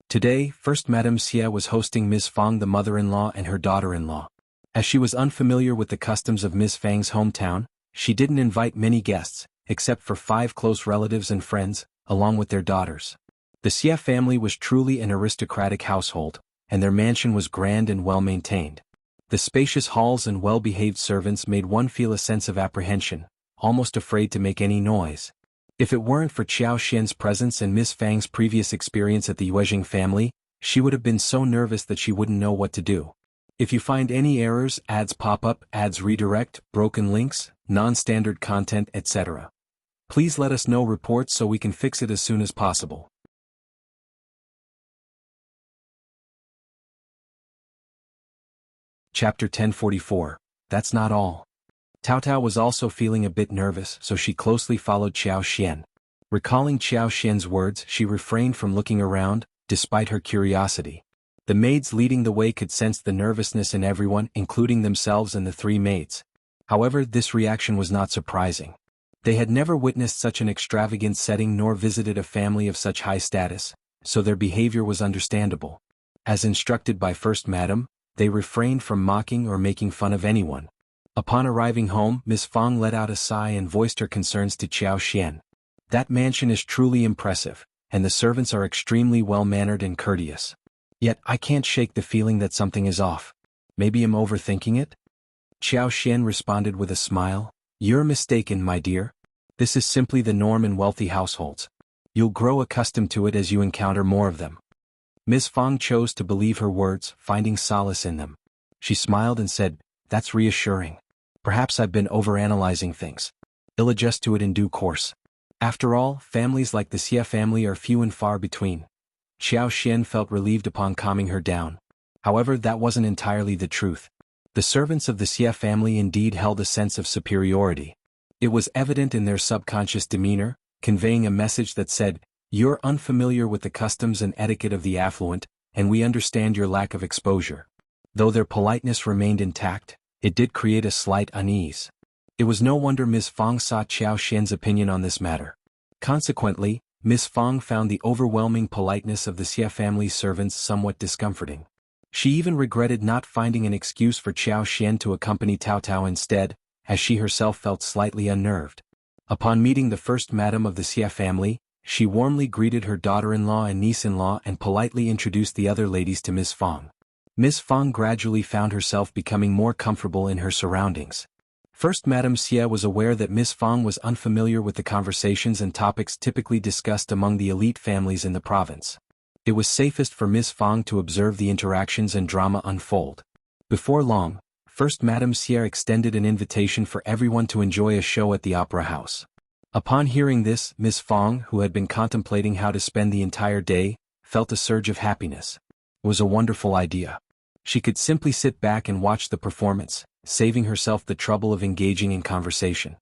Today, First Madame Xie was hosting Miss Fang, the mother-in-law, and her daughter-in-law. As she was unfamiliar with the customs of Miss Fang's hometown, she didn't invite many guests, except for 5 close relatives and friends, along with their daughters. The Xie family was truly an aristocratic household, and their mansion was grand and well-maintained. The spacious halls and well-behaved servants made one feel a sense of apprehension, almost afraid to make any noise. If it weren't for Qiao Xian's presence and Miss Fang's previous experience at the Yuejing family, she would have been so nervous that she wouldn't know what to do. If you find any errors, ads pop up, ads redirect, broken links, non-standard content, etc., please let us know reports so we can fix it as soon as possible. Chapter 1044. That's not all. Cao Cao was also feeling a bit nervous, so she closely followed Qiao Xian. Recalling Qiao Xian's words, she refrained from looking around, despite her curiosity. The maids leading the way could sense the nervousness in everyone, including themselves and the 3 maids. However, this reaction was not surprising. They had never witnessed such an extravagant setting nor visited a family of such high status, so their behavior was understandable. As instructed by First Madam, they refrained from mocking or making fun of anyone. Upon arriving home, Miss Fang let out a sigh and voiced her concerns to Qiao Xian. That mansion is truly impressive, and the servants are extremely well-mannered and courteous. Yet I can't shake the feeling that something is off. Maybe I'm overthinking it? Qiao Xian responded with a smile. You're mistaken, my dear. This is simply the norm in wealthy households. You'll grow accustomed to it as you encounter more of them. Ms. Fang chose to believe her words, finding solace in them. She smiled and said, That's reassuring. Perhaps I've been overanalyzing things. I'll adjust to it in due course. After all, families like the Xie family are few and far between. Qiao Xian felt relieved upon calming her down. However, that wasn't entirely the truth. The servants of the Xie family indeed held a sense of superiority. It was evident in their subconscious demeanor, conveying a message that said, You're unfamiliar with the customs and etiquette of the affluent, and we understand your lack of exposure. Though their politeness remained intact, it did create a slight unease. It was no wonder Ms. Fang sought Qiao Xian's opinion on this matter. Consequently, Miss Fang found the overwhelming politeness of the Xie family's servants somewhat discomforting. She even regretted not finding an excuse for Qiao Xian to accompany Tao Tao instead, as she herself felt slightly unnerved. Upon meeting the first madam of the Xie family, she warmly greeted her daughter-in-law and niece-in-law and politely introduced the other ladies to Miss Fang. Miss Fang gradually found herself becoming more comfortable in her surroundings. First Madame Xie was aware that Miss Fang was unfamiliar with the conversations and topics typically discussed among the elite families in the province. It was safest for Miss Fang to observe the interactions and drama unfold. Before long, First Madame Xie extended an invitation for everyone to enjoy a show at the opera house. Upon hearing this, Miss Fang, who had been contemplating how to spend the entire day, felt a surge of happiness. It was a wonderful idea. She could simply sit back and watch the performance, saving herself the trouble of engaging in conversation.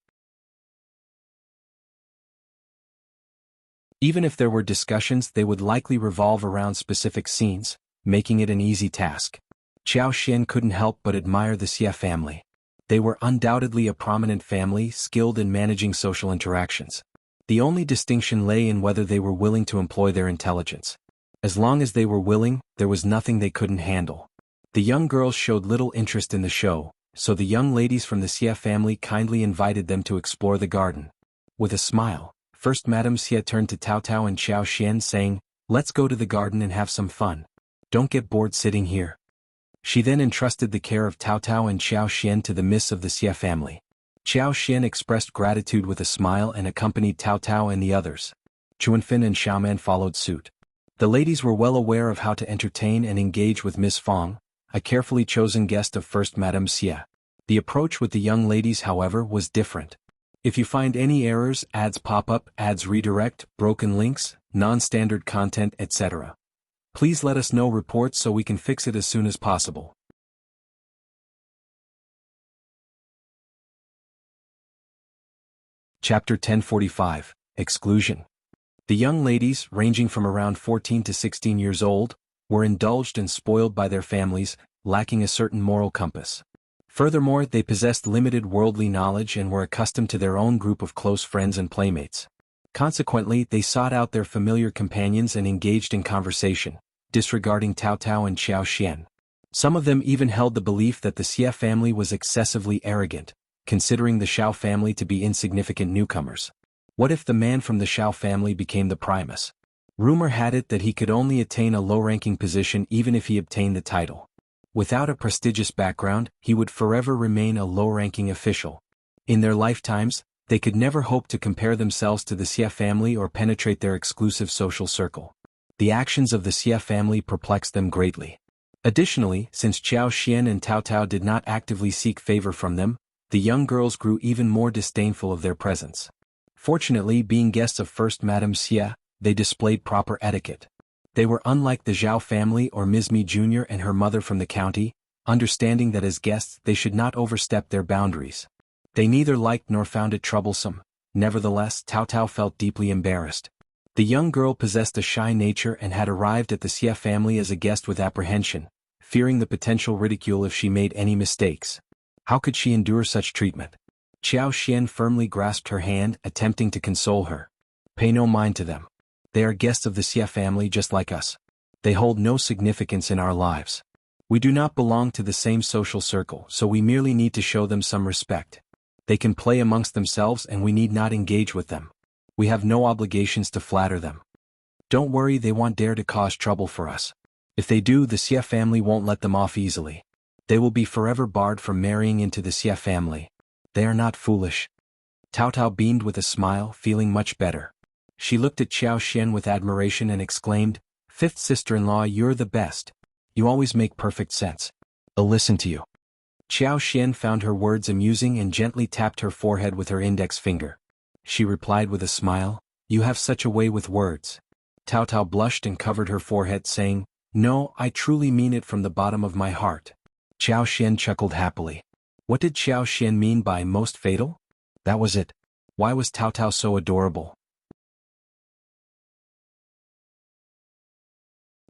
Even if there were discussions, they would likely revolve around specific scenes, making it an easy task. Qiao Xian couldn't help but admire the Xie family. They were undoubtedly a prominent family, skilled in managing social interactions. The only distinction lay in whether they were willing to employ their intelligence. As long as they were willing, there was nothing they couldn't handle. The young girls showed little interest in the show, so the young ladies from the Xie family kindly invited them to explore the garden. With a smile, First Madame Xie turned to Tao Tao and Qiao Xian saying, "Let's go to the garden and have some fun. Don't get bored sitting here." She then entrusted the care of Tao Tao and Qiao Xian to the Miss of the Xie family. Qiao Xian expressed gratitude with a smile and accompanied Tao Tao and the others. Chuanfin and Xiaoman followed suit. The ladies were well aware of how to entertain and engage with Miss Fang, a carefully chosen guest of First Madame Xie. The approach with the young ladies, however, was different. If you find any errors, ads pop up, ads redirect, broken links, non-standard content, etc., please let us know reports so we can fix it as soon as possible. Chapter 1045, Exclusion. The young ladies, ranging from around 14 to 16 years old, were indulged and spoiled by their families, lacking a certain moral compass. Furthermore, they possessed limited worldly knowledge and were accustomed to their own group of close friends and playmates. Consequently, they sought out their familiar companions and engaged in conversation, disregarding Tao Tao and Qiao Xian. Some of them even held the belief that the Xie family was excessively arrogant, considering the Shao family to be insignificant newcomers. What if the man from the Shao family became the Primus? Rumor had it that he could only attain a low-ranking position even if he obtained the title. Without a prestigious background, he would forever remain a low-ranking official. In their lifetimes, they could never hope to compare themselves to the Xie family or penetrate their exclusive social circle. The actions of the Xie family perplexed them greatly. Additionally, since Qiao Xian and Tao Tao did not actively seek favor from them, the young girls grew even more disdainful of their presence. Fortunately, being guests of First Madame Xie, they displayed proper etiquette. They were unlike the Zhao family or Ms. Mi Jr. and her mother from the county, understanding that as guests they should not overstep their boundaries. They neither liked nor found it troublesome. Nevertheless, Tao Tao felt deeply embarrassed. The young girl possessed a shy nature and had arrived at the Xie family as a guest with apprehension, fearing the potential ridicule if she made any mistakes. How could she endure such treatment? Qiao Xian firmly grasped her hand, attempting to console her. Pay no mind to them. They are guests of the Xie family just like us. They hold no significance in our lives. We do not belong to the same social circle, so we merely need to show them some respect. They can play amongst themselves and we need not engage with them. We have no obligations to flatter them. Don't worry, they won't dare to cause trouble for us. If they do, the Xie family won't let them off easily. They will be forever barred from marrying into the Xie family. They are not foolish. Tao Tao beamed with a smile, feeling much better. She looked at Qiao Xian with admiration and exclaimed, "Fifth sister-in-law, you're the best. You always make perfect sense. I'll listen to you." Qiao Xian found her words amusing and gently tapped her forehead with her index finger. She replied with a smile, "You have such a way with words." Tao Tao blushed and covered her forehead, saying, "No, I truly mean it from the bottom of my heart." Qiao Xian chuckled happily. What did Qiao Xian mean by most fatal? That was it. Why was Tao Tao so adorable?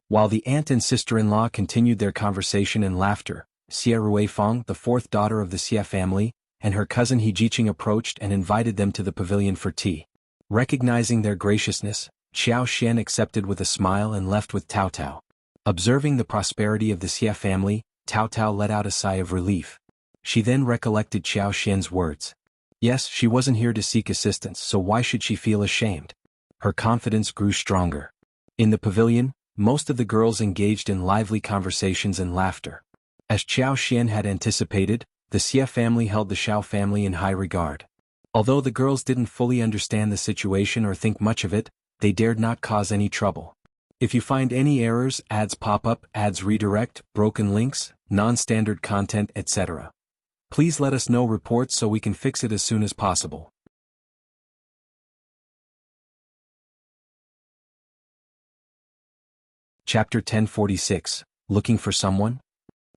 While the aunt and sister-in-law continued their conversation and laughter, Xie Ruifang, the fourth daughter of the Xie family, and her cousin He Jiqing approached and invited them to the pavilion for tea. Recognizing their graciousness, Xiao Xian accepted with a smile and left with Tao Tao. Observing the prosperity of the Xie family, Tao Tao let out a sigh of relief. She then recollected Xiao Xian's words. Yes, she wasn't here to seek assistance, so why should she feel ashamed? Her confidence grew stronger. In the pavilion, most of the girls engaged in lively conversations and laughter. As Xiao Xian had anticipated, the Xie family held the Shao family in high regard. Although the girls didn't fully understand the situation or think much of it, they dared not cause any trouble. If you find any errors, ads pop up, ads redirect, broken links, non-standard content, etc., please let us know reports so we can fix it as soon as possible. Chapter 1046, Looking for Someone?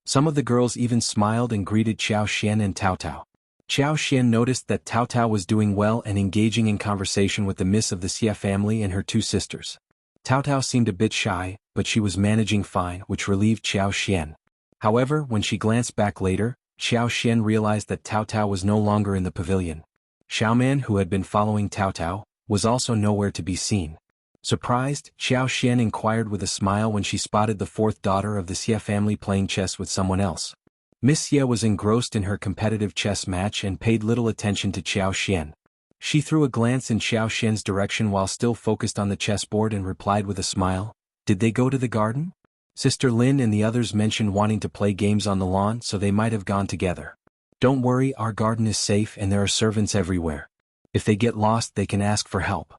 Some of the girls even smiled and greeted Xiao Xian and Tao Tao. Xiao Xian noticed that Tao Tao was doing well and engaging in conversation with the miss of the Xie family and her two sisters. Tao Tao seemed a bit shy, but she was managing fine, which relieved Xiao Xian. However, when she glanced back later, Xiao Xian realized that Tao Tao was no longer in the pavilion. Xiaoman, who had been following Tao Tao, was also nowhere to be seen. Surprised, Xiao Xian inquired with a smile when she spotted the fourth daughter of the Xie family playing chess with someone else. Ms.Yan was engrossed in her competitive chess match and paid little attention to Xiao Xian. She threw a glance in Xiao Xian's direction while still focused on the chessboard and replied with a smile, "Did they go to the garden? Sister Lin and the others mentioned wanting to play games on the lawn, so they might have gone together. Don't worry, our garden is safe and there are servants everywhere. If they get lost, they can ask for help."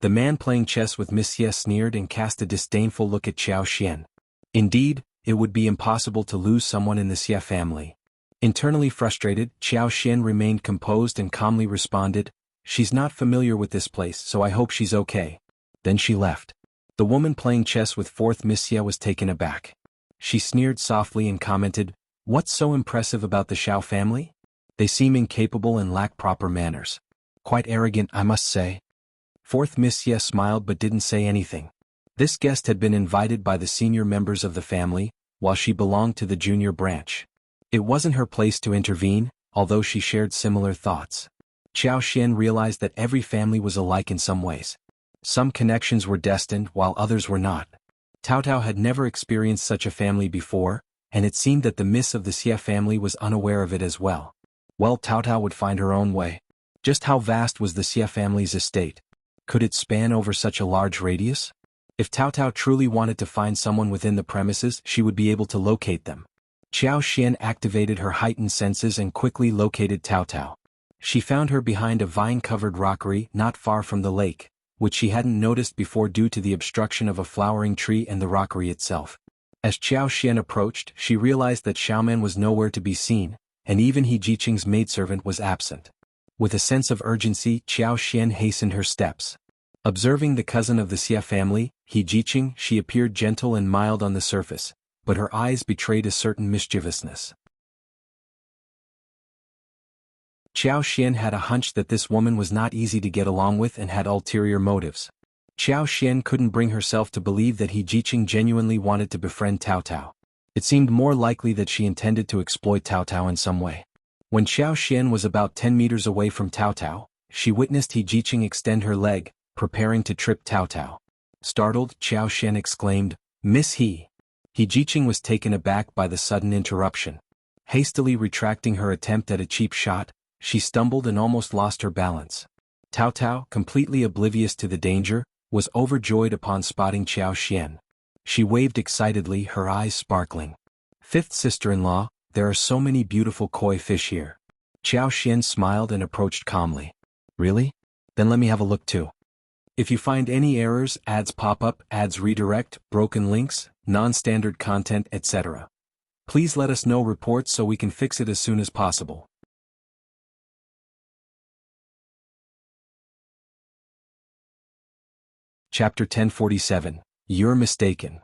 The man playing chess with Ms.Yan sneered and cast a disdainful look at Xiao Xian. Indeed, it would be impossible to lose someone in the Xie family. Internally frustrated, Xiao Xian remained composed and calmly responded, "She's not familiar with this place, so I hope she's okay." Then she left. The woman playing chess with fourth Ms.Yan was taken aback. She sneered softly and commented, "What's so impressive about the Shao family? They seem incapable and lack proper manners. Quite arrogant, I must say." Fourth Ms.Yan smiled but didn't say anything. This guest had been invited by the senior members of the family, while she belonged to the junior branch. It wasn't her place to intervene, although she shared similar thoughts. Xiao Xian realized that every family was alike in some ways. Some connections were destined while others were not. Tao Tao had never experienced such a family before, and it seemed that the miss of the Xie family was unaware of it as well. Well, Tao Tao would find her own way. Just how vast was the Xie family's estate? Could it span over such a large radius? If Tao Tao truly wanted to find someone within the premises, she would be able to locate them. Xiao Xian activated her heightened senses and quickly located Tao Tao. She found her behind a vine-covered rockery not far from the lake, which she hadn't noticed before due to the obstruction of a flowering tree and the rockery itself. As Xiao Xian approached, she realized that Xiaoman was nowhere to be seen, and even He Jiqing's maidservant was absent. With a sense of urgency, Xiao Xian hastened her steps. Observing the cousin of the Xie family, He Jiqing, she appeared gentle and mild on the surface, but her eyes betrayed a certain mischievousness. Xiao Xian had a hunch that this woman was not easy to get along with and had ulterior motives. Xiao Xian couldn't bring herself to believe that He Jiqing genuinely wanted to befriend Tao Tao. It seemed more likely that she intended to exploit Tao Tao in some way. When Xiao Xian was about 10 meters away from Tao Tao, she witnessed He Jiqing extend her leg, preparing to trip Tao Tao. Startled, Xiao Xian exclaimed, "Miss He." He Jiqing was taken aback by the sudden interruption. Hastily retracting her attempt at a cheap shot, she stumbled and almost lost her balance. Tao Tao, completely oblivious to the danger, was overjoyed upon spotting Xiao Xian. She waved excitedly, her eyes sparkling. "Fifth sister-in-law, there are so many beautiful koi fish here." Xiao Xian smiled and approached calmly. "Really? Then let me have a look too. If you find any errors, ads pop up, ads redirect, broken links, non-standard content, etc., please let us know reports so we can fix it as soon as possible." Chapter 1047, You're Mistaken.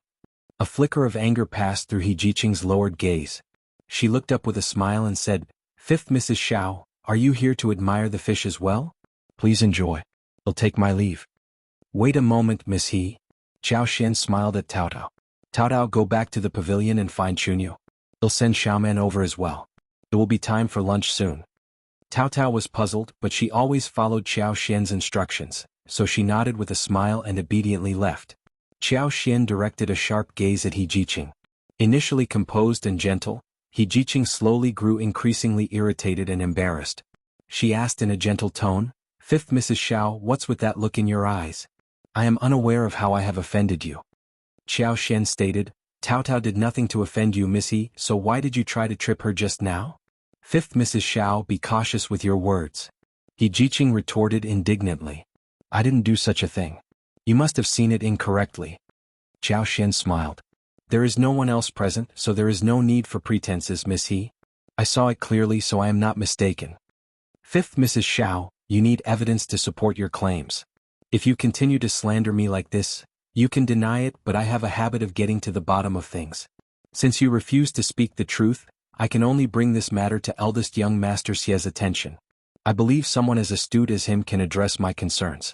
A flicker of anger passed through He Jiqing's lowered gaze. She looked up with a smile and said, "Fifth Mrs. Shao, are you here to admire the fish as well? Please enjoy. I'll take my leave." "Wait a moment, Miss He." Xiao Xian smiled at Tao Tao. "Tao Tao, go back to the pavilion and find Chunyu. He'll send Xiaoman over as well. It will be time for lunch soon." Tao Tao was puzzled, but she always followed Xiao Xian's instructions, so she nodded with a smile and obediently left. Qiao Xian directed a sharp gaze at He Jiqing. Initially composed and gentle, He Jiqing slowly grew increasingly irritated and embarrassed. She asked in a gentle tone, "Fifth Mrs. Shao, what's with that look in your eyes? I am unaware of how I have offended you." Qiao Xian stated, "Tao Tao did nothing to offend you, Missy, so why did you try to trip her just now?" "Fifth Mrs. Shao, be cautious with your words." He Jiqing retorted indignantly. "I didn't do such a thing. You must have seen it incorrectly." Qiao Xian smiled. "There is no one else present, so there is no need for pretenses, Miss He. I saw it clearly, so I am not mistaken." "Fifth Mrs. Shao, you need evidence to support your claims. If you continue to slander me like this, you can deny it, but I have a habit of getting to the bottom of things. Since you refuse to speak the truth, I can only bring this matter to eldest young Master Xie's attention. I believe someone as astute as him can address my concerns."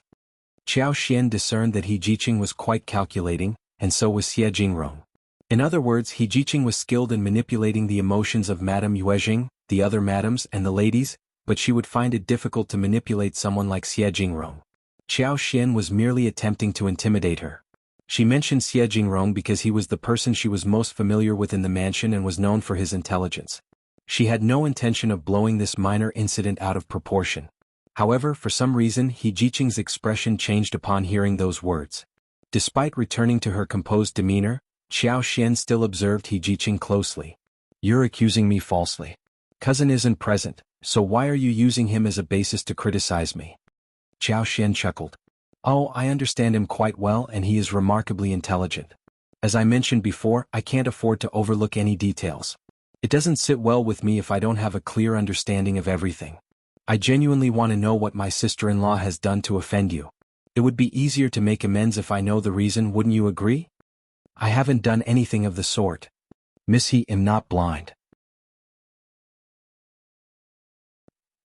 Qiao Xian discerned that He Jiqing was quite calculating, and so was Xie Jingrong. In other words, He Jiqing was skilled in manipulating the emotions of Madame Yuejing, the other madams and the ladies, but she would find it difficult to manipulate someone like Xie Jingrong. Qiao Xian was merely attempting to intimidate her. She mentioned Xie Jingrong because he was the person she was most familiar with in the mansion and was known for his intelligence. She had no intention of blowing this minor incident out of proportion. However, for some reason He Jiqing's expression changed upon hearing those words. Despite returning to her composed demeanor, Qiao Xian still observed He Jiqing closely. "You're accusing me falsely. Cousin isn't present, so why are you using him as a basis to criticize me?" Qiao Xian chuckled. "Oh, I understand him quite well, and he is remarkably intelligent. As I mentioned before, I can't afford to overlook any details. It doesn't sit well with me if I don't have a clear understanding of everything. I genuinely want to know what my sister-in-law has done to offend you. It would be easier to make amends if I know the reason, wouldn't you agree?" "I haven't done anything of the sort. Miss He am not blind."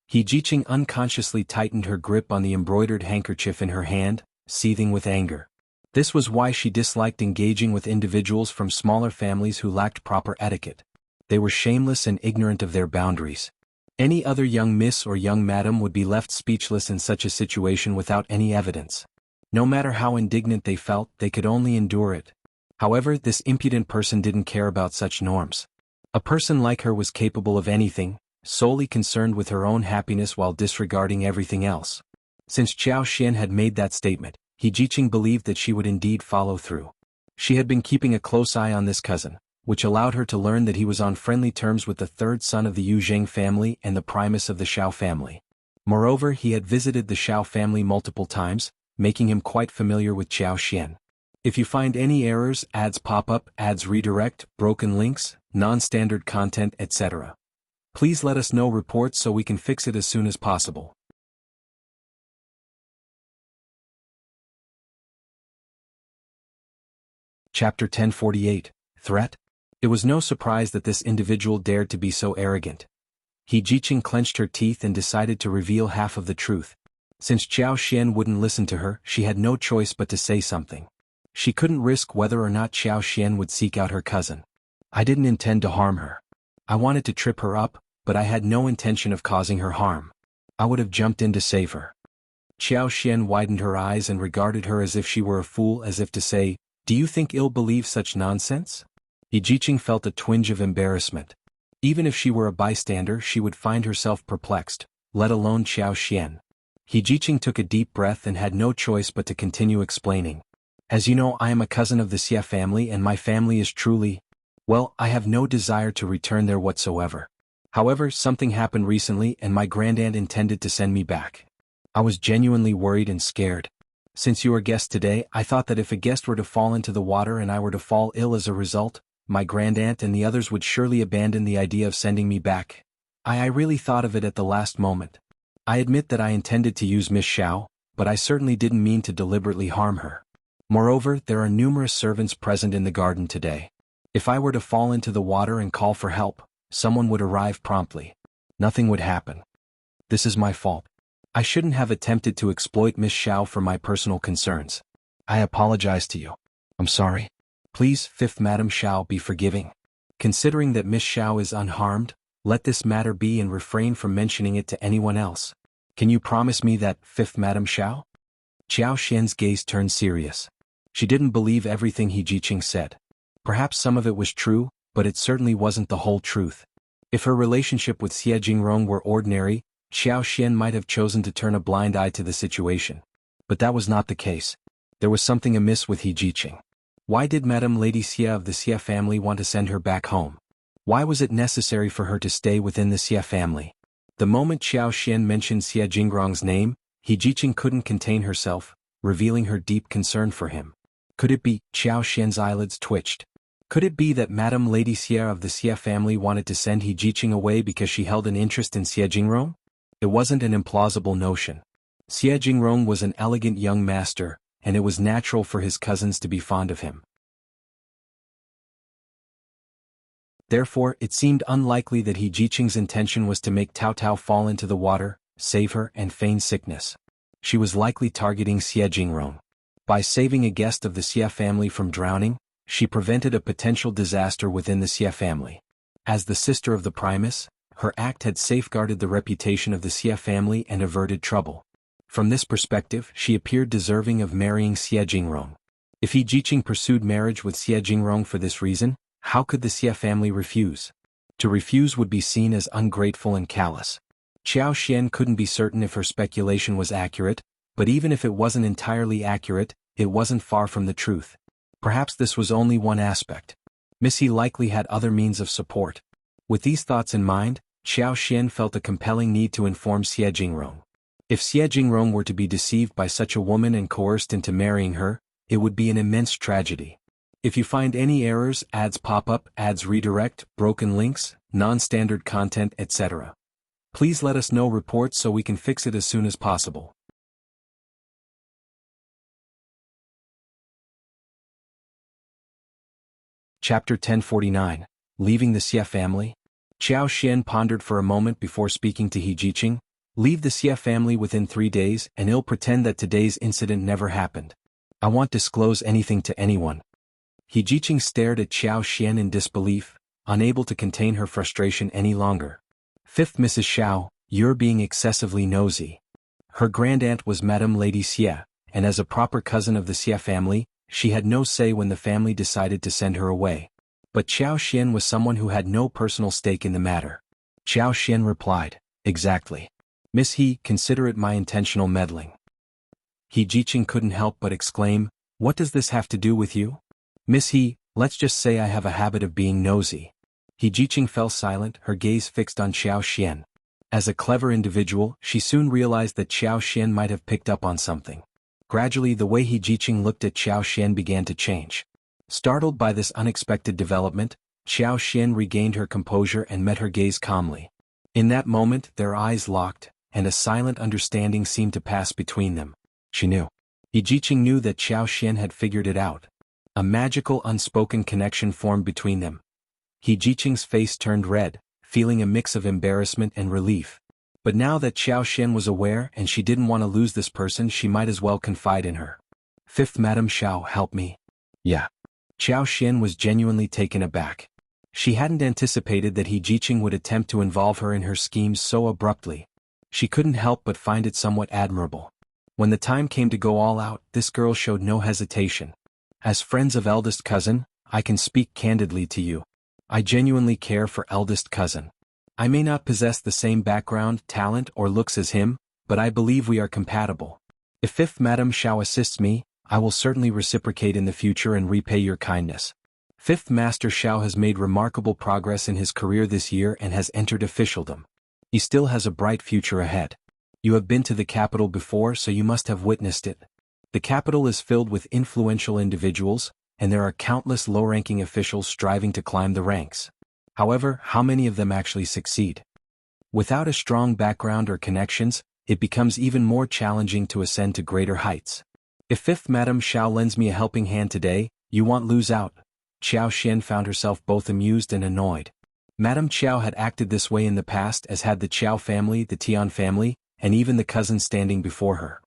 He Jiqing unconsciously tightened her grip on the embroidered handkerchief in her hand, seething with anger. This was why she disliked engaging with individuals from smaller families who lacked proper etiquette. They were shameless and ignorant of their boundaries. Any other young miss or young madam would be left speechless in such a situation without any evidence. No matter how indignant they felt, they could only endure it. However, this impudent person didn't care about such norms. A person like her was capable of anything, solely concerned with her own happiness while disregarding everything else. Since Qiao Xian had made that statement, He Jiqing believed that she would indeed follow through. She had been keeping a close eye on this cousin, which allowed her to learn that he was on friendly terms with the third son of the Yu Zheng family and the Primus of the Shao family. Moreover, he had visited the Shao family multiple times, making him quite familiar with Qiao Xian. If you find any errors, ads pop up, ads redirect, broken links, non-standard content, etc., please let us know reports so we can fix it as soon as possible. Chapter 1048, Threat? It was no surprise that this individual dared to be so arrogant. He Jiqing clenched her teeth and decided to reveal half of the truth. Since Qiao Xian wouldn't listen to her, she had no choice but to say something. She couldn't risk whether or not Qiao Xian would seek out her cousin. "I didn't intend to harm her. I wanted to trip her up, but I had no intention of causing her harm. I would have jumped in to save her." Qiao Xian widened her eyes and regarded her as if she were a fool, as if to say, "Do you think ill believe such nonsense?" He Jiqing felt a twinge of embarrassment. Even if she were a bystander, she would find herself perplexed, let alone Qiao Xian. He Jiqing took a deep breath and had no choice but to continue explaining. "As you know, I am a cousin of the Xie family, and my family is truly... well, I have no desire to return there whatsoever. However, something happened recently and my grandaunt intended to send me back. I was genuinely worried and scared. Since you are guest today, I thought that if a guest were to fall into the water and I were to fall ill as a result, my grandaunt and the others would surely abandon the idea of sending me back. I really thought of it at the last moment. I admit that I intended to use Miss Shao, but I certainly didn't mean to deliberately harm her. Moreover, there are numerous servants present in the garden today. If I were to fall into the water and call for help, someone would arrive promptly. Nothing would happen. This is my fault. I shouldn't have attempted to exploit Miss Shao for my personal concerns. I apologize to you. I'm sorry. Please, Fifth Madam Shao, be forgiving. Considering that Miss Shao is unharmed, let this matter be and refrain from mentioning it to anyone else. Can you promise me that, Fifth Madam Shao?" Xiao Xian's gaze turned serious. She didn't believe everything He Jiqing said. Perhaps some of it was true, but it certainly wasn't the whole truth. If her relationship with Xie Jingrong were ordinary, Xiao Xian might have chosen to turn a blind eye to the situation. But that was not the case. There was something amiss with He Jiqing. Why did Madame Lady Xie of the Xie family want to send her back home? Why was it necessary for her to stay within the Xie family? The moment Xiao Xian mentioned Xie Jingrong's name, He Jiqing couldn't contain herself, revealing her deep concern for him. Could it be? Xiao Xian's eyelids twitched. Could it be that Madame Lady Xie of the Xie family wanted to send He Jiqing away because she held an interest in Xie Jingrong? It wasn't an implausible notion. Xie Jingrong was an elegant young master, and it was natural for his cousins to be fond of him. Therefore, it seemed unlikely that He Jiqing's intention was to make Tao Tao fall into the water, save her, and feign sickness. She was likely targeting Xie Jingrong. By saving a guest of the Xie family from drowning, she prevented a potential disaster within the Xie family. As the sister of the Primus, her act had safeguarded the reputation of the Xie family and averted trouble. From this perspective, she appeared deserving of marrying Xie Jingrong. If He Jiqing pursued marriage with Xie Jingrong for this reason, how could the Xie family refuse? To refuse would be seen as ungrateful and callous. Xiao Xian couldn't be certain if her speculation was accurate, but even if it wasn't entirely accurate, it wasn't far from the truth. Perhaps this was only one aspect. Missy likely had other means of support. With these thoughts in mind, Xiao Xian felt a compelling need to inform Xie Jingrong. If Xie Jingrong were to be deceived by such a woman and coerced into marrying her, it would be an immense tragedy. If you find any errors, ads pop up, ads redirect, broken links, non-standard content, etc., please let us know reports so we can fix it as soon as possible. Chapter 1049, Leaving the Xie Family. Xiao Xian pondered for a moment before speaking to He Jiqing. Leave the Xie family within 3 days and I'll pretend that today's incident never happened. I won't disclose anything to anyone. He Jiqing stared at Xiao Xian in disbelief, unable to contain her frustration any longer. Fifth Mrs. Shao, you're being excessively nosy. Her grandaunt was Madame Lady Xie, and as a proper cousin of the Xie family, she had no say when the family decided to send her away. But Xiao Xian was someone who had no personal stake in the matter. Xiao Xian replied, exactly. Miss He, consider it my intentional meddling. He Jiqing couldn't help but exclaim, what does this have to do with you? Miss He, let's just say I have a habit of being nosy. He Jiqing fell silent, her gaze fixed on Xiao Xian. As a clever individual, she soon realized that Xiao Xian might have picked up on something. Gradually the way He Jiqing looked at Xiao Xian began to change. Startled by this unexpected development, Xiao Xian regained her composure and met her gaze calmly. In that moment their eyes locked, and a silent understanding seemed to pass between them. She knew. He Jiqing knew that Xiao Xian had figured it out. A magical unspoken connection formed between them. He Jiqing's face turned red, feeling a mix of embarrassment and relief. But now that Xiao Xian was aware and she didn't want to lose this person, she might as well confide in her. Fifth Madame Shao, help me. Yeah. Xiao Xian was genuinely taken aback. She hadn't anticipated that He Jiqing would attempt to involve her in her schemes so abruptly. She couldn't help but find it somewhat admirable. When the time came to go all out, this girl showed no hesitation. As friends of eldest cousin, I can speak candidly to you. I genuinely care for eldest cousin. I may not possess the same background, talent, or looks as him, but I believe we are compatible. If Fifth Madame Shao assists me, I will certainly reciprocate in the future and repay your kindness. Fifth Master Shao has made remarkable progress in his career this year and has entered officialdom. He still has a bright future ahead. You have been to the capital before, so you must have witnessed it. The capital is filled with influential individuals, and there are countless low-ranking officials striving to climb the ranks. However, how many of them actually succeed? Without a strong background or connections, it becomes even more challenging to ascend to greater heights. If Fifth Madame Shao lends me a helping hand today, you won't lose out. Xiao Xian found herself both amused and annoyed. Madame Qiao had acted this way in the past, as had the Qiao family, the Tian family, and even the cousins standing before her.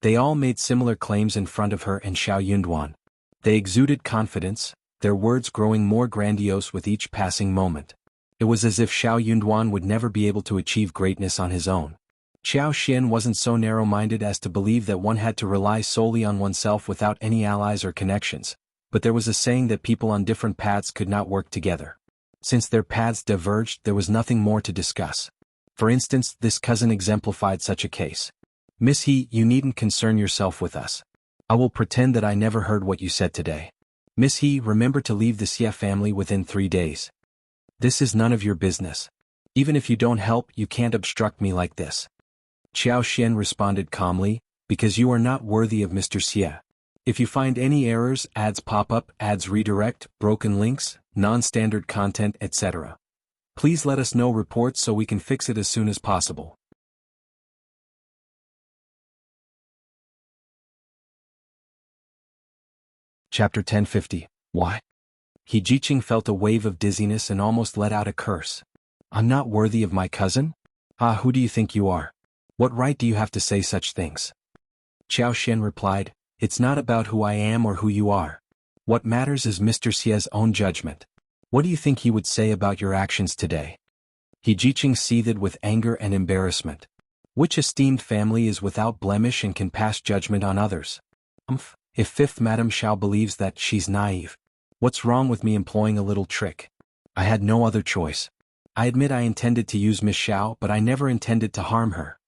They all made similar claims in front of her and Shao Yunduan. They exuded confidence, their words growing more grandiose with each passing moment. It was as if Shao Yunduan would never be able to achieve greatness on his own. Xiao Xian wasn't so narrow-minded as to believe that one had to rely solely on oneself without any allies or connections, but there was a saying that people on different paths could not work together. Since their paths diverged, there was nothing more to discuss. For instance, this cousin exemplified such a case. Miss He, you needn't concern yourself with us. I will pretend that I never heard what you said today. Miss He, remember to leave the Xie family within 3 days. This is none of your business. Even if you don't help, you can't obstruct me like this. Xiao Xian responded calmly, because you are not worthy of Mr. Xie. If you find any errors, ads pop up, ads redirect, broken links, non-standard content, etc., please let us know reports so we can fix it as soon as possible. Chapter 1050. Why? He Jiqing felt a wave of dizziness and almost let out a curse. I'm not worthy of my cousin? Ah, who do you think you are? What right do you have to say such things? Xiao Xian replied, it's not about who I am or who you are. What matters is Mr. Xie's own judgment. What do you think he would say about your actions today? He Jiqing seethed with anger and embarrassment. Which esteemed family is without blemish and can pass judgment on others? If fifth Madame Shao believes that, she's naive. What's wrong with me employing a little trick? I had no other choice. I admit I intended to use Miss Shao, but I never intended to harm her.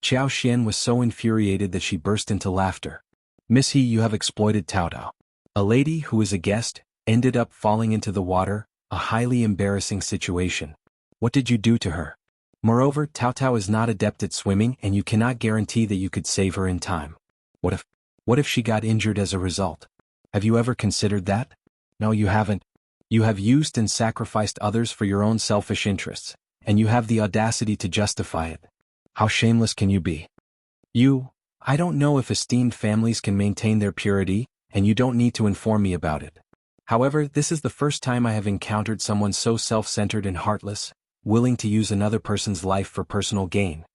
Xiao Xian was so infuriated that she burst into laughter. Miss He, you have exploited Tao Tao. A lady who is a guest, ended up falling into the water, a highly embarrassing situation. What did you do to her? Moreover, Tao Tao is not adept at swimming and you cannot guarantee that you could save her in time. What if she got injured as a result? Have you ever considered that? No, you haven't. You have used and sacrificed others for your own selfish interests, and you have the audacity to justify it. How shameless can you be? I don't know if esteemed families can maintain their purity, and you don't need to inform me about it. However, this is the first time I have encountered someone so self-centered and heartless, willing to use another person's life for personal gain.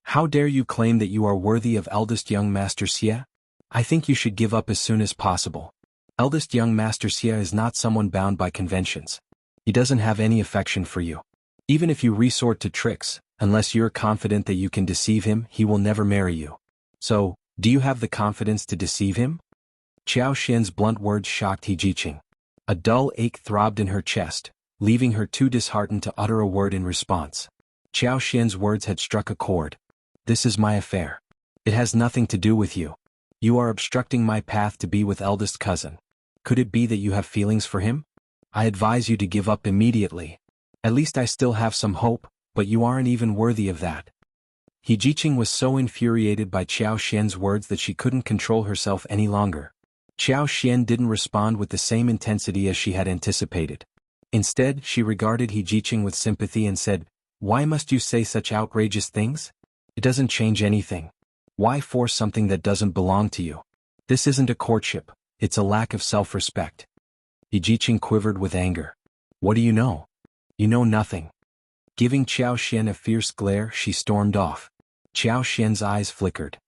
How dare you claim that you are worthy of eldest young Master Xie? I think you should give up as soon as possible. Eldest young Master Xie is not someone bound by conventions. He doesn't have any affection for you. Even if you resort to tricks, unless you're confident that you can deceive him, he will never marry you. So, do you have the confidence to deceive him? Xiao Xian's blunt words shocked He Jiqing. A dull ache throbbed in her chest, leaving her too disheartened to utter a word in response. Xiao Xian's words had struck a chord. This is my affair. It has nothing to do with you. You are obstructing my path to be with eldest cousin. Could it be that you have feelings for him? I advise you to give up immediately. At least I still have some hope, but you aren't even worthy of that. He Jiqing was so infuriated by Xiao Xian's words that she couldn't control herself any longer. Xiao Xian didn't respond with the same intensity as she had anticipated. Instead, she regarded He Jiqing with sympathy and said, why must you say such outrageous things? It doesn't change anything. Why force something that doesn't belong to you? This isn't a courtship, it's a lack of self-respect. He Jiqing quivered with anger. What do you know? You know nothing. Giving Xiao Xian a fierce glare, she stormed off. Xiao Xian's eyes flickered.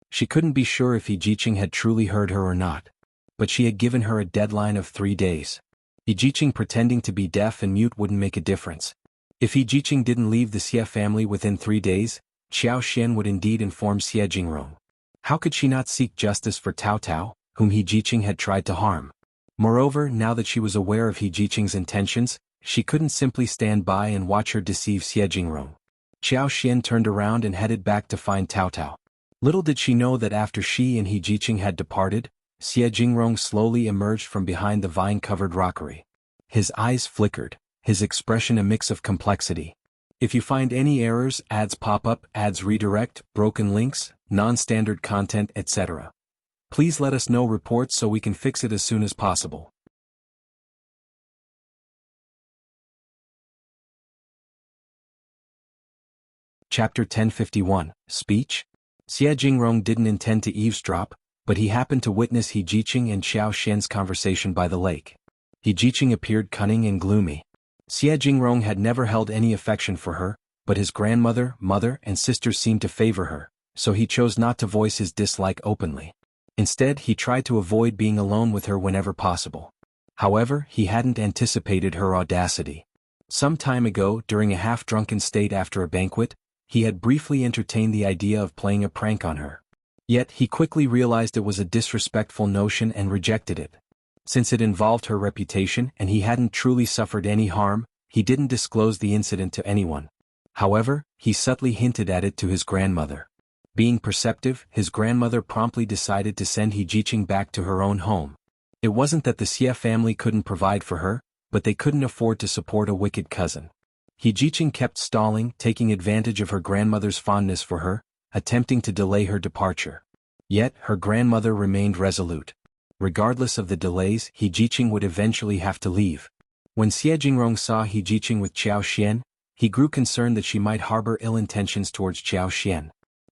She couldn't be sure if He Jiqing had truly heard her or not. But she had given her a deadline of 3 days. He Jiqing pretending to be deaf and mute wouldn't make a difference. If He Jiqing didn't leave the Xie family within 3 days, Xiao Xian would indeed inform Xie Jingrong. How could she not seek justice for Tao Tao, whom He Jiqing had tried to harm? Moreover, now that she was aware of He Jiqing's intentions, she couldn't simply stand by and watch her deceive Xie Jingrong. Xiao Xian turned around and headed back to find Tao Tao. Little did she know that after she and He Jiqing had departed, Xie Jingrong slowly emerged from behind the vine-covered rockery. His eyes flickered, his expression a mix of complexity. If you find any errors, ads pop up, ads redirect, broken links, non-standard content, etc., please let us know reports so we can fix it as soon as possible. Chapter 1051, Speech? Xie Jingrong didn't intend to eavesdrop, but he happened to witness He Jiqing and Xiao Xian's conversation by the lake. He Jiqing appeared cunning and gloomy. Xie Jingrong had never held any affection for her, but his grandmother, mother, and sisters seemed to favor her, so he chose not to voice his dislike openly. Instead, he tried to avoid being alone with her whenever possible. However, he hadn't anticipated her audacity. Some time ago, during a half-drunken state after a banquet, he had briefly entertained the idea of playing a prank on her. Yet he quickly realized it was a disrespectful notion and rejected it. Since it involved her reputation and he hadn't truly suffered any harm, he didn't disclose the incident to anyone. However, he subtly hinted at it to his grandmother. Being perceptive, his grandmother promptly decided to send Jiqing back to her own home. It wasn't that the Xie family couldn't provide for her, but they couldn't afford to support a wicked cousin. Jiqing kept stalling, taking advantage of her grandmother's fondness for her, attempting to delay her departure. Yet, her grandmother remained resolute. Regardless of the delays, Jiqing would eventually have to leave. When Xie Jingrong saw Jiqing with Qiao Xian, he grew concerned that she might harbor ill intentions towards Qiao Xian.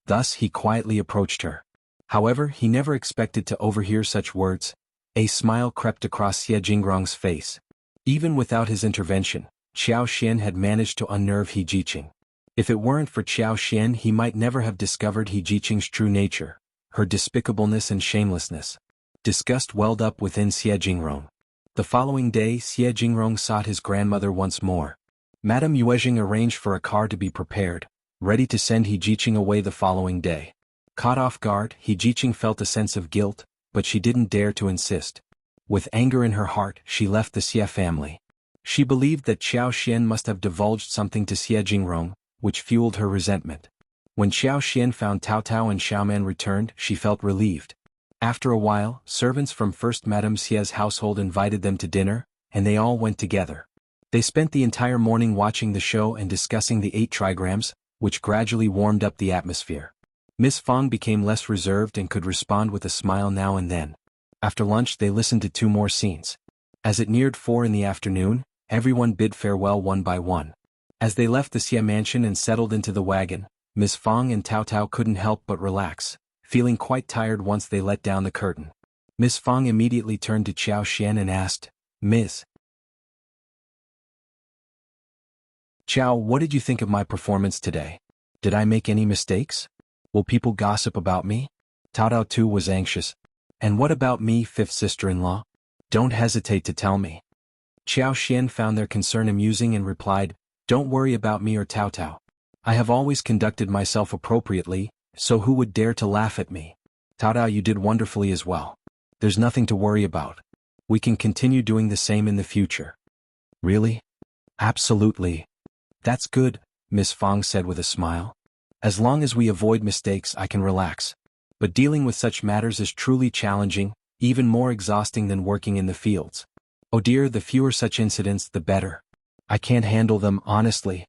Thus he quietly approached her. However, he never expected to overhear such words. A smile crept across Xie Jingrong's face. Even without his intervention, Qiao Xian had managed to unnerve Jiqing. If it weren't for Qiao Xian, he might never have discovered Jiqing's true nature, her despicableness and shamelessness. Disgust welled up within Xie Jingrong. The following day, Xie Jingrong sought his grandmother once more. Madame Yuezhing arranged for a car to be prepared, ready to send Jiqing away the following day. Caught off guard, Jiqing felt a sense of guilt, but she didn't dare to insist. With anger in her heart, she left the Xie family. She believed that Qiao Xian must have divulged something to Xie Jingrong, which fueled her resentment. When Qiao Xian found Tao Tao and Xiaoman returned, she felt relieved. After a while, servants from First Madame Xie's household invited them to dinner, and they all went together. They spent the entire morning watching the show and discussing the 8 trigrams, which gradually warmed up the atmosphere. Miss Fang became less reserved and could respond with a smile now and then. After lunch they listened to 2 more scenes. As it neared 4 in the afternoon, everyone bid farewell one by one. As they left the Xie mansion and settled into the wagon, Miss Fang and Tao Tao couldn't help but relax, feeling quite tired once they let down the curtain. Miss Fang immediately turned to Qiao Xian and asked, "Ms. Qiao, what did you think of my performance today? Did I make any mistakes? Will people gossip about me?" Tao Tao too was anxious. "And what about me, 5th sister-in-law? Don't hesitate to tell me." Qiao Xian found their concern amusing and replied, "Don't worry about me or Tao Tao. I have always conducted myself appropriately, so who would dare to laugh at me? Tao Tao, you did wonderfully as well. There's nothing to worry about. We can continue doing the same in the future." "Really?" "Absolutely. That's good," Miss Fang said with a smile. "As long as we avoid mistakes, I can relax. But dealing with such matters is truly challenging, even more exhausting than working in the fields. Oh dear, the fewer such incidents, the better. I can't handle them, honestly.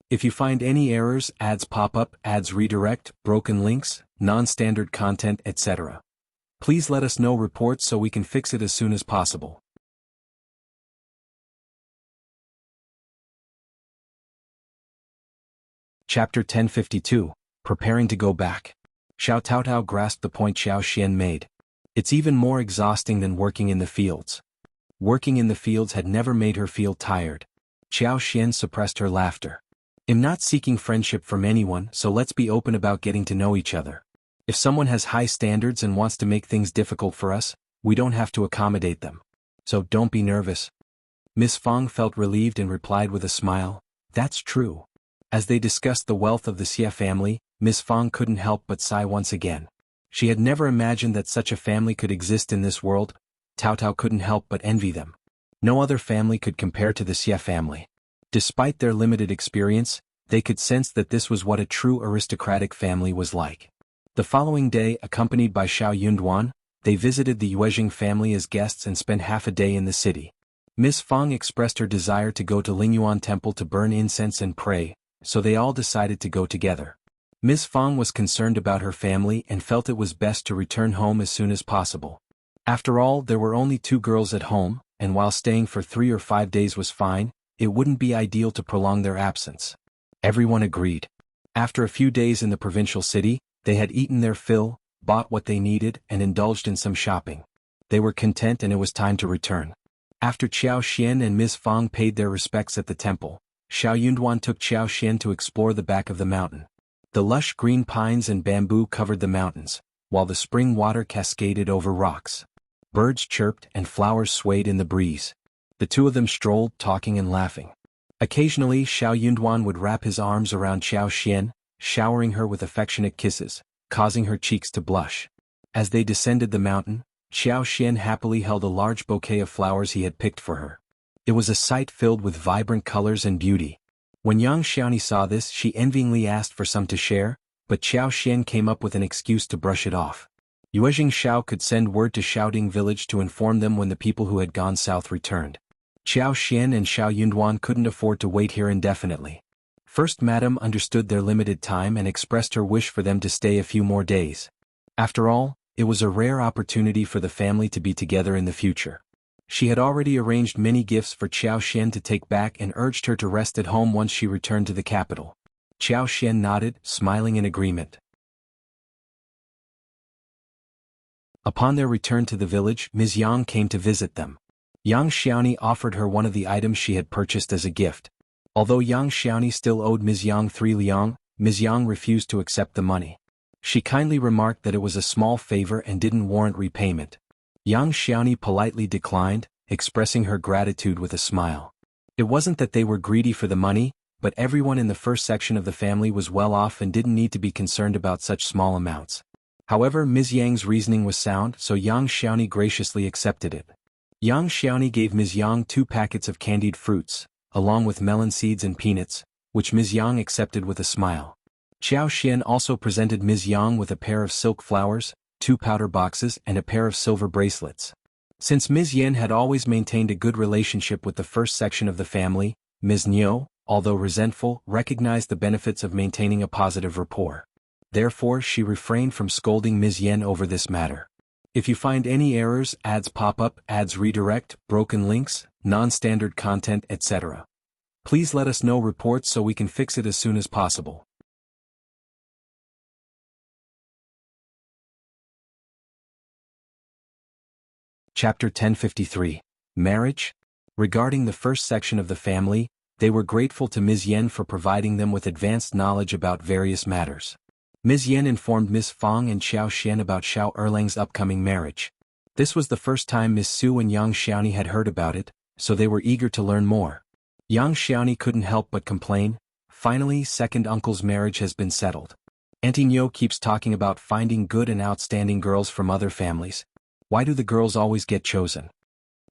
If you find any errors, ads pop up, ads redirect, broken links, non-standard content, etc. Please let us know reports so we can fix it as soon as possible." Chapter 1052, Preparing to Go Back. Xiao Taotao grasped the point Qiao Xian made. It's even more exhausting than working in the fields. Working in the fields had never made her feel tired. Qiao Xian suppressed her laughter. "I'm not seeking friendship from anyone, so let's be open about getting to know each other. If someone has high standards and wants to make things difficult for us, we don't have to accommodate them. So don't be nervous." Miss Fang felt relieved and replied with a smile, "That's true." As they discussed the wealth of the Xie family, Miss Fang couldn't help but sigh once again. She had never imagined that such a family could exist in this world. Tao Tao couldn't help but envy them. No other family could compare to the Xie family. Despite their limited experience, they could sense that this was what a true aristocratic family was like. The following day, accompanied by Shao Yunduan, they visited the Yuezhing family as guests and spent half a day in the city. Miss Fang expressed her desire to go to Lingyuan Temple to burn incense and pray, so they all decided to go together. Miss Fang was concerned about her family and felt it was best to return home as soon as possible. After all, there were only 2 girls at home, and while staying for 3 or 5 days was fine, it wouldn't be ideal to prolong their absence. Everyone agreed. After a few days in the provincial city, they had eaten their fill, bought what they needed, and indulged in some shopping. They were content and it was time to return. After Qiao Xian and Miss Fang paid their respects at the temple, Shao Yunduan took Qiao Xian to explore the back of the mountain. The lush green pines and bamboo covered the mountains, while the spring water cascaded over rocks. Birds chirped and flowers swayed in the breeze. The 2 of them strolled, talking and laughing. Occasionally Shao Yunduan would wrap his arms around Xiao Xian, showering her with affectionate kisses, causing her cheeks to blush. As they descended the mountain, Xiao Xian happily held a large bouquet of flowers he had picked for her. It was a sight filled with vibrant colors and beauty. When young Xiaoni saw this, she envyingly asked for some to share, but Xiao Xian came up with an excuse to brush it off. Yuezhing Shao could send word to Shaoding village to inform them when the people who had gone south returned. Xiao Xian and Shao Yunduan couldn't afford to wait here indefinitely. First Madame understood their limited time and expressed her wish for them to stay a few more days. After all, it was a rare opportunity for the family to be together in the future. She had already arranged many gifts for Xiao Xian to take back and urged her to rest at home once she returned to the capital. Xiao Xian nodded, smiling in agreement. Upon their return to the village, Ms.Yan came to visit them. Yang Xiaoni offered her one of the items she had purchased as a gift. Although Yang Xiaoni still owed Ms.Yan 3 liang, Ms.Yan refused to accept the money. She kindly remarked that it was a small favor and didn't warrant repayment. Yang Xiaoni politely declined, expressing her gratitude with a smile. It wasn't that they were greedy for the money, but everyone in the first section of the family was well off and didn't need to be concerned about such small amounts. However, Ms. Yang's reasoning was sound, so Yang Xiaoni graciously accepted it. Yang Xiaoni gave Ms. Yang 2 packets of candied fruits, along with melon seeds and peanuts, which Ms. Yang accepted with a smile. Xiao Xian also presented Ms. Yang with a pair of silk flowers, 2 powder boxes and a pair of silver bracelets. Since Ms. Yan had always maintained a good relationship with the first section of the family, Ms. Niu, although resentful, recognized the benefits of maintaining a positive rapport. Therefore she refrained from scolding Ms. Yan over this matter. If you find any errors, ads pop up, ads redirect, broken links, non-standard content, etc., please let us know reports so we can fix it as soon as possible. Chapter 1053. Marriage? Regarding the first section of the family, they were grateful to Ms. Yan for providing them with advanced knowledge about various matters. Ms. Yan informed Ms. Fang and Xiao Xian about Shao Erlang's upcoming marriage. This was the first time Ms. Su and Yang Xiaoni had heard about it, so they were eager to learn more. Yang Xiaoni couldn't help but complain, "Finally, second uncle's marriage has been settled. Auntie Niu keeps talking about finding good and outstanding girls from other families. Why do the girls always get chosen?"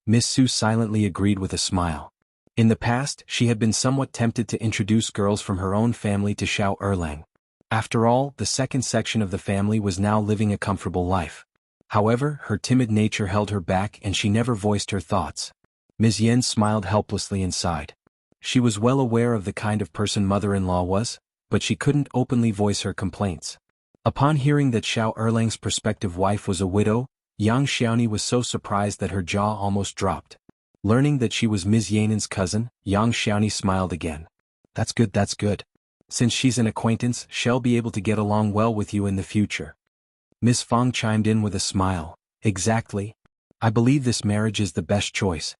Ms. Su silently agreed with a smile. In the past, she had been somewhat tempted to introduce girls from her own family to Shao Erlang. After all, the second section of the family was now living a comfortable life. However, her timid nature held her back and she never voiced her thoughts. Ms. Yan smiled helplessly inside. She was well aware of the kind of person mother-in-law was, but she couldn't openly voice her complaints. Upon hearing that Shao Erlang's prospective wife was a widow, Yang Xiaoni was so surprised that her jaw almost dropped. Learning that she was Ms. Yanan's cousin, Yang Xiaoni smiled again. That's good, that's good. Since she's an acquaintance, she'll be able to get along well with you in the future." Ms. Fang chimed in with a smile. "Exactly. I believe this marriage is the best choice.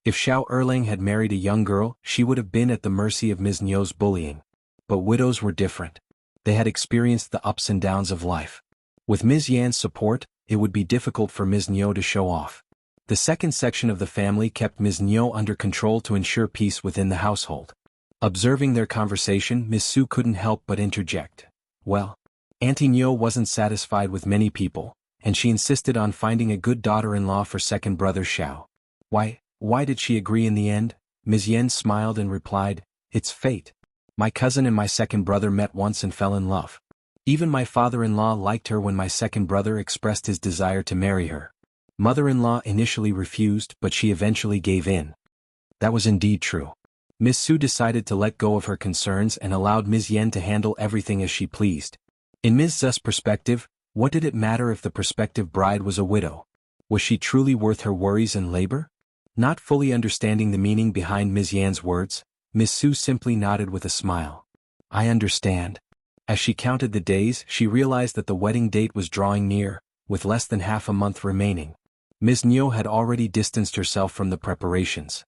If Shao Erlang had married a young girl, she would have been at the mercy of Ms. Niu's bullying. But widows were different. They had experienced the ups and downs of life. With Ms. Yan's support, it would be difficult for Ms. Niu to show off. The second section of the family kept Ms. Niu under control to ensure peace within the household. Observing their conversation, Ms. Su couldn't help but interject. "Well, Auntie Niu wasn't satisfied with many people, and she insisted on finding a good daughter-in-law for second brother Shao. Why did she agree in the end?" Ms. Yan smiled and replied, "It's fate. My cousin and my second brother met once and fell in love. Even my father-in-law liked her when my second brother expressed his desire to marry her. Mother-in-law initially refused, but she eventually gave in." That was indeed true. Ms. Su decided to let go of her concerns and allowed Ms. Yan to handle everything as she pleased. In Ms. Zu's perspective, what did it matter if the prospective bride was a widow? Was she truly worth her worries and labor? Not fully understanding the meaning behind Ms. Yan's words, Ms. Su simply nodded with a smile. "I understand." As she counted the days, she realized that the wedding date was drawing near, with less than half a month remaining. Ms. Niu had already distanced herself from the preparations.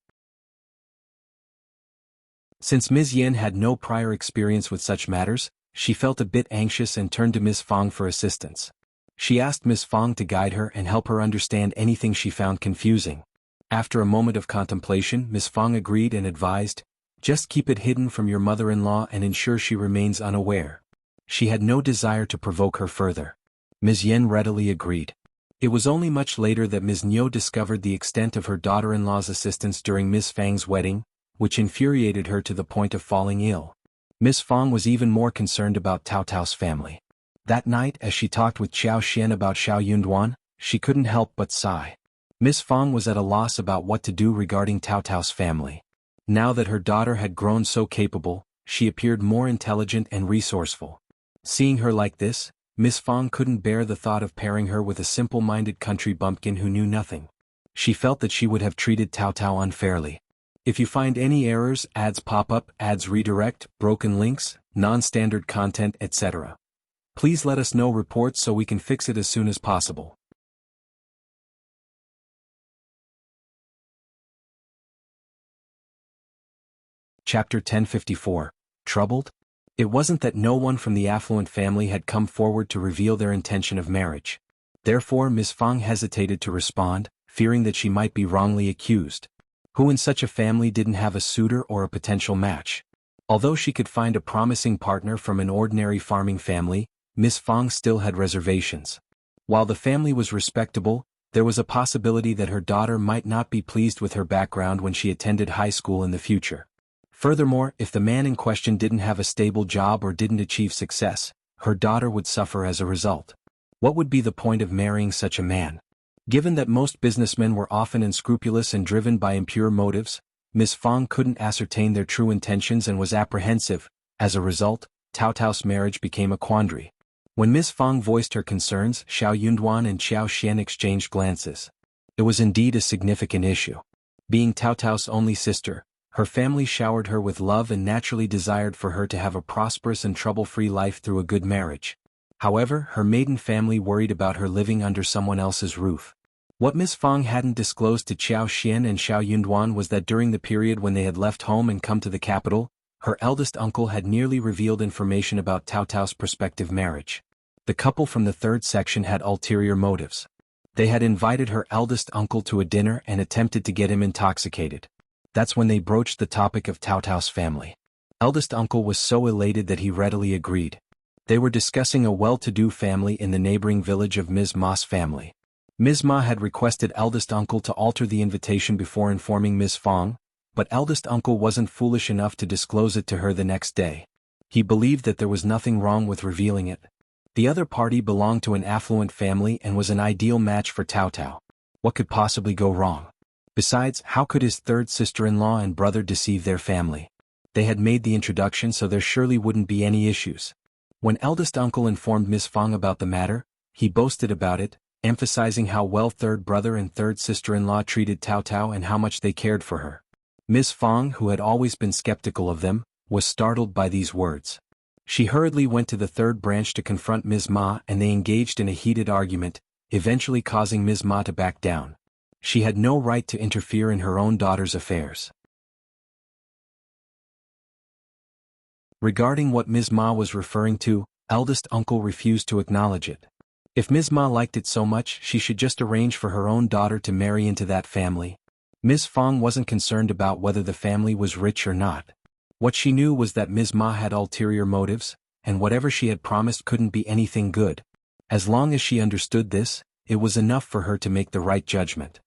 Since Ms. Yan had no prior experience with such matters, she felt a bit anxious and turned to Ms. Fang for assistance. She asked Ms. Fang to guide her and help her understand anything she found confusing. After a moment of contemplation, Ms. Fang agreed and advised, Just keep it hidden from your mother-in-law and ensure she remains unaware. She had no desire to provoke her further. Ms.Yan readily agreed. It was only much later that Ms. Niu discovered the extent of her daughter-in-law's assistance during Ms. Fang's wedding, which infuriated her to the point of falling ill. Ms. Fang was even more concerned about Cao Cao's family. That night, as she talked with Xiao Xian about Shao Yunduan, she couldn't help but sigh. Ms. Fang was at a loss about what to do regarding Cao Cao's family. Now that her daughter had grown so capable, she appeared more intelligent and resourceful. Seeing her like this, Ms. Fang couldn't bear the thought of pairing her with a simple-minded country bumpkin who knew nothing. She felt that she would have treated Cao Cao unfairly. If you find any errors, ads pop up, ads redirect, broken links, non-standard content, etc., please let us know reports so we can fix it as soon as possible. Chapter 1054. Troubled? It wasn't that no one from the affluent family had come forward to reveal their intention of marriage. Therefore Ms. Fang hesitated to respond, fearing that she might be wrongly accused. Who in such a family didn't have a suitor or a potential match? Although she could find a promising partner from an ordinary farming family, Ms. Fang still had reservations. While the family was respectable, there was a possibility that her daughter might not be pleased with her background when she attended high school in the future. Furthermore, if the man in question didn't have a stable job or didn't achieve success, her daughter would suffer as a result. What would be the point of marrying such a man? Given that most businessmen were often unscrupulous and driven by impure motives, Ms. Fang couldn't ascertain their true intentions and was apprehensive. As a result, Cao Cao's marriage became a quandary. When Ms. Fang voiced her concerns, Shao Yunduan and Xiao Xian exchanged glances. It was indeed a significant issue. Being Cao Cao's only sister, her family showered her with love and naturally desired for her to have a prosperous and trouble-free life through a good marriage. However, her maiden family worried about her living under someone else's roof. What Ms. Fang hadn't disclosed to Xiao Xian and Shao Yunduan was that during the period when they had left home and come to the capital, her eldest uncle had nearly revealed information about Cao Cao's prospective marriage. The couple from the third section had ulterior motives. They had invited her eldest uncle to a dinner and attempted to get him intoxicated. That's when they broached the topic of Cao Cao's family. Eldest uncle was so elated that he readily agreed. They were discussing a well-to-do family in the neighboring village of Ms. Ma's family. Ms. Ma had requested eldest uncle to alter the invitation before informing Ms. Fang, but eldest uncle wasn't foolish enough to disclose it to her the next day. He believed that there was nothing wrong with revealing it. The other party belonged to an affluent family and was an ideal match for Cao Cao. What could possibly go wrong? Besides, how could his third sister-in-law and brother deceive their family? They had made the introduction, so there surely wouldn't be any issues. When eldest uncle informed Ms. Fang about the matter, he boasted about it, emphasizing how well third brother and third sister-in-law treated Cao Cao and how much they cared for her. Ms. Fang, who had always been skeptical of them, was startled by these words. She hurriedly went to the third branch to confront Ms. Ma, and they engaged in a heated argument, eventually causing Ms. Ma to back down. She had no right to interfere in her own daughter's affairs. Regarding what Ms. Ma was referring to, eldest uncle refused to acknowledge it. If Ms. Ma liked it so much, she should just arrange for her own daughter to marry into that family. Ms. Fang wasn't concerned about whether the family was rich or not. What she knew was that Ms. Ma had ulterior motives, and whatever she had promised couldn't be anything good. As long as she understood this, it was enough for her to make the right judgment.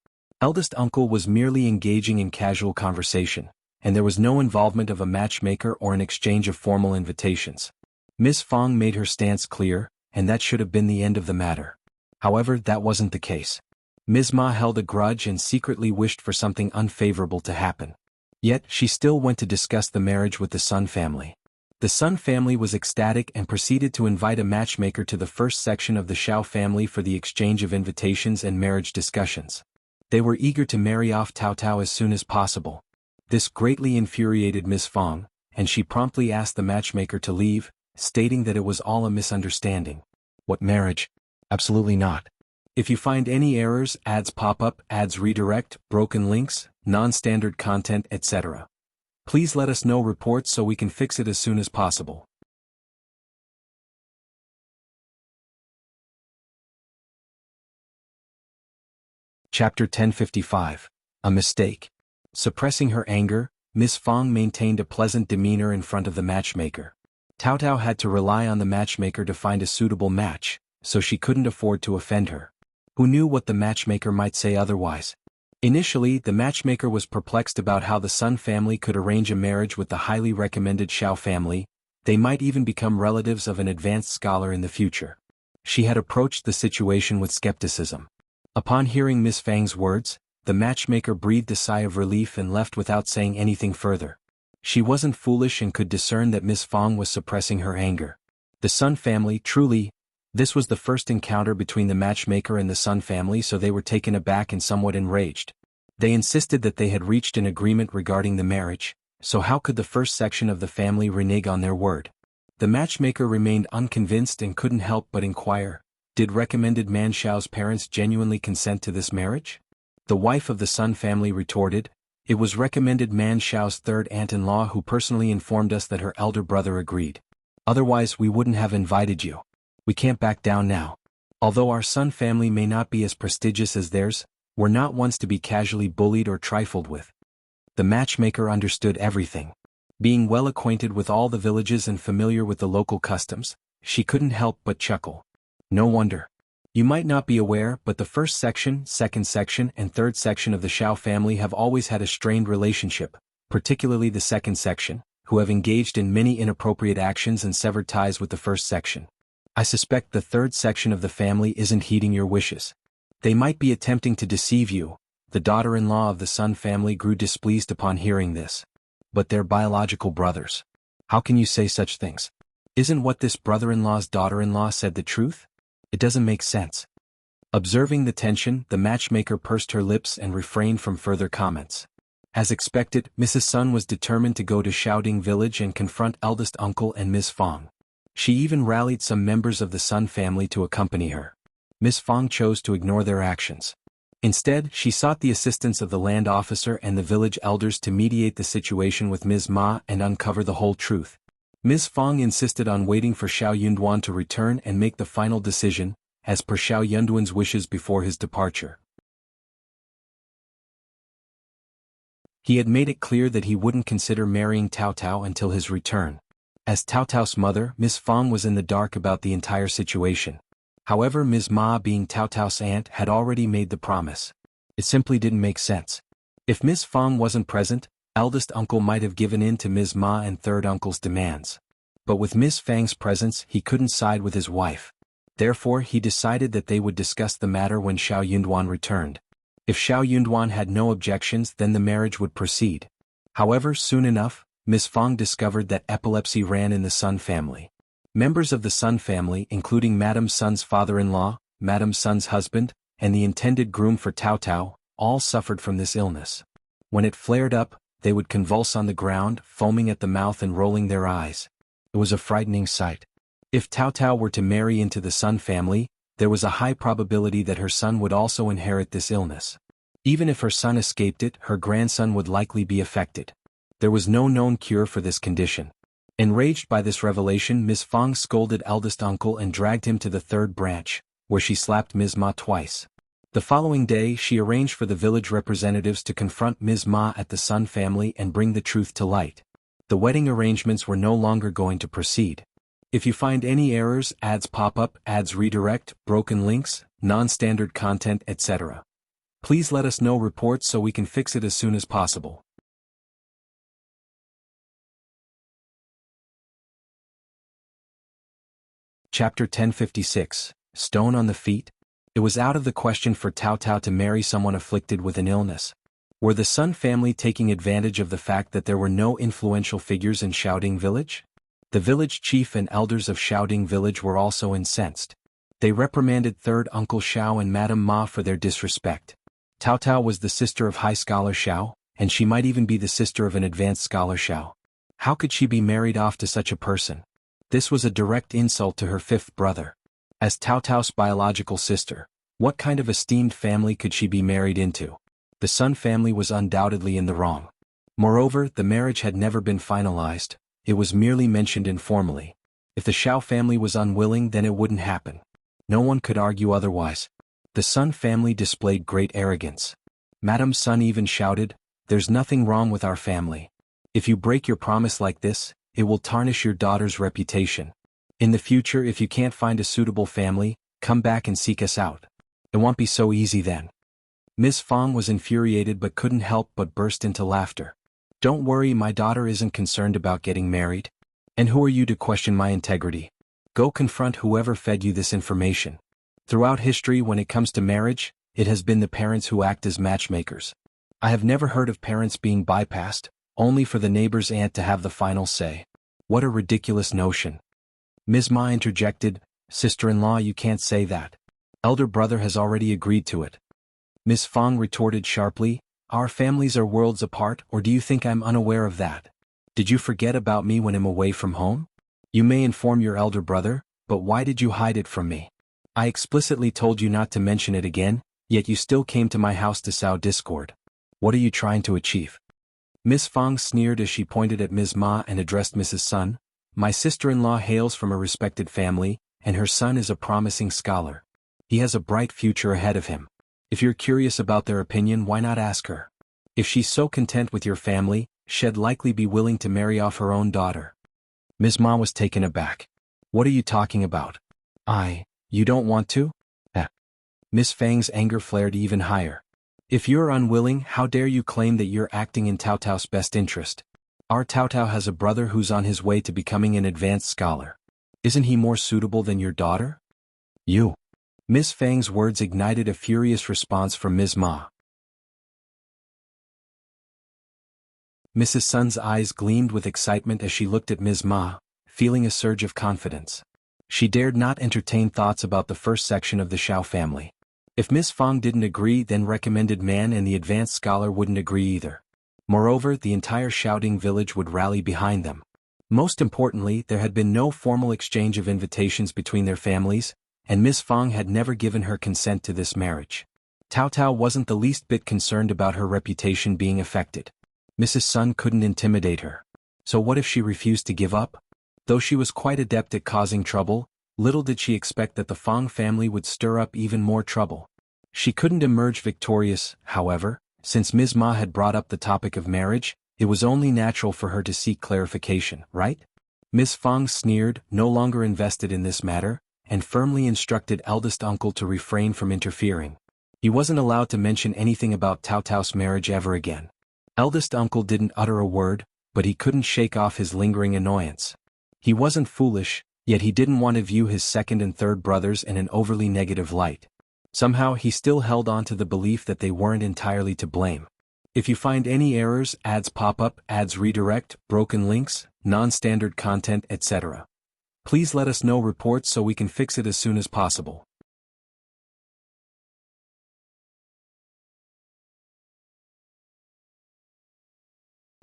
Eldest uncle was merely engaging in casual conversation, and there was no involvement of a matchmaker or an exchange of formal invitations. Ms. Fang made her stance clear, and that should have been the end of the matter. However, that wasn't the case. Ms. Ma held a grudge and secretly wished for something unfavorable to happen. Yet, she still went to discuss the marriage with the Sun family. The Sun family was ecstatic and proceeded to invite a matchmaker to the first section of the Shao family for the exchange of invitations and marriage discussions. They were eager to marry off Cao Cao as soon as possible. This greatly infuriated Ms. Fang, and she promptly asked the matchmaker to leave, stating that it was all a misunderstanding. What marriage? Absolutely not. If you find any errors, ads pop up, ads redirect, broken links, non-standard content, etc., please let us know reports so we can fix it as soon as possible. Chapter 1055. A mistake. Suppressing her anger, Miss Fang maintained a pleasant demeanor in front of the matchmaker. Cao Cao had to rely on the matchmaker to find a suitable match, so she couldn't afford to offend her. Who knew what the matchmaker might say otherwise? Initially, the matchmaker was perplexed about how the Sun family could arrange a marriage with the highly recommended Shao family. They might even become relatives of an advanced scholar in the future. She had approached the situation with skepticism. Upon hearing Miss Fang's words, the matchmaker breathed a sigh of relief and left without saying anything further. She wasn't foolish and could discern that Miss Fang was suppressing her anger. The Sun family, truly. This was the first encounter between the matchmaker and the Sun family, so they were taken aback and somewhat enraged. They insisted that they had reached an agreement regarding the marriage, so how could the first section of the family renege on their word? The matchmaker remained unconvinced and couldn't help but inquire, did recommended man Shao's parents genuinely consent to this marriage? The wife of the Sun family retorted, it was recommended man Shao's third aunt-in-law who personally informed us that her elder brother agreed. Otherwise we wouldn't have invited you. We can't back down now. Although our Sun family may not be as prestigious as theirs, we're not ones to be casually bullied or trifled with. The matchmaker understood everything. Being well acquainted with all the villages and familiar with the local customs, she couldn't help but chuckle. No wonder. You might not be aware, but the first section, second section, and third section of the Shao family have always had a strained relationship, particularly the second section, who have engaged in many inappropriate actions and severed ties with the first section. I suspect the third section of the family isn't heeding your wishes. They might be attempting to deceive you. The daughter-in-law of the Sun family grew displeased upon hearing this. But they're biological brothers. How can you say such things? Isn't what this brother-in-law's daughter-in-law said the truth? It doesn't make sense. Observing the tension, the matchmaker pursed her lips and refrained from further comments. As expected, Mrs. Sun was determined to go to Shaoding village and confront eldest uncle and Miss Fang. She even rallied some members of the Sun family to accompany her. Miss Fang chose to ignore their actions. Instead, she sought the assistance of the land officer and the village elders to mediate the situation with Ms. Ma and uncover the whole truth. Ms. Fang insisted on waiting for Shao Yunduan to return and make the final decision, as per Shao Yunduan's wishes before his departure. He had made it clear that he wouldn't consider marrying Cao Cao until his return. As Cao Cao's mother, Miss Fang was in the dark about the entire situation. However, Ms. Ma, being Cao Cao's aunt, had already made the promise. It simply didn't make sense. If Miss Fang wasn't present, eldest uncle might have given in to Ms. Ma and third uncle's demands. But with Miss Fang's presence, he couldn't side with his wife. Therefore, he decided that they would discuss the matter when Shao Yunduan returned. If Shao Yunduan had no objections, then the marriage would proceed. However, soon enough, Miss Fang discovered that epilepsy ran in the Sun family. Members of the Sun family, including Madame Sun's father-in-law, Madame Sun's husband, and the intended groom for Cao Cao, all suffered from this illness. When it flared up, they would convulse on the ground, foaming at the mouth and rolling their eyes. It was a frightening sight. If Cao Cao were to marry into the Sun family, there was a high probability that her son would also inherit this illness. Even if her son escaped it, her grandson would likely be affected. There was no known cure for this condition. Enraged by this revelation, Miss Fang scolded eldest uncle and dragged him to the third branch, where she slapped Ms. Ma twice. The following day, she arranged for the village representatives to confront Ms. Ma at the Sun family and bring the truth to light. The wedding arrangements were no longer going to proceed. If you find any errors, ads pop up, ads redirect, broken links, non-standard content, etc., please let us know reports so we can fix it as soon as possible. Chapter 1056, Stone on the Feet. It was out of the question for Cao Cao to marry someone afflicted with an illness. Were the Sun family taking advantage of the fact that there were no influential figures in Shaoding village? The village chief and elders of Shaoding village were also incensed. They reprimanded third uncle Shao and Madame Ma for their disrespect. Cao Cao was the sister of high scholar Shao, and she might even be the sister of an advanced scholar Shao. How could she be married off to such a person? This was a direct insult to her fifth brother. As Cao Cao's biological sister, what kind of esteemed family could she be married into? The Sun family was undoubtedly in the wrong. Moreover, the marriage had never been finalized, it was merely mentioned informally. If the Shao family was unwilling, then it wouldn't happen. No one could argue otherwise. The Sun family displayed great arrogance. Madame Sun even shouted, "There's nothing wrong with our family. If you break your promise like this, it will tarnish your daughter's reputation. In the future, if you can't find a suitable family, come back and seek us out. It won't be so easy then. Ms. Fang was infuriated but couldn't help but burst into laughter. Don't worry, my daughter isn't concerned about getting married. And who are you to question my integrity? Go confront whoever fed you this information. Throughout history, when it comes to marriage, it has been the parents who act as matchmakers. I have never heard of parents being bypassed, only for the neighbor's aunt to have the final say. What a ridiculous notion. Ms. Ma interjected, Sister-in-law, you can't say that. Elder brother has already agreed to it. Ms. Fang retorted sharply, our families are worlds apart, or do you think I'm unaware of that? Did you forget about me when I'm away from home? You may inform your elder brother, but why did you hide it from me? I explicitly told you not to mention it again, yet you still came to my house to sow discord. What are you trying to achieve? Ms. Fang sneered as she pointed at Ms. Ma and addressed Mrs. Sun. My sister-in-law hails from a respected family, and her son is a promising scholar. He has a bright future ahead of him. If you're curious about their opinion, why not ask her? If she's so content with your family, she'd likely be willing to marry off her own daughter. Ms. Ma was taken aback. What are you talking about? You don't want to? Ms. Fang's anger flared even higher. If you're unwilling, how dare you claim that you're acting in Tao Tao's best interest? Our Tao Tao has a brother who's on his way to becoming an advanced scholar. Isn't he more suitable than your daughter? You. Ms. Fang's words ignited a furious response from Ms. Ma. Mrs. Sun's eyes gleamed with excitement as she looked at Ms. Ma, feeling a surge of confidence. She dared not entertain thoughts about the first section of the Shao family. If Ms. Fang didn't agree, then recommended man and the advanced scholar wouldn't agree either. Moreover, the entire shouting village would rally behind them. Most importantly, there had been no formal exchange of invitations between their families, and Ms. Fang had never given her consent to this marriage. Tao Tao wasn't the least bit concerned about her reputation being affected. Mrs. Sun couldn't intimidate her. So what if she refused to give up? Though she was quite adept at causing trouble, little did she expect that the Fang family would stir up even more trouble. She couldn't emerge victorious, however. Since Ms. Ma had brought up the topic of marriage, it was only natural for her to seek clarification, right? Ms. Fang sneered, no longer invested in this matter, and firmly instructed eldest uncle to refrain from interfering. He wasn't allowed to mention anything about Tao Tao's marriage ever again. Eldest uncle didn't utter a word, but he couldn't shake off his lingering annoyance. He wasn't foolish, yet he didn't want to view his second and third brothers in an overly negative light. Somehow he still held on to the belief that they weren't entirely to blame. If you find any errors, ads pop up, ads redirect, broken links, non-standard content, etc., please let us know reports so we can fix it as soon as possible.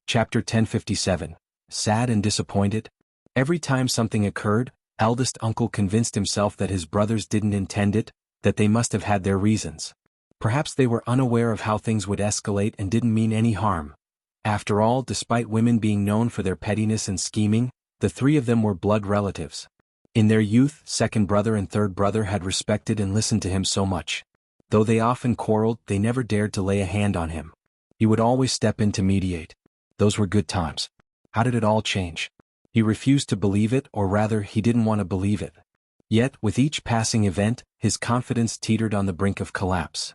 Chapter 1057. Sad and disappointed. Every time something occurred, eldest uncle convinced himself that his brothers didn't intend it, that they must have had their reasons. Perhaps they were unaware of how things would escalate and didn't mean any harm. After all, despite women being known for their pettiness and scheming, the three of them were blood relatives. In their youth, second brother and third brother had respected and listened to him so much. Though they often quarreled, they never dared to lay a hand on him. He would always step in to mediate. Those were good times. How did it all change? He refused to believe it, or rather, he didn't want to believe it. Yet, with each passing event, his confidence teetered on the brink of collapse.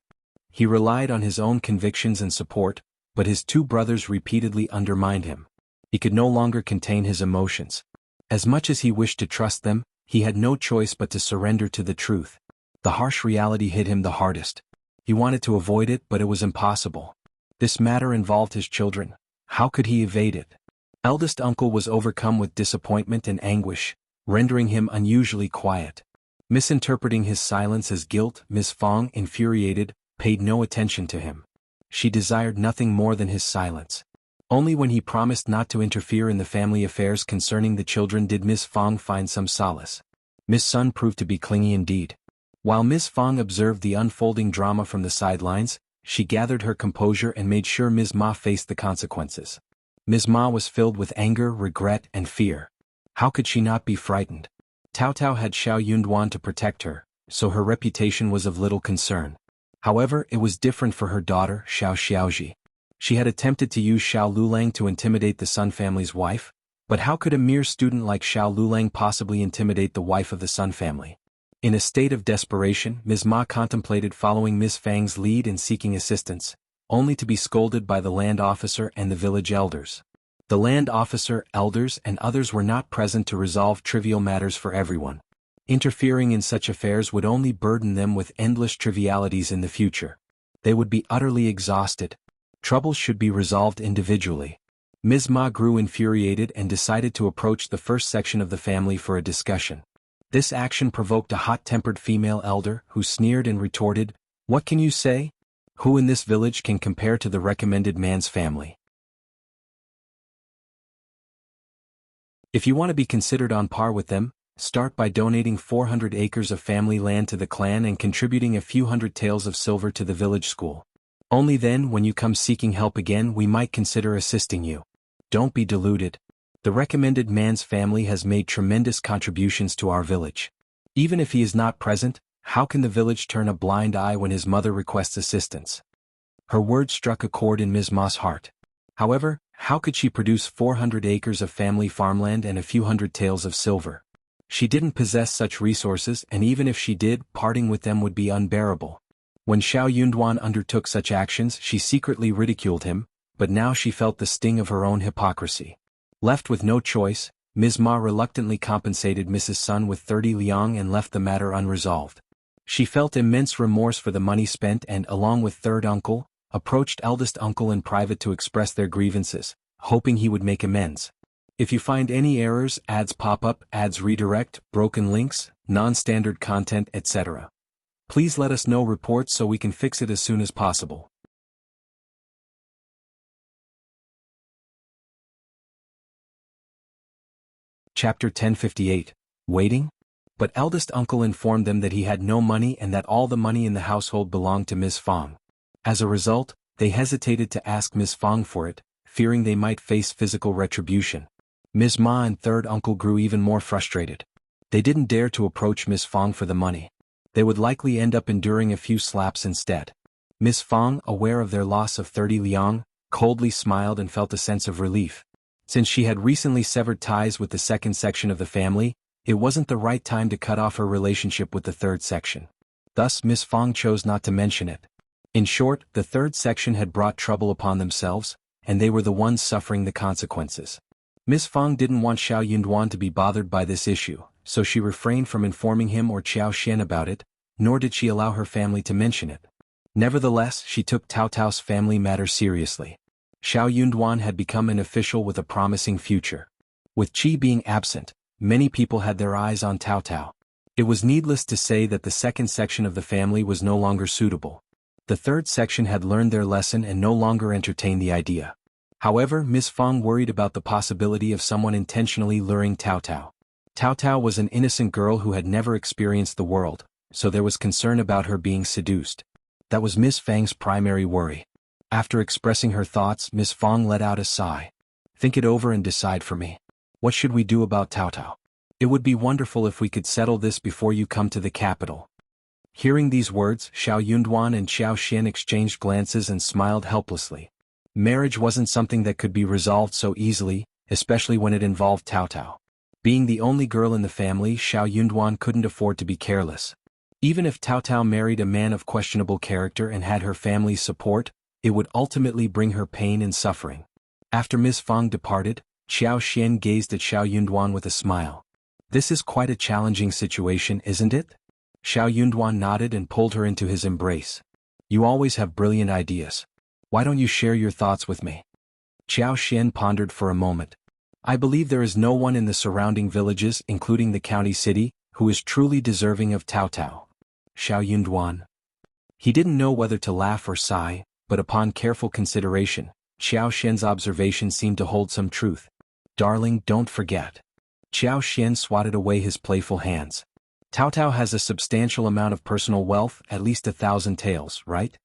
He relied on his own convictions and support, but his two brothers repeatedly undermined him. He could no longer contain his emotions. As much as he wished to trust them, he had no choice but to surrender to the truth. The harsh reality hit him the hardest. He wanted to avoid it, but it was impossible. This matter involved his children. How could he evade it? Eldest uncle was overcome with disappointment and anguish, rendering him unusually quiet. Misinterpreting his silence as guilt, Ms. Fang, infuriated, paid no attention to him. She desired nothing more than his silence. Only when he promised not to interfere in the family affairs concerning the children did Ms. Fang find some solace. Ms. Sun proved to be clingy indeed. While Ms. Fang observed the unfolding drama from the sidelines, she gathered her composure and made sure Ms. Ma faced the consequences. Ms. Ma was filled with anger, regret, and fear. How could she not be frightened? Tao Tao had Shao Yunduan to protect her, so her reputation was of little concern. However, it was different for her daughter, Shao Xiaoji. She had attempted to use Shao Lulang to intimidate the Sun family's wife, but how could a mere student like Shao Lulang possibly intimidate the wife of the Sun family? In a state of desperation, Ms. Ma contemplated following Ms. Fang's lead and seeking assistance, only to be scolded by the land officer and the village elders. The land officer, elders, and others were not present to resolve trivial matters for everyone. Interfering in such affairs would only burden them with endless trivialities in the future. They would be utterly exhausted. Troubles should be resolved individually. Ms. Ma grew infuriated and decided to approach the first section of the family for a discussion. This action provoked a hot-tempered female elder who sneered and retorted, "What can you say? Who in this village can compare to the recommended man's family? If you want to be considered on par with them, start by donating 400 acres of family land to the clan and contributing a few hundred taels of silver to the village school. Only then, when you come seeking help again, we might consider assisting you. Don't be deluded. The recommended man's family has made tremendous contributions to our village. Even if he is not present, how can the village turn a blind eye when his mother requests assistance?" Her words struck a chord in Ms. Ma's heart. However, how could she produce 400 acres of family farmland and a few hundred taels of silver? She didn't possess such resources, and even if she did, parting with them would be unbearable. When Shao Yunduan undertook such actions, she secretly ridiculed him, but now she felt the sting of her own hypocrisy. Left with no choice, Ms. Ma reluctantly compensated Mrs. Sun with 30 liang and left the matter unresolved. She felt immense remorse for the money spent and, along with third uncle, approached eldest uncle in private to express their grievances, hoping he would make amends. If you find any errors, ads pop up, ads redirect, broken links, non-standard content, etc., please let us know reports so we can fix it as soon as possible. Chapter 1058. Waiting? But eldest uncle informed them that he had no money and that all the money in the household belonged to Ms. Fang. As a result, they hesitated to ask Ms. Fang for it, fearing they might face physical retribution. Ms. Ma and third uncle grew even more frustrated. They didn't dare to approach Ms. Fang for the money. They would likely end up enduring a few slaps instead. Ms. Fang, aware of their loss of 30 liang, coldly smiled and felt a sense of relief. Since she had recently severed ties with the second section of the family, it wasn't the right time to cut off her relationship with the third section. Thus Ms. Fang chose not to mention it. In short, the third section had brought trouble upon themselves, and they were the ones suffering the consequences. Ms. Fang didn't want Shao Yunduan to be bothered by this issue, so she refrained from informing him or Qiao Xian about it, nor did she allow her family to mention it. Nevertheless, she took Tao Tao's family matter seriously. Shao Yunduan had become an official with a promising future. With Qi being absent, many people had their eyes on Tao Tao. It was needless to say that the second section of the family was no longer suitable. The third section had learned their lesson and no longer entertained the idea. However, Ms. Fang worried about the possibility of someone intentionally luring Tao Tao. Tao Tao was an innocent girl who had never experienced the world, so there was concern about her being seduced. That was Ms. Fang's primary worry. After expressing her thoughts, Ms. Fang let out a sigh. "Think it over and decide for me. What should we do about Tao Tao? It would be wonderful if we could settle this before you come to the capital." Hearing these words, Shao Yunduan and Qiao Xian exchanged glances and smiled helplessly. Marriage wasn't something that could be resolved so easily, especially when it involved Tao Tao. Being the only girl in the family, Shao Yunduan couldn't afford to be careless. Even if Tao Tao married a man of questionable character and had her family's support, it would ultimately bring her pain and suffering. After Ms. Fang departed, Qiao Xian gazed at Shao Yunduan with a smile. "This is quite a challenging situation, isn't it?" Shao Yunduan nodded and pulled her into his embrace. "You always have brilliant ideas. Why don't you share your thoughts with me?" Qiao Xian pondered for a moment. "I believe there is no one in the surrounding villages, including the county city, who is truly deserving of Tao Tao." Shao Yunduan. He didn't know whether to laugh or sigh, but upon careful consideration, Qiao Xian's observation seemed to hold some truth. "Darling, don't forget." Qiao Xian swatted away his playful hands. "Tao Tao has a substantial amount of personal wealth, at least 1,000 taels, right?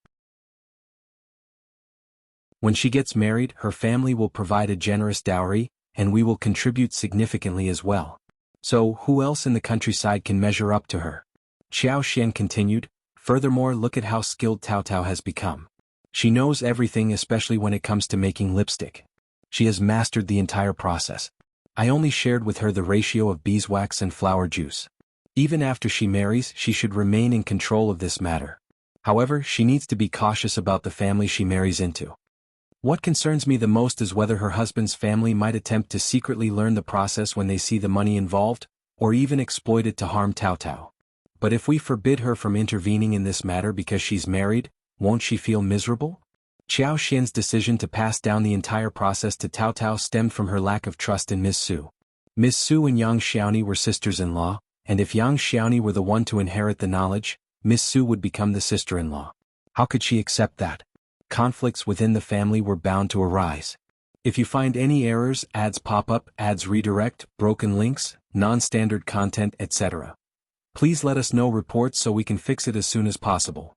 When she gets married, her family will provide a generous dowry, and we will contribute significantly as well. So, who else in the countryside can measure up to her?" Qiao Xian continued, "Furthermore, look at how skilled Tao Tao has become. She knows everything, especially when it comes to making lipstick. She has mastered the entire process. I only shared with her the ratio of beeswax and flower juice. Even after she marries, she should remain in control of this matter. However, she needs to be cautious about the family she marries into. What concerns me the most is whether her husband's family might attempt to secretly learn the process when they see the money involved, or even exploit it to harm Cao Cao. But if we forbid her from intervening in this matter because she's married, won't she feel miserable? Xiao Xian's decision to pass down the entire process to Cao Cao stemmed from her lack of trust in Ms. Su. Ms. Su and Yang Xiaoni were sisters-in-law, and if Yang Xiaoni were the one to inherit the knowledge, Ms. Su would become the sister-in-law. How could she accept that? Conflicts within the family were bound to arise. If you find any errors, ads pop up, ads redirect, broken links, non-standard content, etc. Please let us know reports so we can fix it as soon as possible.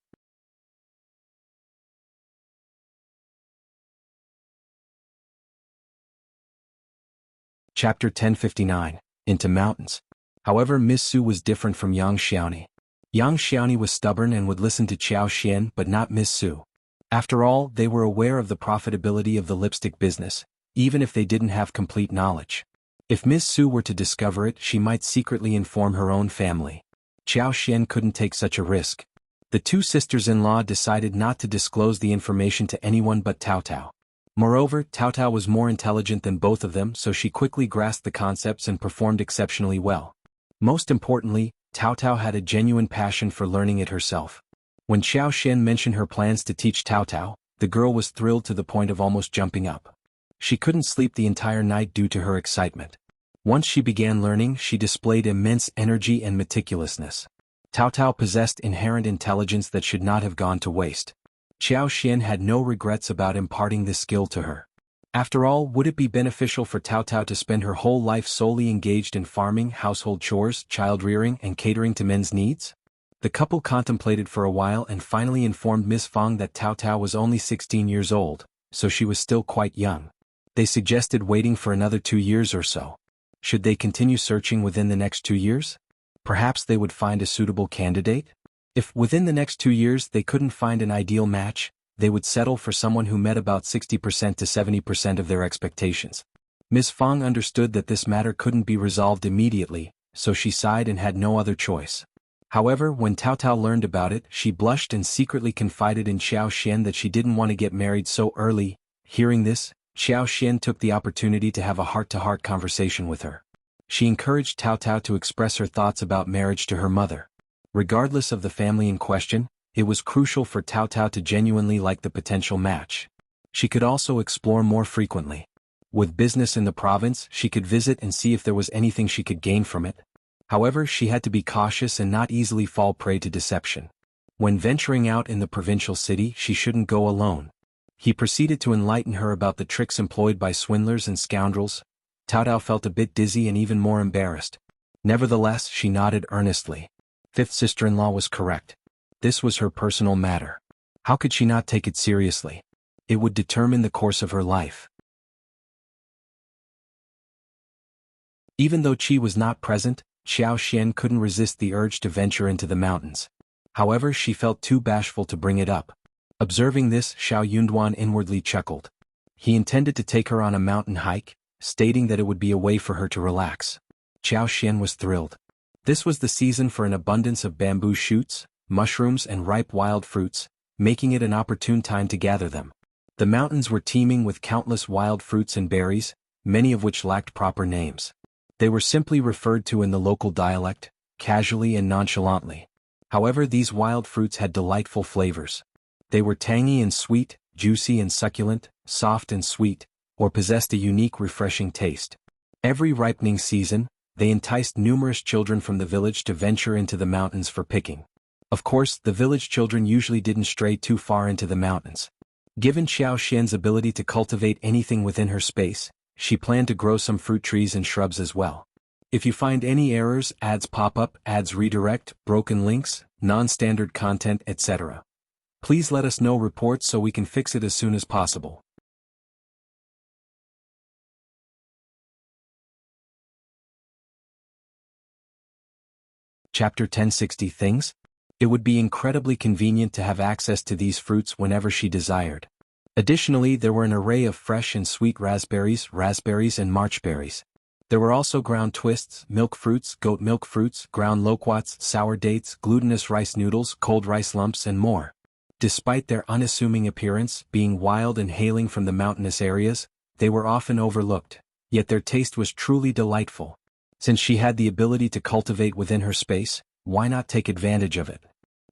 Chapter 1059, Into Mountains. However, Ms. Su was different from Yang Xiaoni. Yang Xiaoni was stubborn and would listen to Xiao Xian but not Ms. Su. After all, they were aware of the profitability of the lipstick business, even if they didn't have complete knowledge. If Ms. Su were to discover it, she might secretly inform her own family. Xiao Xian couldn't take such a risk. The two sisters-in-law decided not to disclose the information to anyone but Cao Cao. Moreover, Cao Cao was more intelligent than both of them, so she quickly grasped the concepts and performed exceptionally well. Most importantly, Cao Cao had a genuine passion for learning it herself. When Xiao Xian mentioned her plans to teach Cao Cao, the girl was thrilled to the point of almost jumping up. She couldn't sleep the entire night due to her excitement. Once she began learning, she displayed immense energy and meticulousness. Cao Cao possessed inherent intelligence that should not have gone to waste. Xiao Xian had no regrets about imparting this skill to her. After all, would it be beneficial for Cao Cao to spend her whole life solely engaged in farming, household chores, child-rearing, and catering to men's needs? The couple contemplated for a while and finally informed Miss Fang that Cao Cao was only 16 years old, so she was still quite young. They suggested waiting for another 2 years or so. Should they continue searching within the next 2 years? Perhaps they would find a suitable candidate? If within the next 2 years they couldn't find an ideal match, they would settle for someone who met about 60% to 70% of their expectations. Ms. Fang understood that this matter couldn't be resolved immediately, so she sighed and had no other choice. However, when Cao Cao learned about it, she blushed and secretly confided in Xiao Xian that she didn't want to get married so early. Hearing this, Xiao Xian took the opportunity to have a heart-to-heart conversation with her. She encouraged Cao Cao to express her thoughts about marriage to her mother. Regardless of the family in question, it was crucial for Cao Cao to genuinely like the potential match. She could also explore more frequently. With business in the province, she could visit and see if there was anything she could gain from it. However, she had to be cautious and not easily fall prey to deception. When venturing out in the provincial city, she shouldn't go alone. He proceeded to enlighten her about the tricks employed by swindlers and scoundrels. Cao Cao felt a bit dizzy and even more embarrassed. Nevertheless, she nodded earnestly. Fifth sister-in-law was correct. This was her personal matter. How could she not take it seriously? It would determine the course of her life. Even though Qi was not present, Xiao Xian couldn't resist the urge to venture into the mountains. However, she felt too bashful to bring it up. Observing this, Xiao Yunduan inwardly chuckled. He intended to take her on a mountain hike, stating that it would be a way for her to relax. Xiao Xian was thrilled. This was the season for an abundance of bamboo shoots, mushrooms and ripe wild fruits, making it an opportune time to gather them. The mountains were teeming with countless wild fruits and berries, many of which lacked proper names. They were simply referred to in the local dialect, casually and nonchalantly. However, these wild fruits had delightful flavors. They were tangy and sweet, juicy and succulent, soft and sweet, or possessed a unique refreshing taste. Every ripening season, they enticed numerous children from the village to venture into the mountains for picking. Of course, the village children usually didn't stray too far into the mountains. Given Xiao Xian's ability to cultivate anything within her space, she planned to grow some fruit trees and shrubs as well. If you find any errors, ads pop up, ads redirect, broken links, non-standard content, etc. Please let us know reports so we can fix it as soon as possible. Chapter 1060 Things? It would be incredibly convenient to have access to these fruits whenever she desired. Additionally, there were an array of fresh and sweet raspberries and marchberries. There were also ground twists, milk fruits, goat milk fruits, ground loquats, sour dates, glutinous rice noodles, cold rice lumps and more. Despite their unassuming appearance, being wild and hailing from the mountainous areas, they were often overlooked, yet their taste was truly delightful. Since she had the ability to cultivate within her space, why not take advantage of it?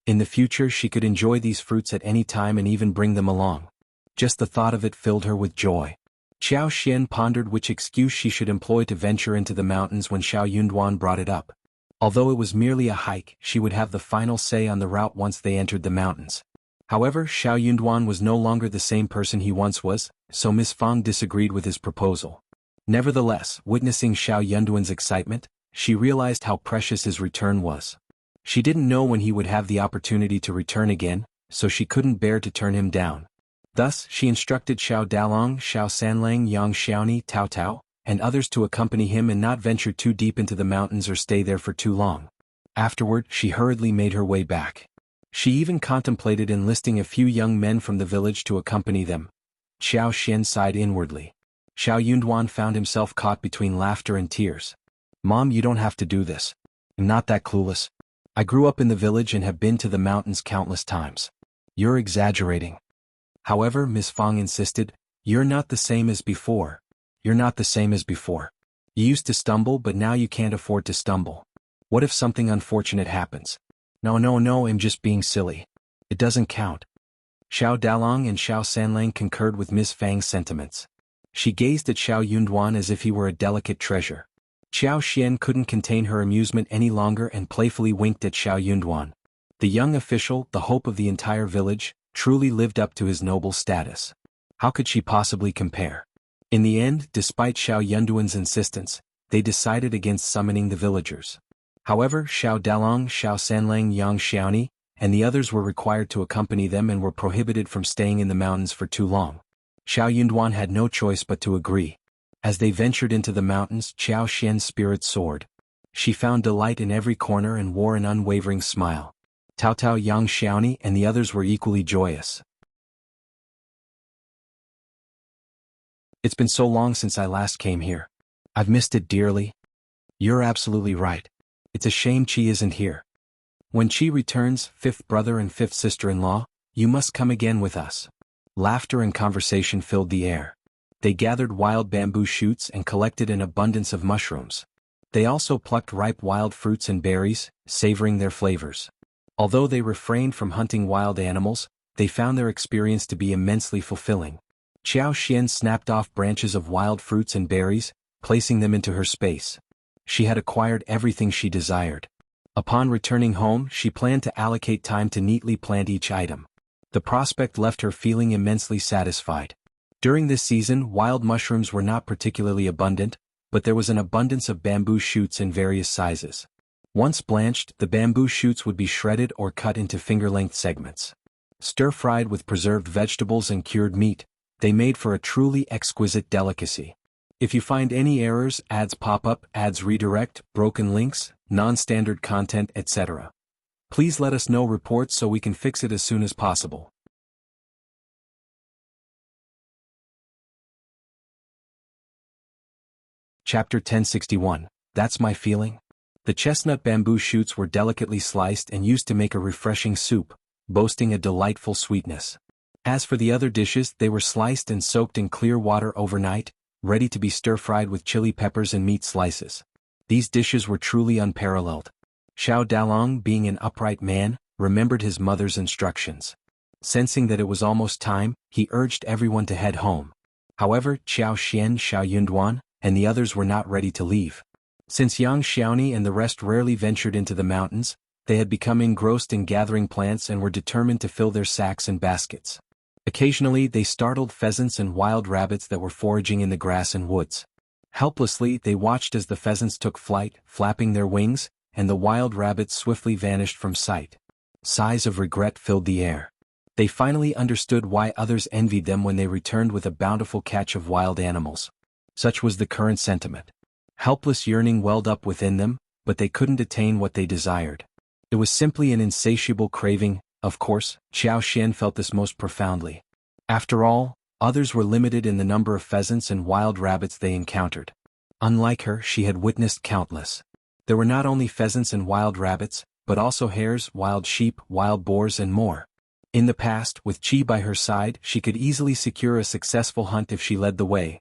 In the future she could enjoy these fruits at any time and even bring them along. Just the thought of it filled her with joy. Xiao Xian pondered which excuse she should employ to venture into the mountains when Shao Yunduan brought it up. Although it was merely a hike, she would have the final say on the route once they entered the mountains. However, Shao Yunduan was no longer the same person he once was, so Miss Fang disagreed with his proposal. Nevertheless, witnessing Shao Yunduan's excitement, she realized how precious his return was. She didn't know when he would have the opportunity to return again, so she couldn't bear to turn him down. Thus, she instructed Xiao Dalong, Xiao Sanlang, Yang Xiaoni, Tao Tao, and others to accompany him and not venture too deep into the mountains or stay there for too long. Afterward, she hurriedly made her way back. She even contemplated enlisting a few young men from the village to accompany them. Xiao Xian sighed inwardly. Shao Yunduan found himself caught between laughter and tears. "Mom, you don't have to do this. I'm not that clueless. I grew up in the village and have been to the mountains countless times. You're exaggerating." However, Miss Fang insisted, "You're not the same as before. You're not the same as before. You used to stumble but now you can't afford to stumble. What if something unfortunate happens?" No, I'm just being silly. It doesn't count." Xiao Dalong and Xiao Sanlang concurred with Miss Fang's sentiments. She gazed at Xiao Yunduan as if he were a delicate treasure. Xiao Xian couldn't contain her amusement any longer and playfully winked at Xiao Yunduan. The young official, the hope of the entire village, truly lived up to his noble status. How could she possibly compare? In the end, despite Xiao Yunduan's insistence, they decided against summoning the villagers. However, Xiao Dalong, Xiao Sanlang, Yang Xiaoni, and the others were required to accompany them and were prohibited from staying in the mountains for too long. Xiao Yunduan had no choice but to agree. As they ventured into the mountains, Xiao Xian's spirit soared. She found delight in every corner and wore an unwavering smile. Tao Tao, Yang Xiaoni, and the others were equally joyous. "It's been so long since I last came here. I've missed it dearly." "You're absolutely right. It's a shame Chi isn't here. When Chi returns, fifth brother and fifth sister-in-law, you must come again with us." Laughter and conversation filled the air. They gathered wild bamboo shoots and collected an abundance of mushrooms. They also plucked ripe wild fruits and berries, savoring their flavors. Although they refrained from hunting wild animals, they found their experience to be immensely fulfilling. Xiao Xian snapped off branches of wild fruits and berries, placing them into her space. She had acquired everything she desired. Upon returning home, she planned to allocate time to neatly plant each item. The prospect left her feeling immensely satisfied. During this season, wild mushrooms were not particularly abundant, but there was an abundance of bamboo shoots in various sizes. Once blanched, the bamboo shoots would be shredded or cut into finger-length segments. Stir-fried with preserved vegetables and cured meat, they made for a truly exquisite delicacy. If you find any errors, ads pop up, ads redirect, broken links, non-standard content, etc., please let us know reports so we can fix it as soon as possible. Chapter 1061, That's My Feeling. The chestnut bamboo shoots were delicately sliced and used to make a refreshing soup, boasting a delightful sweetness. As for the other dishes, they were sliced and soaked in clear water overnight, ready to be stir-fried with chili peppers and meat slices. These dishes were truly unparalleled. Xiao Dalong, being an upright man, remembered his mother's instructions. Sensing that it was almost time, he urged everyone to head home. However, Xiao Xian, Xiao Yunduan, and the others were not ready to leave. Since Yang Xiaoni and the rest rarely ventured into the mountains, they had become engrossed in gathering plants and were determined to fill their sacks and baskets. Occasionally they startled pheasants and wild rabbits that were foraging in the grass and woods. Helplessly they watched as the pheasants took flight, flapping their wings, and the wild rabbits swiftly vanished from sight. Sighs of regret filled the air. They finally understood why others envied them when they returned with a bountiful catch of wild animals. Such was the current sentiment. Helpless yearning welled up within them, but they couldn't attain what they desired. It was simply an insatiable craving. Of course, Xiao Xian felt this most profoundly. After all, others were limited in the number of pheasants and wild rabbits they encountered. Unlike her, she had witnessed countless. There were not only pheasants and wild rabbits, but also hares, wild sheep, wild boars and more. In the past, with Qi by her side, she could easily secure a successful hunt if she led the way.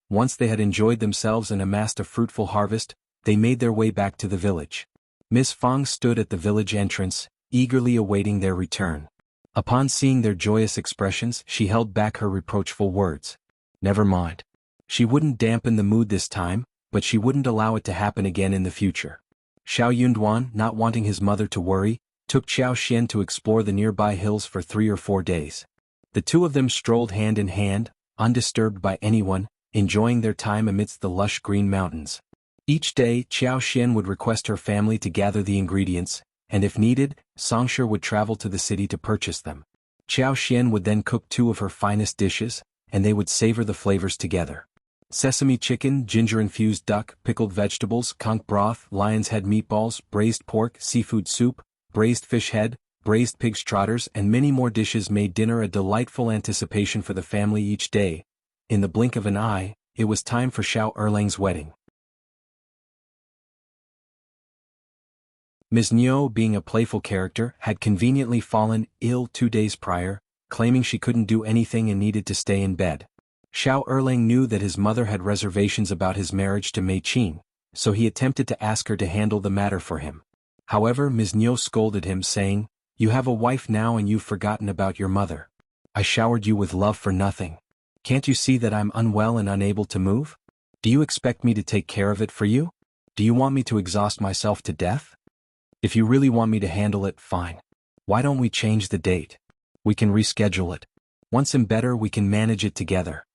Once they had enjoyed themselves and amassed a fruitful harvest, they made their way back to the village. Ms. Fang stood at the village entrance, eagerly awaiting their return. Upon seeing their joyous expressions, she held back her reproachful words. Never mind. She wouldn't dampen the mood this time, but she wouldn't allow it to happen again in the future. Shao Yunduan, not wanting his mother to worry, took Xiao Xian to explore the nearby hills for 3 or 4 days. The two of them strolled hand in hand, undisturbed by anyone, enjoying their time amidst the lush green mountains. Each day, Xiao Xian would request her family to gather the ingredients, and if needed, Songsher would travel to the city to purchase them. Xiao Xian would then cook 2 of her finest dishes, and they would savor the flavors together. Sesame chicken, ginger-infused duck, pickled vegetables, conch broth, lion's head meatballs, braised pork, seafood soup, braised fish head, braised pig's trotters and many more dishes made dinner a delightful anticipation for the family each day. In the blink of an eye, it was time for Shao Erlang's wedding. Ms. Niu, being a playful character, had conveniently fallen ill 2 days prior, claiming she couldn't do anything and needed to stay in bed. Shao Erlang knew that his mother had reservations about his marriage to Mei Qing, so he attempted to ask her to handle the matter for him. However, Ms. Niu scolded him, saying, "You have a wife now and you've forgotten about your mother. I showered you with love for nothing. Can't you see that I'm unwell and unable to move? Do you expect me to take care of it for you? Do you want me to exhaust myself to death? If you really want me to handle it, fine. Why don't we change the date? We can reschedule it. Once I'm better, we can manage it together."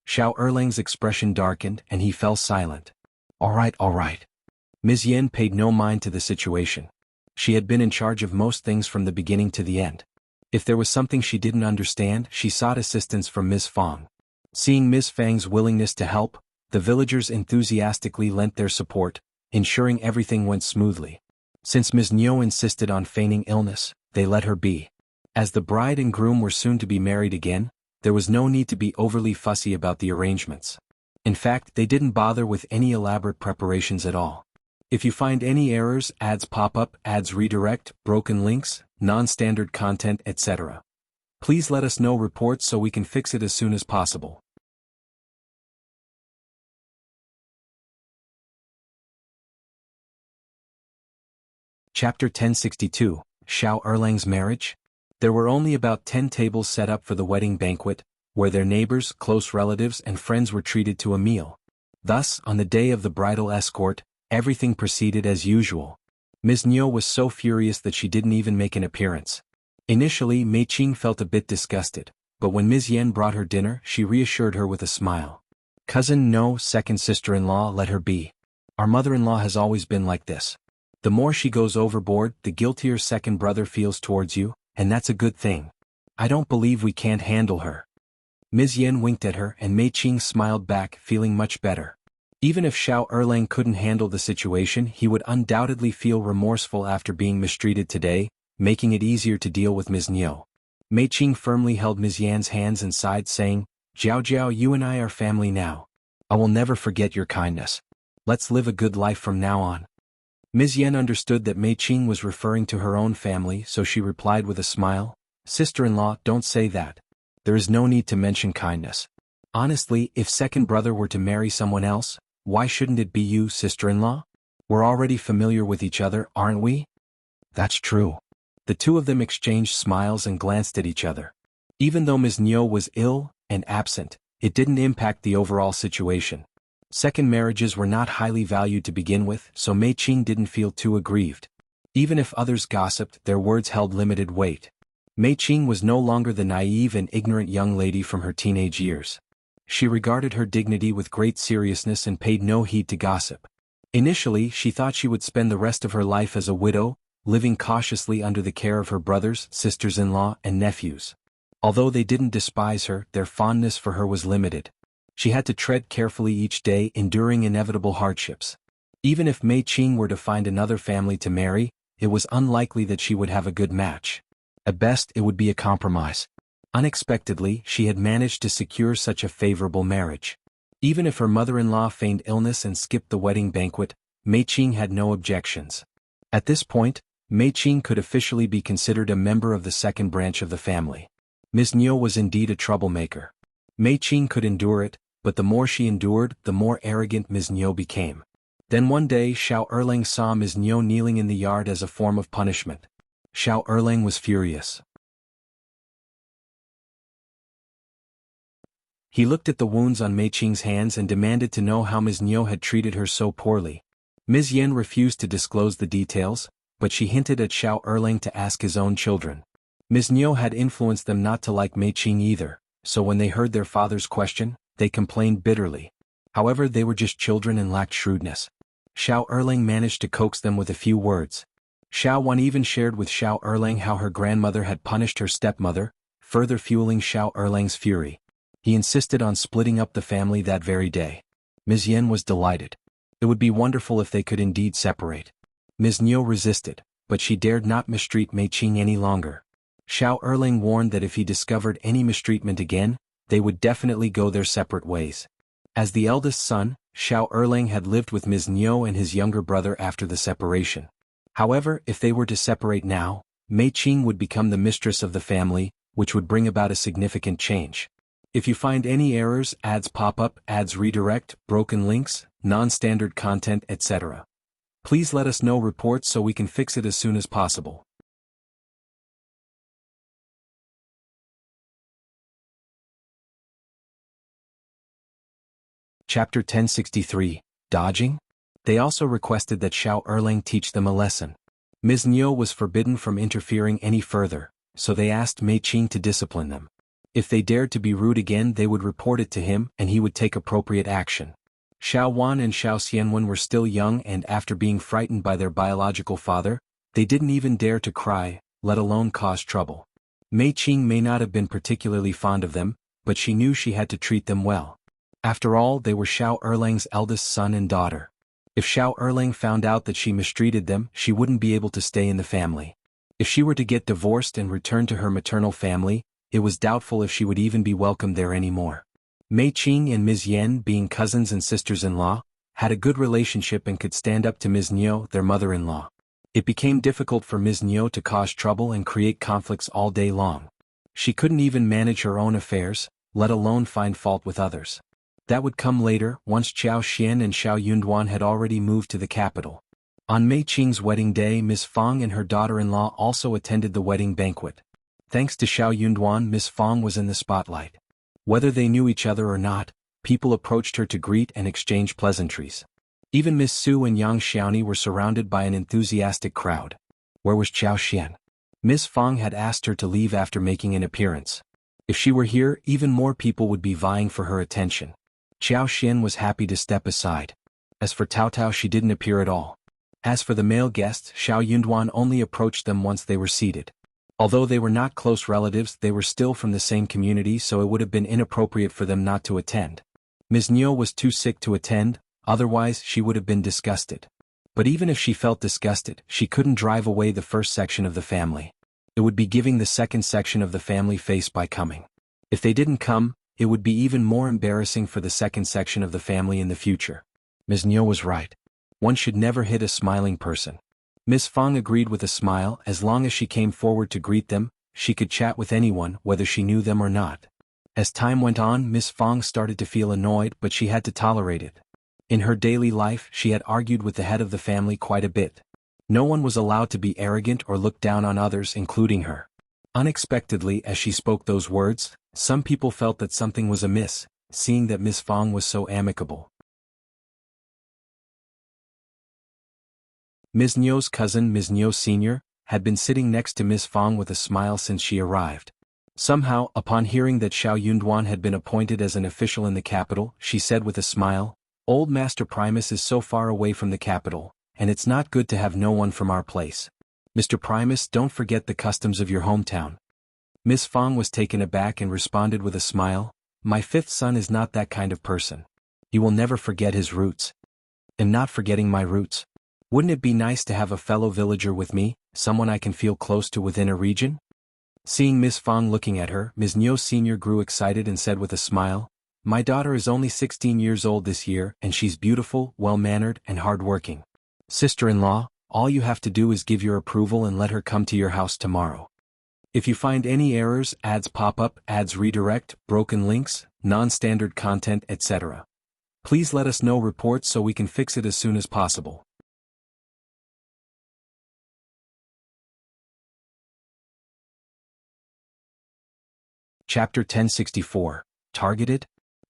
Shao Erlang's expression darkened and he fell silent. All right. Ms.Yan paid no mind to the situation. She had been in charge of most things from the beginning to the end. If there was something she didn't understand, she sought assistance from Ms. Fang. Seeing Ms. Fang's willingness to help, the villagers enthusiastically lent their support, ensuring everything went smoothly. Since Ms. Niu insisted on feigning illness, they let her be. As the bride and groom were soon to be married again, there was no need to be overly fussy about the arrangements. In fact, they didn't bother with any elaborate preparations at all. If you find any errors, ads pop up, ads redirect, broken links, non-standard content, etc., please let us know reports so we can fix it as soon as possible. Chapter 1062, Shao Erlang's Marriage? There were only about 10 tables set up for the wedding banquet, where their neighbors, close relatives and friends were treated to a meal. Thus, on the day of the bridal escort, everything proceeded as usual. Ms. Niu was so furious that she didn't even make an appearance. Initially, Mei Qing felt a bit disgusted, but when Ms. Yan brought her dinner, she reassured her with a smile. "Cousin, no, second sister-in-law, let her be. Our mother-in-law has always been like this. The more she goes overboard, the guiltier second brother feels towards you, and that's a good thing. I don't believe we can't handle her." Ms. Yan winked at her and Mei Qing smiled back, feeling much better. Even if Shao Erlang couldn't handle the situation, he would undoubtedly feel remorseful after being mistreated today, making it easier to deal with Ms. Niu. Mei Qing firmly held Ms. Yan's hands and sighed, saying, "Jiao, you and I are family now. I will never forget your kindness. Let's live a good life from now on." Ms. Yan understood that Mei Qing was referring to her own family, so she replied with a smile, "Sister-in-law, don't say that. There is no need to mention kindness. Honestly, if second brother were to marry someone else, why shouldn't it be you, sister-in-law? We're already familiar with each other, aren't we?" "That's true." The two of them exchanged smiles and glanced at each other. Even though Ms. Niu was ill and absent, it didn't impact the overall situation. Second marriages were not highly valued to begin with, so Mei Qing didn't feel too aggrieved. Even if others gossiped, their words held limited weight. Mei Qing was no longer the naive and ignorant young lady from her teenage years. She regarded her dignity with great seriousness and paid no heed to gossip. Initially, she thought she would spend the rest of her life as a widow, living cautiously under the care of her brothers, sisters-in-law, and nephews. Although they didn't despise her, their fondness for her was limited. She had to tread carefully each day, enduring inevitable hardships. Even if Mei Qing were to find another family to marry, it was unlikely that she would have a good match. At best, it would be a compromise. Unexpectedly, she had managed to secure such a favorable marriage. Even if her mother-in-law feigned illness and skipped the wedding banquet, Mei-Ching had no objections. At this point, Mei-Ching could officially be considered a member of the second branch of the family. Ms. Niu was indeed a troublemaker. Mei-Ching could endure it, but the more she endured, the more arrogant Ms. Niu became. Then one day Shao Erlang saw Ms. Niu kneeling in the yard as a form of punishment. Shao Erlang was furious. He looked at the wounds on Mei-Ching's hands and demanded to know how Ms. Niu had treated her so poorly. Ms.Yan refused to disclose the details, but she hinted at Shao Erlang to ask his own children. Ms. Niu had influenced them not to like Mei-Ching either, so when they heard their father's question, they complained bitterly. However, they were just children and lacked shrewdness. Shao Erlang managed to coax them with a few words. Shao Wan even shared with Shao Erlang how her grandmother had punished her stepmother, further fueling Shao Erlang's fury. He insisted on splitting up the family that very day. Ms. Yan was delighted. It would be wonderful if they could indeed separate. Ms. Niu resisted, but she dared not mistreat Mei-Ching any longer. Shao Erlang warned that if he discovered any mistreatment again, they would definitely go their separate ways. As the eldest son, Shao Erlang had lived with Ms. Niu and his younger brother after the separation. However, if they were to separate now, Mei-Ching would become the mistress of the family, which would bring about a significant change. If you find any errors, ads pop up, ads redirect, broken links, non-standard content, etc., please let us know reports so we can fix it as soon as possible. Chapter 1063, Dodging? They also requested that Shao Erlang teach them a lesson. Ms. Niu was forbidden from interfering any further, so they asked Mei-Ching to discipline them. If they dared to be rude again, they would report it to him and he would take appropriate action. Shao Wan and Shao Xianwen were still young, and after being frightened by their biological father, they didn't even dare to cry, let alone cause trouble. Mei-Ching may not have been particularly fond of them, but she knew she had to treat them well. After all, they were Shao Erlang's eldest son and daughter. If Shao Erlang found out that she mistreated them, she wouldn't be able to stay in the family. If she were to get divorced and return to her maternal family, it was doubtful if she would even be welcome there anymore. Mei-Ching and Ms. Yan, being cousins and sisters-in-law, had a good relationship and could stand up to Ms. Niu, their mother-in-law. It became difficult for Ms. Niu to cause trouble and create conflicts all day long. She couldn't even manage her own affairs, let alone find fault with others. That would come later, once Chao Xian and Shao Yunduan had already moved to the capital. On Mei-Ching's wedding day, Ms. Fang and her daughter-in-law also attended the wedding banquet. Thanks to Shao Yunduan, Ms. Fang was in the spotlight. Whether they knew each other or not, people approached her to greet and exchange pleasantries. Even Miss Su and Yang Xiaoni were surrounded by an enthusiastic crowd. Where was Chao Xian? Ms. Fang had asked her to leave after making an appearance. If she were here, even more people would be vying for her attention. Chao Xian was happy to step aside. As for Tao Tao, she didn't appear at all. As for the male guests, Shao Yunduan only approached them once they were seated. Although they were not close relatives, they were still from the same community, so it would have been inappropriate for them not to attend. Ms. Niu was too sick to attend, otherwise she would have been disgusted. But even if she felt disgusted, she couldn't drive away the first section of the family. It would be giving the second section of the family face by coming. If they didn't come, it would be even more embarrassing for the second section of the family in the future. Ms. Niu was right. One should never hit a smiling person. Ms. Fang agreed with a smile. As long as she came forward to greet them, she could chat with anyone, whether she knew them or not. As time went on, Ms. Fang started to feel annoyed, but she had to tolerate it. In her daily life, she had argued with the head of the family quite a bit. No one was allowed to be arrogant or look down on others, including her. Unexpectedly, as she spoke those words, some people felt that something was amiss, seeing that Ms. Fang was so amicable. Ms. Niu's cousin, Ms. Niu Sr., had been sitting next to Ms. Fang with a smile since she arrived. Somehow, upon hearing that Shao Yunduan had been appointed as an official in the capital, she said with a smile, "Old Master Primus is so far away from the capital, and it's not good to have no one from our place. Mr. Primus, don't forget the customs of your hometown." Ms. Fang was taken aback and responded with a smile, "My fifth son is not that kind of person. He will never forget his roots." "I'm not forgetting my roots." Wouldn't it be nice to have a fellow villager with me, someone I can feel close to within a region? Seeing Miss Fang looking at her, Ms. Niu Sr. grew excited and said with a smile, "My daughter is only 16 years old this year and she's beautiful, well-mannered, and hard-working. Sister-in-law, all you have to do is give your approval and let her come to your house tomorrow. If you find any errors, ads pop up, ads redirect, broken links, non-standard content, etc. Please let us know reports so we can fix it as soon as possible." Chapter 1064, Targeted?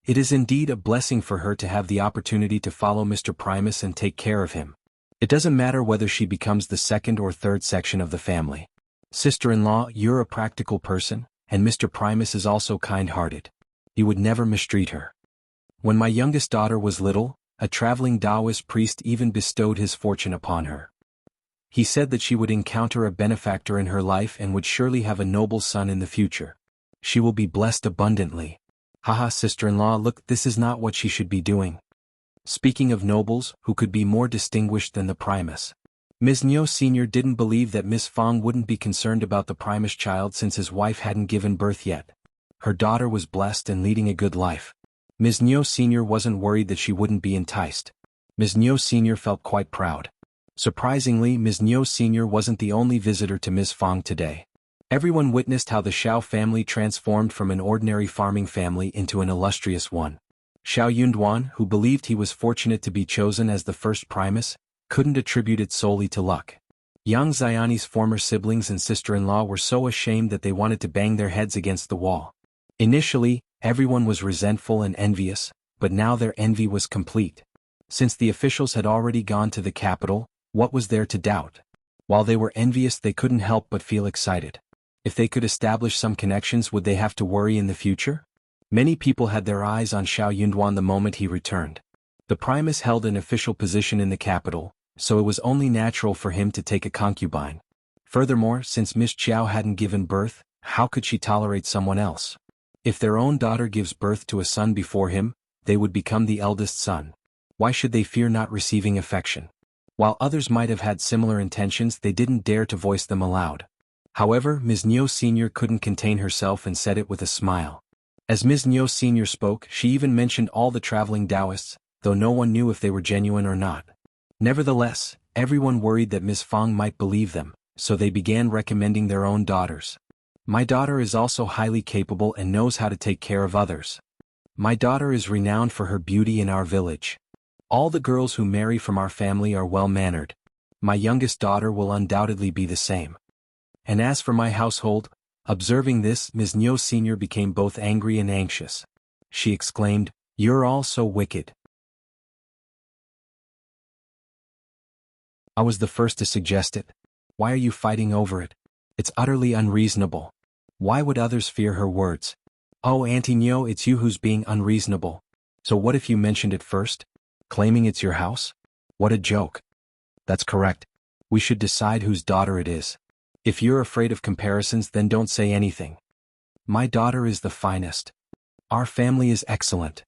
It is indeed a blessing for her to have the opportunity to follow Mr. Primus and take care of him. It doesn't matter whether she becomes the second or third section of the family. Sister-in-law, you're a practical person, and Mr. Primus is also kind-hearted. He would never mistreat her. When my youngest daughter was little, a traveling Taoist priest even bestowed his fortune upon her. He said that she would encounter a benefactor in her life and would surely have a noble son in the future. She will be blessed abundantly. Haha, sister-in-law, look, this is not what she should be doing. Speaking of nobles, who could be more distinguished than the Primus? Ms. Niu Sr. didn't believe that Miss Fang wouldn't be concerned about the Primus child since his wife hadn't given birth yet. Her daughter was blessed and leading a good life. Ms. Niu Sr. wasn't worried that she wouldn't be enticed. Ms. Niu Sr. felt quite proud. Surprisingly, Ms. Niu Sr. wasn't the only visitor to Miss Fang today. Everyone witnessed how the Shao family transformed from an ordinary farming family into an illustrious one. Shao Yunduan, who believed he was fortunate to be chosen as the first Primus, couldn't attribute it solely to luck. Yang Xiani's former siblings and sister-in-law were so ashamed that they wanted to bang their heads against the wall. Initially, everyone was resentful and envious, but now their envy was complete. Since the officials had already gone to the capital, what was there to doubt? While they were envious, they couldn't help but feel excited. If they could establish some connections, would they have to worry in the future? Many people had their eyes on Shao Yunduan the moment he returned. The Primus held an official position in the capital, so it was only natural for him to take a concubine. Furthermore, since Miss Xiao hadn't given birth, how could she tolerate someone else? If their own daughter gives birth to a son before him, they would become the eldest son. Why should they fear not receiving affection? While others might have had similar intentions, they didn't dare to voice them aloud. However, Ms. Niu Sr. couldn't contain herself and said it with a smile. As Ms. Niu Sr. spoke, she even mentioned all the traveling Taoists, though no one knew if they were genuine or not. Nevertheless, everyone worried that Miss Fang might believe them, so they began recommending their own daughters. My daughter is also highly capable and knows how to take care of others. My daughter is renowned for her beauty in our village. All the girls who marry from our family are well-mannered. My youngest daughter will undoubtedly be the same. And as for my household, observing this, Ms. Niu Sr. became both angry and anxious. She exclaimed, "You're all so wicked. I was the first to suggest it. Why are you fighting over it? It's utterly unreasonable. Why would others fear her words? Oh, Auntie Niu, it's you who's being unreasonable. So what if you mentioned it first? Claiming it's your house? What a joke." "That's correct. We should decide whose daughter it is. If you're afraid of comparisons, then don't say anything. My daughter is the finest. Our family is excellent."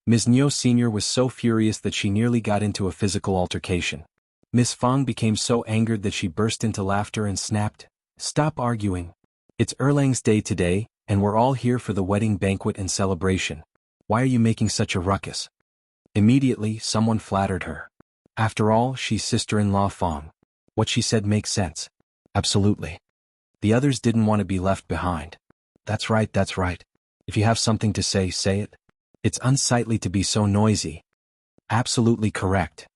Ms. Niu Sr. was so furious that she nearly got into a physical altercation. Miss Fang became so angered that she burst into laughter and snapped, "Stop arguing. It's Erlang's day today, and we're all here for the wedding banquet and celebration. Why are you making such a ruckus?" Immediately, someone flattered her. After all, she's sister-in-law Fang. What she said makes sense. Absolutely. The others didn't want to be left behind. That's right, that's right. If you have something to say, say it. It's unsightly to be so noisy. Absolutely correct.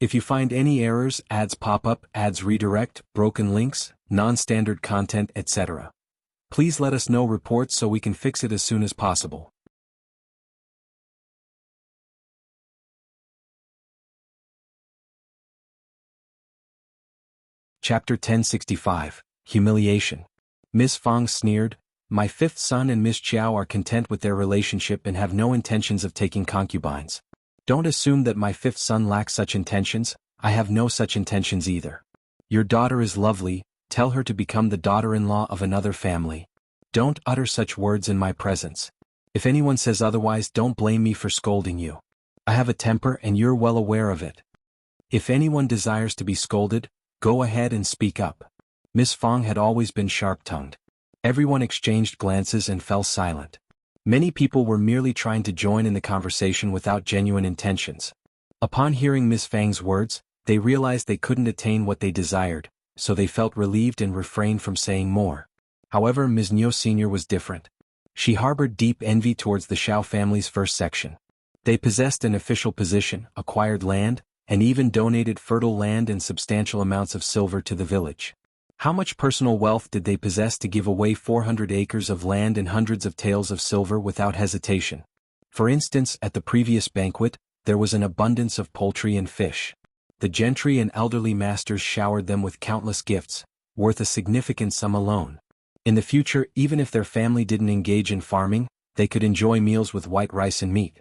If you find any errors, ads pop up, ads redirect, broken links, non-standard content, etc. Please let us know reports so we can fix it as soon as possible. Chapter 1065, Humiliation. Miss Fang sneered, "My fifth son and Miss Xiao are content with their relationship and have no intentions of taking concubines. Don't assume that my fifth son lacks such intentions. I have no such intentions either. Your daughter is lovely, tell her to become the daughter-in-law of another family. Don't utter such words in my presence. If anyone says otherwise, don't blame me for scolding you. I have a temper and you're well aware of it." If anyone desires to be scolded, go ahead and speak up. Miss Fang had always been sharp-tongued. Everyone exchanged glances and fell silent. Many people were merely trying to join in the conversation without genuine intentions. Upon hearing Miss Fang's words, they realized they couldn't attain what they desired, so they felt relieved and refrained from saying more. However, Ms. Niu Sr. was different. She harbored deep envy towards the Shao family's first section. They possessed an official position, acquired land, and even donated fertile land and substantial amounts of silver to the village. How much personal wealth did they possess to give away 400 acres of land and hundreds of taels of silver without hesitation? For instance, at the previous banquet, there was an abundance of poultry and fish. The gentry and elderly masters showered them with countless gifts, worth a significant sum alone. In the future, even if their family didn't engage in farming, they could enjoy meals with white rice and meat.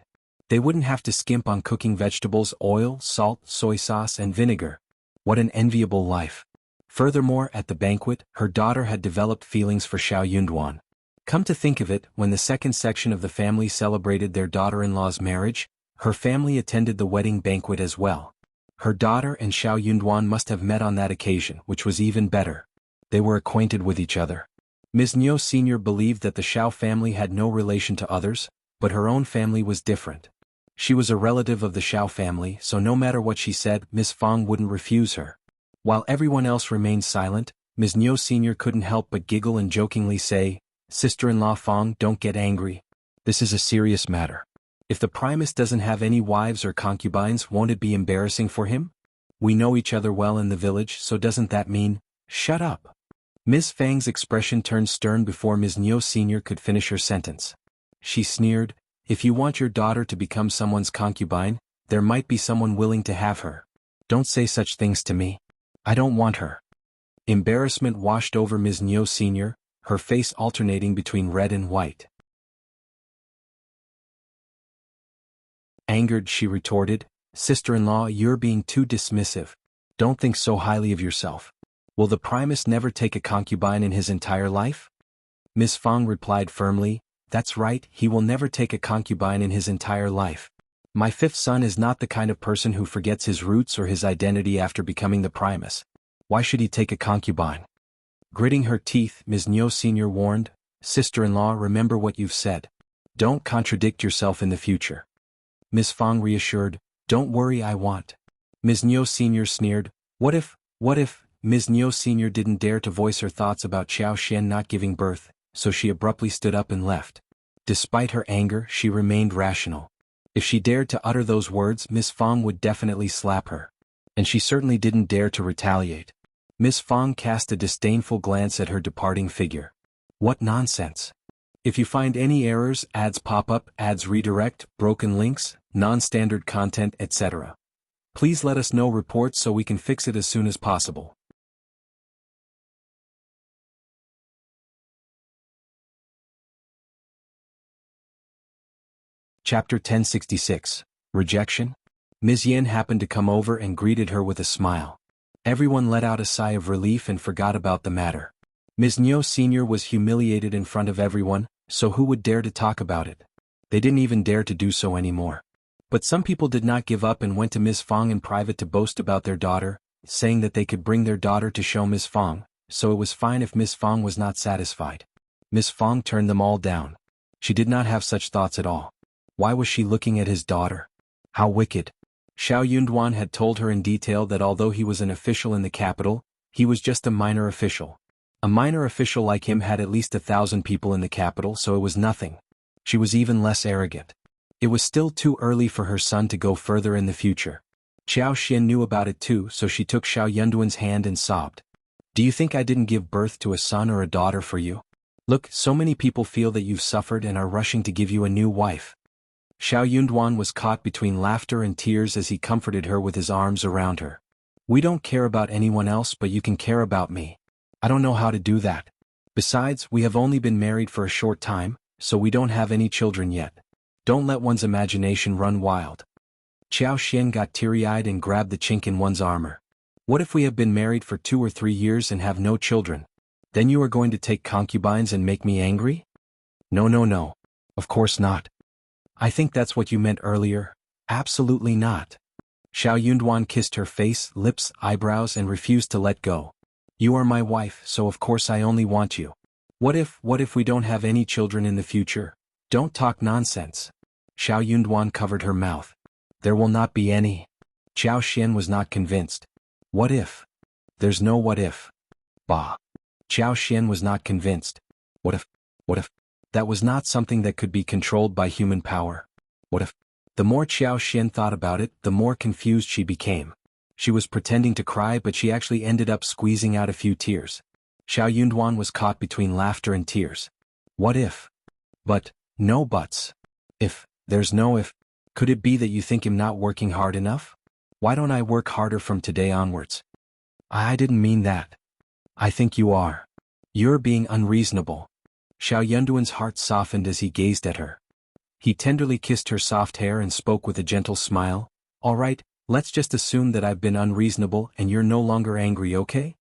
They wouldn't have to skimp on cooking vegetables, oil, salt, soy sauce, and vinegar. What an enviable life. Furthermore, at the banquet, her daughter had developed feelings for Shao Yunduan. Come to think of it, when the second section of the family celebrated their daughter-in-law's marriage, her family attended the wedding banquet as well. Her daughter and Shao Yunduan must have met on that occasion, which was even better. They were acquainted with each other. Ms. Niu Sr. believed that the Shao family had no relation to others, but her own family was different. She was a relative of the Shao family, so no matter what she said, Ms. Fang wouldn't refuse her. While everyone else remained silent, Ms. Niu Sr. couldn't help but giggle and jokingly say, "Sister-in-law Fang, don't get angry. This is a serious matter. If the Primus doesn't have any wives or concubines, won't it be embarrassing for him? We know each other well in the village, so doesn't that mean, shut up?" Ms. Fang's expression turned stern before Ms. Niu Sr. could finish her sentence. She sneered, "If you want your daughter to become someone's concubine, there might be someone willing to have her. Don't say such things to me. I don't want her." Embarrassment washed over Ms. Niu Sr., her face alternating between red and white. Angered, she retorted, "Sister-in-law, you're being too dismissive. Don't think so highly of yourself. Will the Primus never take a concubine in his entire life?" Ms. Fang replied firmly, "That's right, he will never take a concubine in his entire life. My fifth son is not the kind of person who forgets his roots or his identity after becoming the Primus. Why should he take a concubine?" Gritting her teeth, Ms. Niu Sr. warned, "Sister-in-law, remember what you've said. Don't contradict yourself in the future." Ms. Fang reassured, "Don't worry, I won't." Ms. Niu Sr. sneered, what if, Ms. Niu Sr. didn't dare to voice her thoughts about Xiao Xian not giving birth, so she abruptly stood up and left. Despite her anger, she remained rational. If she dared to utter those words, Ms. Fang would definitely slap her. And she certainly didn't dare to retaliate. Ms. Fang cast a disdainful glance at her departing figure. What nonsense. If you find any errors, ads pop up, ads redirect, broken links, non-standard content, etc., please let us know reports so we can fix it as soon as possible. Chapter 1066. Rejection. Ms.Yan happened to come over and greeted her with a smile. Everyone let out a sigh of relief and forgot about the matter. Ms. Niu Sr. was humiliated in front of everyone, so who would dare to talk about it? They didn't even dare to do so anymore. But some people did not give up and went to Ms. Fang in private to boast about their daughter, saying that they could bring their daughter to show Ms. Fang, so it was fine if Ms. Fang was not satisfied. Ms. Fang turned them all down. She did not have such thoughts at all. Why was she looking at his daughter? How wicked. Shao Yunduan had told her in detail that although he was an official in the capital, he was just a minor official. A minor official like him had at least 1,000 people in the capital, so it was nothing. She was even less arrogant. It was still too early for her son to go further in the future. Xiao Xian knew about it too, so she took Shao Yunduan's hand and sobbed. "Do you think I didn't give birth to a son or a daughter for you? Look, so many people feel that you've suffered and are rushing to give you a new wife." Shao Yunduan was caught between laughter and tears as he comforted her with his arms around her. "We don't care about anyone else, but you can care about me. I don't know how to do that. Besides, we have only been married for a short time, so we don't have any children yet. Don't let one's imagination run wild." Xiao Xian got teary-eyed and grabbed the chink in one's armor. "What if we have been married for 2 or 3 years and have no children? Then you are going to take concubines and make me angry?" No. Of course not. I think that's what you meant earlier. Absolutely not. Shao Yunduan kissed her face, lips, eyebrows and refused to let go. You are my wife, so of course I only want you. What if we don't have any children in the future? Don't talk nonsense. Shao Yunduan covered her mouth. There will not be any. Xiao Xian was not convinced. What if? There's no what if. Bah. Xiao Xian was not convinced. What if? What if? That was not something that could be controlled by human power. What if? The more Xiao Xian thought about it, the more confused she became. She was pretending to cry, but she actually ended up squeezing out a few tears. Shao Yunduan was caught between laughter and tears. What if? But, no buts. If, there's no if. Could it be that you think I'm not working hard enough? Why don't I work harder from today onwards? I didn't mean that. I think you are. You're being unreasonable. Shao Yunduan's heart softened as he gazed at her. He tenderly kissed her soft hair and spoke with a gentle smile. All right, let's just assume that I've been unreasonable and you're no longer angry, okay?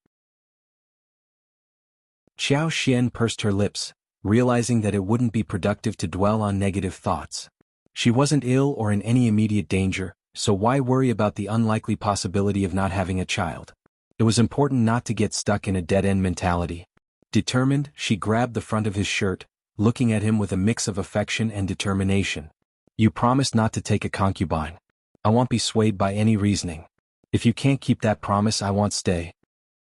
Xiao Xian pursed her lips, realizing that it wouldn't be productive to dwell on negative thoughts. She wasn't ill or in any immediate danger, so why worry about the unlikely possibility of not having a child? It was important not to get stuck in a dead-end mentality. Determined, she grabbed the front of his shirt, looking at him with a mix of affection and determination. You promised not to take a concubine. I won't be swayed by any reasoning. If you can't keep that promise, I won't stay.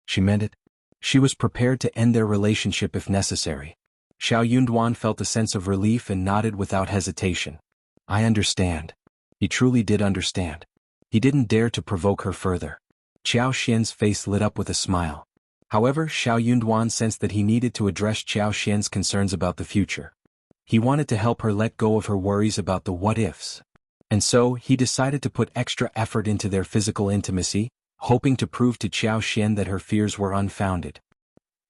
She meant it. She was prepared to end their relationship if necessary. Shao Yunduan felt a sense of relief and nodded without hesitation. I understand. He truly did understand. He didn't dare to provoke her further. Xiao Xian's face lit up with a smile. However, Shao Yunduan sensed that he needed to address Xiao Xian's concerns about the future. He wanted to help her let go of her worries about the what-ifs. And so, he decided to put extra effort into their physical intimacy, hoping to prove to Xiao Xian that her fears were unfounded.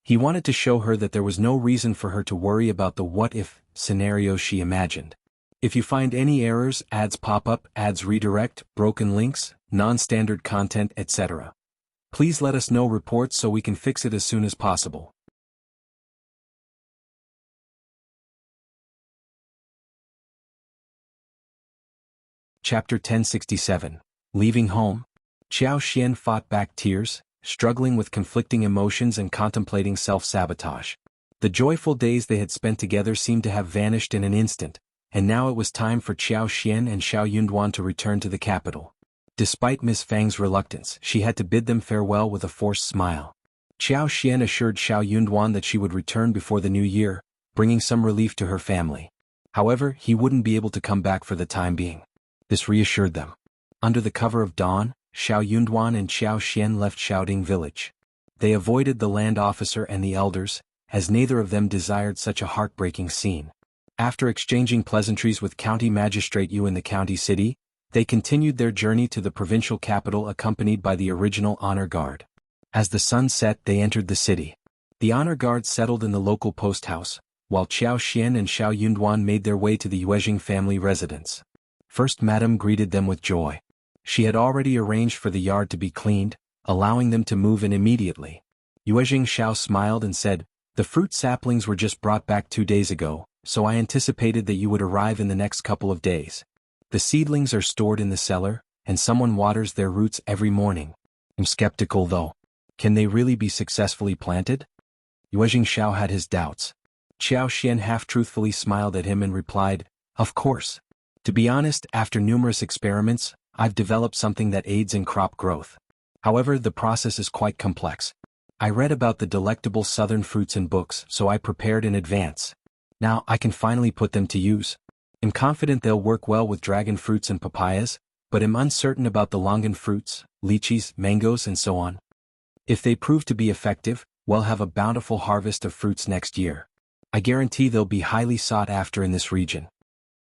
He wanted to show her that there was no reason for her to worry about the what-if scenarios she imagined. If you find any errors, ads pop up, ads redirect, broken links, non-standard content, etc. Please let us know reports so we can fix it as soon as possible. Chapter 1067. Leaving home? Xiao Xian fought back tears, struggling with conflicting emotions and contemplating self-sabotage. The joyful days they had spent together seemed to have vanished in an instant, and now it was time for Xiao Xian and Shao Yunduan to return to the capital. Despite Miss Fang's reluctance, she had to bid them farewell with a forced smile. Xiao Xian assured Shao Yunduan that she would return before the new year, bringing some relief to her family. However, he wouldn't be able to come back for the time being. This reassured them. Under the cover of dawn, Shao Yunduan and Xiao Xian left Shaoding village. They avoided the land officer and the elders, as neither of them desired such a heartbreaking scene. After exchanging pleasantries with County Magistrate Yu in the county city, they continued their journey to the provincial capital accompanied by the original honor guard. As the sun set, they entered the city. The honor guard settled in the local post house, while Xiao Xian and Shao Yunduan made their way to the Yuezhing family residence. First Madame greeted them with joy. She had already arranged for the yard to be cleaned, allowing them to move in immediately. Yuezhing Shao smiled and said, "The fruit saplings were just brought back 2 days ago, so I anticipated that you would arrive in the next couple of days. The seedlings are stored in the cellar, and someone waters their roots every morning. I'm skeptical though. Can they really be successfully planted?" Yuezhing Shao had his doubts. Xiao Xian half-truthfully smiled at him and replied, "Of course. To be honest, after numerous experiments, I've developed something that aids in crop growth. However, the process is quite complex. I read about the delectable southern fruits in books, so I prepared in advance. Now I can finally put them to use. I'm confident they'll work well with dragon fruits and papayas, but am uncertain about the longan fruits, lychees, mangoes and so on. If they prove to be effective, we'll have a bountiful harvest of fruits next year. I guarantee they'll be highly sought after in this region."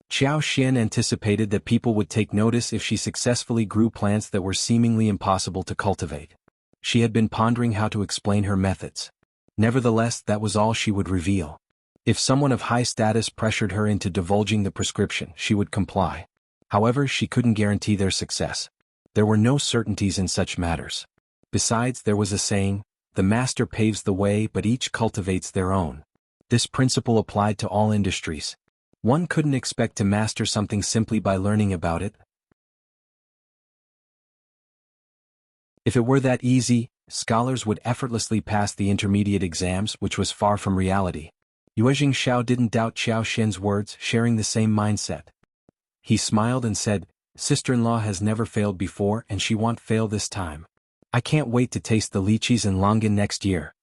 Xiao Xian anticipated that people would take notice if she successfully grew plants that were seemingly impossible to cultivate. She had been pondering how to explain her methods. Nevertheless, that was all she would reveal. If someone of high status pressured her into divulging the prescription, she would comply. However, she couldn't guarantee their success. There were no certainties in such matters. Besides, there was a saying, "The master paves the way, but each cultivates their own." This principle applied to all industries. One couldn't expect to master something simply by learning about it. If it were that easy, scholars would effortlessly pass the intermediate exams, which was far from reality. Yuezhing Shao didn't doubt Xiao Xian's words, sharing the same mindset. He smiled and said, "Sister-in-law has never failed before and she won't fail this time. I can't wait to taste the lychees in Longan next year."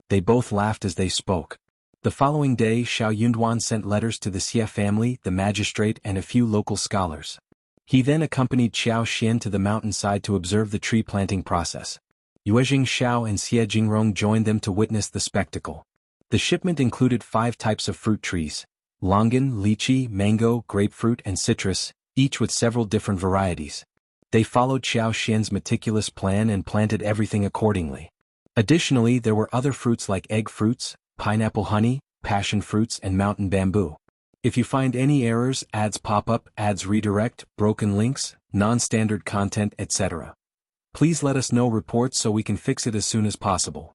They both laughed as they spoke. The following day, Shao Yunduan sent letters to the Xie family, the magistrate, and a few local scholars. He then accompanied Xiao Xian to the mountainside to observe the tree planting process. Yuezhing Shao and Xie Jingrong joined them to witness the spectacle. The shipment included 5 types of fruit trees: longan, lychee, mango, grapefruit, and citrus, each with several different varieties. They followed Xiao Xian's meticulous plan and planted everything accordingly. Additionally, there were other fruits like egg fruits, pineapple honey, passion fruits, and mountain bamboo. If you find any errors, ads pop up, ads redirect, broken links, non-standard content, etc., please let us know reports so we can fix it as soon as possible.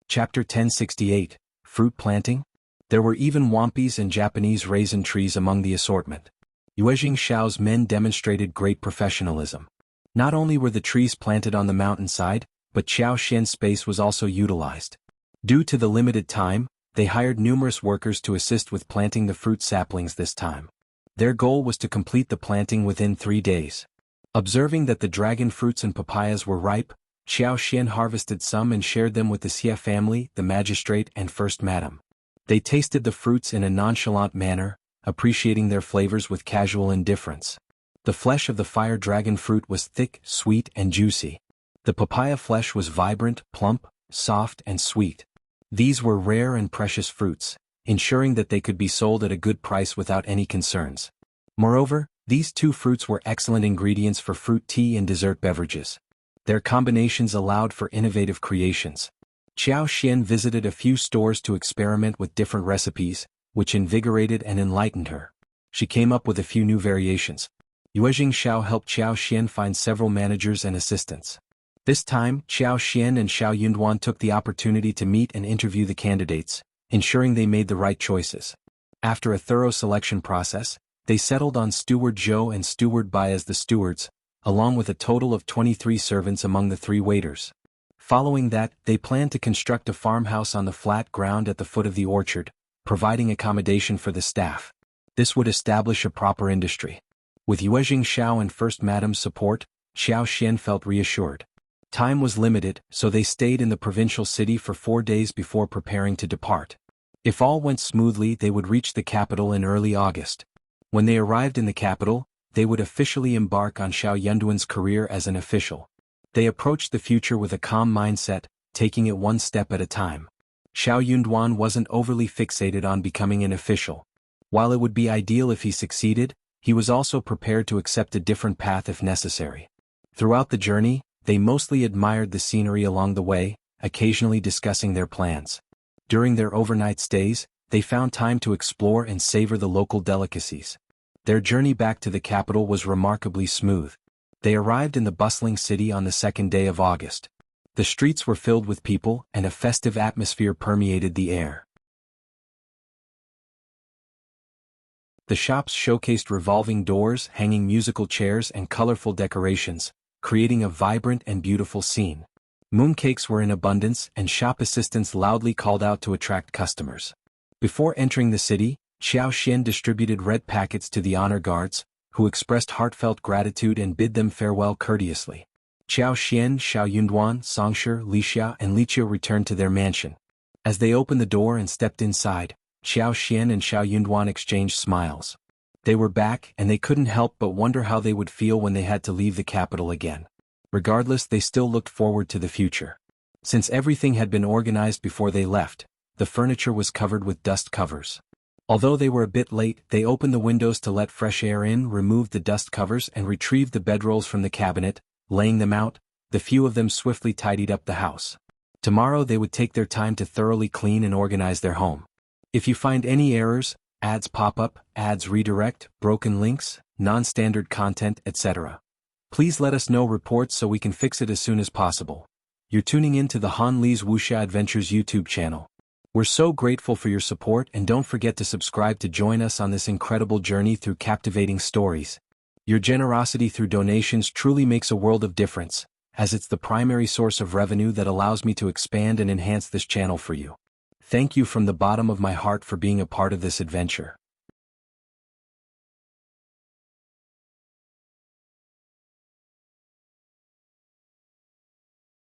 Chapter 1068, Fruit Planting? There were even wampies and Japanese raisin trees among the assortment. Yuezhing Shao's men demonstrated great professionalism. Not only were the trees planted on the mountainside, but Xiao Xian's space was also utilized. Due to the limited time, they hired numerous workers to assist with planting the fruit saplings this time. Their goal was to complete the planting within 3 days. Observing that the dragon fruits and papayas were ripe, Xiao Xian harvested some and shared them with the Xie family, the magistrate, and first madam. They tasted the fruits in a nonchalant manner, appreciating their flavors with casual indifference. The flesh of the fire dragon fruit was thick, sweet, and juicy. The papaya flesh was vibrant, plump, soft, and sweet. These were rare and precious fruits, ensuring that they could be sold at a good price without any concerns. Moreover, these 2 fruits were excellent ingredients for fruit tea and dessert beverages. Their combinations allowed for innovative creations. Xiao Xian visited a few stores to experiment with different recipes, which invigorated and enlightened her. She came up with a few new variations. Yuezhing Shao helped Xiao Xian find several managers and assistants. This time, Xiao Xian and Shao Yunduan took the opportunity to meet and interview the candidates, ensuring they made the right choices. After a thorough selection process, they settled on Steward Zhou and Steward Bai as the stewards, along with a total of 23 servants among the 3 waiters. Following that, they planned to construct a farmhouse on the flat ground at the foot of the orchard, providing accommodation for the staff. This would establish a proper industry. With Yuezhing Shao and First Madam's support, Xiao Xian felt reassured. Time was limited, so they stayed in the provincial city for 4 days before preparing to depart. If all went smoothly, they would reach the capital in early August. When they arrived in the capital, they would officially embark on Shao Yunduan's career as an official. They approached the future with a calm mindset, taking it one step at a time. Shao Yunduan wasn't overly fixated on becoming an official. While it would be ideal if he succeeded, he was also prepared to accept a different path if necessary. Throughout the journey, they mostly admired the scenery along the way, occasionally discussing their plans. During their overnight stays, they found time to explore and savor the local delicacies. Their journey back to the capital was remarkably smooth. They arrived in the bustling city on the 2nd day of August. The streets were filled with people, and a festive atmosphere permeated the air. The shops showcased revolving doors, hanging musical chairs, and colorful decorations, creating a vibrant and beautiful scene. Mooncakes were in abundance, and shop assistants loudly called out to attract customers. Before entering the city, Xiao Xian distributed red packets to the honor guards, who expressed heartfelt gratitude and bid them farewell courteously. Xiao Xian, Shao Yunduan, Songshi, Lixia, and Liqiu returned to their mansion. As they opened the door and stepped inside, Xiao Xian and Shao Yunduan exchanged smiles. They were back, and they couldn't help but wonder how they would feel when they had to leave the capital again. Regardless, they still looked forward to the future. Since everything had been organized before they left, the furniture was covered with dust covers. Although they were a bit late, they opened the windows to let fresh air in, removed the dust covers, and retrieved the bedrolls from the cabinet. Laying them out, the few of them swiftly tidied up the house. Tomorrow they would take their time to thoroughly clean and organize their home. If you find any errors, ads pop up, ads redirect, broken links, non-standard content, etc., please let us know reports so we can fix it as soon as possible. You're tuning in to the Han Li's Wuxia Adventures YouTube channel. We're so grateful for your support, and don't forget to subscribe to join us on this incredible journey through captivating stories. Your generosity through donations truly makes a world of difference, as it's the primary source of revenue that allows me to expand and enhance this channel for you. Thank you from the bottom of my heart for being a part of this adventure.